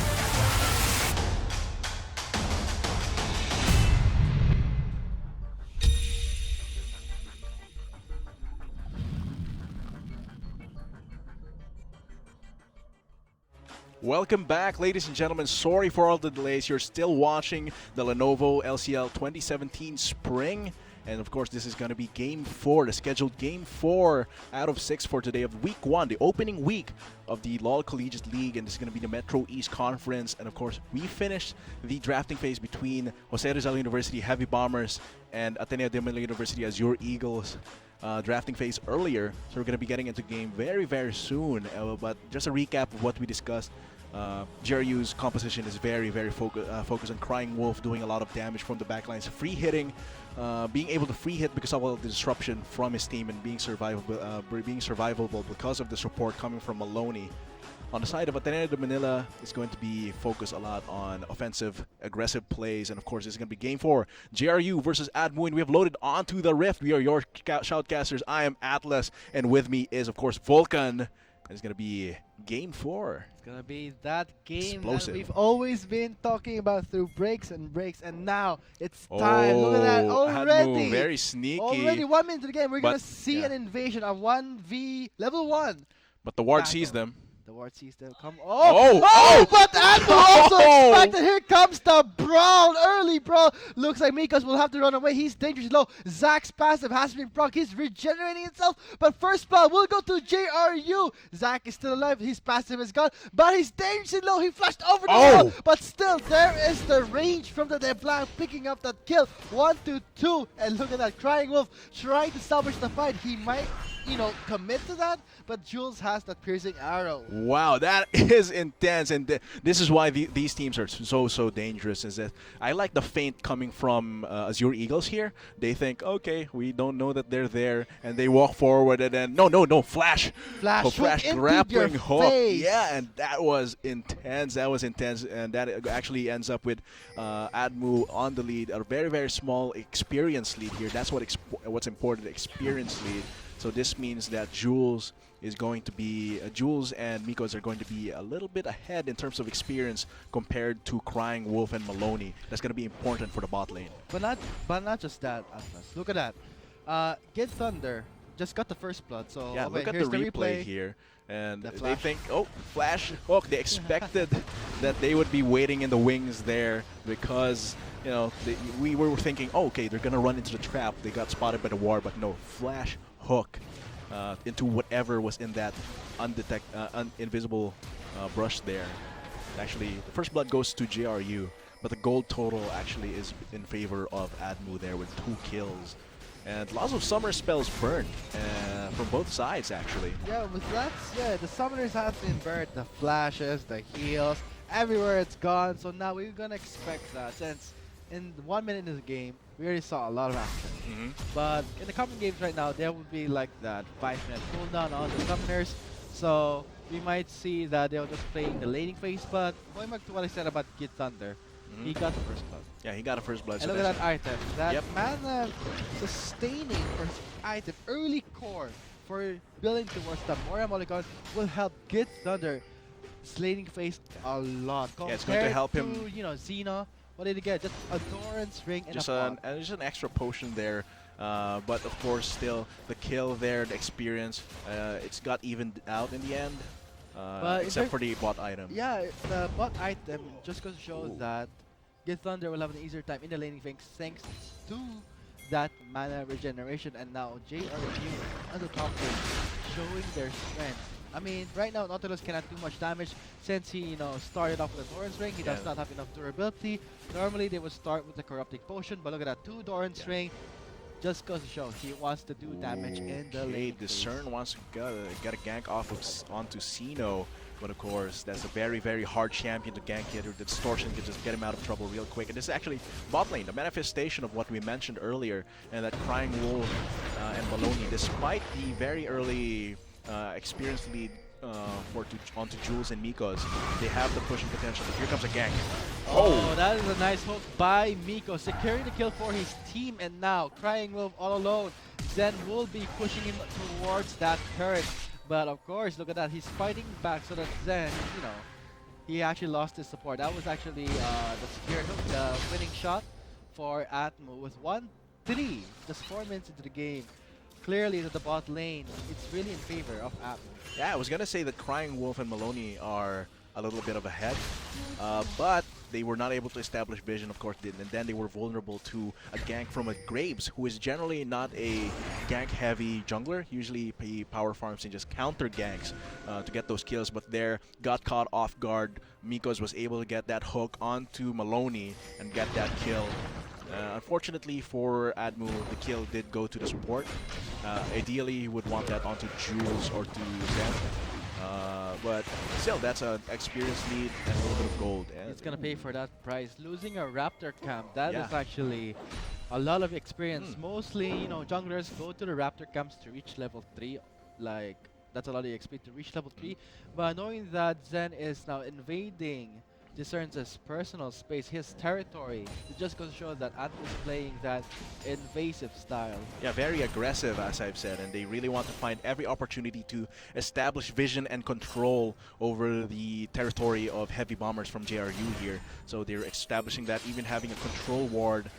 Welcome back, ladies and gentlemen. Sorry for all the delays. You're still watching the Lenovo LCL 2017 Spring. And of course, this is going to be Game 4, the scheduled Game 4 out of 6 for today of Week 1, the opening week of the LOL Collegiate League. And this is going to be the Metro East Conference. And of course, we finished the drafting phase between Jose Rizal University Heavy Bombers and Ateneo de Manila University Azure Eagles. Drafting phase earlier, so we're going to be getting into game very, very soon. But just a recap of what we discussed. GRU's composition is very, very focused on Crying Wolf, doing a lot of damage from the backlines, free hitting, being able to free hit because of all the disruption from his team and being survivable because of the support coming from Maloney. On the side of Ateneo de Manila, it's going to be focused a lot on offensive, aggressive plays. And of course, it's going to be Game 4, GRU versus Admu. And we have loaded onto the Rift. We are your shoutcasters. I am Atlas. And with me is, of course, Vulcan. And it's going to be Game 4. It's gonna be that game Explosive. that we've always been talking about through breaks, and now it's time. Look at that already. Admu, very sneaky. Already 1 minute to the game. We're gonna But, see yeah. an invasion, a 1v level 1. But the ward battle. sees them. The ward sees them come. Oh! But Admu also expected. Here comes the brawl. Early brawl. Looks like Mikos will have to run away. He's dangerously low. Zach's passive has been proc. He's regenerating himself. But first blood will go to JRU. Zach is still alive. His passive is gone. But he's dangerously low. He flashed over the wall. But still, there is the range from the Deblanc picking up that kill. 1 to 2. And look at that. Crying Wolf trying to salvage the fight. He might, commit to that. But Jules has that piercing arrow. Wow, that is intense, and this is why these teams are so dangerous. Is that I like the feint coming from Azure Eagles here. They think, okay, we don't know that they're there, and they walk forward, and then no, flash grappling hook. Face. Yeah, and that was intense. And that actually ends up with Admu on the lead, a very, very small experience lead here. That's what's important, experience lead. So this means that Jules is going to be Jules and Mikos are going to be a little bit ahead in terms of experience compared to Crying Wolf and Maloney. That's going to be important for the bot lane. But not just that, Atlas. Look at that. Get Thunder just got the first blood. So Yeah, look at the here's replay here. And The they flash. think, oh, flash hook. They expected that they would be waiting in the wings there because, you know, we were thinking, oh, okay, they're going to run into the trap. They got spotted by the ward, but no, flash hook into whatever was in that invisible brush there. Actually, the first blood goes to JRU, but the gold total actually is in favor of Admu there with 2 kills. And lots of summer spells burned from both sides, actually. Yeah, with that, the summoners have been burnt. The flashes, the heals, everywhere it's gone. So now we're gonna expect that since in 1 minute in the game, we already saw a lot of action. But in the coming games right now, there will be like that 5-minute cooldown on the summoners. So we might see that they'll just playing the laning phase. But going back to what I said about Kid Thunder, he got the first blood. Yeah, he got a first blood. And so look at that's- that item. That mana sustaining first item, early core for building towards the Moira Mulligan will help Git Thunder slating phase a lot. Yeah, it's going to help him. To, you know, Xena. What did he get? Just a Doran's ring and Just a just an extra potion there. But of course, still the kill there, the experience, it's got evened out in the end. Except for the bot item. Yeah, the bot item just goes to show that Git Thunder will have an easier time in the laning phase thanks to that mana regeneration. And now JRU on the top lane showing their strength. I mean, right now Nautilus cannot do much damage since he, you know, started off with a Doran's ring. He does not have enough durability. Normally they would start with the corrupting potion, but look at that, 2 Doran's ring. Just goes to show he wants to do damage in the lane. Discern wants to get a gank off of onto Sino, but of course that's a very, very hard champion to gank here. The distortion can just get him out of trouble real quick. And this is actually bot lane, the manifestation of what we mentioned earlier, and that Crying Wolf and Maloney, despite the very early experience lead onto Jules and Mikos, they have the pushing potential. But here comes a gank. Oh, that is a nice hook by Miko, securing the kill for his team. And now Crying Wolf all alone. Zen will be pushing him towards that turret. But of course, look at that, he's fighting back so that Zen, you know, he actually lost his support. That was actually the spirit hook, the winning shot for Atmo with 1-3, just 4 minutes into the game. Clearly that the bot lane, it's really in favor of Atmo. Yeah, I was gonna say that Crying Wolf and Maloney are a little bit of ahead, but they were not able to establish vision, of course, and then they were vulnerable to a gank from a Graves, who is generally not a gank-heavy jungler. Usually he power farms and just counter ganks to get those kills, but there got caught off guard. Mikos was able to get that hook onto Maloney and get that kill. Unfortunately for Admu, the kill did go to the support. Ideally, he would want that onto Jules or to Zen. But still, that's an experience lead and a little bit of gold. And He's gonna pay for that price. Losing a Raptor camp, that is actually a lot of experience. Mostly, you know, junglers go to the Raptor camps to reach level 3. Like, that's a lot of XP to reach level 3. But knowing that Zen is now invading Discern's personal space, his territory, it just goes to show that Atmo is playing that invasive style. Yeah, very aggressive, as I've said, and they really want to find every opportunity to establish vision and control over the territory of heavy bombers from JRU here. So they're establishing that, even having a control ward,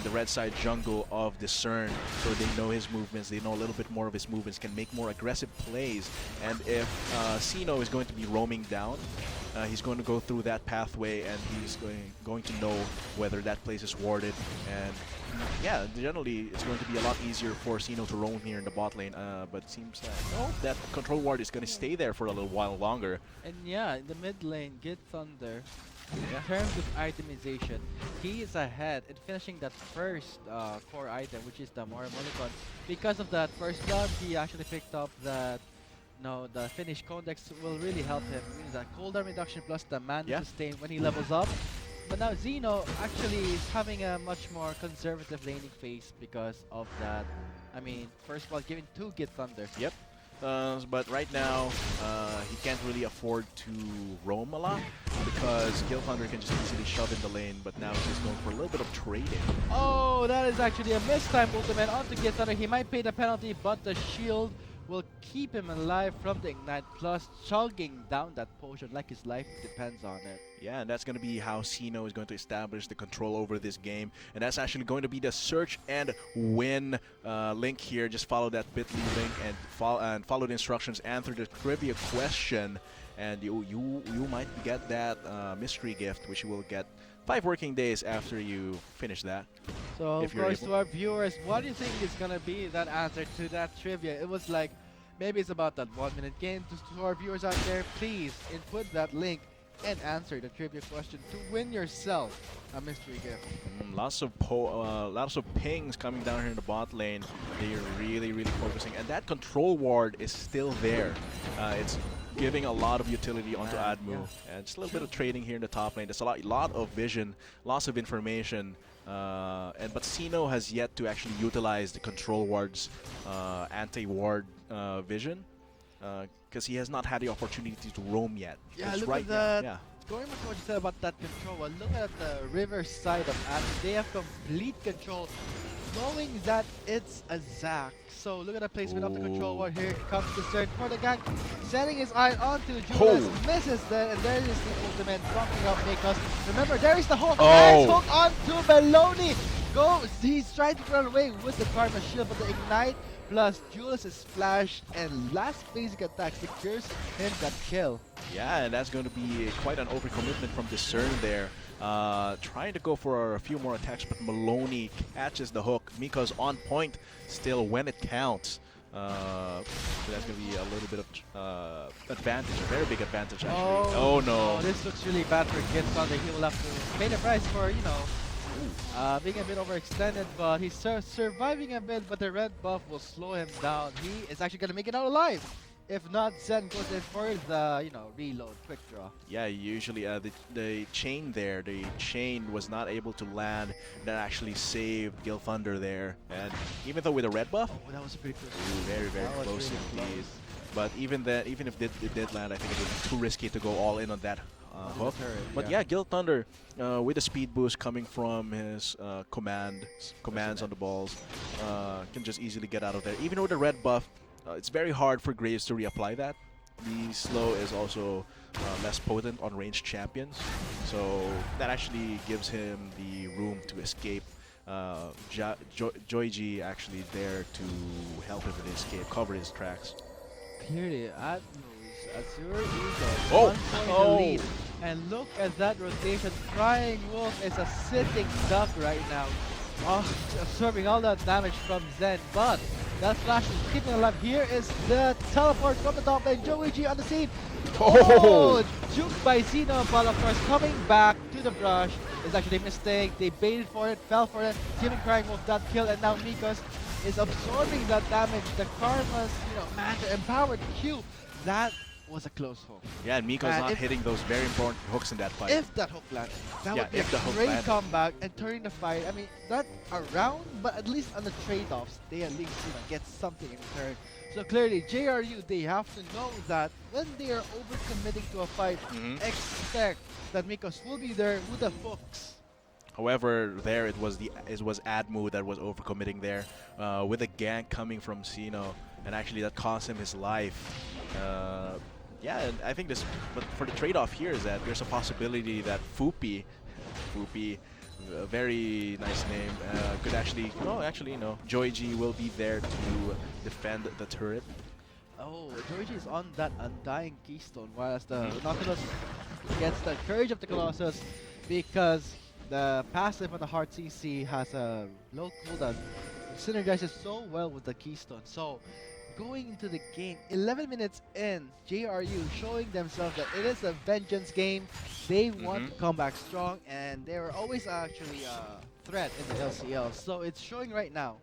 the red side jungle of Discern, so they know his movements, they know a little bit more of his movements, can make more aggressive plays. And if Sino is going to be roaming down, he's going to go through that pathway, and he's going to know whether that place is warded. And yeah, generally it's going to be a lot easier for Sino to roam here in the bot lane. But it seems that that control ward is going to stay there for a little while longer. And yeah, in the mid lane, Git Thunder, in terms of itemization, he is ahead in finishing that first core item, which is the Moira Mulligan. Because of that first blood, he actually picked up that. No, the Finnish Codex will really help him. Means that cooldown reduction plus the mana sustain when he levels up. But now Xeno actually is having a much more conservative laning phase because of that. I mean, first of all, giving 2 Git Thunder. Yep. But right now, he can't really afford to roam a lot because Gil Thunder can just easily shove in the lane, but now he's going for a little bit of trading. Oh, that is actually a mistimed ultimate onto Git Thunder. He might pay the penalty, but the shield will keep him alive from the Ignite, plus chugging down that potion like his life depends on it. Yeah, and that's going to be how Sino is going to establish the control over this game. And that's actually going to be the search and win link here. Just follow that bit.ly link and follow the instructions, answer the trivia question, and you might get that mystery gift, which you will get 5 working days after you finish that. So, if of you're course, able. to our viewers, what do you think is going to be that answer to that trivia? It was like, maybe it's about that 1-minute game. Just to our viewers out there, please input that link and answer the trivia question to win yourself a mystery gift. Lots of pings coming down here in the bot lane. They're really focusing, and that control ward is still there. It's giving a lot of utility onto Admu, and just a little bit of trading here in the top lane. There's a lot of vision, lots of information, but Sino has yet to actually utilize the control ward's anti-ward vision, because he has not had the opportunity to roam yet. Yeah, 'Cause look right at that. now, Going back to what you said about that control, well, look at the river side of Adams. They have complete control, knowing that it's a Zac. So look at the placement of the control ward. Here comes the Zern for the gang, setting his eye onto Julius, misses that, and there is the ultimate bumping up Nikos. Remember, there is the hook. Nice hook onto Meloni. He's trying to run away with the Karma Shield, but the Ignite plus Julius' splash and last basic attack secures him that kill. yeah, and that's going to be quite an overcommitment from Discern there. Trying to go for a few more attacks, but Maloney catches the hook. Miko's on point still when it counts. So that's going to be a little bit of advantage, a very big advantage actually. Oh no. Oh, this looks really bad for Gibson. He will have to pay the price for, being a bit overextended, but he's surviving a bit, but the red buff will slow him down. He is actually going to make it out alive. If not, Zen goes in for the, reload, quick draw. Yeah, usually the chain there, the chain was not able to land. That actually saved Gil Thunder there. And even though with a red buff, Oh, that was pretty close. very close indeed. But even if it did land, I think it would be too risky to go all in on that hook. But yeah, Gil Thunder with a speed boost coming from his commands on the balls can just easily get out of there. Even with the red buff, it's very hard for Graves to reapply that. The slow is also less potent on ranged champions, so that actually gives him the room to escape. Joy-G actually there to help him with his escape, cover his tracks. Clearly, Atmos, Azure Eagle, Oh! 1 point lead. And look at that rotation. Crying Wolf is a sitting duck right now, absorbing all that damage from Zen. But that flash is keeping alive. Here is the teleport from the top lane. Joey on the scene. Oh! Juked by Zeno, but of course coming back to the brush is actually a mistake. They baited for it, fell for it, giving Crying Wolf that kill, and now Mikos is absorbing that damage. The Karma's, Manta empowered Q. That was a close hook. Yeah, and Miko's not hitting those very important hooks in that fight. If that hook landed, that would be if the a hook great landed. comeback and turning the fight. I mean, not around, but at least on the trade-offs, they at least get something in return. So clearly, JRU, they have to know that when they are overcommitting to a fight, expect that Mikos will be there with the hooks. However, there it was Admu that was overcommitting there, with a gank coming from Sino, and actually that cost him his life. Yeah, and I think but for the trade-off here is that there's a possibility that Fupi, a very nice name, could actually, Joy-G will be there to defend the turret. Oh, Georgie is on that Undying Keystone, whilst the Nautilus gets the Courage of the Colossus because the passive on the Heart CC has a low cooldown. It synergizes so well with the Keystone. So, going into the game, 11 minutes in, JRU showing themselves that it is a vengeance game. They want to come back strong, and they were always actually a threat in the LCL. So, it's showing right now.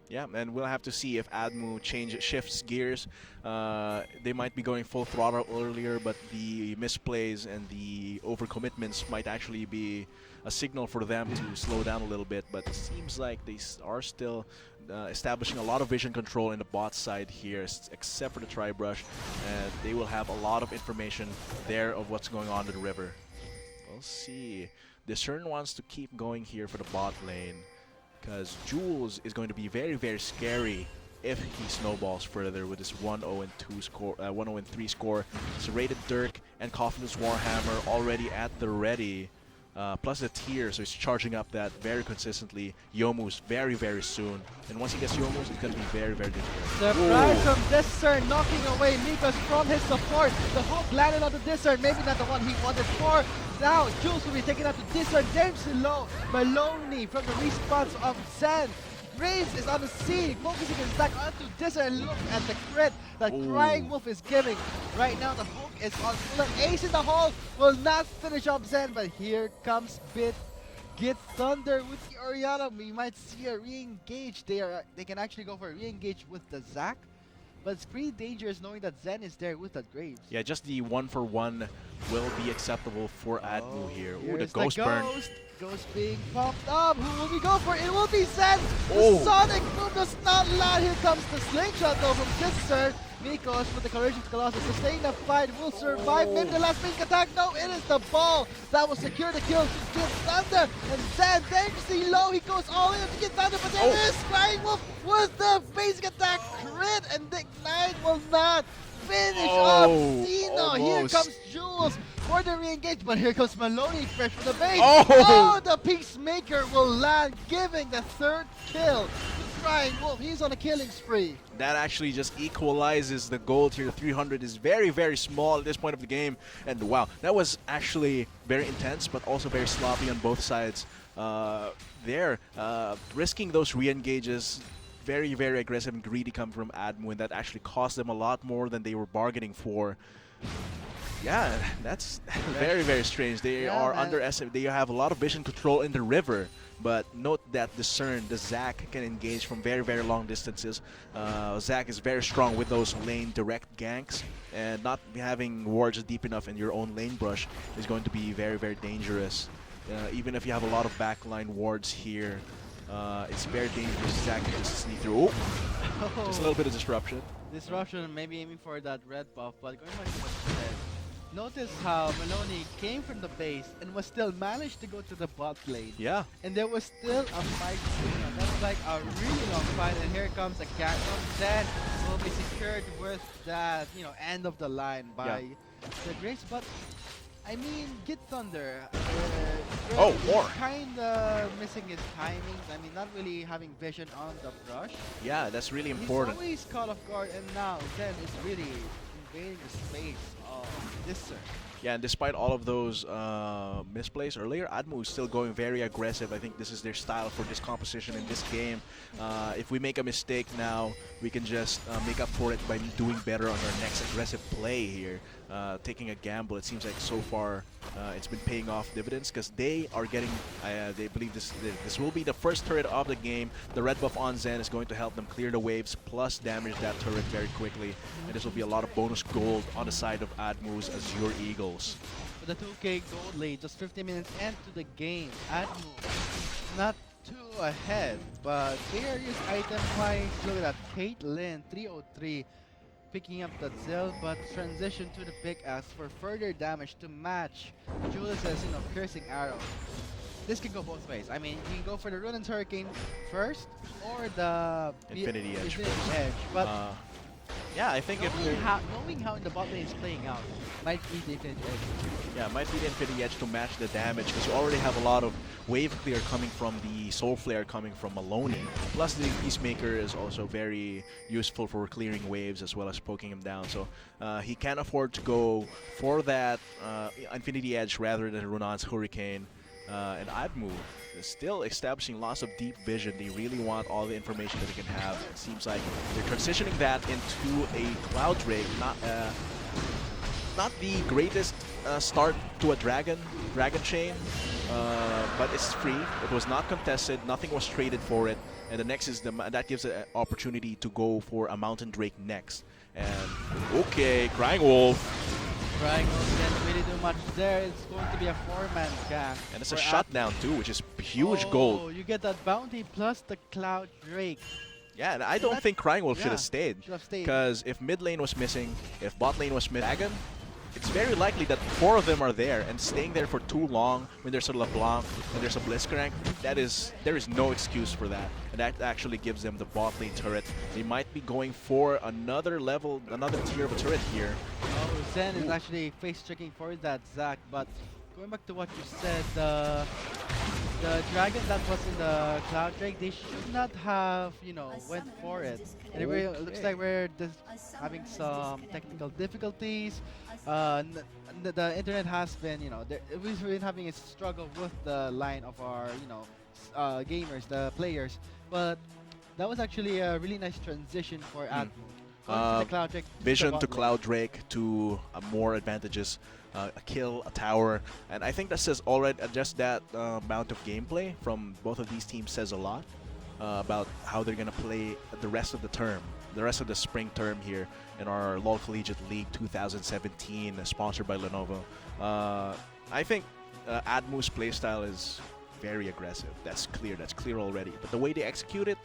Yeah, and we'll have to see if Admu shifts gears. They might be going full throttle earlier, but the misplays and the overcommitments might actually be a signal for them to slow down a little bit. But it seems like they are still establishing a lot of vision control in the bot side here, except for the Tri-Brush, and they will have a lot of information there of what's going on in the river. We'll see. Discern wants to keep going here for the bot lane, because Jules is going to be very, very scary if he snowballs further with this 1-0-2 score, 1-0-3 score. Serrated Dirk and Confidence Warhammer already at the ready. Plus the tier, so he's charging up that very consistently. Yomu's very, very soon. And once he gets Yomu's, it's going to be very, very difficult. Surprise from Discern, knocking away Nikos from his support. The hook landed on the Discern, maybe not the one he wanted for. Now, Jules will be taken out to Discern. James low. Maloney from the response of Zen. Graves is on the scene, focusing his attack onto Discern, and look at the crit that Crying Wolf is giving. Right now, the hook is on full. Ace in the hole will not finish off Zen, but here comes Git Thunder with the Oriana. We might see a re-engage. They can actually go for a re-engage with the Zac, but it's pretty dangerous knowing that Zen is there with that Graves. Yeah, just the 1-for-1 will be acceptable for Admu here. Ooh, the Here's Ghost Burn. Ghost being popped up. Who will we go for? It will be Zen. Oh. The Sonic move does not land. Here comes the slingshot though from Discern. Nikos with the Courageous Colossus sustain the fight, will survive. Maybe the last pink attack. No, it is the ball that will secure the kill to Kid Thunder. And Zen dangerously low. He goes all in to Kid Thunder, but there is Crying Wolf with the basic attack crit, and the Ignite will not finish up Xeno. Here comes Jules for the re-engage, but here comes Maloney fresh from the base. Oh, the Peacemaker will land, giving the third kill to Crying Wolf. He's on a killing spree. That actually just equalizes the gold here. 300 is very, very small at this point of the game. And wow, that was actually very intense, but also very sloppy on both sides. Risking those re-engages, very, very aggressive and greedy come from Admu, and that actually cost them a lot more than they were bargaining for. Yeah, that's very, very strange. They are underestimated. They have a lot of vision control in the river, but note that Discern, the Zac, can engage from very, very long distances. Zac is very strong with those lane direct ganks, and not having wards deep enough in your own lane brush is going to be very, very dangerous. Even if you have a lot of backline wards here, it's very dangerous. Zac can just sneak through. Just a little bit of disruption. Disruption, maybe aiming for that red buff, but going back to what you said. Notice how Maloney came from the base and was still managed to go to the bot lane. Yeah. And there was still a fight going on. That's like a really long fight, and here comes a Gangnam. Then will be secured with that, end of the line by the Grace. But I mean, Git Thunder. Kinda missing his timings. I mean, not really having vision on the brush. Yeah, that's really important. He's always caught off guard, and now Zen is really invading the space of Discern. Yeah, and despite all of those misplays earlier, Admu is still going very aggressive. I think this is their style for this composition in this game. If we make a mistake now, we can just make up for it by doing better on our next aggressive play here. Taking a gamble, it seems like so far it's been paying off dividends because they are getting, they believe this will be the first turret of the game. The red buff on Zen is going to help them clear the waves plus damage that turret very quickly. And this will be a lot of bonus gold on the side of Admu's Azure Eagles. With the 2k gold lead, just 15 minutes into the game, Admu not too ahead, but various item-wise, look at that, Caitlyn 303 picking up that Zill, but transition to the pickaxe for further damage to match Julius's, piercing arrow. This can go both ways. I mean, you can go for the Ruined Hurricane first, or the Infinity Edge first. But yeah, I think knowing how in the bot lane is playing out might be the Infinity Edge. Yeah, might be the Infinity Edge to match the damage because you already have a lot of wave clear coming from the Soul Flare coming from Maloney. Plus the Peacemaker is also very useful for clearing waves as well as poking him down. So he can't afford to go for that Infinity Edge rather than Runan's Hurricane. And Admu is still establishing lots of deep vision. They really want all the information that they can have. It seems like they're transitioning that into a Cloud Drake, not the greatest start to a Dragon Chain, but it's free. It was not contested. Nothing was traded for it. And the next is that gives an opportunity to go for a Mountain Drake next. And okay, Crying Wolf. Crying Wolf can't really do much there. It's going to be a 4-man gang. And it's a shutdown too, which is huge gold. Oh, you get that bounty plus the Cloud Drake. Yeah, and I don't think Crying Wolf should have stayed. Should have stayed. Because if mid lane was missing, if bot lane was missing, Dragon, it's very likely that 4 of them are there, and staying there for too long when there's a LeBlanc, when there's a Blitzcrank, there is no excuse for that. And that actually gives them the bot lane turret. They might be going for another level, another tier of a turret here. Oh, Zen is actually face checking for that, Zach. But going back to what you said, the dragon that was in the Cloud Drake, they should not have, went for it. And it looks like we're just having some technical difficulties. The internet has been, we've been having a struggle with the line of our, gamers, the players. But that was actually a really nice transition for Admo. Going from the Cloud Drake Vision the to bot lane. Cloud Drake to more advantages, a kill, a tower, and I think that says already just that amount of gameplay from both of these teams says a lot about how they're gonna play the rest of the term, the rest of the spring term here in our LoL Collegiate League 2017, sponsored by Lenovo. I think Admu's playstyle is very aggressive. That's clear already. But the way they execute it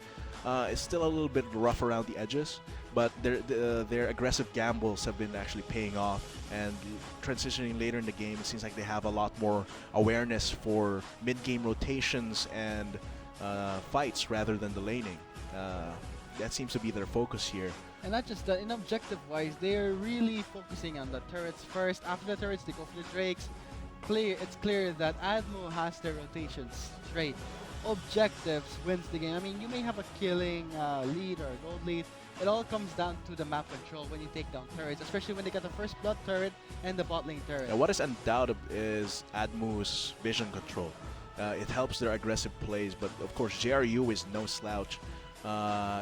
is still a little bit rough around the edges. But their aggressive gambles have been actually paying off, and transitioning later in the game, it seems like they have a lot more awareness for mid-game rotations and fights rather than the laning. That seems to be their focus here. And not just that, in objective-wise, they're really focusing on the turrets first. After the turrets, they go for the Drakes. It's clear that Admo has their rotations straight. Objectives wins the game. I mean, you may have a killing lead or a gold lead. It all comes down to the map control when you take down turrets, especially when they got the first blood turret and the bot lane turret. What is undoubted is Admu's vision control. It helps their aggressive plays, but of course JRU is no slouch.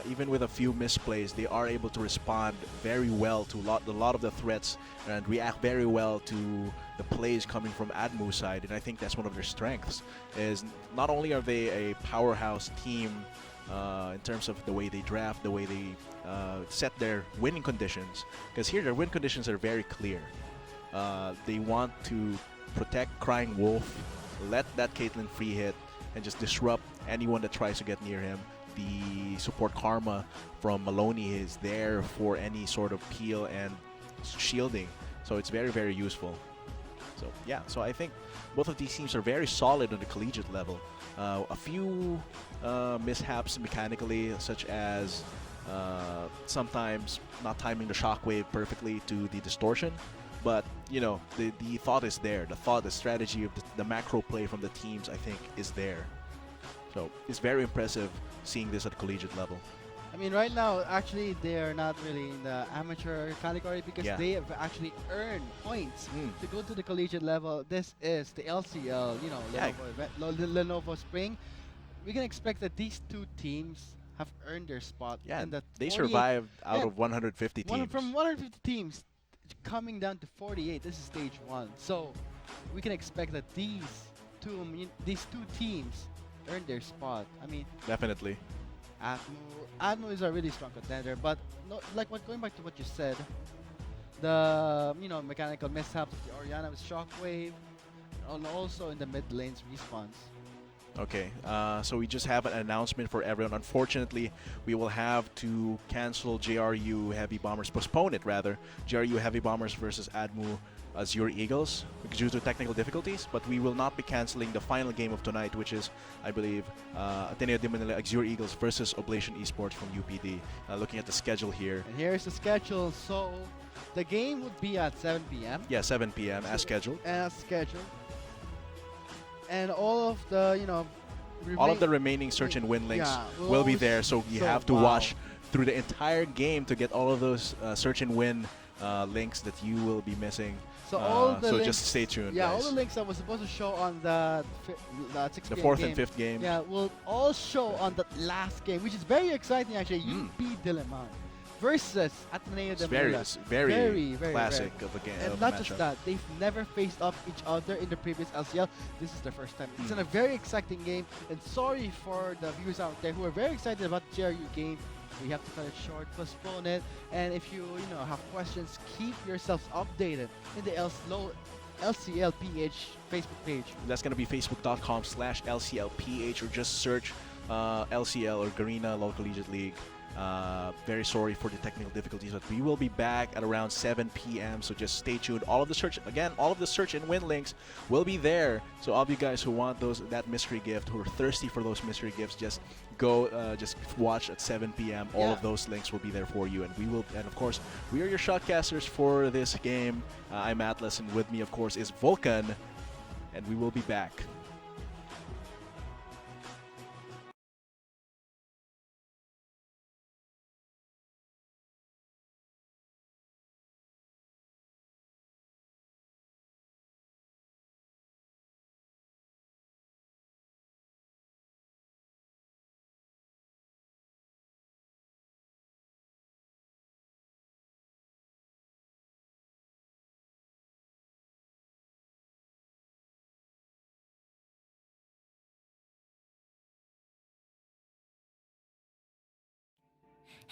Even with a few misplays, they are able to respond very well to a lot of the threats and react very well to the plays coming from Admu's side. And I think that's one of their strengths. Is not only are they a powerhouse team in terms of the way they draft, the way they set their winning conditions, because here their win conditions are very clear. They want to protect Crying Wolf, let that Caitlyn free hit, and just disrupt anyone that tries to get near him. The support Karma from Maloney is there for any sort of peel and shielding, so it's very, very useful. So yeah, so I think both of these teams are very solid on the collegiate level. A few mishaps mechanically, such as sometimes not timing the shockwave perfectly to the distortion, but the thought is there. The strategy of the macro play from the teams, I think, is there. So it's very impressive seeing this at collegiate level. I mean, right now, actually, they're not really in the amateur category because they have actually earned points to go to the collegiate level. This is the LCL, Lenovo Spring. We can expect that these two teams have earned their spot. Yeah, and they survived out of 150 teams. From 150 teams, coming down to 48. This is stage 1. So we can expect that these two teams earned their spot. I mean, definitely. Admo is a really strong contender, but going back to what you said, the mechanical mishaps of the Orianna with Shockwave, and also in the mid lane's respawns. Okay, so we just have an announcement for everyone. Unfortunately, we will have to cancel JRU Heavy Bombers, postpone it rather, JRU Heavy Bombers versus Admu Azure Eagles due to technical difficulties, but we will not be canceling the final game of tonight, which is, I believe, Ateneo de Manila Azure Eagles versus Oblation Esports from UPD. Looking at the schedule here. And here's the schedule. So the game would be at 7 p.m. Yeah, 7 p.m. as scheduled. As scheduled. And all of the, all of the remaining search and win links will be there, so you have to watch through the entire game to get all of those search and win links that you will be missing. So all the links, just stay tuned. Yeah, guys. all the links that was supposed to show on the the fourth and fifth game. Yeah, will all show on the last game, which is very exciting actually. UP Diliman versus Ateneo de Manila. It's very classic of a game. And not just that, they've never faced off each other in the previous LCL. This is their first time. It's a very exciting game, and sorry for the viewers out there who are very excited about the JRU game. We have to cut it short, postpone it, and if you have questions, keep yourselves updated in the LCLPH Facebook page. That's gonna be facebook.com/LCLPH, or just search LCL or Garena LoL Collegiate League Very sorry for the technical difficulties, but we will be back at around 7 p.m. So just stay tuned. All of the search and win links will be there. So all of you guys who want that mystery gift, who are thirsty for those mystery gifts, just go, just watch at 7 p.m. All of those links will be there for you, and of course, we are your shotcasters for this game. I'm Atlas, and with me, of course, is Vulcan, and we will be back.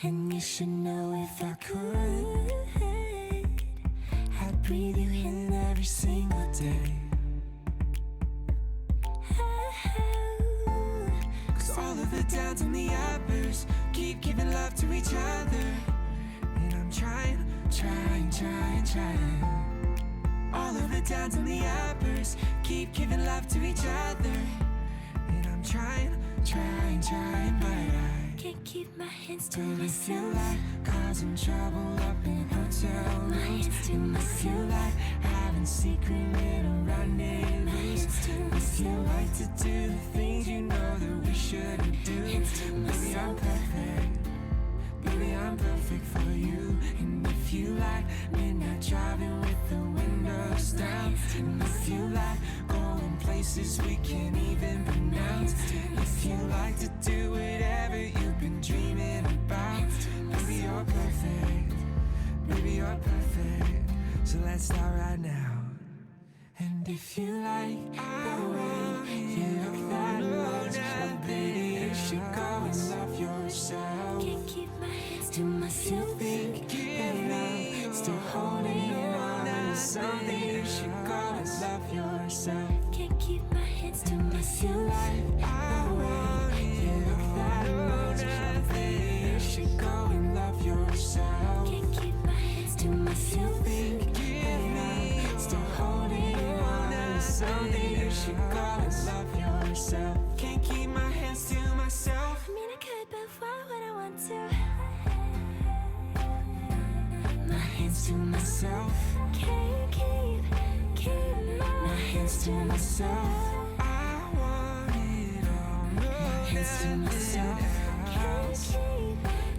And you should know if I could, I'd breathe you in every single day. Cause all of the downs and the uppers keep giving love to each other. And I'm trying. All of the downs and the uppers keep giving love to each other. And I'm trying, but I can't keep my hands to myself. Feel like causing trouble up in hotel rooms. If you like having secret little rendezvous. If you like to do the things you know that we shouldn't do. Baby, I'm perfect. Baby, I'm perfect for you. And if you like midnight driving with the windows down. And if you like going places we can't even pronounce. If you like to do whatever you've been dreaming about. Baby, you're perfect. Baby, you're perfect. So let's start right now. And if you like the way you look that much, well, baby, you should go and love yourself. Can't keep my hands to myself. You think that I'm still holding on to something, you should go and love yourself. Can't keep my hands to myself. You like the way you look that much, well, baby, you should go and love yourself. Can't keep my hands to myself. You think that I'm still holding on to something, you should go and love yourself. Can't keep my hands to myself. I mean I could, but why would I want to? My hands to myself. Can't keep my hands to myself. I want it all. My hands to myself.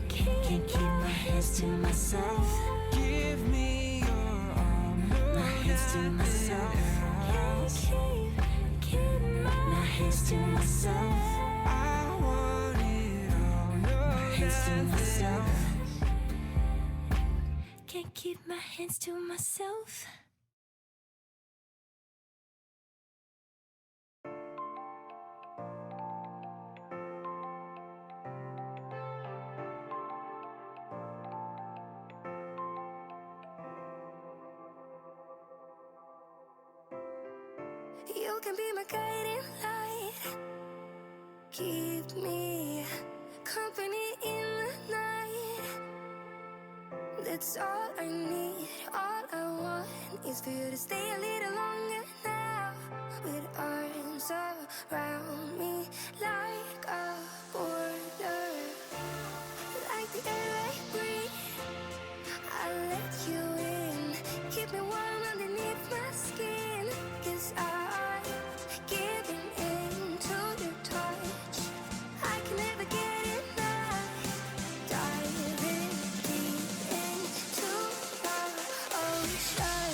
Can't keep my hands to myself. Give me your all. My hands to myself. My hands to myself. I want it all. My hands to myself. Can't keep my hands to myself. You can be my guiding light. Keep me company in the night. That's all I need. All I want is for you to stay a little longer now. With arms around me like a border. Like the air I breathe, I let you in. Keep me warm underneath my skin. 'Cause I've given in to your touch. I can never get enough. Diving deep into the ocean.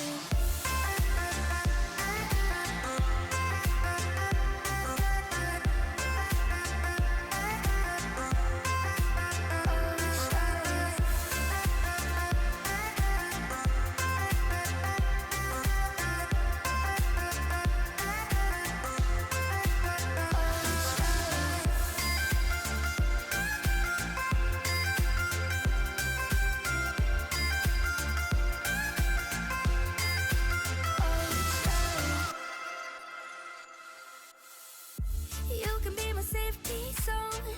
You can be my safety zone.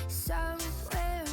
Somewhere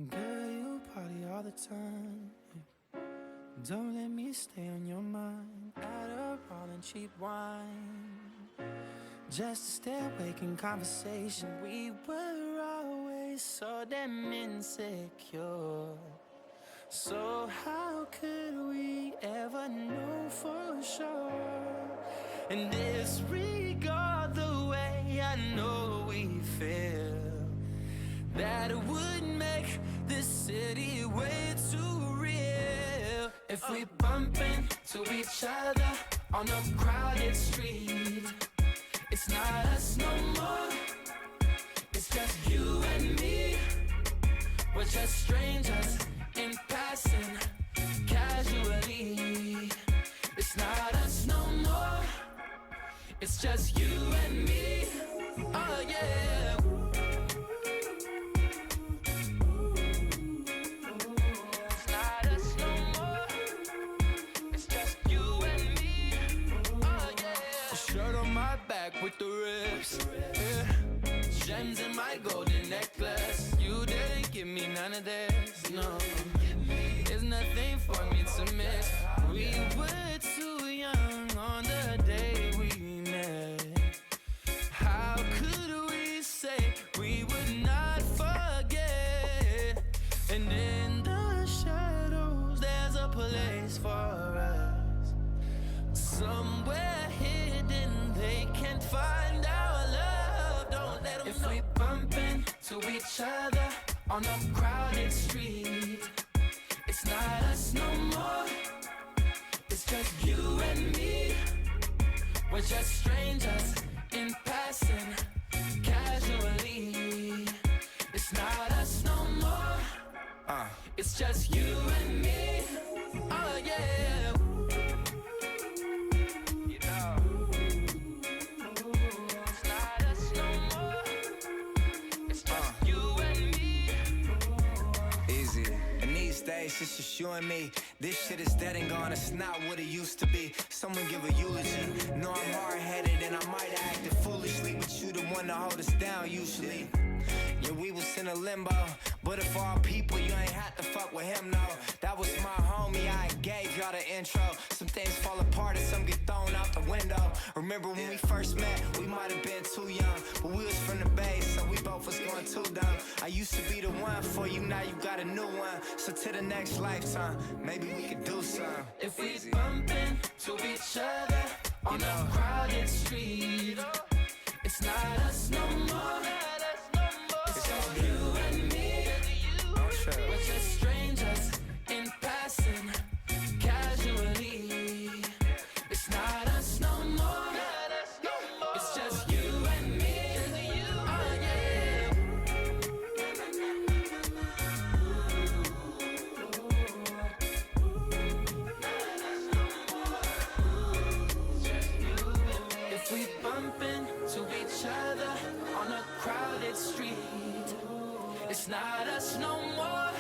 Girl, you party all the time. Don't let me stay on your mind. Add up all and cheap wine. Just to stay awake in conversation. We were always so damn insecure. So how could we ever know for sure? And disregard the way I know we feel. That it would make this city way too real. If we bump into each other on a crowded street, it's not us no more. It's just you and me. We're just strangers in passing casually. It's not us no more. It's just you and me. Oh yeah. It's not us no more. It's just you and me. Oh yeah. Shirt on my back with the rips. Yeah. Gems in my golden necklace. You didn't give me none of this. No. There's nothing for me to miss. We were too young on the day we met. How could we say we would not forget? And in the shadows, there's a place for us. Somewhere hidden, they can't find our love. Don't let them know. If we bump into each other on a crowded street, it's not us no more. It's just you and me. We're just strangers in passing casually. It's not us no more. It's just you and me. Oh yeah. You know. It's not us no more. It's just you and me. Easy. In these days, it's just you and me. This shit is dead and gone, it's not what it used to be. Someone give a eulogy. Know I'm hard-headed and I might have acted foolishly, but you the one to hold us down usually. Yeah, we was in a limbo, but if all people, you ain't had to fuck with him, no. That was my homie, I gave y'all the intro. Some things fall apart and some get thrown out the window. Remember when we first met, we might have been too young, but we was from the Bay, so we both was going too dumb. I used to be the one for you, now you got a new one. So to the next lifetime, maybe we could do something. If we bump into each other on a crowded street, it's not us no more. It's just you and me. We're just strangers in passing casually. It's not us no more. It's just you and me. Oh yeah. If we bump into each other on a crowded street, it's not us no more.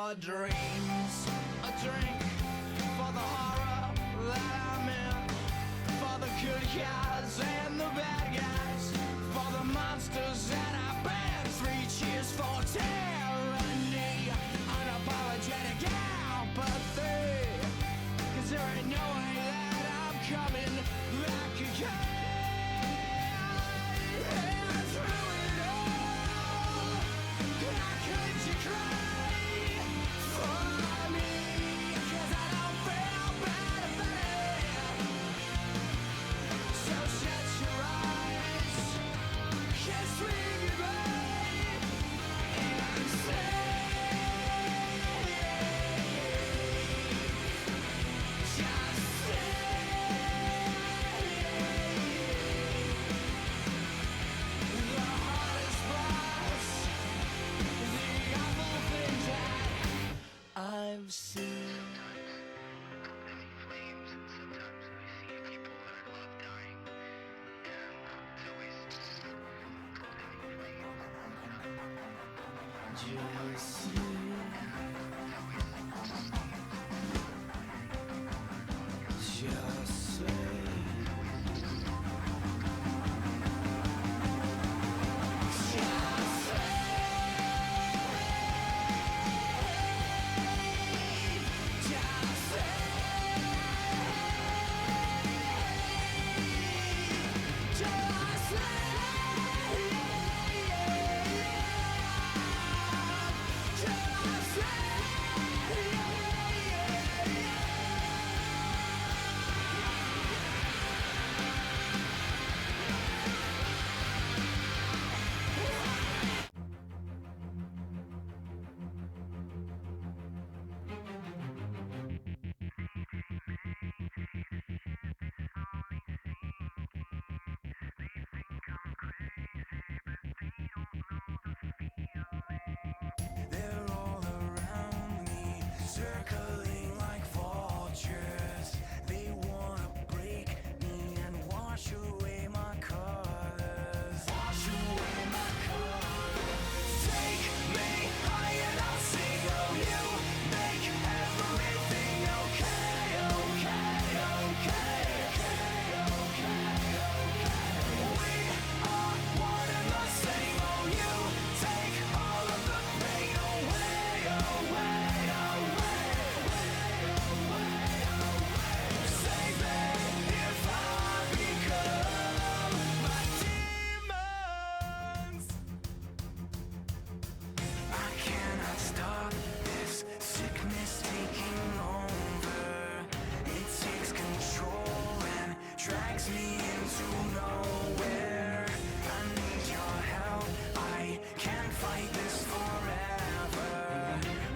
your dreams. A drink for the horror that I'm in, for the good guys and the bad guys, for the monsters that I've been. 3 cheers for tyranny, unapologetic apathy, 'cause there ain't no way that I'm coming back again. And through it all, how could you cry for me? 'Cause I don't feel bad about it. So shut your eyes, kiss me goodbye, and say, just say, the hardest parts, the awful things that I've seen. Just say, just say, just they're all around me, circling like vultures. They wanna break me and wash away my colors. Wash away my colors. Take me high and I'll sing of you. Make everything okay, okay, okay, okay, okay, okay. We are one and the same. Oh, you take all of the pain away, away, away, away, away. Save me if I become my demons. I cannot stop this sickness taking over. It takes control and drags me into nowhere. I need your help. I can't fight this forever.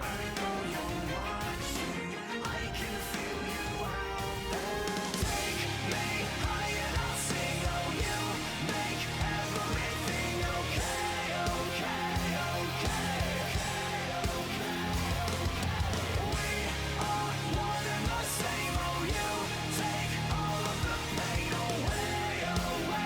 I know you're watching. I can feel you out there. Take me high and I'll sing. Oh, you make everything okay, okay, okay, okay, okay. We are one and the same. Oh, you take all of the pain away, away,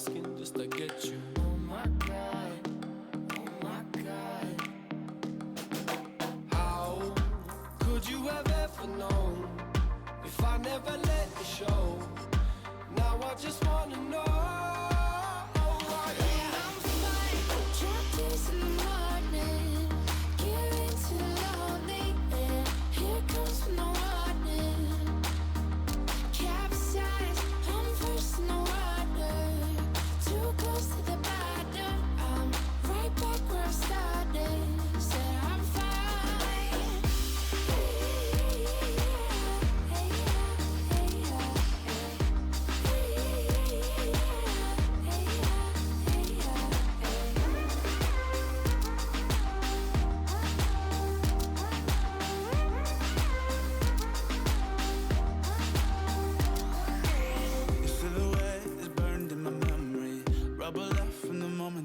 skin just to get you. Oh my God, oh my God. How could you have ever known if I never let you show? Now I just wanna know.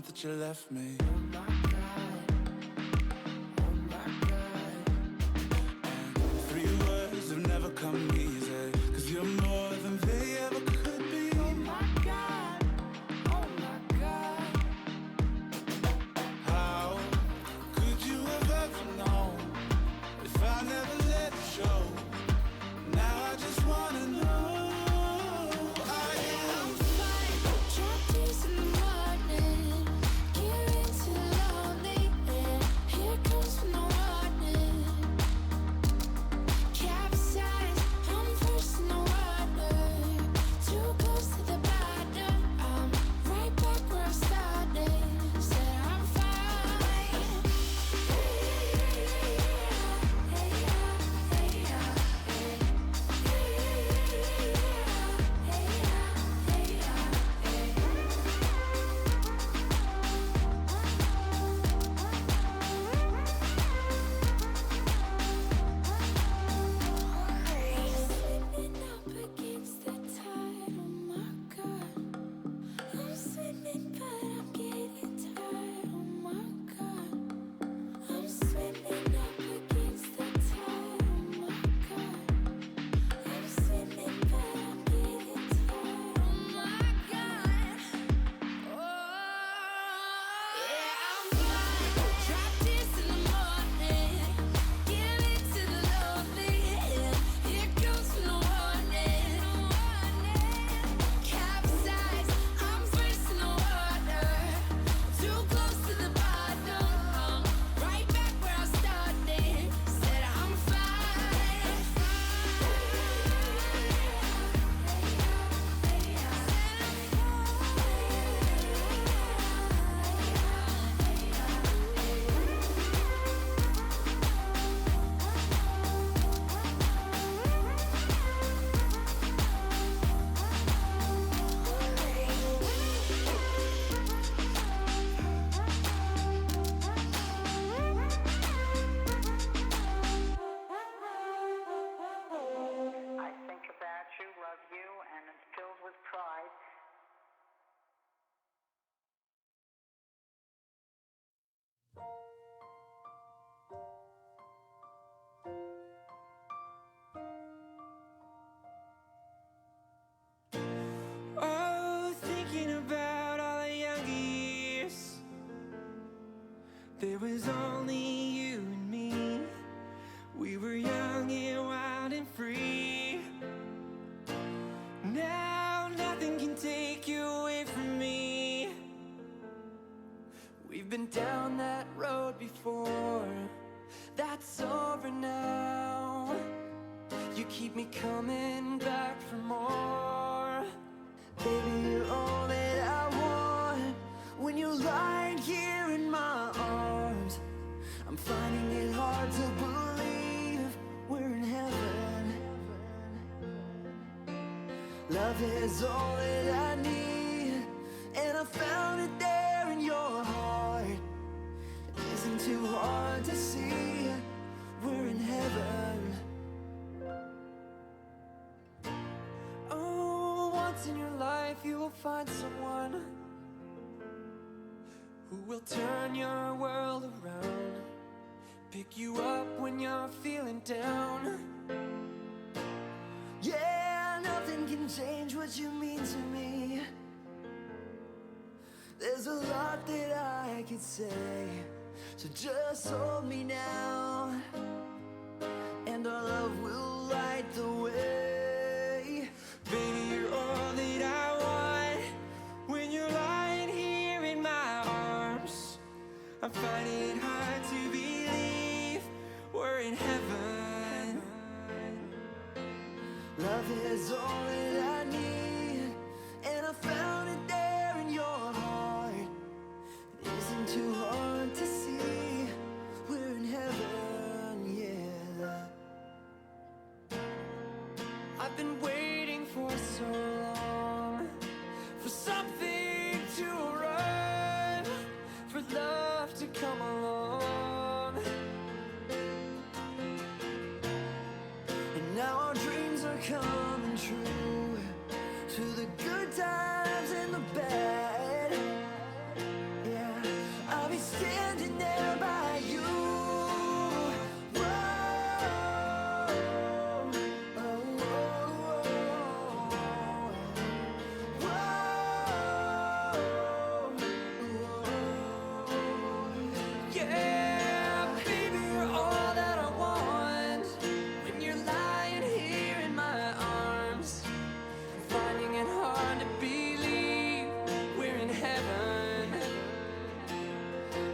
That you left me. Oh my God, oh my God. And 3 words have never come easy, 'cause you're more than they ever could be. Oh my God, oh my God. How could you have ever known if I never let it show? Now I just wanna know. Oh, thinking about all the young years. There was only you and me. We were young and wild and free. Now nothing can take you away from me. We've been down that road before. That's over now. You keep me coming back for more. Baby, you're all that I want. When you're lying here in my arms, I'm finding it hard to believe we're in heaven. Love is all that I need, and I found it there in your heart. It isn't too hard to see we're in heaven. Oh, once in your life you will find someone who will turn your world around, pick you up when you're feeling down. Yeah, nothing can change what you mean to me. There's a lot that I could say, so just hold me now, and our love will light the way. Baby, you're all that I want. When you're lying here in my arms, I'm finding it hard to believe we're in heaven. Love is all that I need, and I found it there in your heart. It isn't too hard to see, we're in heaven, yeah. I've been waiting for so long, for something to arrive, for love to come along. And now our dreams are coming true, through the good times and the bad. Yeah, I'll be standing there by you. Yeah, baby, you're all that I want. When you're lying here in my arms, finding it hard to believe we're in heaven.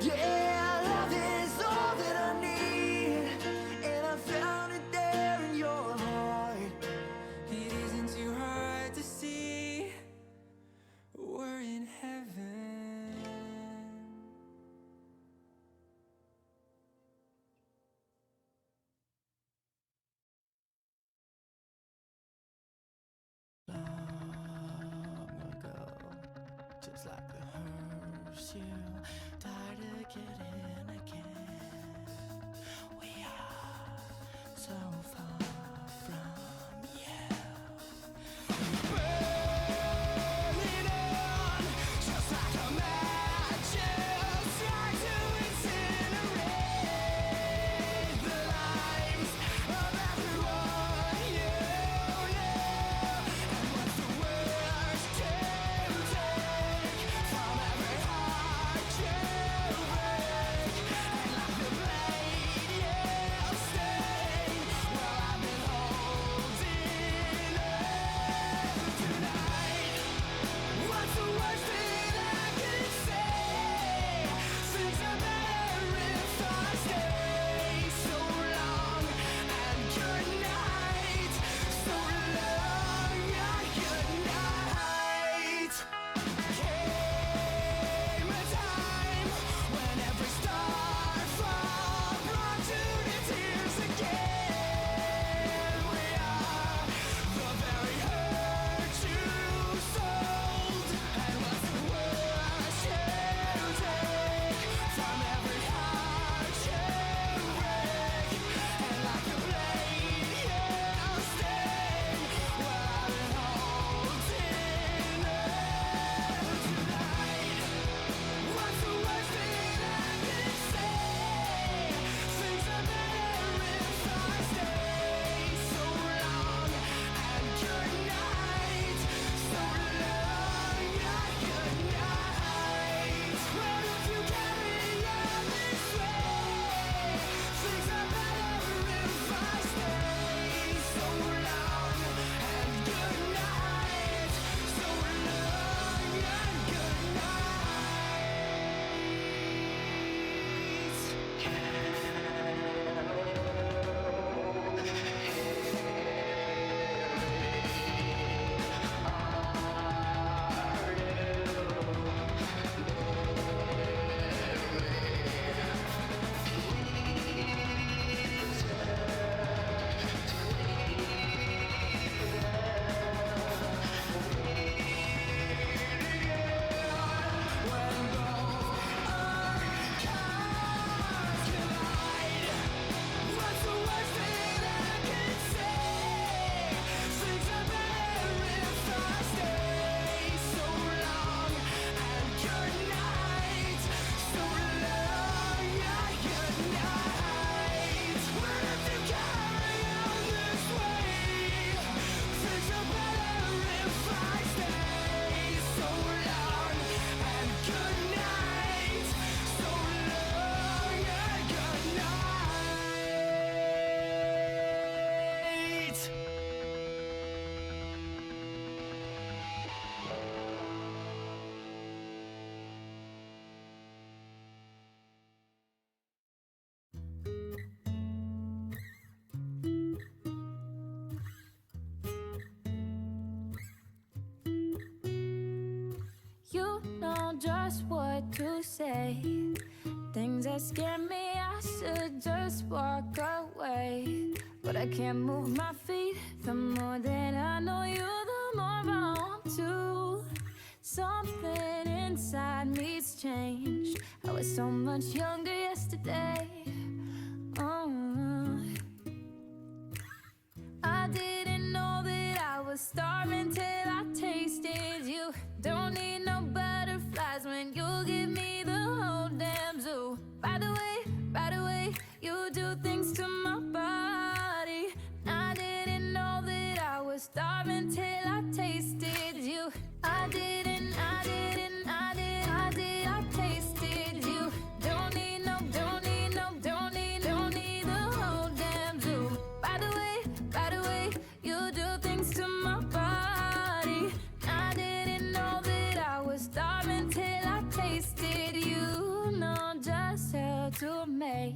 Yeah, love is all that I need, and I found it there in your heart. It isn't too hard to see we're in heaven. Long ago, just like the hearse, you died again and again. We are so far from you. Burning on, just like a match, try to incinerate the lives of everyone you know. And what's the worst to take from every heart you break? And like the blade you stain, well, I've been what to say. Things that scare me, I should just walk away. But I can't move my feet. The more that I know you, the more I want to. Something inside me's changed. I was so much younger yesterday. I didn't know that I was starving till I tasted you. Don't need no butterflies when you give me the whole damn zoo. By the way, you do things to my body. I didn't know that I was starving till I tasted you. I tasted you. Don't need the whole damn zoo. By the way, you do things to my body. I didn't know that I was starving till I tasted you. Know just how to make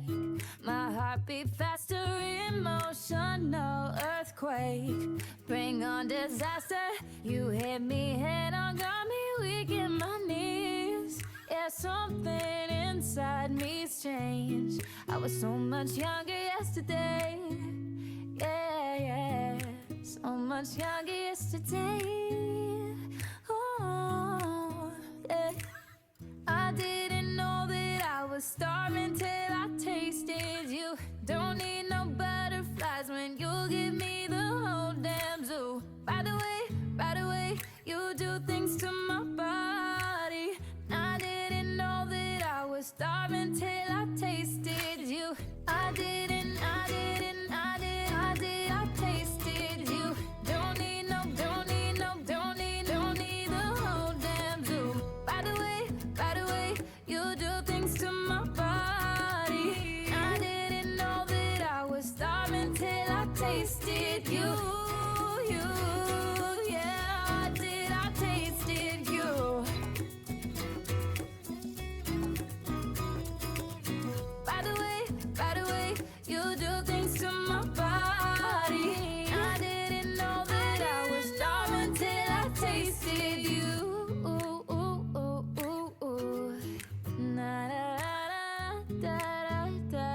my heart beat faster. Emotional earthquake. Bring on disaster. You hit me head on, got me weak in my knees. Yeah, something inside me's changed. I was so much younger yesterday. Yeah, so much younger yesterday. Oh, yeah. I didn't know that I was starving till I tasted you. Don't need no butterflies when you give me the whole damn zoo. By the way, you do things to my body. I didn't know that I was starving till I tasted you. I tasted you. Don't need the whole damn zoo. By the way, you do things to my body. I didn't know that I was starving till I tasted you. Yeah, I tasted you. By the way, you do things to my body. I didn't know that I was starving till I tasted you. Na da da da da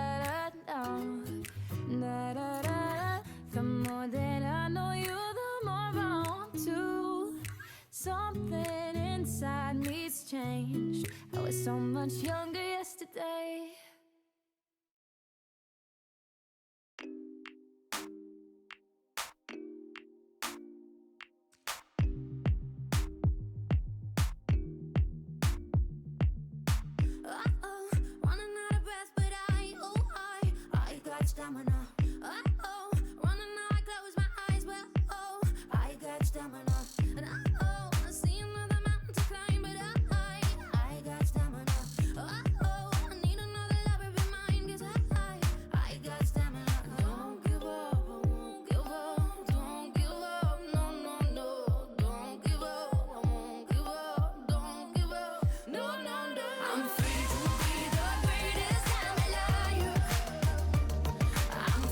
da da da. The more that I know you, the more I want to. Something inside me's changed. I was so much younger yesterday. Uh-oh, running out of breath, but I got stamina. Uh-oh, running out, I close my eyes, but I got stamina. And I see another mountain to climb, but I got stamina. Uh-oh, I need another lover be mine, 'cause I got stamina. Don't give up, I won't give up. Don't give up, no, no, no. Don't give up, I won't give up. Don't give up, no, no, no. I'm free to be the greatest I'm alive. I'm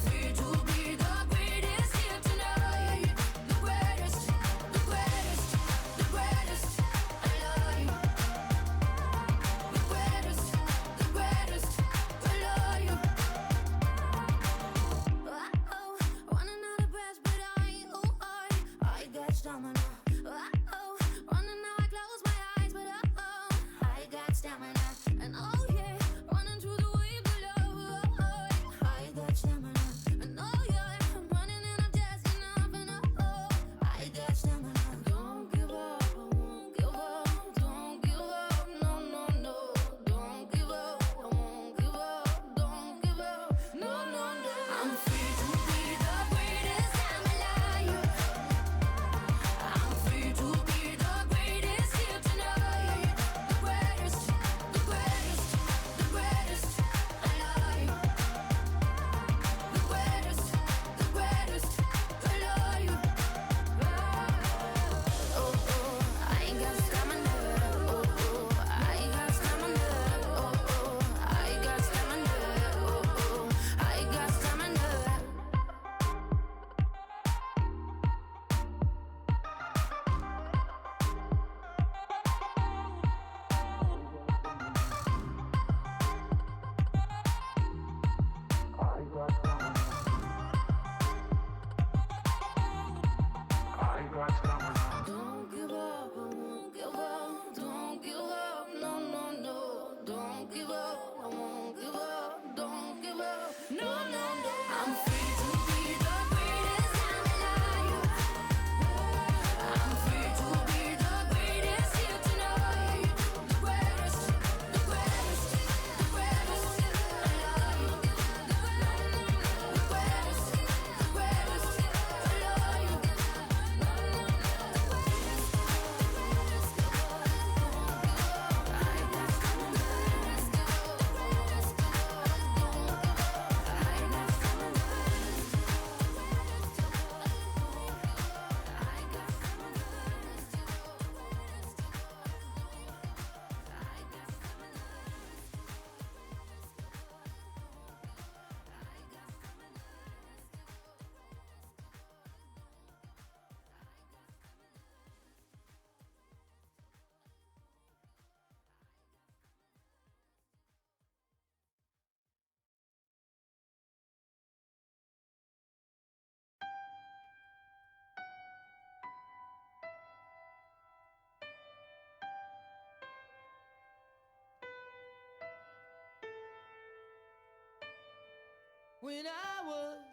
When I was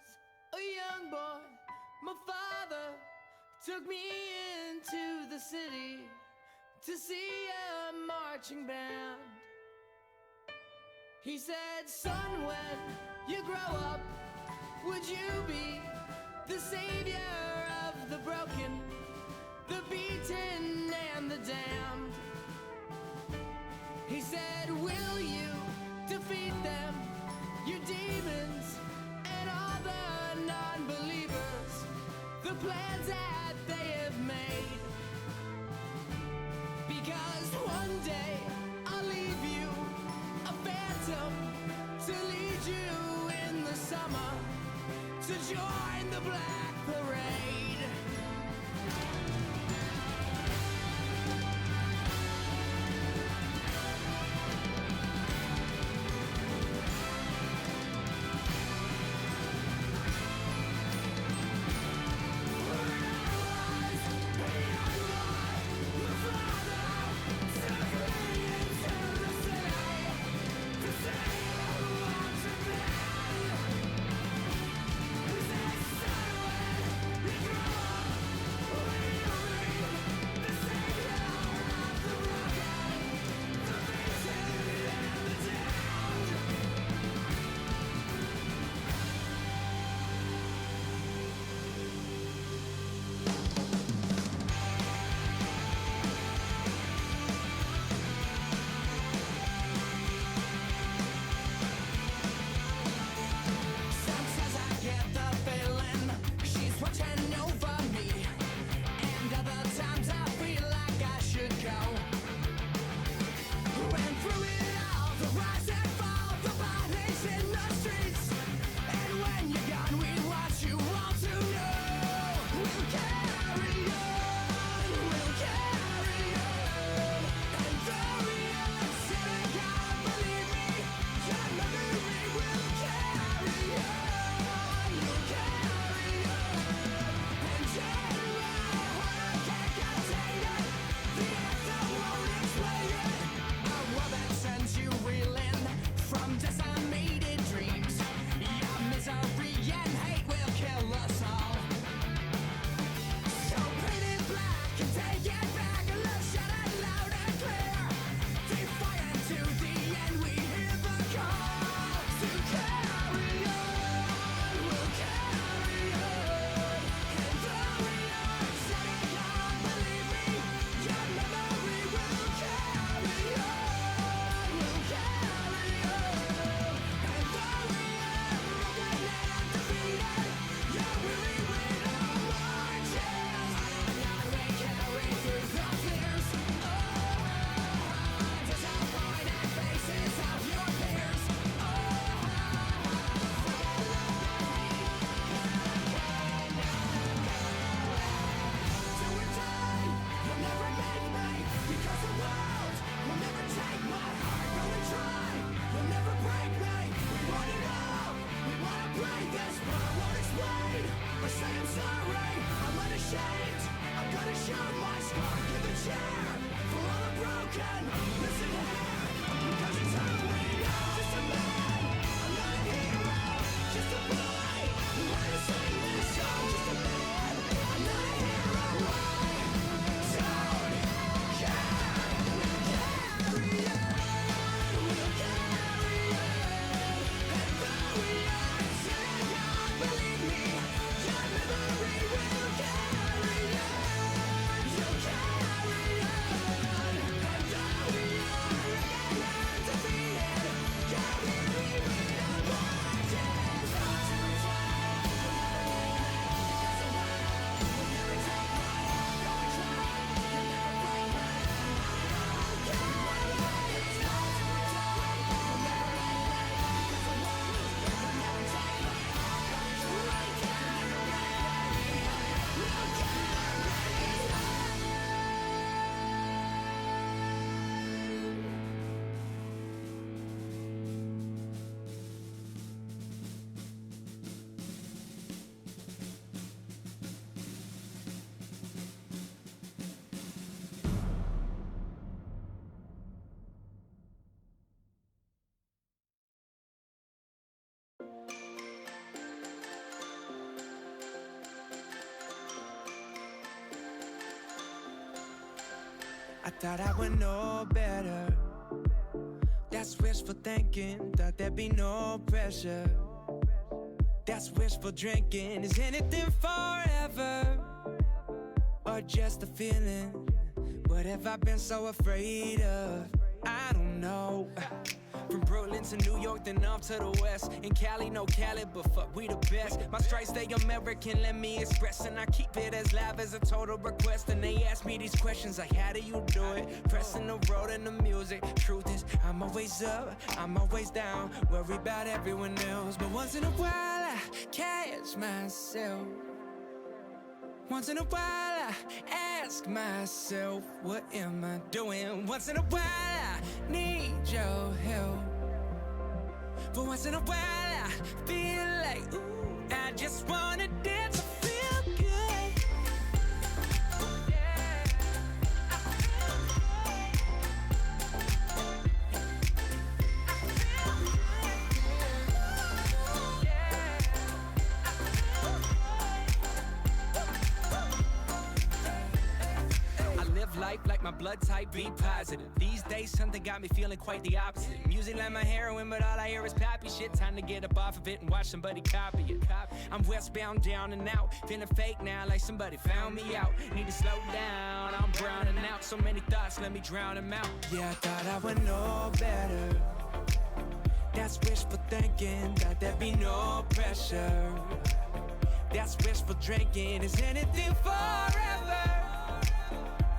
a young boy, my father took me into the city to see a marching band. He said, son, when you grow up, would you be the savior of the broken, the beaten and the damned? He said, will you defeat them, your demons and all the non-believers, the plans that they have made? Because one day I'll leave you a phantom to lead you in the summer to join the Black Parade. He I thought I would know better. That's wishful thinking, thought there'd be no pressure. That's wishful drinking. Is anything forever? Or just a feeling? What have I been so afraid of? I don't know. From Brooklyn to New York, then up to the west. In Cali, no Cali, but fuck, we the best. My stripes, they American, let me express. And I keep it as live as a total request. And they ask me these questions like, how do you do it? Pressing the road and the music. Truth is, I'm always up, I'm always down. Worry about everyone else. But once in a while, I catch myself. Once in a while, I ask myself, what am I doing? Once in a while, I need your help. But once in a while, I feel like, ooh, I just wanna dance, I feel good. Life like my blood type be positive. These days something got me feeling quite the opposite. Music like my heroin, but all I hear is poppy shit. Time to get up off of it and watch somebody copy it. I'm westbound, down and out, feeling fake now like somebody found me out. Need to slow down, I'm browning out. So many thoughts, let me drown them out. Yeah, I thought I would know better. That's wishful thinking, that there'd be no pressure. That's wishful drinking, is anything forever?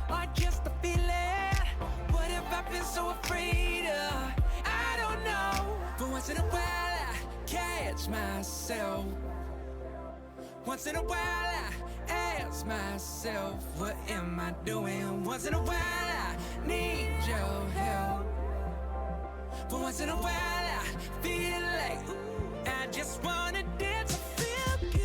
Or just a feeling? What have I been so afraid of? I don't know. But once in a while I catch myself. Once in a while I ask myself, what am I doing? Once in a while I need your help. But once in a while I feel like, ooh, I just wanna dance, I feel good.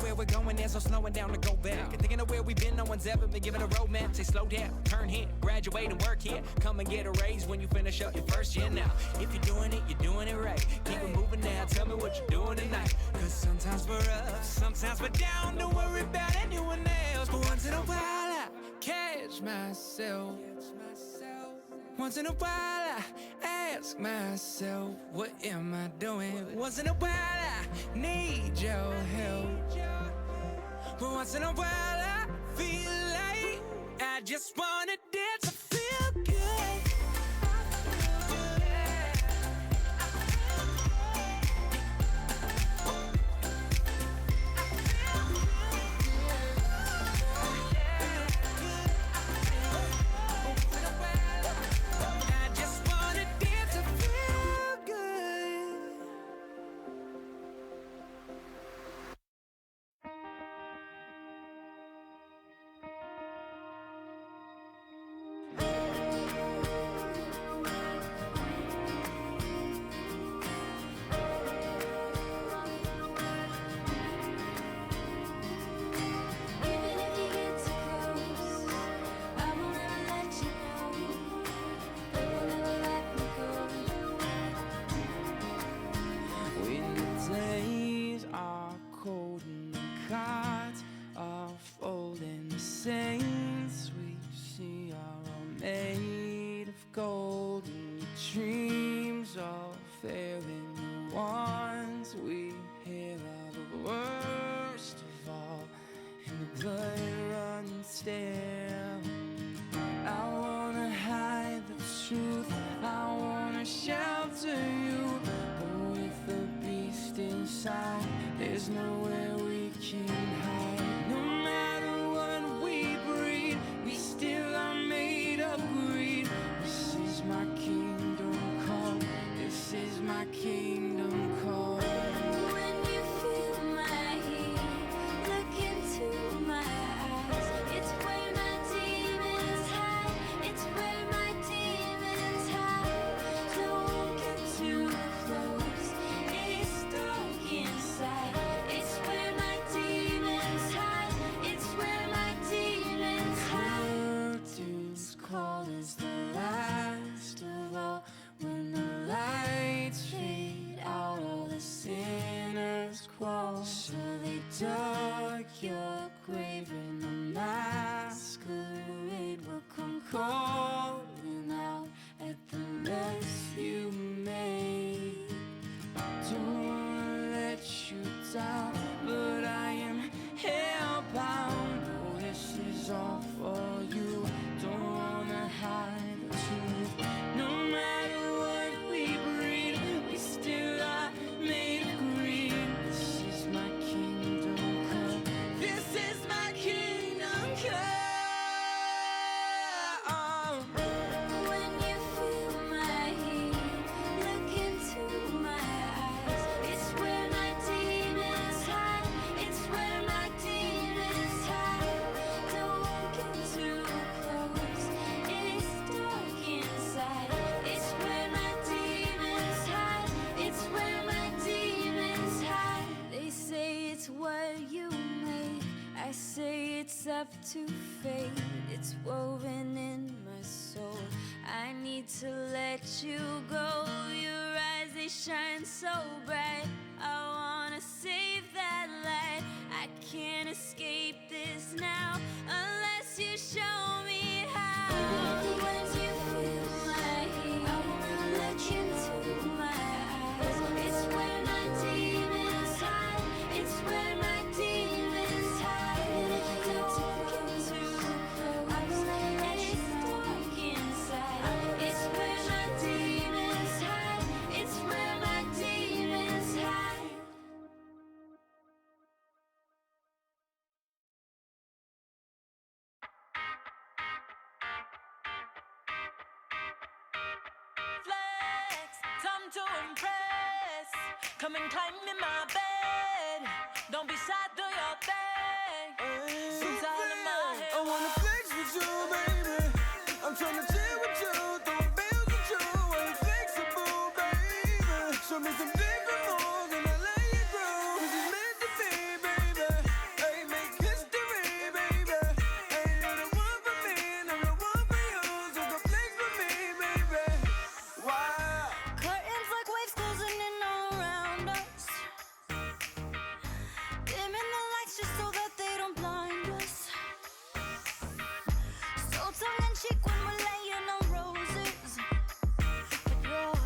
Where we're going, there's no slowing down to go back. And thinking of where we've been, no one's ever been given a roadmap. Say slow down, turn here, graduate and work here. Come and get a raise when you finish up your first year now. If you're doing it, you're doing it right. Keep it moving now, tell me what you're doing tonight. Cause sometimes we're up, sometimes we're down. Don't worry about anyone else. But once in a while I catch myself. Once in a while I ask myself, what am I doing? Once in a while I need your help. But once in a while I feel like I just wanna dance, I feel good. saints we see are all made of gold, and the dreams all failing. The ones we hear are the worst of all, and the blood runs still. I wanna hide the truth, I wanna shelter you, but with the beast inside, there's nowhere we can hide. No matter what we breed, we still are made of greed. This is my kingdom call, this is my kingdom call. When you feel my heat, look into my eyes. It's where my demons hide, it's where my demons hide. Don't get too close, it's dark inside. It's where status quo. So they dug your grave in a masquerade will come calling out at the mess you made. Don't wanna let you down, but I am hellbound. Oh, this is all for you. Don't wanna hide the truth. No matter what we breed, we still are made of greed. This is my kingdom come. This is my kingdom come. When you feel my heat, look into my eyes. It's where my demons hide. It's where my demons hide. Don't get too close. It's dark inside. It's where my demons hide. It's where my demons hide. They say it's what you make. I say it's up to fate. It's woven in my soul. I need to let you go. Your eyes, they shine so bright. I wanna save that light. I can't escape this now unless you show me how. When you feel my heat, I wanna look into my eyes. It's where my demons hide. It's where my demons hide. Don't get too close. It's dark inside. It's where my demons hide. It's where my demons hide. Flex, time to impress. Come and climb in my bed. Don't be shy, do your thing. It's all in my head. I wanna flex with you, baby. I'm tryna chill with you, throw bills with you. I'm flexible, baby. Show me some different moves and I let you grow. 'Cause it's meant to be, baby. Hey, make history, baby. Hey, you're the one for me and I'm the one for you. So come flex with me, baby. Wow. Curtains like waves closing in all around us. Dimming the lights just so that they don't blind us. So tongue in cheek when we're laying on roses. But you're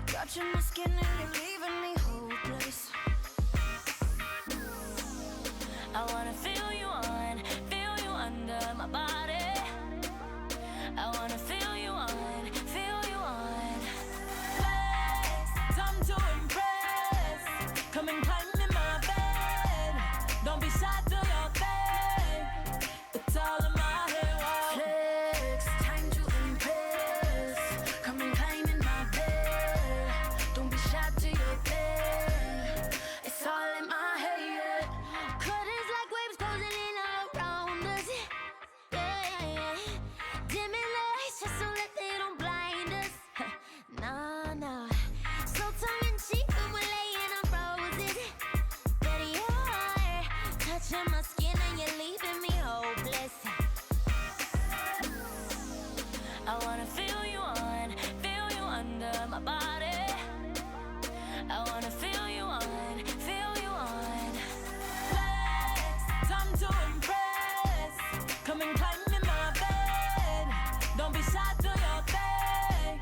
touching my skin and you're leaving me hopeless. I wanna feel you on, feel you under my body. I wanna feel you on, feel you on. Flex, time to impress. Come and climb in my bed. Don't be shy, do your thing. It's all in my head. Wow. Flex, time to impress. Come and climb in my bed. Don't be shy to your bed. It's all in my head. Curtains like waves closing in all around us. Yeah. Dimming the lights just so that they don't blind us. Nah, nah. So tongue in cheek when we're laying on roses. But you're touching my skin and you're leaving me hopeless. I wanna feel you on, feel you under my body. I wanna feel you on, feel you on. Flex, time to impress. Come and climb in my bed. Don't be shy, do your thing.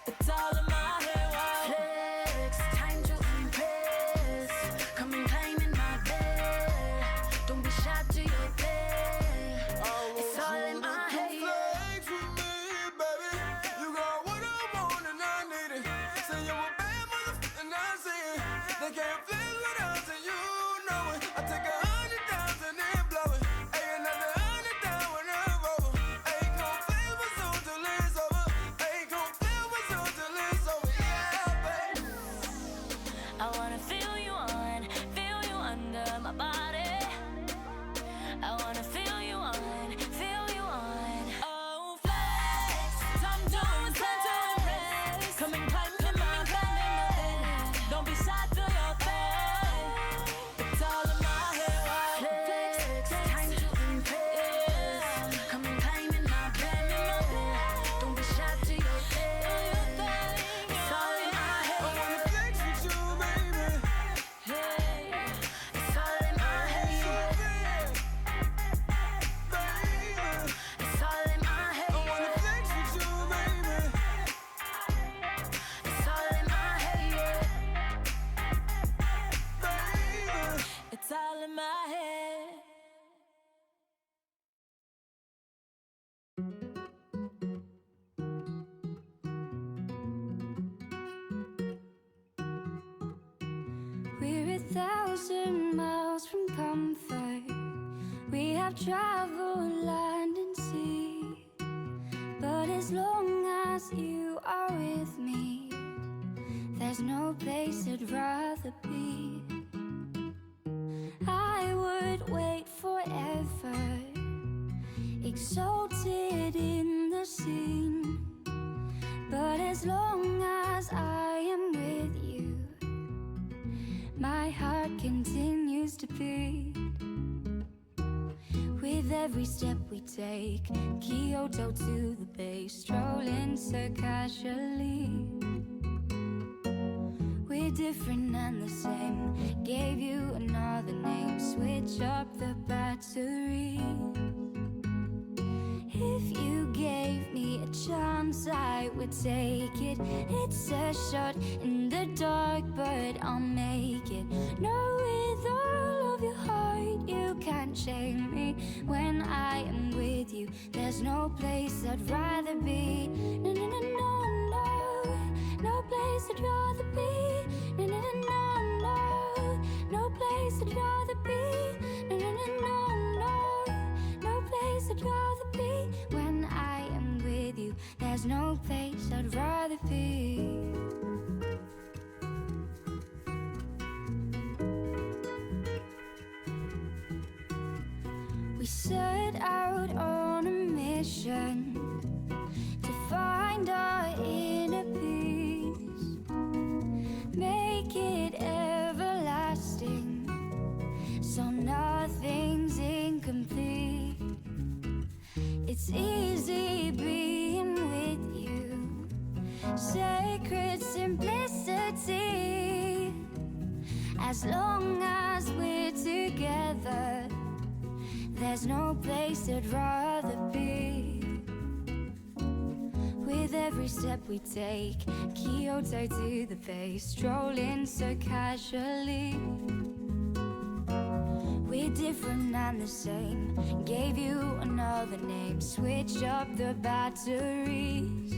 It's all in my head. Wow. Flex, time to impress. Come and climb in my bed. Don't be shy to your bed. It's all in my head. Flex with me, baby. You got what I want and I need it. Say you're a bad motherfucker and I see it. They can't flex with us and you know it. I take 100,000 and blow it. Hey, another 100,000 when I'm over. Hey, come flex with us till it's over. Hey, come flex with us till it's over. Yeah, baby. I wanna feel you on, feel you under my body. I wanna feel you on, feel you on. Oh, flex, time to impress. Come and climb in my bed. Don't be shy, do your thing. It's all in my head. Wow. Flex, time to impress. Come and climb in my bed. Don't be shy to your bed. It's all in my I head. wanna flex with you, baby. Hey. We're 1,000 miles from comfort. We have traveled land and sea. But as long as you are with me, there's no place I'd rather be. I would wait forever, exalted in the scene. But as long as I am with you, my heart continues to beat. With every step we take, Kyoto to the bay, strolling so casually. We're different and the same, gave you another name, switch up the battery. If you gave me a chance, I would take it. It's a shot in the dark, but I'll make it. No, with all of your heart, you can't shame me. When I am with you, there's no place I'd rather be. No, no, no, no, no, no place I'd rather be. No, no, no, no, no, no place I'd rather be. No, no, no, no, no, no place I'd rather be. When I am with you, there's no place I'd rather be. We set out on a mission to find our inner peace, make it everlasting, so nothing's incomplete. It's easy being with you, sacred simplicity. As long as we're together, there's no place I'd rather be. With every step we take, Kyoto to the bay, strolling so casually. We're different and the same, gave you another name, switch up the batteries.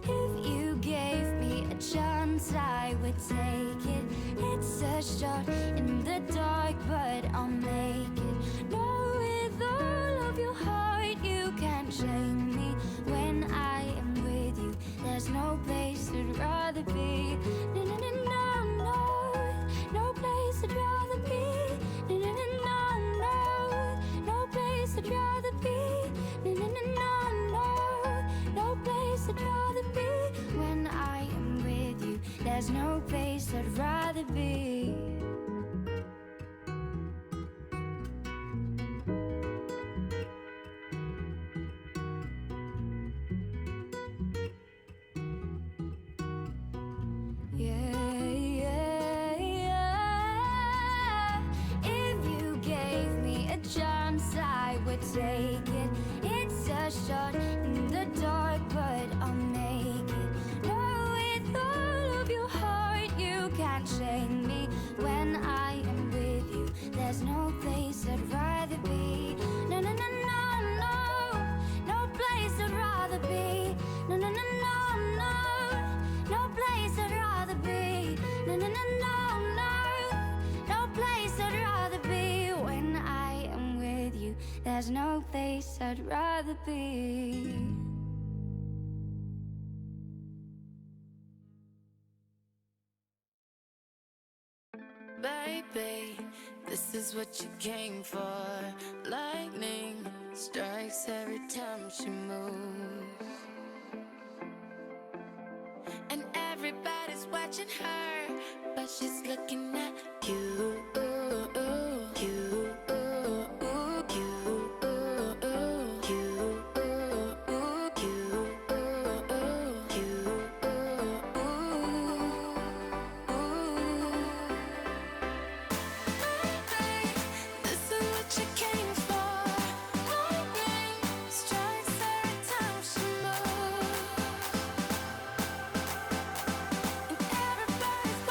If you gave me a chance, I would take it. It's a shot in the dark, but I'll make it. No, with all of your heart, you can't shame me. When I am with you, there's no place I'd rather be. No, no, no, no, no, no place I'd rather be. No, no, no, no, no, no place I'd rather be. No, no, no, no, no, no place I'd rather be. When I am with you, there's no place I'd rather be. Yeah, yeah, yeah. If you gave me a chance, I would take it. It's a shot in the dark, but I'll make it. No, with all of your heart, you can't shame me. When I am with you, there's no place I'd rather be. No, no, no, no, no, no place I'd rather be. No, no, no, no, no, no place I'd rather be. No, no, no, no, no, no place I'd rather be. When I am with you, there's no place I'd rather be. Baby, this is what you came for. Lightning strikes every time she moves, and everybody's watching her, but she's looking at you. Everybody's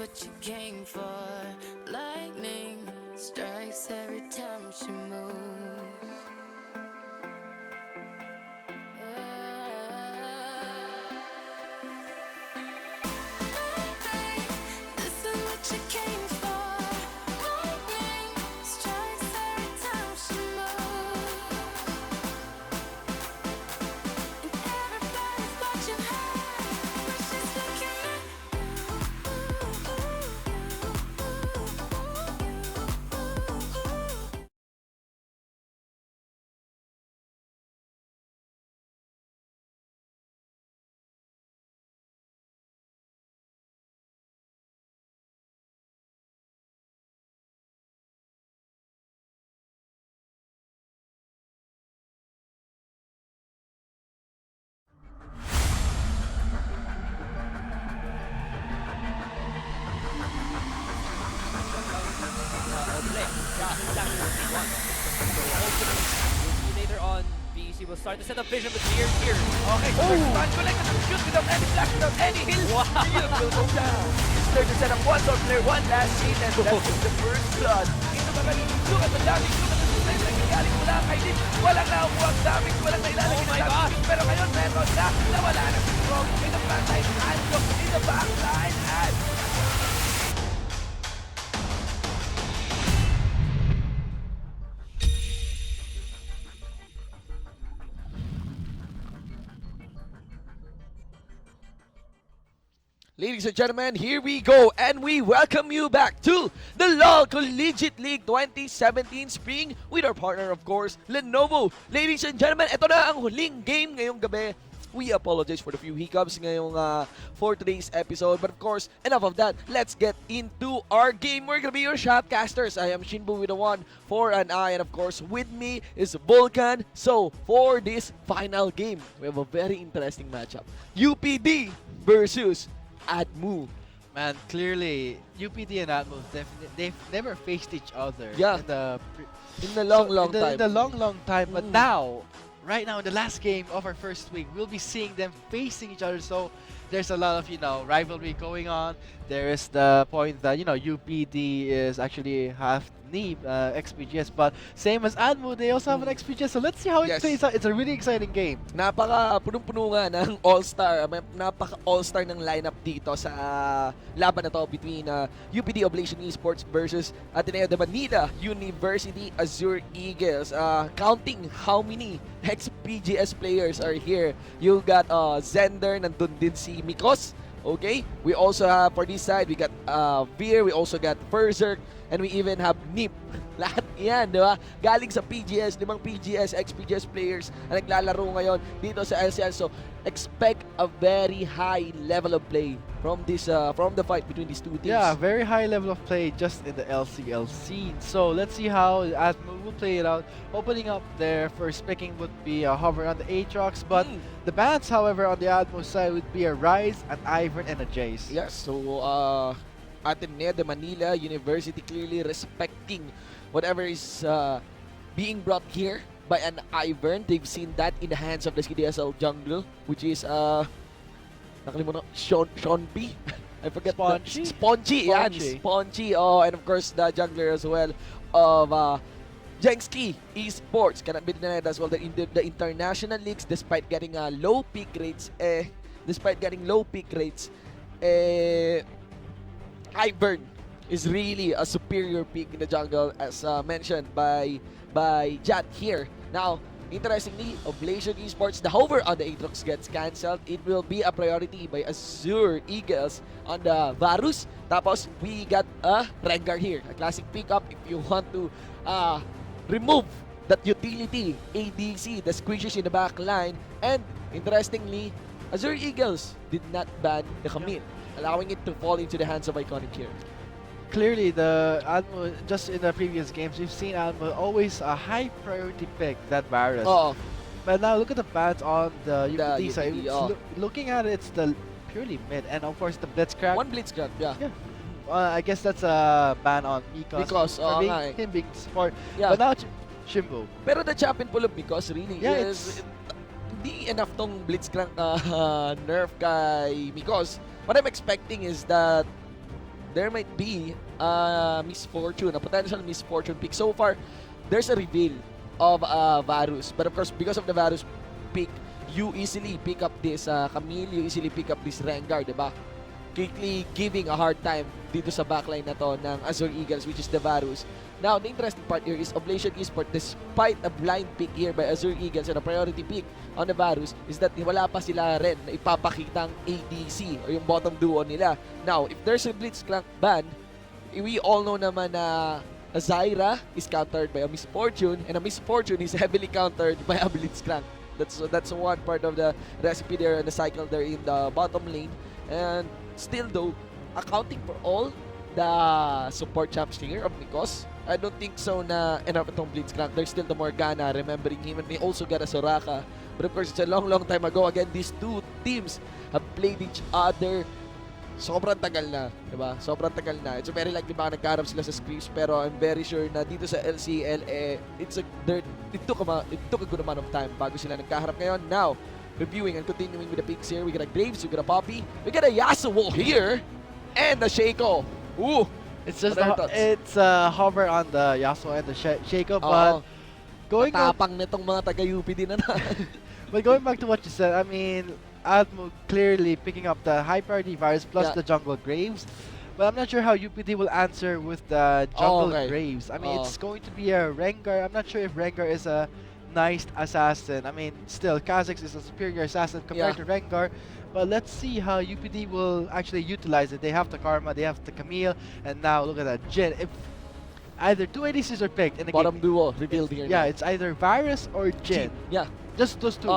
what you came for. Lightning strikes every time she moves. This is what you came for. Lightning strikes every time she moves. And everybody's watching her, but she's looking at Oble. Yeah, exactly what he wants. So hopefully, we'll see later on. BC will start to set up vision, but here. Okay, so first one, collect and shoot without any flash, without any heal. Wow. Real will go down. It's there to set up one on player, one last scene, and that's the first blood. Ito ba galing? Look at the damage, look at the success na nangyayari mula kay Lim. Walang nakuha ang damage, walang nailalagay Oh my na God. damage. Pero ngayon, meron na. Nawala na si Frog in the front line, and in the back line, and ladies and gentlemen, here we go, and we welcome you back to the LOL Collegiate League 2017 Spring with our partner, of course, Lenovo. Ladies and gentlemen, ito na ang huling game ngayong gabi. We apologize for the few hiccups ngayong for today's episode, but of course, enough of that. Let's get into our game. We're gonna be your shotcasters. I am Shinbu with a 1 for an I, and of course, with me is Vulcan. So, for this final game, we have a very interesting matchup. UPD versus Admu. Man, clearly UPD and Atmos they've never faced each other. Yeah. In a long time. In a long time. But now, right now in the last game of our first week, we'll be seeing them facing each other. So there's a lot of rivalry going on. There is the point that UPD is actually half NIB XPGS, but same as Admu, they also have an XPGS. So let's see how it Yes. plays out. It's a really exciting game. Napaka punong-puno nga ng all-star, napaka all-star ng lineup dito sa laban na to between UPD Oblation Esports versus Ateneo de Manila University Azure Eagles. Counting how many XPGS players are here. You got Zender, nandun din si Mikos. Okay, we also have for this side, we got Veer, we also got Berserk, and we even have Nip. Lahat yan, di ba? Galing sa PGS, 5 PGS, XPGS players na naglalaro ngayon dito sa LCL. So, expect a very high level of play from this from the fight between these two teams. Yeah, very high level of play just in the LCL scene. So let's see how Atmo will play it out. Opening up their first picking would be a Hover on the Aatrox, but the bans, however, on the Atmo side would be a Rise, an Ivern, and a Jace. Yes, so Ateneo de Manila University clearly respecting whatever is being brought here by an Ivern. They've seen that in the hands of the CDSL jungle, which is nakalimutan ko, Sean P. I forget. Spongy. Yan, Spongy. Oh, and of course the jungler as well of Jengski Esports. Cannot be denied as well that in the international leagues, despite getting low pick rates, Ivern is really a superior pick in the jungle, as mentioned by Jat here. Now, interestingly, Oblation Esports, the hover on the Aatrox gets cancelled. It will be a priority by Azure Eagles on the Varus. Tapos, we got a Rengar here, a classic pickup if you want to remove that utility ADC, the squishes in the back line. And interestingly, Azure Eagles did not ban the Camille, allowing it to fall into the hands of Iconic here. Clearly, the Admo, just in the previous games, we've seen Admo always a high priority pick, that Varus. But now look at the bans on the UPD side. Looking at it, it's the purely mid, and of course the Blitzcrank. One Blitzcrank, yeah. I guess that's a ban on Mikos. For him being support. Yeah. But now Shimbo. Pero the champion pull of Mikos really is... Hindi enough tong Blitzcrank nerf kay Mikos. What I'm expecting is that there might be misfortune, a potential misfortune pick. So far, there's a reveal of Varus. But of course, because of the Varus pick, you easily pick up this Camille, you easily pick up this Rengar, diba? Quickly giving a hard time dito sa backline na to ng Azure Eagles, which is the Varus. Now, the interesting part here is Oblation Esports, despite a blind pick here by Azure Eagles and a priority pick on the Varus, is that wala pa sila rin na ipapakitang ADC o yung bottom duo nila. Now, if there's a Blitzcrank ban, we all know naman na Zyra is countered by a Misfortune, and a Misfortune is heavily countered by a Blitzcrank. That's one part of the recipe there and the cycle there in the bottom lane. And still though, accounting for all the support champs here of Nikos, I don't think so na enough itong Blitzcrank. There's still the Morgana, remembering him, and they also got a Soraka. But of course, it's a long time ago. Again, these two teams have played each other sobrang tagal na, diba? Sobrang tagal na. It's very likely baka nagkaharap sila sa scripts, pero I'm very sure na dito sa LCL, it took a good amount of time bago sila nagkaharap ngayon. Now, reviewing and continuing with the picks here, we got a Graves, we got a Poppy, we got a Yasuo here, and a Shaco. Ooh! It's just hover on the Yasuo and the Shaco, but matapang nitong mga taga-UP din na. But going back to what you said, I mean, Admo clearly picking up the high priority Varus plus the jungle Graves. But I'm not sure how UPD will answer with the jungle Graves. I mean, it's going to be a Rengar. I'm not sure if Rengar is a nice assassin. I mean, still, Kha'Zix is a superior assassin compared to Rengar. But let's see how UPD will actually utilize it. They have the Karma, they have the Camille, and now look at that Jhin. If either two ADCs are picked in the bottom duo revealed here. Yeah, it's either Varus or Jhin. Yeah. Just those two.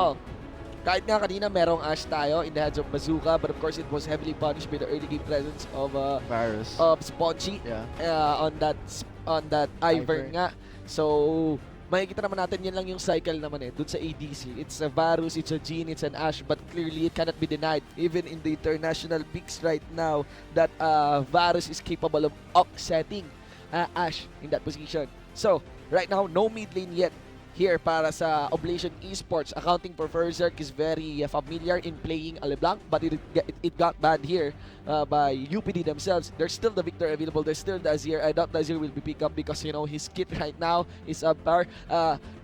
Kahit nga kanina merong Ashe tayo in the hands of Bazooka, but of course it was heavily punished by the early game presence of Varus, of Spongy on that Ivern nga. So makikita naman natin yan lang yung cycle naman dun sa ADC. It's a Varus, it's a Jhin, it's an Ashe, but clearly it cannot be denied even in the international peaks right now that Varus is capable of offsetting Ashe in that position. So right now, no mid lane yet here para sa Oblation Esports. Accounting for Berserk is very familiar in playing a LeBlanc, but it got banned here by UPD themselves. There's still the Victor available. There's still the Azir. I doubt the Azir will be picked up because, you know, his kit right now is subpar.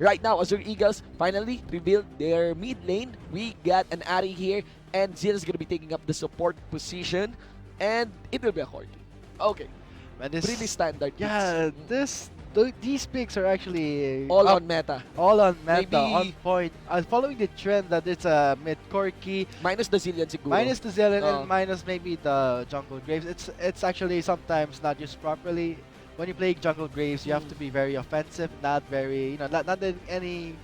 Right now, Azure Eagles finally revealed their mid lane. We got an Ari here, and Zil is going to be taking up the support position, and it will be a Corki. Okay. Man, pretty standard. Yeah, these picks are actually all on meta. All on meta, Maybe on point. Following the trend that it's a mid Corki. Minus the Zillion siguro. Minus the Zillion and minus maybe the Jungle Graves. It's actually sometimes not used properly. When you play Jungle Graves, you have to be very offensive, not very, not that any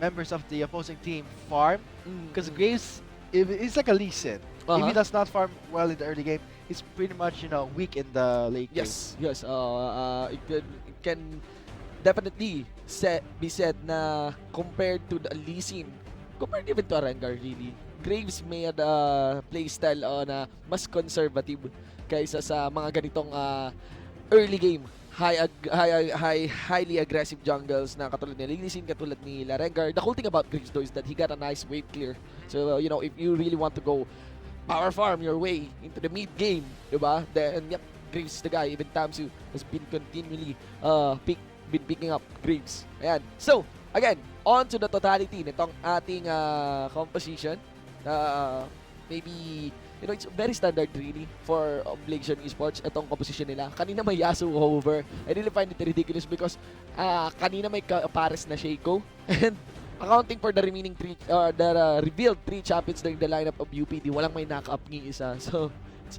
members of the opposing team farm. Because Graves, it's like a Lee Sin. If he does not farm well in the early game, he's pretty much, weak in the late game. Yes. It can definitely be said na compared to the Lee Sin, compared even to a Rengar really, Graves made a playstyle na mas conservative kaysa sa mga ganitong early game highly aggressive jungles na katulad ni Lee Sin, katulad ni Rengar. The cool thing about Graves though is that he got a nice wave clear. So if you really want to go power farm your way into the mid game, diba? Then Graves is the guy. Even Tamsu has been continually picking up Graves. Ayan. So, again, on to the totality nitong ating composition. Maybe, it's very standard really for Oblation Esports, itong composition nila. Kanina may Yasuo hover. I really find it ridiculous because kanina may Paris na Shaco. And accounting for the remaining revealed 3 champions during the lineup of UPD, walang may knock-up ni isa. So,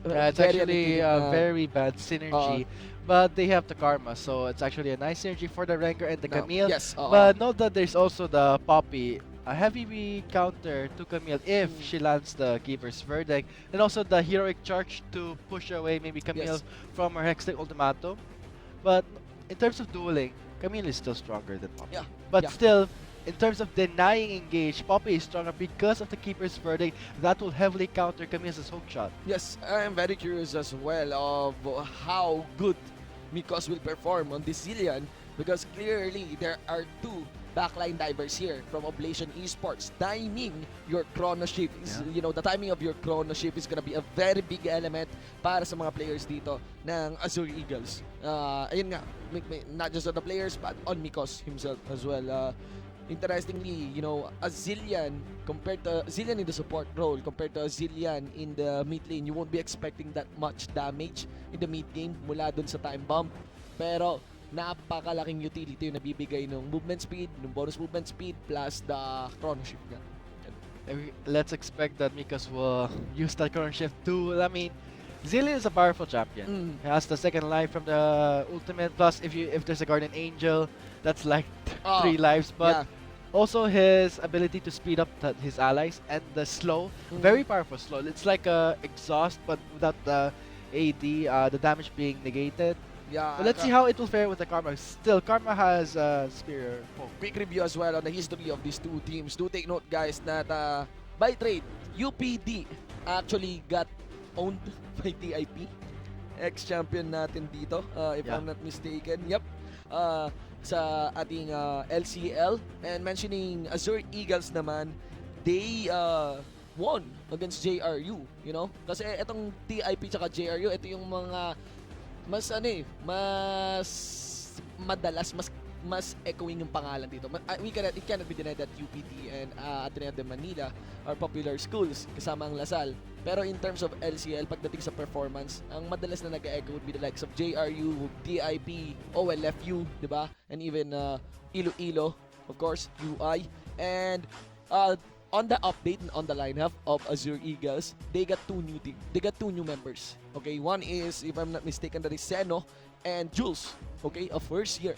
it's actually a very bad synergy. But they have the Karma, so it's actually a nice synergy for the Rengar and the Camille. Yes. But note that there's also the Poppy. A heavy counter to Camille if she lands the Keeper's Verdict. And also the Heroic Charge to push away maybe Camille from her Hextech Ultimatum. But in terms of dueling, Camille is still stronger than Poppy. But still, in terms of denying engage, Poppy is stronger because of the Keeper's Verdict. That will heavily counter Camille's hook shot. Yes, I am very curious as well of how good Mikos will perform on this Zillion, because clearly there are 2 backline divers here from Oblation Esports. Timing your chrono shift is, the timing of your chrono shift is gonna be a very big element para sa mga players dito ng Azure Eagles. Ayun nga, not just on the players but on Mikos himself as well. Interestingly, a Zillion in the support role compared to a Zillion in the mid lane, you won't be expecting that much damage in the mid game mula dun sa time bomb. Pero napakalaking utility yung nabibigay ng movement speed, ng bonus movement speed plus the chrono shift nga. Let's expect that Mikos will use that chrono shift too. I mean, Zillion is a powerful champion. He has the second life from the ultimate. Plus, if there's a Guardian Angel, that's like 3 lives. But also his ability to speed up his allies and the slow, very powerful slow. It's like a exhaust, but without the AD, the damage being negated. Yeah. But let's see how it will fare with the Karma. Still, Karma has superior poke. Quick review as well on the history of these two teams. Do take note, guys, that by trade, UPD actually got owned by TIP. Ex-champion natin dito, if I'm not mistaken. Yep. Sa ating LCL. And mentioning Azure Eagles naman, they won against JRU, Kasi itong TIP tsaka JRU, ito yung mga mas madalas, mas echoing yung pangalan dito. It cannot be denied that UPD and Ateneo de Manila are popular schools kasama ang Lasal. Pero in terms of LCL, pagdating sa performance, ang madalas na nag-echo would be the likes of JRU, DIP, OLFU, di ba? And even Iloilo, of course, UI. And on the update and on the lineup of Azure Eagles, they got two new members. Okay, one is, if I'm not mistaken, that is Seno and Jules. Okay, a first year.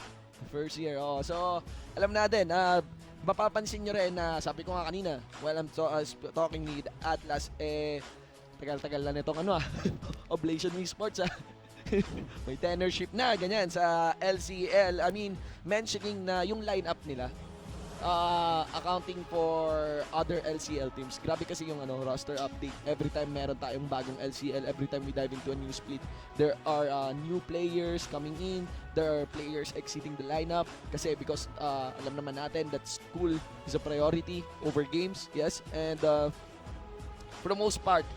So, alam natin, mapapansin nyo rin na sabi ko nga kanina, while I'm talking with Atlas, tagal-tagal na nitong Oblation Esports may tenorship na, ganyan, sa LCL. I mean, mentioning na yung lineup nila, accounting for other LCL teams. Grabe kasi yung roster update. Every time meron tayong bagong LCL, every time we dive into a new split, there are new players coming in, there are players exiting the lineup because alam naman natin that school is a priority over games, yes, and for the most part,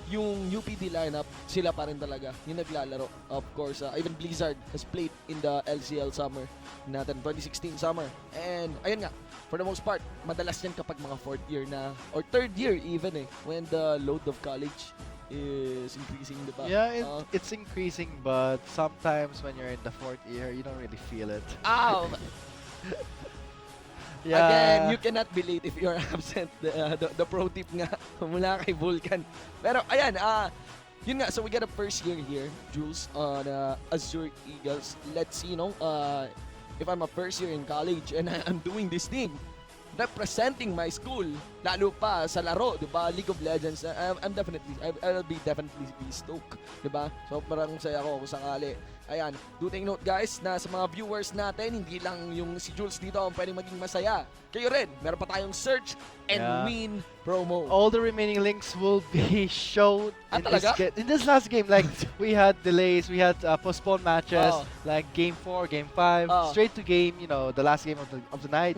yung UPD lineup, sila pa rin talaga yung naglalaro. Of course, even Blizzard has played in the LCL summer natin, 2016 summer. And ayun nga, for the most part, madalas yan kapag mga 4th year na, or 3rd year even when the load of college is increasing, diba? Yeah, it's increasing, but sometimes when you're in the 4th year, you don't really feel it. Ow! Again, you cannot be late if you're absent. The pro tip nga mula kay Vulcan. Pero ayan, yun nga, so we got a first year here, Jules, on Azure Eagles. Let's see, if I'm a first year in college and I'm doing this thing, representing my school, lalo pa sa laro, di ba? League of Legends, I'll be definitely stoked, di ba? So parang saya ko kung sakali. Ayan, do take note, guys, na sa mga viewers natin, hindi lang yung si Jules dito ang pwedeng maging masaya. Kayo rin, meron pa tayong search and win promo. All the remaining links will be shown in this last game. Like, we had delays, we had postponed matches, like Game 4, Game 5, straight to game, the last game of the night.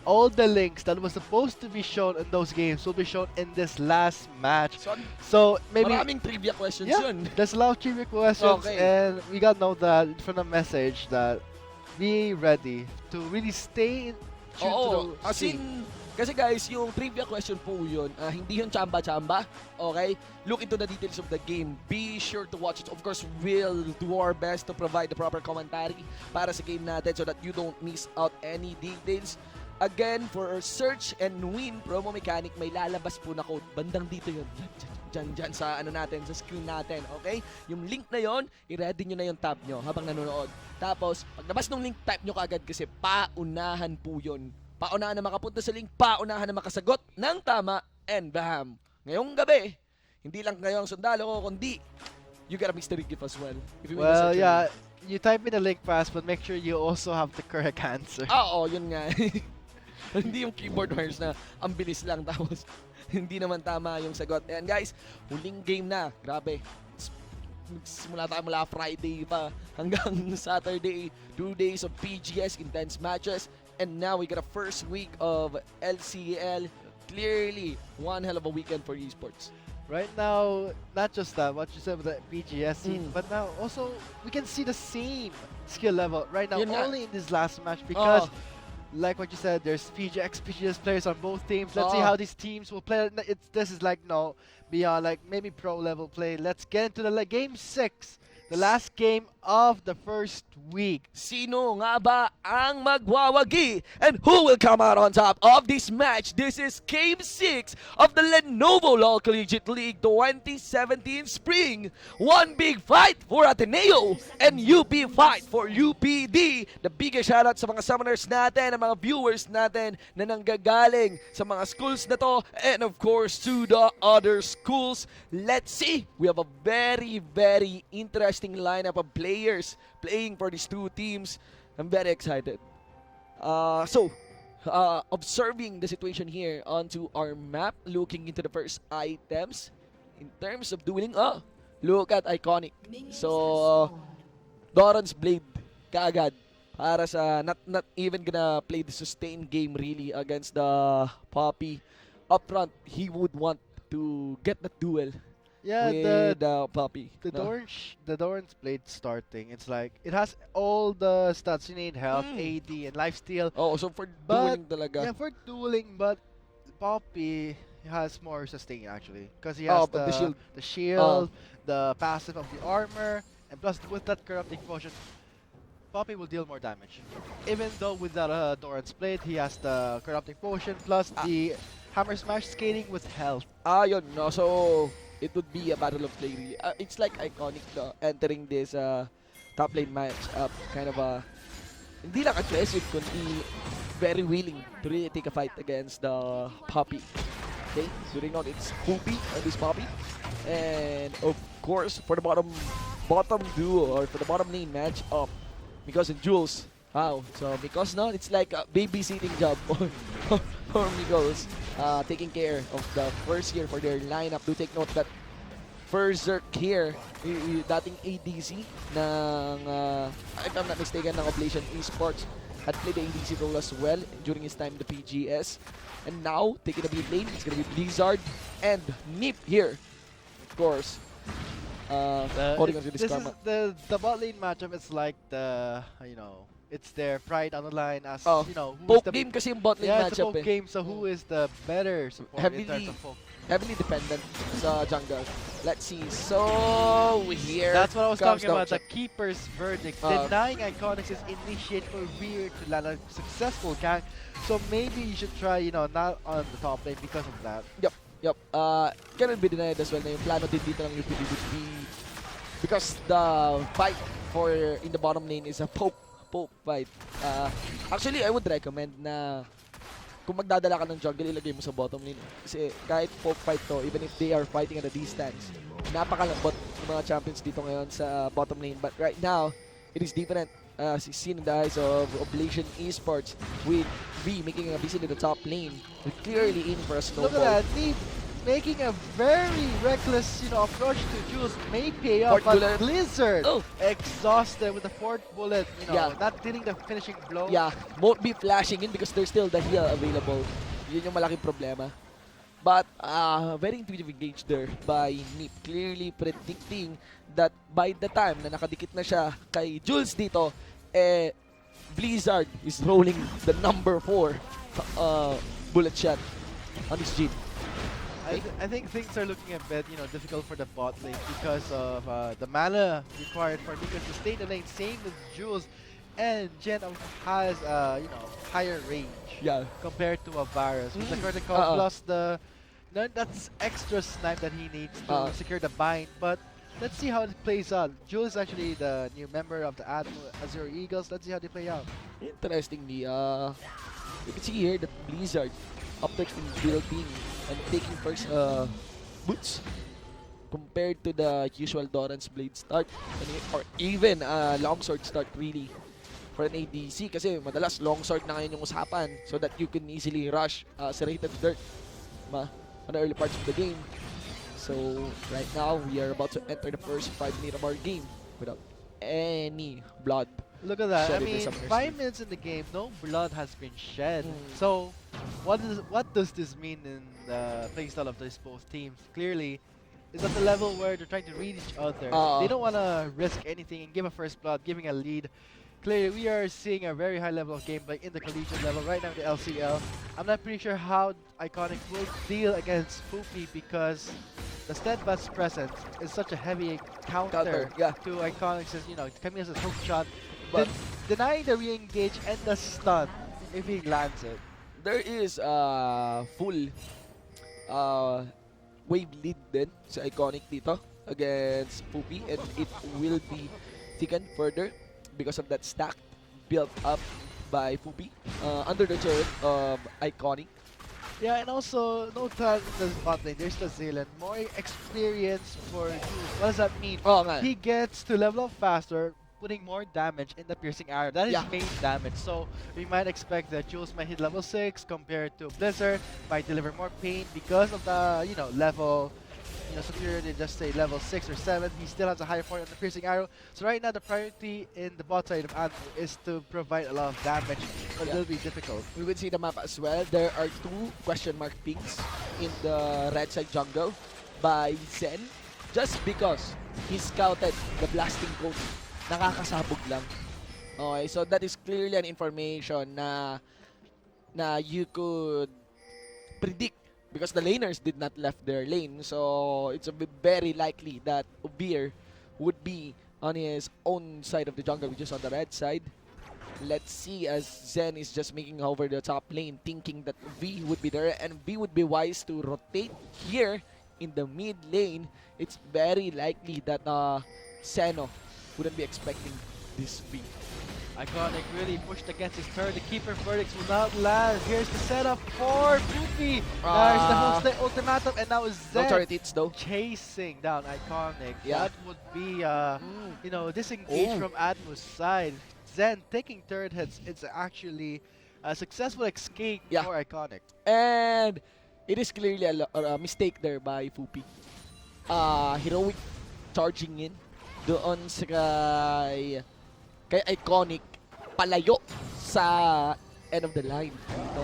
All the links that was supposed to be shown in those games will be shown in this last match. So maybe maraming trivia questions yun. There's a lot of trivia questions, and we got to know that from the message that be ready to really stay true to the scene. Kasi guys, yung trivia question po yun, hindi yun chamba-chamba, okay? Look into the details of the game. Be sure to watch it. Of course, we'll do our best to provide the proper commentary para sa game natin so that you don't miss out any details. Again, for our search and win promo mechanic, may lalabas po na code. Bandang dito yun. Dyan sa natin, sa screen natin, okay? Yung link na yon, i-ready nyo na yung tab nyo habang nanonood. Tapos, paglabas ng link, type nyo kagad kasi paunahan po yun. Paunahan na makapunta sa link, paunahan na makasagot ng tama, and bam! Ngayong gabi, hindi lang kayo ang sundalo ko, kundi you got a mystery gift as well. Well, yeah, you type in the link fast, but make sure you also have the correct answer. Oo, yun nga. Hindi yung keyboard wires na ang bilis lang tapos hindi naman tama yung sagot. And guys, huling game na. Grabe. Simula tayo mula Friday pa hanggang Saturday. 2 days of PGS, intense matches. And now we got a first week of LCL. Clearly, one hell of a weekend for esports. Right now, not just that, what you said with the BGS scene, Mm. but now also we can see the same skill level right now Yun nga. only in this last match because Oo. like what you said, there's PGX, PGS players on both teams. Let's see Oo. how these teams will play. This is like no beyond like maybe pro level play. Let's get into the game 6, the last game of the first week. Sino nga ba ang magwawagi? And who will come out on top of this match? This is Game 6 of the Lenovo LOL Collegiate League 2017 Spring. One big fight for Ateneo and UP fight for UPD. The biggest shoutout sa mga summoners natin, ang mga viewers natin na nanggagaling sa mga schools na to, and of course to the other schools. Let's see. We have a very, very interesting lineup of players playing for these two teams. I'm very excited. Observing the situation here onto our map, looking into the first items in terms of dueling. Look at Iconic. So, Doran's Blade kaagad para sa not even gonna play the sustained game really against the Poppy. Up front, he would want to get that duel Yeah, with the Poppy. the Doran's Blade starting. It's like it has all the stats you need: health, AD, and lifesteal. Oh, so for But dueling talaga. yeah, for dueling, but Poppy has more sustain actually because he Oh, has but the shield, the passive of the armor, and plus with that corrupting potion, Poppy will deal more damage. Even though with that Doran's Blade, he has the corrupting potion plus the hammer smash scaling with health. Yun, no. So, it would be a battle of play really. It's like Iconic entering this top lane match up. Kind of a, hindi lang aggressive, kundi very willing to really take a fight against the Poppy. Okay, so they know it's Poopy and this Poppy. And of course, for the bottom duo, or for the bottom lane match up, Mikos and Jules. Wow, so Mikos, no, it's like a babysitting job for Mikos. Taking care of the first year for their lineup. Do take note that first Zerk here, dating ADC ng, if I'm not mistaken, ng Oblation Esports, had played the ADC role as well during his time in the PGS. And now, taking the mid lane, it's gonna be Blizzard and Nip here, of course. Holding on to this karma. Is the bot lane matchup. It's like the it's their pride on the line as who's Poke the game kasi yung bot lane yeah, it's a matchup poke game. So who is the better support in terms of poke? Heavily dependent sa jungle. Let's see. So here That's what I was comes talking about. The Downshot. keeper's verdict, denying Iconics is initiate for Weird to land a successful gank. So maybe you should try, not on the top lane because of that. Yup. Cannot be denied as well na yung plano din dito ng UPD would be because the fight for in the bottom lane is a poke fight. Actually, I would recommend na kung magdadala ka ng jungle, ilagay mo sa bottom lane. Kasi kahit poke fight to, even if they are fighting at a distance, napakalambot ng mga champions dito ngayon sa bottom lane. But right now, it is different. Seen in the eyes of Oblation Esports with V making a visit in the top lane. We're clearly in for a snowball. Look at that, Neve making a very reckless, approach to Jules may pay off, Fourth but bullet. Blizzard exhausted with the fourth bullet, not hitting the finishing blow. Yeah, won't be flashing in because there's still the heal available. Yun yung malaking problema. But very intuitive engage there by Nip. Clearly predicting that by the time na nakadikit na siya kay Jules dito, Blizzard is rolling the number 4 bullet shot on this Jin. I think things are looking a bit, difficult for the bot lane because of the mana required for Mika to stay in the lane. Same with Jules, and Jen has higher range compared to a Varus. With the critical plus the that's extra snipe that he needs to secure the bind. But let's see how it plays out. Jules is actually the new member of the Azure Eagles. Let's see how they play out. Interestingly, you can see here that Blizzard opted in building and taking first boots compared to the usual Doran's Blade start or even longsword start really for an ADC kasi madalas longsword na ngayon yung usapan so that you can easily rush serrated dirt on the early parts of the game. So right now we are about to enter the first 5 minutes of our game without any blood. Look at that. I shed it mean, with some mercy. 5 minutes in the game, no blood has been shed. Mm. So, what does this mean in the playstyle of these both teams? Clearly, it's at the level where they're trying to read each other. They don't want to risk anything and give a first blood, giving a lead. Clearly, we are seeing a very high level of gameplay in the collegiate level right now in the LCL. I'm not pretty sure how Iconic will deal against Poopy because the steadfast presence is such a heavy counter Yeah. to Iconic's, coming as a hook shot, But denying the re-engage and the stun if he lands it. there is a full wave lead din sa Iconic dito against Poopy, and it will be thickened further because of that stack built up by Poopy under the turret of Iconic. Yeah, and also, no talent in the bot lane. There's the Zealand. More experience for Jules. What does that mean? Oh, nga. He gets to level up faster, putting more damage in the piercing arrow. That is Yeah. main damage. So we might expect that Jules might hit level 6 compared to Blizzard, might deliver more pain because of the, level, superiority, just say level 6 or 7. He still has a higher point on the piercing arrow. So right now the priority in the bot side of Admo is to provide a lot of damage, but Yeah. it'll be difficult. We would see the map as well. There are 2 question mark pings in the red side jungle by Zen just because he scouted the blasting cone. Nakakasabog lang. Okay, so that is clearly an information na you could predict because the laners did not left their lane. So it's very likely that Ubir would be on his own side of the jungle, which is on the red side. Let's see as Zen is just making over the top lane, thinking that V would be there, and V would be wise to rotate here in the mid lane. It's very likely that Seno wouldn't be expecting this V. Iconic really pushed against his turn. The keeper verdicts will not land. Here's the setup for Poopy. There's the ultimatum, and now is No Zen turret hits though. chasing down Iconic. Yeah. That would be, disengaged from Admo's side. Zen taking turret hits. It's actually a successful escape Yeah. for Iconic. And it is clearly a mistake there by Poopy. Heroic charging in doon sa kay Iconic palayo sa end of the line dito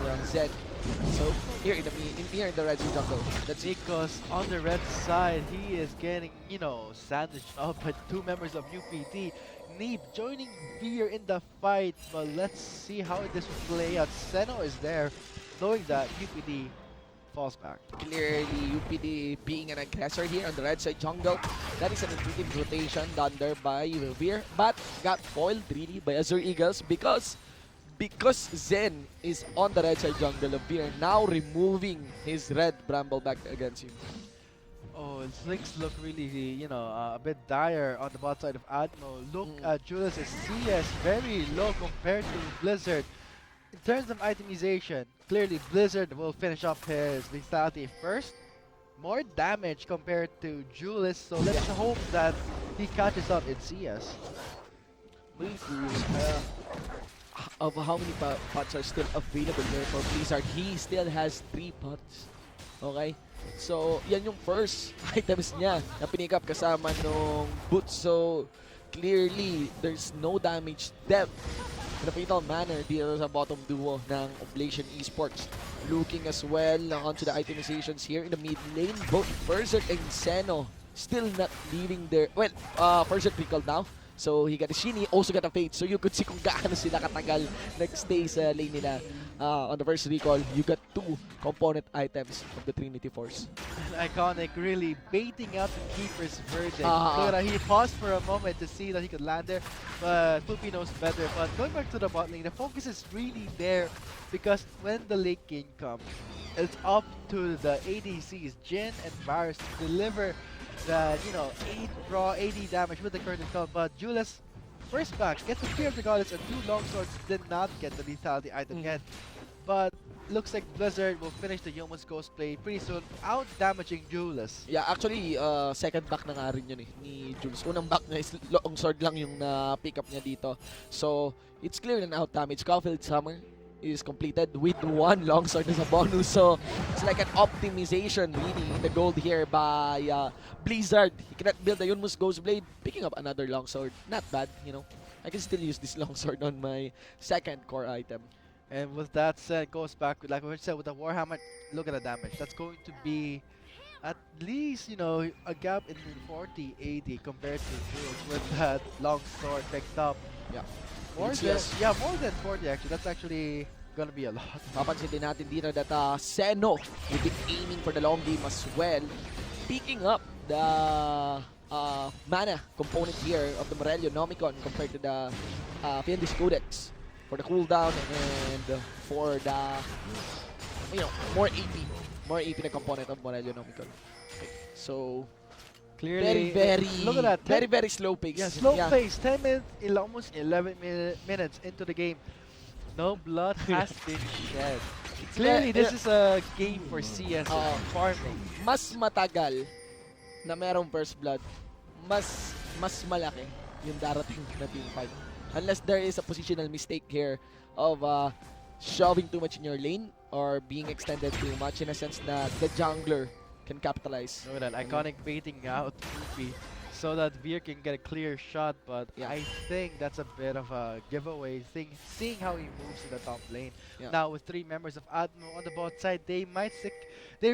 ng Zen. So here in the red side jungle, that's Because on the red side, he is getting, sandwiched up by 2 members of UPD. Neeb joining Veer in the fight, but let's see how this will play out. Seno is there, knowing that UPD falls back. clearly UPD being an aggressor here on the red side jungle. That is an intuitive rotation done there by Veer, but got foiled really by Azure Eagles because Zen is on the red side jungle of Veer, now removing his red bramble back against him. Oh, things look really, a bit dire on the bot side of Admo. Look at Julius' CS, very low compared to Blizzard. In terms of itemization, clearly Blizzard will finish off his lethality first. More damage compared to Julius, so let's hope that he catches up in CS. Really curious of how many pots are still available here for Blizzard. He still has 3 pots. Okay? So, yan yung first items niya na pinick up kasama nung boots. So, clearly, there's no damage depth in a fatal manner dito sa bottom duo ng Oblation Esports. Looking as well onto the itemizations here in the mid lane. Both Berserk and Seno still not leaving their... Well, Berserk recalled now. So, he got a Shini, also got a Fate. So, you could see kung gaano sila katagal nag-stay sa lane nila. On the first recall, you got 2 component items of the Trinity Force. Iconic really baiting out the keeper's verdict. Look at that, he paused for a moment to see that he could land there, but Poopy knows better. But going back to the bot lane, the focus is really there because when the late game comes, it's up to the ADCs, Jin and Varus, to deliver that, 8 raw 80 damage with the curtain call. But Julius, first back, gets the Spear of the Goddess, and 2 longswords did not get the lethality item yet. But looks like Blizzard will finish the Yomu's Ghost play pretty soon, out-damaging Julius. Yeah, actually, second back na nga rin yun ni Jules. Unang back niya is long sword lang yung na-pick up niya dito. So, it's clear na out-damage. Caulfield Summer is completed with 1 longsword as a bonus. So it's like an optimization really in the gold here by Blizzard. He cannot build the Yunmus Ghost Blade, picking up another longsword. Not bad, you know. I can still use this longsword on my second core item. And with that said, goes back with, like we said, with the Warhammer, look at the damage. That's going to be at least, you know, a gap in 40 AD compared to Jules with that long sword picked up. Yeah. More than, yeah, more than 40 actually. That's actually gonna be a lot. Papansin din natin dito that Seno will be aiming for the long game as well. Picking up the mana component here of the Morello Nomicon compared to the Fiendish Codex for the cooldown and for the, you know, more AP na component of Morello Nomicon. Okay. So Clearly, very look at that. very slow pace. Yeah, slow pace. 10 minutes, almost 11 minutes into the game. No blood has been shed. Clearly, this is a game for CS farming. Mas matagal na merong first blood, mas malaki yung darating na team fight. Unless there is a positional mistake here of shoving too much in your lane or being extended too much in a sense that the jungler can capitalize. Look at that, iconic baiting out Goofy so that Veer can get a clear shot, but Yeah. I think that's a bit of a giveaway thing, seeing how he moves in the top lane. Yeah. Now with 3 members of Admo on the bot side, they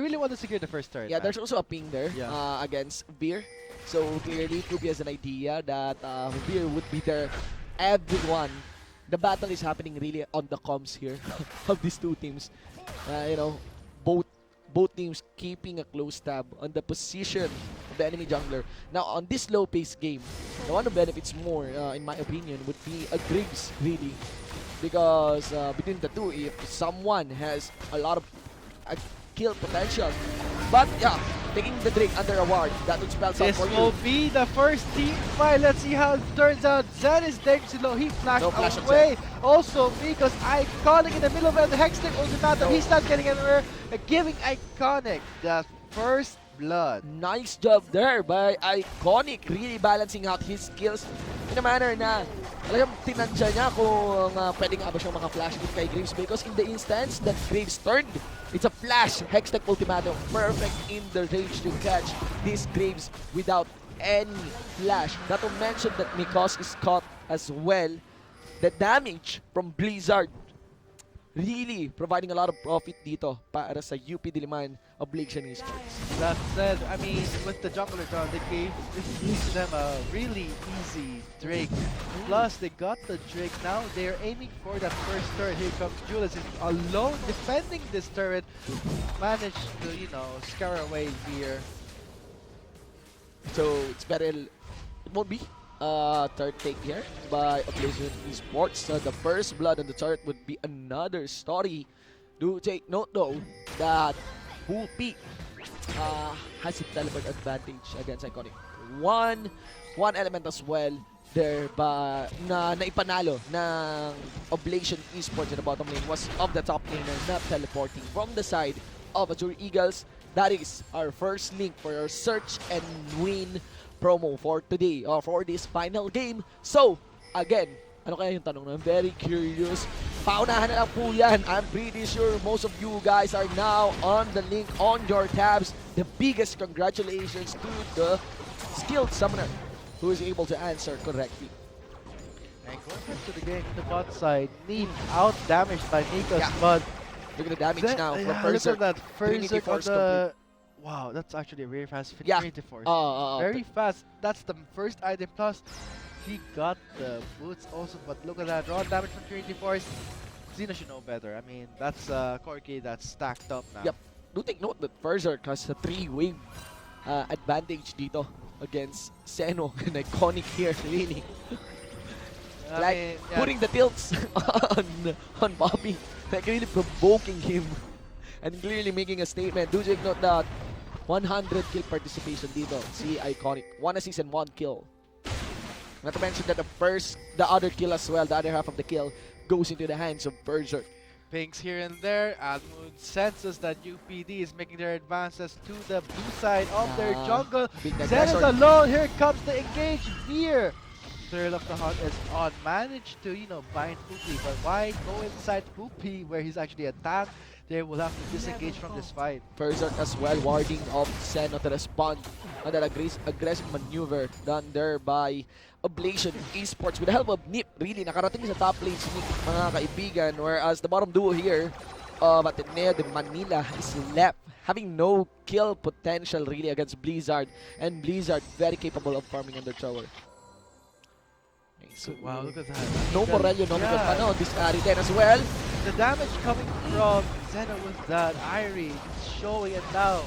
really want to secure the first turret. Yeah, man. there's also a ping there Yeah. against Beer. So clearly, Kubi has an idea that Beer would be there. Everyone, the battle is happening really on the comms here of these two teams. You know, both teams keeping a close tab on the position of the enemy jungler. Now, on this low-paced game, the one who benefits more, in my opinion, would be a Graves, really. Because between the two, if someone has a lot of kill potential, but yeah, taking the Drake under a ward, that would spell something This for will you. be the first team fight. Let's see how it turns out. Zen is dangerous low. He flashed No flash on away. Also, Miko's Iconic in the middle of the Hextech ultimatum. He's not getting anywhere. Giving Iconic the first blood. Nice job there by Iconic, really balancing out his skills in a manner na talagang tinansya niya kung pwedeng ba siyang maka-flash din kay Graves because in the instance that Graves turned, it's a flash Hextech ultimatum, perfect in the range to catch this Graves without any flash. Not to mention that Mikos is caught as well. The damage from Blizzard really providing a lot of profit dito para sa UP Diliman Oblivion Esports. That said, I mean, with the jungler down, they gave them a really easy Drake. Plus, they got the Drake. Now they're aiming for that first turret. Here comes Julius is alone defending this turret. Managed to, you know, scare away Veer. So it's better. It won't be third take here by Oblivion Esports. So the first blood on the turret would be another story. Do take note though that Bullpeak has a teleport advantage against Iconic. One element as well there na naipanalo ng Oblivion Esports in the bottom lane was of the top laner not teleporting from the side of Azure Eagles. That is our first link for our search and win promo for today or for this final game. So, again, ano kaya yung tanong na? I'm very curious. Paunahan na lang po yan. I'm pretty sure most of you guys are now on the link on your tabs. The biggest congratulations to the skilled summoner who is able to answer correctly. And going back to the game, the bot side, Need out damaged by Nikos, Yeah. but Look at the damage now from look Berserk. at that Trinity Berserk on Force the... Wow, that's actually a very fast Yeah. Trinity Force. Very Very fast. That's the first item. Plus, he got the boots also. But look at that raw damage from Trinity Force. Xena should know better. I mean, that's Corki that's stacked up now. Yep. Do take note that Berserk has a 3-wave advantage dito against Seno and Iconic here, really. I Like mean, yeah, putting the tilts on Bobby, like really provoking him and clearly making a statement. Do take note that 100 kill participation dito, si Iconic. 1 assist and 1 kill. Not to mention that the other kill as well, the other half of the kill goes into the hands of Berserk. pings here and there. Admoon senses that UPD is making their advances to the blue side of their jungle. Big Zen is aggressor. alone. Here comes the engage Veer. thrill of the hunt is on. Managed to, bind Poopy, but why go inside Poopy where he's actually a tank? They will have to disengage from this fight. Berserk as well, warding off Seno to respond on that aggressive maneuver done there by Ablation Esports with the help of Nip. Really, nakarating sa top lane si Nip, mga kaibigan, whereas the bottom duo here of Ateneo de Manila is left having no kill potential really against Blizzard, and Blizzard very capable of farming on their tower. So, Wow, look at that. no Morello, no Miguel Pano, this Ari then as well. The damage coming from Zeno with that Irie showing it now.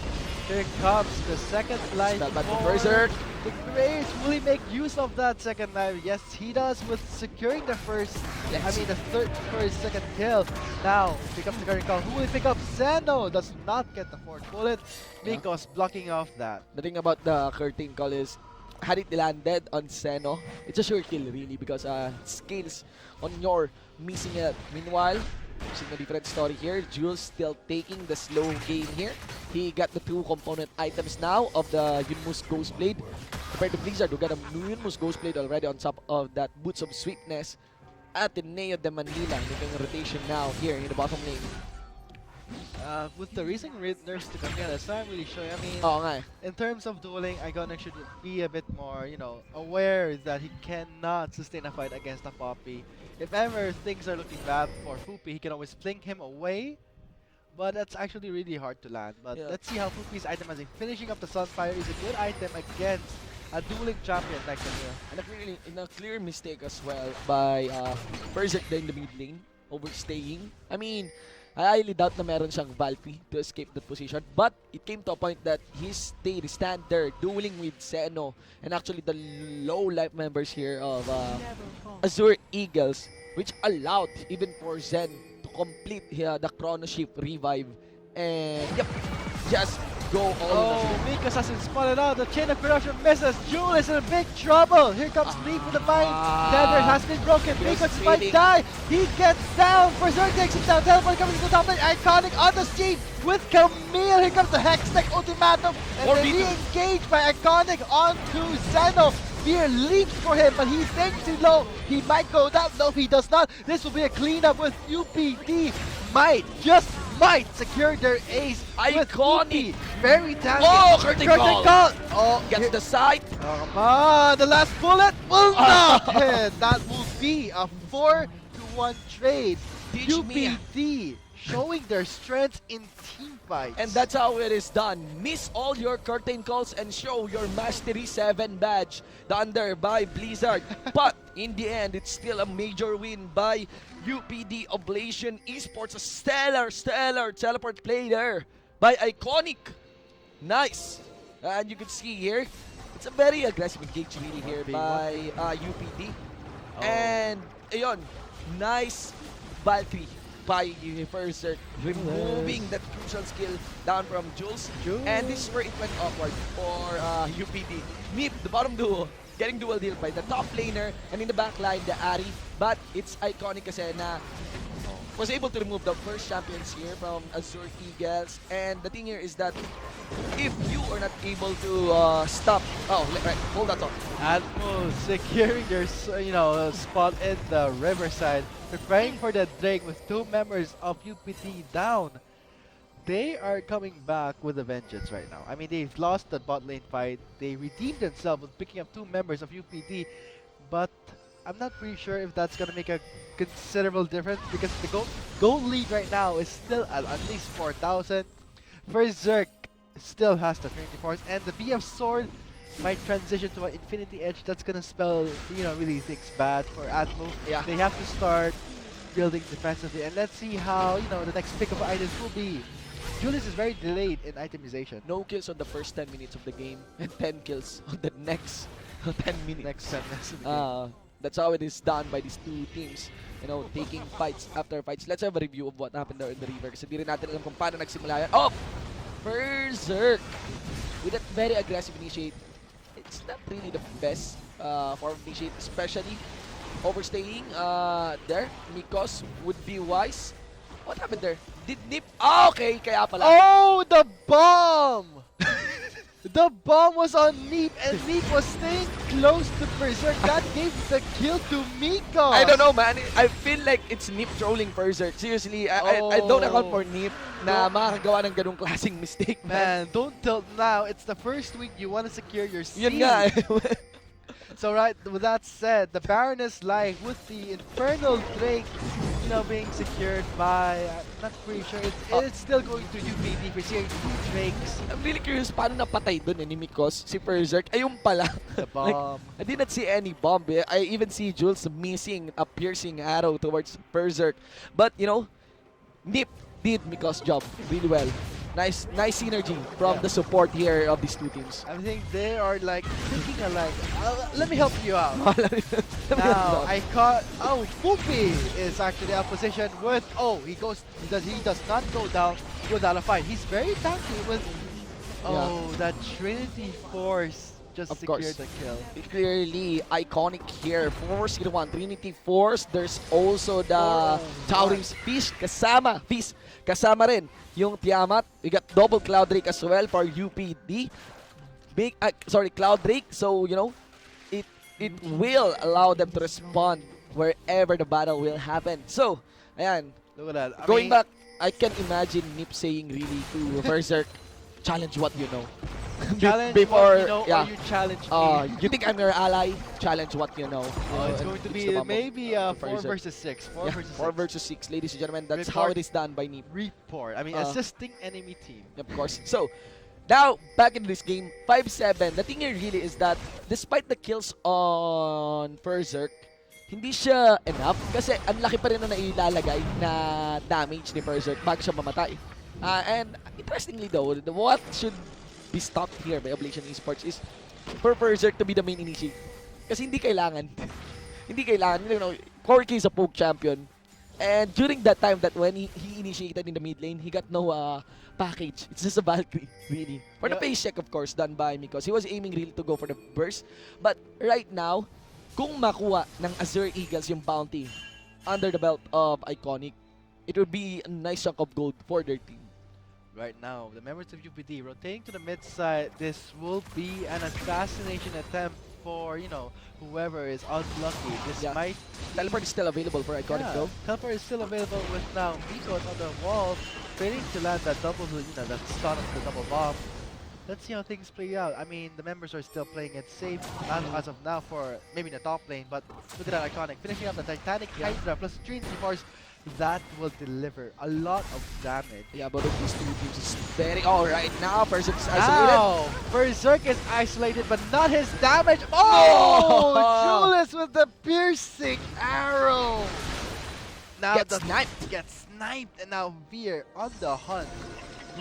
Here comes the second life. Spell back from Berserk. The Graves, will he make use of that second life? Yes, he does with securing the second kill. Now, pick up the current call. Who will he pick up? Zeno does not get the fourth bullet. Mikos blocking off that. The thing about the curtain call is, had it landed on Seno, it's a sure kill really because skills on your missing it. Meanwhile, using a different story here, Jules still taking the slow game here. He got the two component items now of the Yunmus Ghostblade. Compared to Blizzard, who got a Yunmus Ghostblade already on top of that Boots of Sweetness. Ateneo de Manila making a rotation now here in the bottom lane. With the recent nerfs to Kagura, that's not really sure. I mean, Oo nga eh. in terms of dueling, Iconic should be a bit more, aware that he cannot sustain a fight against a Poppy. If ever things are looking bad for Fupi, he can always fling him away. But that's actually really hard to land. But let's see how Fupi's item as finishing up the Sunfire is a good item against a dueling champion like Kagura. And a clear mistake as well by Berserk in the mid lane, overstaying. I mean, I highly doubt na meron siyang Valkyrie to escape that position. But it came to a point that he stayed, stand there, dueling with Seno. And actually the low life members here of Azure Eagles, which allowed even for Zen to complete the Chrono Shift revive. And just go all in. Mikos has spotted out. The chain of corruption misses. Jewel is in big trouble. Here comes Leaf with the mine. Tether has been broken. Mikos might die. He gets down. Berserk takes him down. Teleport coming to the top lane. Iconic on the street with Camille. Here comes the Hextech ultimatum. And then re-engaged by Iconic onto Zeno. Fear leaps for him, but he thinks too low. He might go down. No, he does not. This will be a cleanup with UPD. Just might secure their ace. Iconic. Very talented. Oh, curtain call. Oh, gets the side. Come on, the last bullet will not hit. That will be a 4-1 trade. UPD showing their strengths in team fights. And that's how it is done. Miss all your curtain calls and show your Mastery 7 badge done there by Blizzard. But in the end, it's still a major win by UPD Ablation Esports. A stellar teleport play there by Iconic. Nice. And you can see here, it's a very aggressive engage really here by UPD. And ayun, nice Valkyrie by Berserk, removing that crucial skill down from Jules. And this is where it went awkward for UPD. Nip, the bottom duo, getting dual deal by the top laner, and in the back line, the Ari. But it's Iconic kasi na was able to remove the first champions here from Azure Eagles. And the thing here is that if you are not able to stop... Oh, right, hold that thought. Atmo securing their spot in the riverside, preparing for the Drake with two members of UPT down. They are coming back with a vengeance right now. I mean, they've lost the bot lane fight. They redeemed themselves with picking up two members of UPT, but I'm not pretty sure if that's going to make a considerable difference because the gold lead right now is still at least 4,000. Berserk still has the Trinity Force, and the BF Sword might transition to an Infinity Edge. That's going to spell, really things bad for Atmo. Yeah. They have to start building defensively, and let's see how, the next pick of items will be. Julius is very delayed in itemization. No kills on the first 10 minutes of the game, and 10 kills on the next 10 minutes. Next 10 minutes of the game. That's how it is done by these two teams. Taking fights after fights. Let's have a review of what happened there in the river kasi di rin natin alam kung paano nagsimula yan. Oh! Berserk! With that very aggressive initiate, it's not really the best form of initiate, especially overstaying there. Mikos would be wise. What happened there? Did Nip... Ah, okay, kaya pala. Oh, the bomb! The bomb was on Neep, and Neep was staying close to Berserk. That gave the kill to Miko. I don't know, man. I feel like it's Nip trolling Berserk. Seriously, I don't account for Nip na makakagawa ng ganung klaseng mistake, man. Man, don't tilt now. It's the first week you want to secure your seed. Yun nga. So right, with that said, the Baroness life with the Infernal Drake, being secured by, I'm not pretty sure, it's still going to UPD for seeing 2 Drakes. I'm really curious paano napatay dun ni Mikos, si Berserk. Ayun pala. The bomb. I did not see any bomb. I even see Jules missing a piercing arrow towards Berserk. But, Nip did Mikos' job really well. Nice synergy from the support here of these two teams. I think they are like thinking alike. Let me help you out. Now I caught. Oh, Poopy is actually a position with. Oh, he does not go down without a fight. He's very tanky with. Oh, that Trinity Force just secured the kill. Clearly iconic here. Force hit one. Trinity Force. There's also the Towering Fish kasama rin yung Tiamat. We got double Cloud Drake as well for UPD. Cloud Drake. So, it will allow them to respond wherever the battle will happen. So, ayan. Look at that. Going back, I can imagine Nip saying really to Berserk, challenge what you know. Challenge before, what you know, or you challenge me. You think I'm your ally? Challenge what you know. It's going to be maybe 4 versus 6. 4 versus 6, ladies and gentlemen. That's how it is done by Nip. Report. I mean, assisting enemy team. Of course. So, now, back in this game, 5-7. The thing here really is that despite the kills on Berserk, hindi siya enough kasi ang laki pa rin na nailalagay na damage ni Berserk bago siya mamatay. And interestingly though, what should be stopped here by Oblation Esports is for Berserk to be the main initiate. Kasi hindi kailangan. Hindi kailangan. Corky is a poke champion. And during that time that when he initiated in the mid lane, he got no package. It's just a Valkyrie, really. For the pace check, of course, done by Mikos. He was aiming really to go for the burst. But right now, kung makuha ng Azure Eagles yung bounty under the belt of Iconic, it would be a nice chunk of gold for their team. Right now, the members of UPD rotating to the mid side. This will be an assassination attempt for, whoever is unlucky. This might... Teleport is still available for Iconic though. Teleport is still available with now Mikos on the wall, waiting to land that double, that stun of the double bomb. Let's see how things play out. I mean, the members are still playing it safe as of now for maybe the top lane, but look at that Iconic. Finishing up the Titanic Hydra plus Trinity Force. That will deliver a lot of damage. Yeah, but these two teams is very... right now, Berserk is isolated. Ow! Berserk is isolated, but not his damage. Oh! Julius with the piercing arrow. Now Gets sniped, and now Veer on the hunt.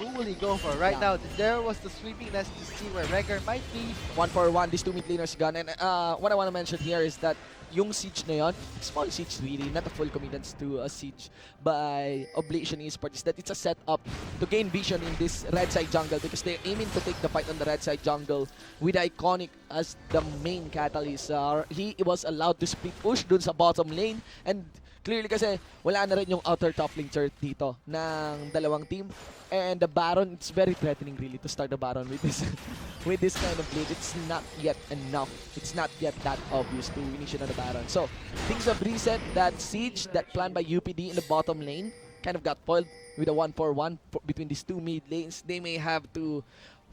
Who will he go for? Right now, there was the sweepiness to see where Regger might be. 1-for-1, these two mid laners gone. And what I want to mention here is that yung siege na yun, small siege really, not a full commitment to a siege by Oblation Esports, is that it's a setup to gain vision in this red side jungle because they're aiming to take the fight on the red side jungle with Iconic as the main catalyst. He was allowed to split push dun sa bottom lane, and clearly kasi wala na rin yung outer top lane threat dito ng dalawang team. And the Baron, it's very threatening really to start the Baron with this with this kind of lead. It's not yet enough. It's not yet that obvious to initiate on the Baron. So things have reset. That siege, that plan by UPD in the bottom lane kind of got foiled with a 1-for-1 between these two mid lanes. They may have to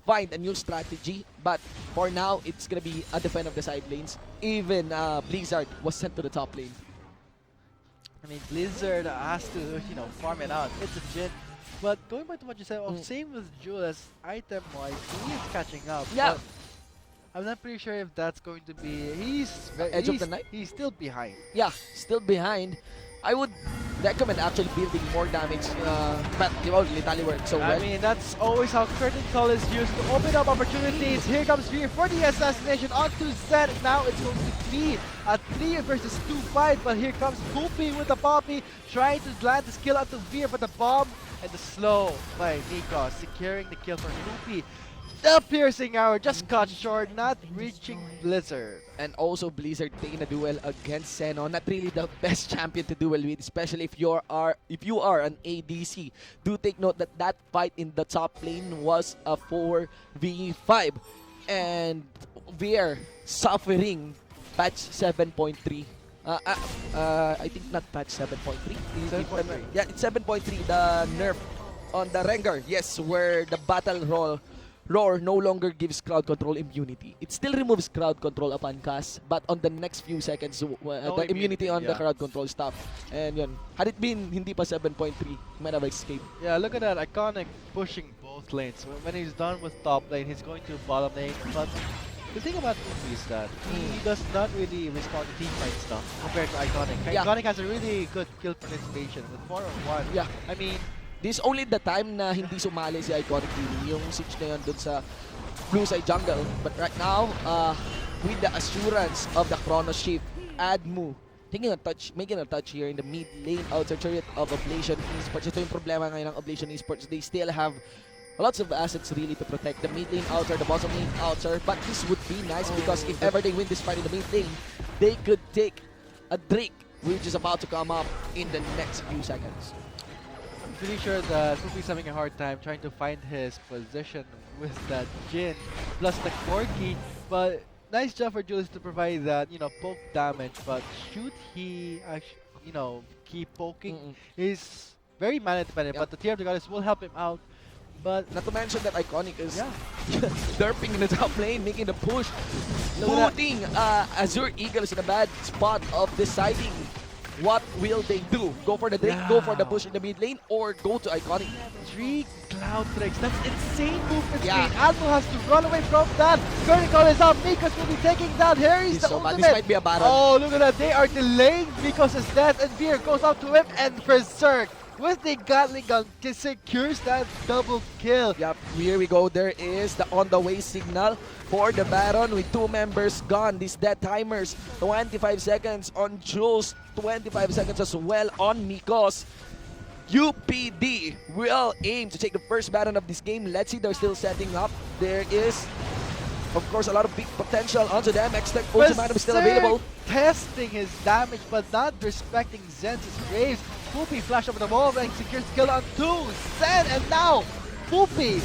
find a new strategy, but for now, it's gonna be a defend of the side lanes. Even Blizzard was sent to the top lane. I mean, Blizzard has to, farm it out. It's a Jin. But going back to what you said, same with Julius, item-wise, he is catching up. Yeah. I'm not pretty sure if that's going to be... Edge of the night? He's still behind. Yeah, still behind. I would recommend actually building more damage, but Letali worked so well. I mean, that's always how Curtain Call is used to open up opportunities. Here comes Veer for the assassination onto Zed. Now it's going to be a 3 versus 2 fight, but here comes Poopy with the Poppy, trying to land the skill onto Veer, but the bomb and the slow by Miko, securing the kill for Poopy. The piercing arrow just cut short, not reaching Blizzard. And also Blizzard taking a duel against Xeno. Not really the best champion to duel with, especially if you are an ADC. Do take note that that fight in the top lane was a 4v5. And we're suffering patch 7.3. I think not patch 7.3. 7.3. Yeah, it's 7.3, the nerf on the Rengar. Yes, where the battle roar no longer gives crowd control immunity. It still removes crowd control upon cast, but on the next few seconds, the immunity on the crowd control stopped. And yun, had it been hindi pa 7.3, might have escaped. Yeah, look at that. Iconic pushing both lanes. When he's done with top lane, he's going to bottom lane. But the thing about Upi is that he does not really respond to teamfight stuff compared to Iconic. Yeah. Iconic has a really good kill participation with 4-on-1. Yeah. I mean, This only the time na hindi sumali si Iconic really, yung siege na yun dun sa blue side jungle. But right now, with the assurance of the Chrono Shift, Admu, making a touch here in the mid lane outside chariot of Ablation Esports. Ito yung problema ngayon ng Ablation Esports. They still have lots of assets really to protect the mid lane outside, the bottom lane outside. But this would be nice because if ever they win this fight in the mid lane, they could take a Drake, which is about to come up in the next few seconds. I'm pretty sure that Pupi's having a hard time trying to find his position with that Jin plus the Corki. But nice job for Julius to provide that, poke damage. But should he actually, keep poking is very mana dependent. Yep. But the Tear of the Goddess will help him out. But not to mention that Iconic is derping in the top lane, making the push, putting Azure Eagles in a bad spot of deciding what will they do. Go for the Drake, go for the push in the mid lane, or go to Iconic. 3 Cloud Drakes, that's insane movement Yeah. speed. Almo has to run away from that. Critical is up, Mikos will be taking down. Harry's the So bad. ultimate. This might be a Baron. Oh, look at that, they are delaying Mikos' death, and Veer goes out to him, and Berserk with the Gatling gun secures that double kill. Yep, here we go. There is the on the way signal for the Baron with 2 members gone. These dead timers, 25 seconds on Jules, 25 seconds as well on Mikos. UPD will aim to take the first Baron of this game. Let's see, they're still setting up. There is, of course, a lot of big potential onto them. X-Tech Ultimatum is still available. Testing his damage, but not respecting Zen's graves. Poopy flash over the wall and secures kill on 2. Zen, and now Poopy,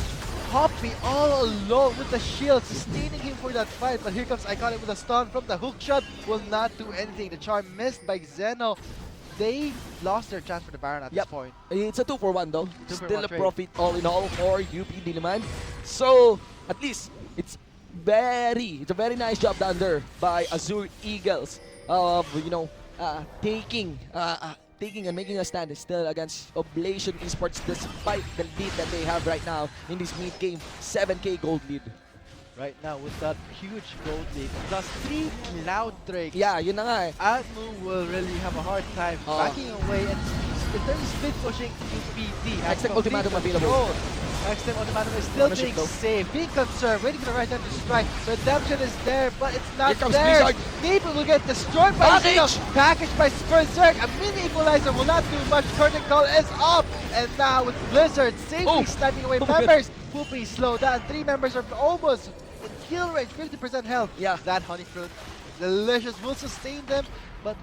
Hoppy all alone with the shield, sustaining him for that fight. But here comes Iconic with a stun from the hook shot. Will not do anything. The charm missed by Zeno. They lost their chance for the Baron at this point. It's a 2-for-1 though. 2 for Still 1 a trade. profit all in all for UPD naman. So, at least, it's a very nice job done there by Azure Eagles of, taking and making a stand still against Oblation Esports despite the lead that they have right now in this mid game. 7k gold lead. Right now with that huge gold lead plus 3 Cloud Drakes. Yeah, yun na nga eh. Admu will really have a hard time backing away, and if there is split pushing UPD. X-Tech Ultimatum available. X-Tech Ultimatum is still Ownership being though. safe, being conserved, waiting for the right time to strike. Redemption is there, but it's not Here comes there. Blizzard. Maple will get destroyed by Package! Zeno. Package by Berserk. A mini equalizer will not do much. Curtain call is up, and now with Blizzard safely sniping away members. Poopy slow down. 3 members are almost in kill range, 50% health. Yeah. That honey fruit, delicious, will sustain them, but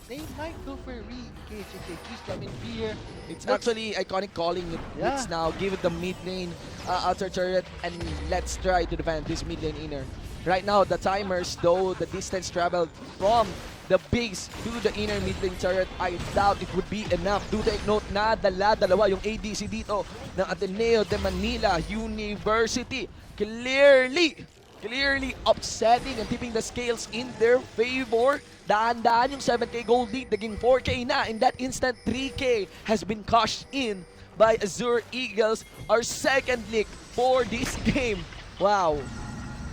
they might go for a re-engage if they choose to. I mean, Veer. It's actually Iconic calling it quits now. Give it the mid lane outer turret, and let's try to defend this mid lane inner. Right now, the timers, though the distance traveled from the base to the inner mid lane turret, I doubt it would be enough. Do take note na dalawa yung ADC dito ng Ateneo de Manila University. Clearly upsetting and tipping the scales in their favor. Daan-daan yung 7k gold lead, naging 4k na. In that instant, 3k has been cashed in by Azure Eagles, our second lick for this game. Wow.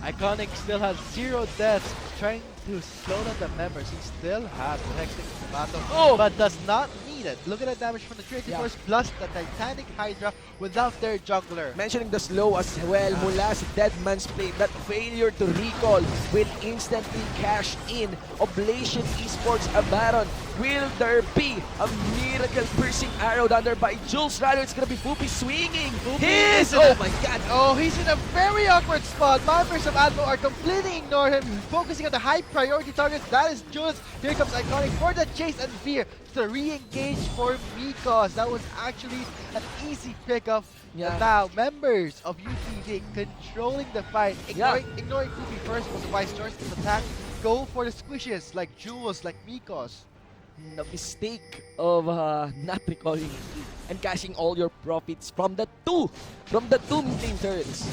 Iconic still has 0 deaths, trying to slow down the members. He still has the Hextech Ultimatum, but does not need it. Look at the damage from the Trinity Force plus the Titanic Hydra without their jungler. Mentioning the slow as well, mula sa Deadman's Plate, that failure to recall will instantly cash in. Oblation Esports, a Baron Will there be a miracle piercing arrow down there by Jules? Rather, it's gonna be Fupi swinging his. Oh my god. Oh, he's in a very awkward spot. Members of Admo are completely ignoring him, focusing on the high priority targets. That is Jules. Here comes Iconic for the chase and fear. The re-engage for Mikos. That was actually an easy pickup. Yeah. And now, members of UPD controlling the fight, ignoring Fupi first was a wise choice to attack. Go for the squishes like Jules, like Mikos. The mistake of not recalling and cashing all your profits from the two mid-lane turns.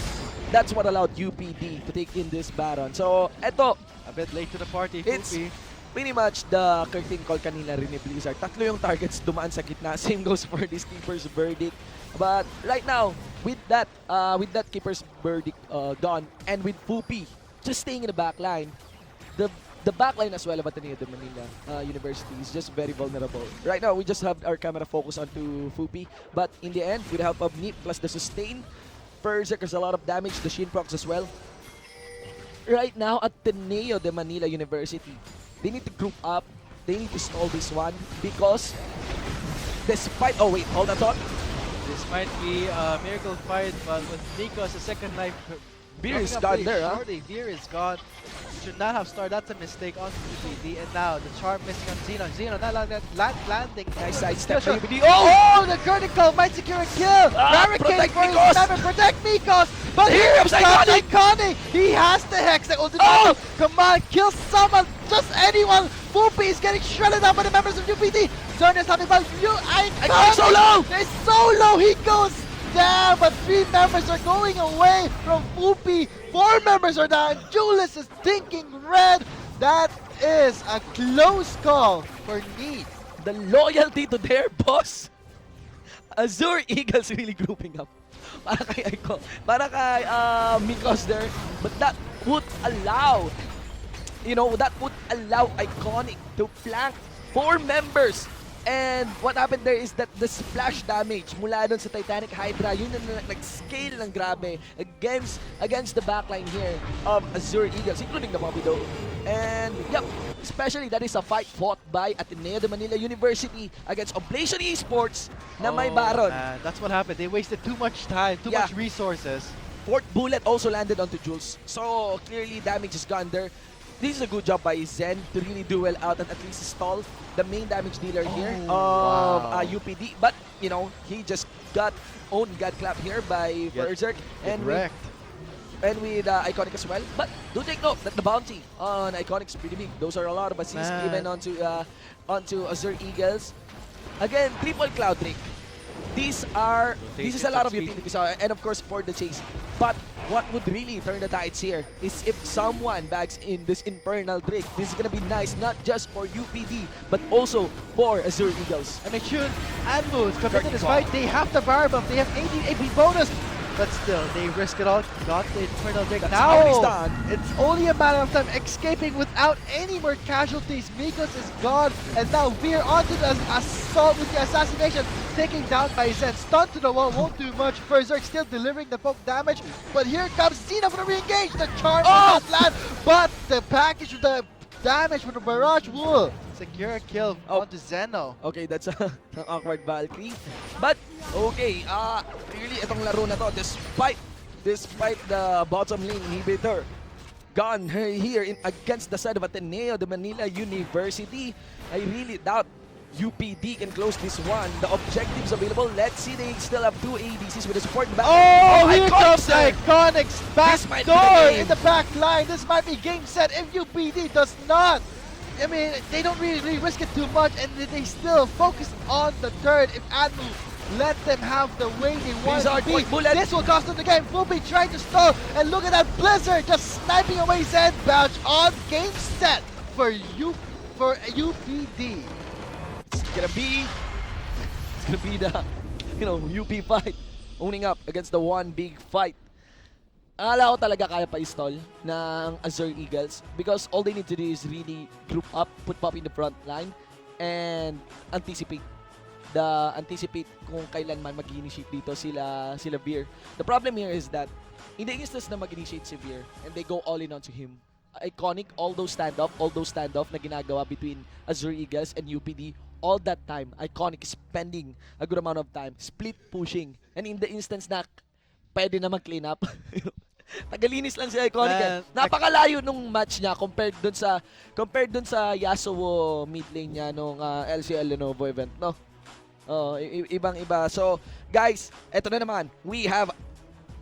That's what allowed UPD to take in this Baron. So, eto, A bit late to the party, it's Fupi. pretty much the curtain call kanina rin ni Blizzard. Tatlo yung targets dumaan sa gitna. Same goes for this Keeper's Verdict. But right now, with that Keeper's Verdict gone, and with Fupi just staying in the back line, the backline as well of Ateneo de Manila University is just very vulnerable. Right now, we just have our camera focused onto Fupi, but in the end, with the help of Neat plus the sustain, Berserk has a lot of damage, the Shin procs as well. Right now, Ateneo de Manila University, they need to group up, they need to stall this one, because despite, oh wait, hold that thought. This might be a miracle fight, but with Nikos, a second life. Beer is gone there, huh? Beer is gone. Should not have started. That's a mistake on UPD. And now the charm missing on Xeno. Xeno not landing. Nice sidestep for UPD. Oh, the critical might secure a kill. Barricade for his member. Protect Mikos. But here comes Iconic. He has the Hex. The ultimate. Oh! Come on, kill someone. Just anyone. Fupi is getting shredded up by the members of UPD. Zern is having about you. Iconic so low. They're so low. He goes down, but 3 members are going away from Fupi. 4 members are down. Julius is thinking red. That is a close call for Neat. The loyalty to their boss. Azure Eagles really grouping up. Para kay Mikos there. But that would allow, Iconic to flank 4 members. And what happened there is that the splash damage mula dun sa Titanic Hydra, yun na nag-scale ng grabe against the backline here of Azure Eagles, including the Bobby Doe. And yep, especially that is a fight fought by Ateneo de Manila University against Oblation Esports na may Baron. That's what happened. They wasted too much time, too much resources. 4th bullet also landed onto Jules. So clearly damage is gone there. This is a good job by Zen to really do well out and at least stall the main damage dealer here of UPD. But, he just got own God Clap here by Berserk. And with Iconic as well. But do take note that the bounty on Iconic is pretty big. Those are a lot of assists given onto Azure Eagles. Again, triple Cloud Drake. This is a lot of utilities, and of course for the chase. But what would really turn the tides here is if someone bags in this Infernal Drake. This is gonna be nice, not just for UPD, but also for Azure Eagles. And it should, Anmo's committed this fight. They have the bar buff, they have 18 AP bonus. But still, they risk it all. Got the Infernal Drake. Now it's only a matter of time escaping without any more casualties. Mikos is gone, and now we're onto the assault with the assassination. Taken down by Zen. Stunned to the wall, won't do much. Berserk still delivering the poke damage. But here comes Xeno for the re-engage. The charm will not land, but the package with the damage from the Barrage will secure a kill onto Zeno. Okay, that's an awkward Valkyrie. But, okay, clearly itong laro na to, despite the bottom lane inhibitor gone here against the side of Ateneo de Manila University, I really doubt UPD can close this one. The objectives available, let's see, they still have 2 ADCs with the support back. Oh, here comes Iconic's back door in the back line. This might be game set if UPD does not. I mean, they don't really risk it too much, and they still focus on the third. If Admu let them have the way they want to be, this will cost them the game. Fupi trying to stall, and look at that Blizzard just sniping away Zen Bouch on game set for UPD. It's gonna be the UP fight owning up against the one big fight. Akala ko talaga kaya pa i-stall ng Azure Eagles because all they need to do is really group up, put Pop in the front line, and anticipate kung kailan man mag-initiate dito sila Beer. The problem here is that in the instance na mag-initiate si Beer and they go all in onto him, iconic, all those standoff na ginagawa between Azure Eagles and UPD, all that time, iconic, spending a good amount of time, split pushing. And in the instance na pwede na mag-clean up, tagalinis lang si Iconic eh. Man, Napakalayo nung match niya compared dun sa Yasuo mid lane niya nung LCL Lenovo event, no? Ibang-iba. So, guys, eto na naman. We have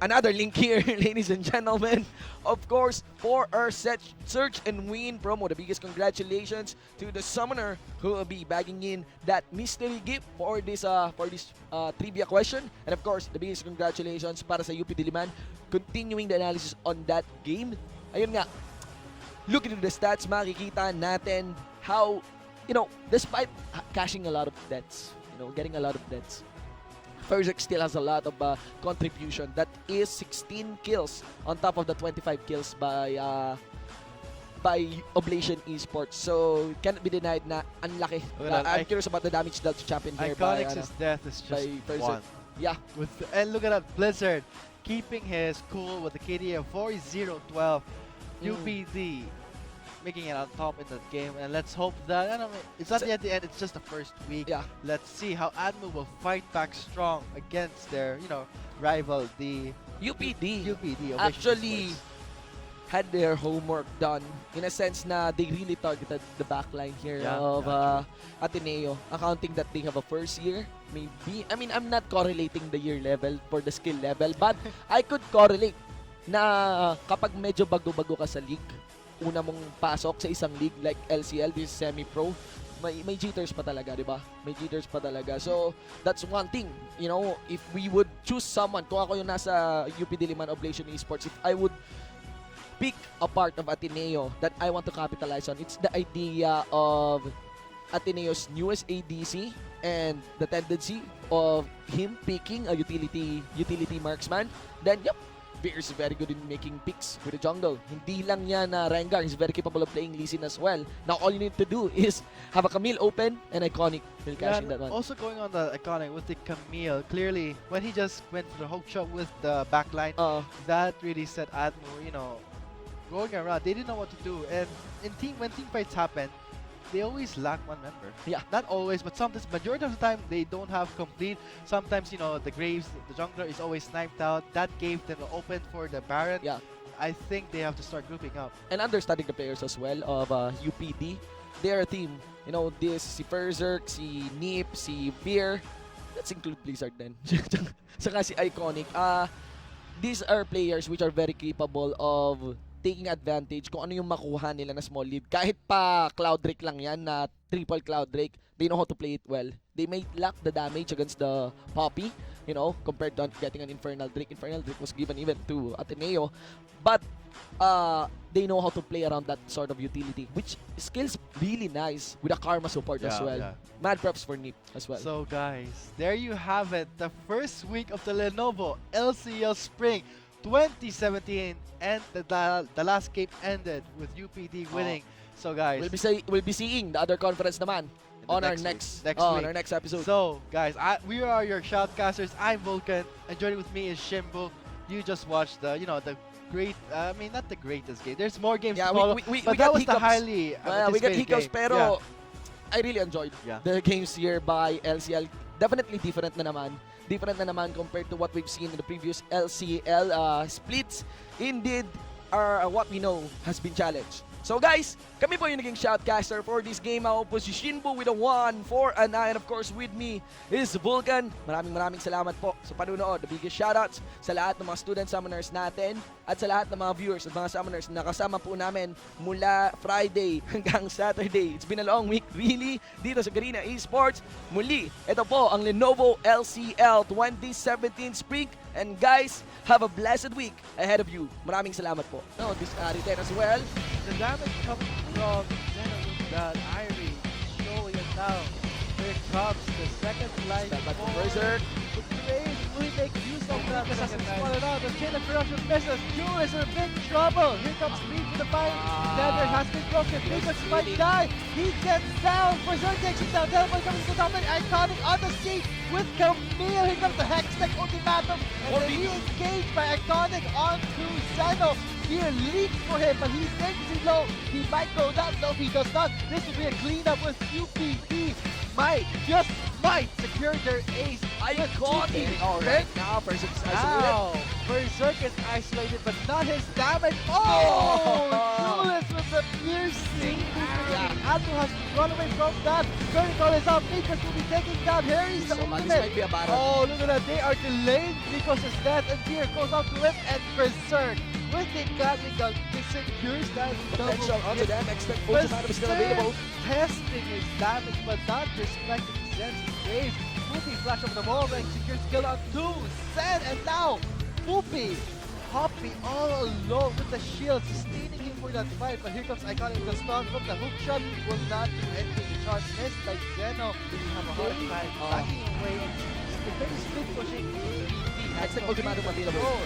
another link here, ladies and gentlemen. Of course, for our search and win promo, the biggest congratulations to the summoner who will be bagging in that mystery gift for this trivia question. And of course, the biggest congratulations para sa UP Diliman. Continuing the analysis on that game. Ayun nga, looking at the stats, makikita natin how, despite cashing a lot of debts, getting a lot of debts, Ferzek still has a lot of contribution. That is 16 kills on top of the 25 kills by Oblation Esports. So, it cannot be denied na unlucky. I'm curious about the damage dealt to champion here Iconic's death is just one. Yeah. And look at that, Blizzard keeping his cool with the KD of 40-12. UPD making it on top in that game, and let's hope that it's not yet the end, it's just the first week. Yeah. Let's see how Admu will fight back strong against their rival, the UPD. Ovation Actually Esports. had their homework done in a sense na they really targeted the backline here of Ateneo, accounting that they have a first year. Maybe, I'm not correlating the year level for the skill level, but I could correlate na kapag medyo bago-bago ka sa league, una mong pasok sa isang league like LCL, this semi-pro, may jitters pa talaga, di ba? May jitters pa talaga. So, that's one thing. If we would choose someone, kung ako yung nasa UP Diliman Oblation Esports, if I would pick a part of Ateneo that I want to capitalize on, it's the idea of Ateneo's newest ADC and the tendency of him picking a utility marksman. Then, yep, Beer is very good in making picks with the jungle. Hindi lang niya na Rengar. He's very capable of playing Lee Sin as well. Now, all you need to do is have a Camille open and Iconic will cash in that one. Also going on the Iconic with the Camille, clearly, when he just went for the hook shot with the backline, that really set Admu, going around. They didn't know what to do. And when team fights happen, they always lack one member. Yeah. Not always, but sometimes, majority of the time, they don't have complete. Sometimes, the Graves, the jungler is always sniped out. That gave them the open for the Baron. Yeah. I think they have to start grouping up. And understanding the players as well of UPD. They're a team. This si Ferzerk, si Nip, si Beer. Let's include Blizzard then. Saka si Iconic. These are players which are very capable of taking advantage kung ano yung makuha nila na small lead. Kahit pa Cloud Drake lang yan na triple Cloud Drake, they know how to play it well. They might lack the damage against the Poppy, compared to getting an Infernal Drake. Infernal Drake was given even to Ateneo. But they know how to play around that sort of utility, which skills really nice with a Karma support as well. Yeah. Mad props for Nip as well. So guys, there you have it. The first week of the Lenovo LCL Spring 2017, and the last game ended with UPD winning. So guys, we'll be seeing the other conference naman on our next episode. So guys, we are your shoutcasters. I'm Vulcan, and joining with me is Shimbo. You just watched the great, not the greatest game. There's more games to follow, but that was the highly we got hiccups, game. pero I really enjoyed the games here by LCL. Definitely different na naman. Different na naman compared to what we've seen in the previous LCL splits. Indeed, what we know has been challenged. So guys, kami po yung naging shoutcaster for this game. Ako po si Shinbo with a 1, 4, and 9. And of course, with me is Vulcan. Maraming salamat po sa panunood. The biggest shoutouts sa lahat ng mga student summoners natin at sa lahat ng mga viewers at mga summoners na nakasama po namin mula Friday hanggang Saturday. It's been a long week, really, dito sa Garena Esports. Muli, ito po ang Lenovo LCL 2017 Spring. And guys, have a blessed week ahead of you. Maraming salamat po. This Ariten as well. The damage coming from that Irie showing it now. Here comes the second line. Step back from Berserk. Will he make use of that? Spotted out. The chain of corruption misses. Jewel is in big trouble. Here comes Speed for the fight. Tether has been broken. Biggest might die. He gets down. Berserk takes him down. Teleport comes to dominate. Iconic on the seat with Camille. Here comes the Hextech ultimatum. And then he engaged by Iconic onto Zeno. Fear leaps for him, but he's dangerously low. He might go down. No, he does not. This will be a cleanup with UPD. Might, just might, secure their ace. I with caught UPD. him. Alright, now Berserk is isolated. Now, Berserk is isolated, but not his damage. Oh! Julius with the piercing. Ando has to run away from that. Vertical is up. Mikos will be taking down Harry's So, this ultimate. might be a battle. Oh, look at that. They are delayed because his death, and Fear goes out to him, and Berserk with the Gatling gun, it secures that Potential double onto hit. them. Expect ultimatum is still available. Testing his damage, but not respecting Zen's waves. Poopy flash over the wall and secures kill on 2. Zen, and now Poopy, Hoppy all alone with the shield, sustaining him for that fight. But here comes Iconic with the stun from the hook shot. Will not do anything. The charge missed by Zeno. He have a hard time backing away, and the very split pushing. Expect ultimatum available.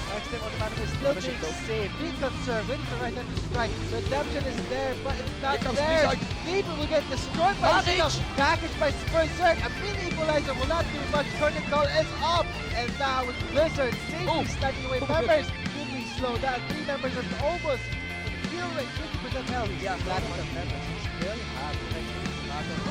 Next time Automatic is still being safe. Be conserved, waiting for right time to strike. Redemption is there, but it's not Here comes there. Blizzard. Neeper will get destroyed by Package. Zeno. Package by Berserk. A mini equalizer will not do much. Critical is up. And now with Blizzard safely sniping away members. Will we slow down? 3 members are almost kill rate 50% health. Yeah, That one of members still have protection.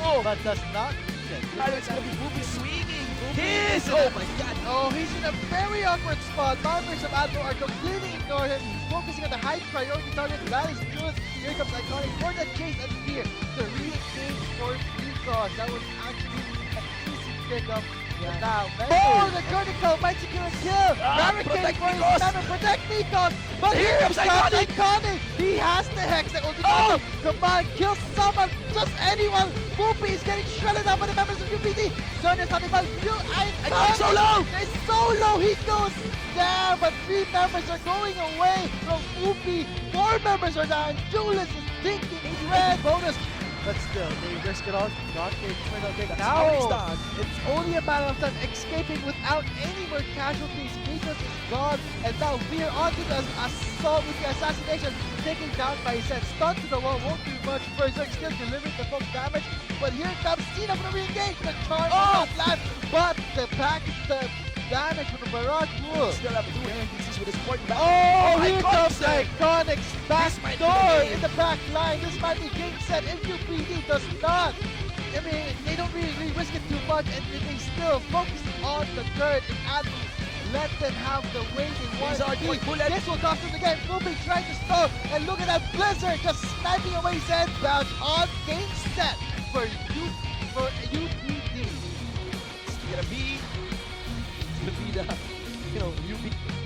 Oh. But does not need it. Now it's gonna be Poopy swinging. His! Oh my god. Oh, he's in a very awkward spot. Members of Admo are completely ignoring him. He's focusing on the high priority target. That is Jules. Here comes Iconic for the chase and Fear. The re-engage for Nikos. That was actually an easy pickup. And now, oh, the critical might secure a kill. Barricade protect for his Nikos. stamina. Protect Nikos. But Here comes Iconic. Iconic. He has the Hex. The ultimate. Come on, kill someone. Just anyone. Poopy is getting shredded up by the members of UPD. Turn is talking about you. Iconic so low. It's so low. He goes down, but 3 members are going away from Poopy. 4 members are down. Julius is thinking red bonus. But still, they risk it all. Not getting That's now. how it's done. It's only a matter of time escaping without any more casualties. Mikos is gone, and now Fear onto the assault with the assassination, taken down by Zen. Stunned to the wall, won't do much. Berserk still delivering the full damage, but here comes Cena for the re-engage. The charge will not land, but the damage from the barrage will. Still have 2 NPCs with his important back. Oh, here Iconic comes save. Iconic's back might be door the game. in the back line. This might be game set if UPD does not. I mean, they don't really risk it too much, and they still focus on the third and Admin. Let them have the way they want These are to be. quick bullets. This will cost them the game. Poopy trying to stall, and look at that Blizzard just sniping away Zen bounce on game set for UPD. It's gonna be the UP